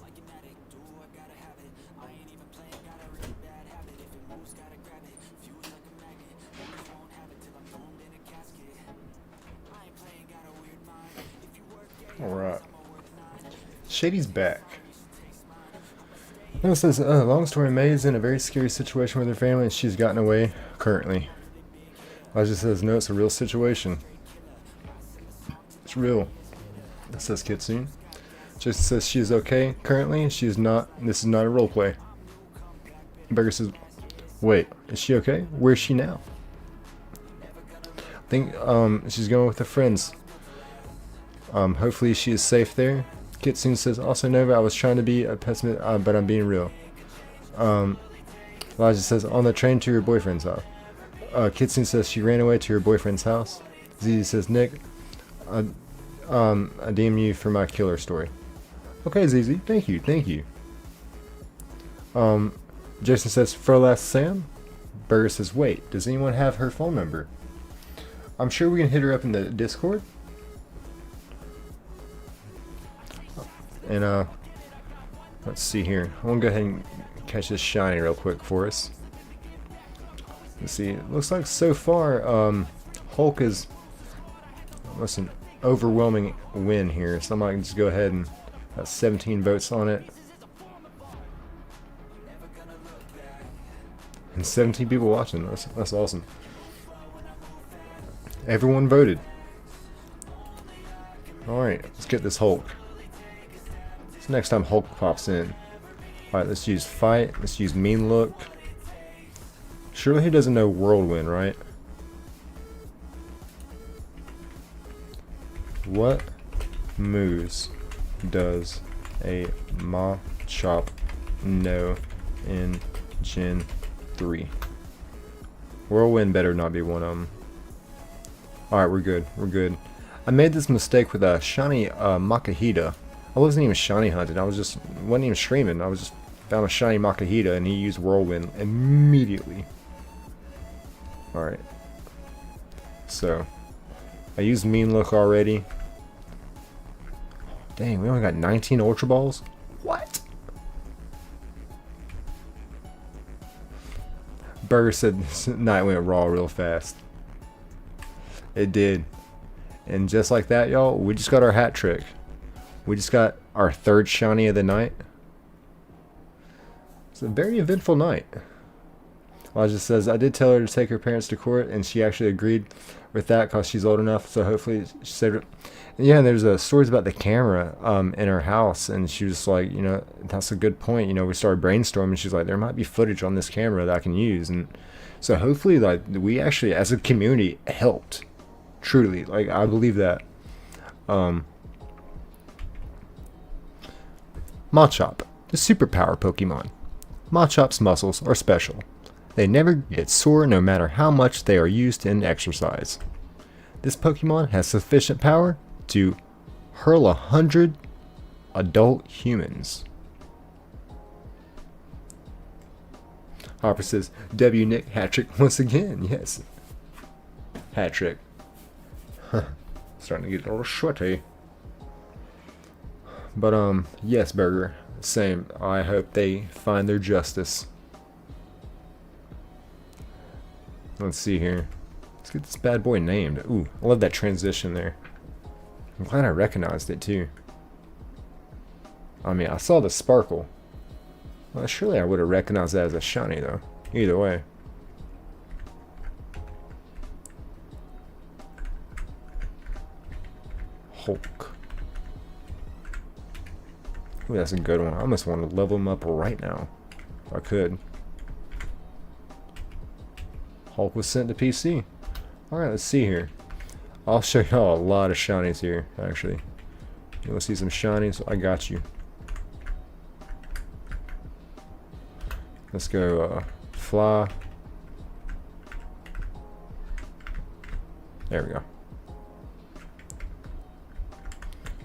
Like an addict, do I gotta have it. I ain't even playing, got a really bad habit. If it moves, gotta grab it. Alright. Shady's back. It says, long story, May is in a very scary situation with her family and she's gotten away currently. Elijah says, no, it's a real situation. It's real. It says Kitsune. Jason says she is okay currently. She is not. This is not a role play. Burger says, wait, is she okay? Where's she now? I think she's going with her friends. Hopefully she is safe there. Kitsune says, also Nova, I was trying to be a pessimist, but I'm being real. Elijah says, on the train to your boyfriend's house. Kitsune says she ran away to her boyfriend's house. Zizi says, Nick, I DM you for my killer story. Okay, Zizi, thank you, thank you. Jason says, Furlast Sam? Burger says, wait, does anyone have her phone number? I'm sure we can hit her up in the Discord. And let's see here. I want to go ahead and catch this shiny real quick for us. Let's see. It looks like so far Hulk is almost an overwhelming win here. So I might just go ahead and got 17 votes on it. And 17 people watching. That's awesome. Everyone voted. Alright, let's get this Hulk. So next time Hulk pops in. Alright, let's use fight. Let's use mean look. Surely he doesn't know whirlwind, right? What moves does a Machop know in Gen 3? Whirlwind better not be one of them. Alright, we're good. We're good. I made this mistake with a shiny Makahita. I wasn't even shiny hunting. Wasn't even streaming. I was just found a shiny Makahita and he used Whirlwind immediately. Alright. So, I used Mean Look already. Dang, we only got 19 Ultra Balls? What? Burger said this night went raw real fast. It did. And just like that, y'all, we just got our hat trick. We just got our third shiny of the night. It's a very eventful night. Elijah says, I did tell her to take her parents to court, and she actually agreed with that because she's old enough, so hopefully she saved it. And yeah, and there's stories about the camera in her house, and she was like, you know, that's a good point. You know, we started brainstorming, she's like, there might be footage on this camera that I can use. And so hopefully, like, we actually, as a community, helped. Truly. Like, I believe that. Machop, the superpower Pokemon. Machop's muscles are special. They never get sore no matter how much they are used in exercise. This Pokemon has sufficient power to hurl 100 adult humans. Harper says, W Nick hat trick once again. Yes. Hat trick. Starting to get a little sweaty. But yes, Burger. Same. I hope they find their justice. Let's see here. Let's get this bad boy named. Ooh, I love that transition there. I'm glad I recognized it too. I mean, I saw the sparkle. Well, surely I would have recognized that as a shiny though. Either way. Hulk. Ooh, that's a good one. I almost want to level him up right now. If I could. Hulk was sent to PC. Alright, let's see here. I'll show y'all a lot of shinies here, actually. You want to see some shinies? I got you. Let's go fly. There we go.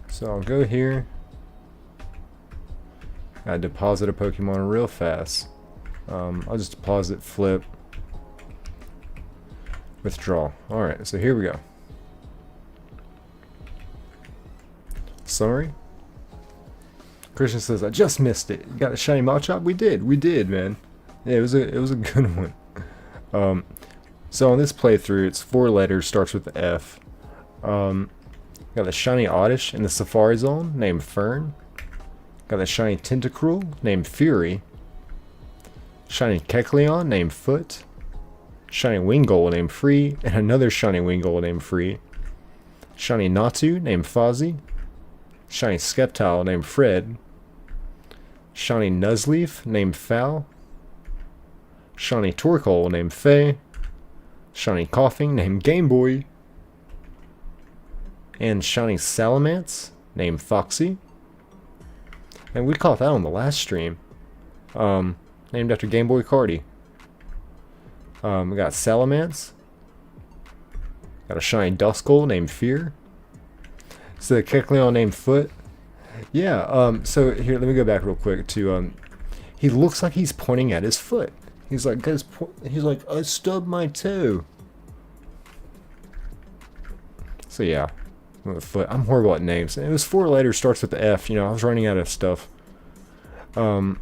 So I'll go here. I deposit a Pokemon real fast. I'll just deposit, flip, withdraw. Alright, so here we go. Summary. Christian says, I just missed it. You got a shiny Machop? We did, man. Yeah, it was a good one. So on this playthrough, it's 4 letters, starts with F. Got the shiny Oddish in the Safari Zone named Fern. Got the shiny Tentacruel named Fury. Shiny Kecleon named Foot. Shiny Wingull named Free. And another shiny Wingull named Free. Shiny Natu named Fozzie. Shiny Sceptile named Fred. Shiny Nuzleaf named Foul. Shiny Torkoal named Faye. Shiny Coughing named Game Boy. And shiny Salamence named Foxy. And we caught that on the last stream. Named after Game Boy Cardi. We got Salamence. Got a shiny Duskull named Fear. So the Kecleon named Foot. Yeah, so here, let me go back real quick to, he looks like he's pointing at his foot. He's like, I stubbed my toe. So yeah, Foot. I'm horrible at names. It was 4 letters, starts with the F. You know, I was running out of stuff. Yeah,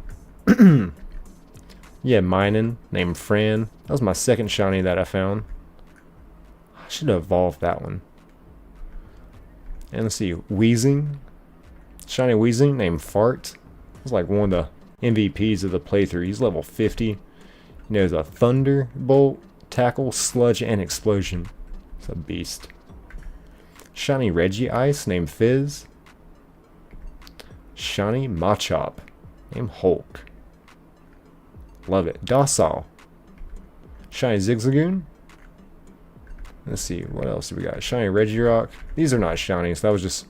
Minun, named Fran. That was my second shiny that I found. I should have evolved that one. And let's see, Wheezing. Shiny Wheezing named Fart. He's like one of the MVPs of the playthrough. He's level 50. He knows a Thunderbolt, Tackle, Sludge, and Explosion. It's a beast. Shiny Regice named Fizz. Shiny Machop named Hulk. Love it. Docile. Shiny Zigzagoon. Let's see, what else do we got? Shiny Regirock. These are not shinies. That was just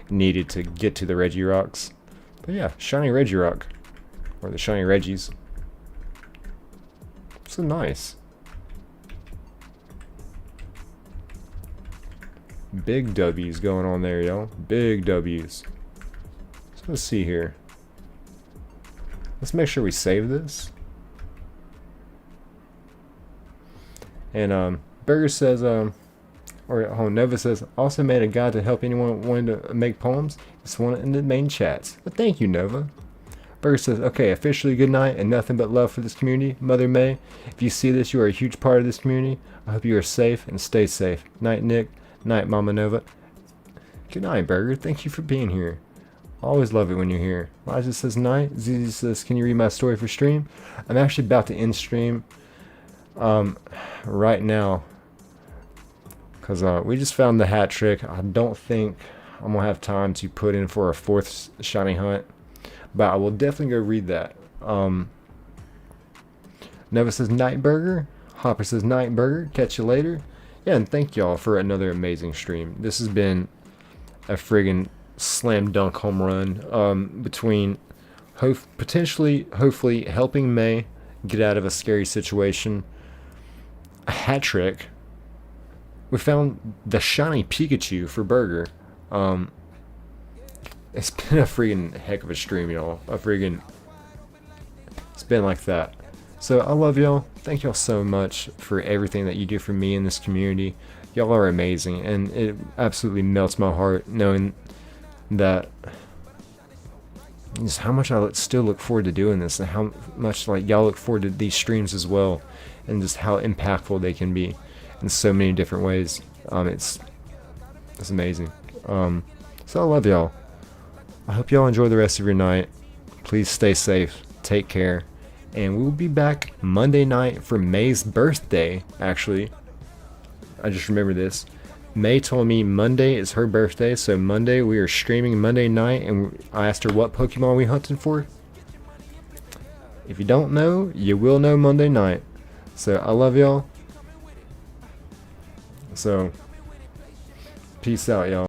needed to get to the Regirocks. But yeah, shiny Regirock. Or the shiny Regis. So nice. Big W's going on there, y'all. Big W's. So let's see here. Let's make sure we save this. And Burger says, Nova says, also made a guide to help anyone wanting to make poems. It's one in the main chats. But thank you, Nova. Burger says, okay, officially good night and nothing but love for this community. Mother May, if you see this, you are a huge part of this community. I hope you are safe and stay safe. Night, Nick. Night, Mama Nova. Good night, Burger. Thank you for being here. Always love it when you're here. Liza says night. Zizi says, can you read my story for stream? I'm actually about to end stream right now. Because we just found the hat trick. I don't think I'm going to have time to put in for a 4th shiny hunt. But I will definitely go read that. Nova says night, Burger. Hopper says night, Burger. Catch you later. Yeah, and thank y'all for another amazing stream. This has been a friggin' slam dunk home run between hopefully helping May get out of a scary situation, a hat trick. We found the shiny Pikachu for Burger. It's been a friggin' heck of a stream, y'all. It's been like that. So I love y'all. Thank y'all so much for everything that you do for me in this community. Y'all are amazing, and it absolutely melts my heart knowing that just how much I still look forward to doing this, and how much like y'all look forward to these streams as well, and just how impactful they can be in so many different ways. It's amazing. So I love y'all. I hope y'all enjoy the rest of your night. Please stay safe. Take care. And we will be back Monday night for May's birthday, actually. I just remembered this. May told me Monday is her birthday, so Monday we are streaming Monday night, and I asked her what Pokemon we hunted for. If you don't know, you will know Monday night. So I love y'all. So, peace out, y'all.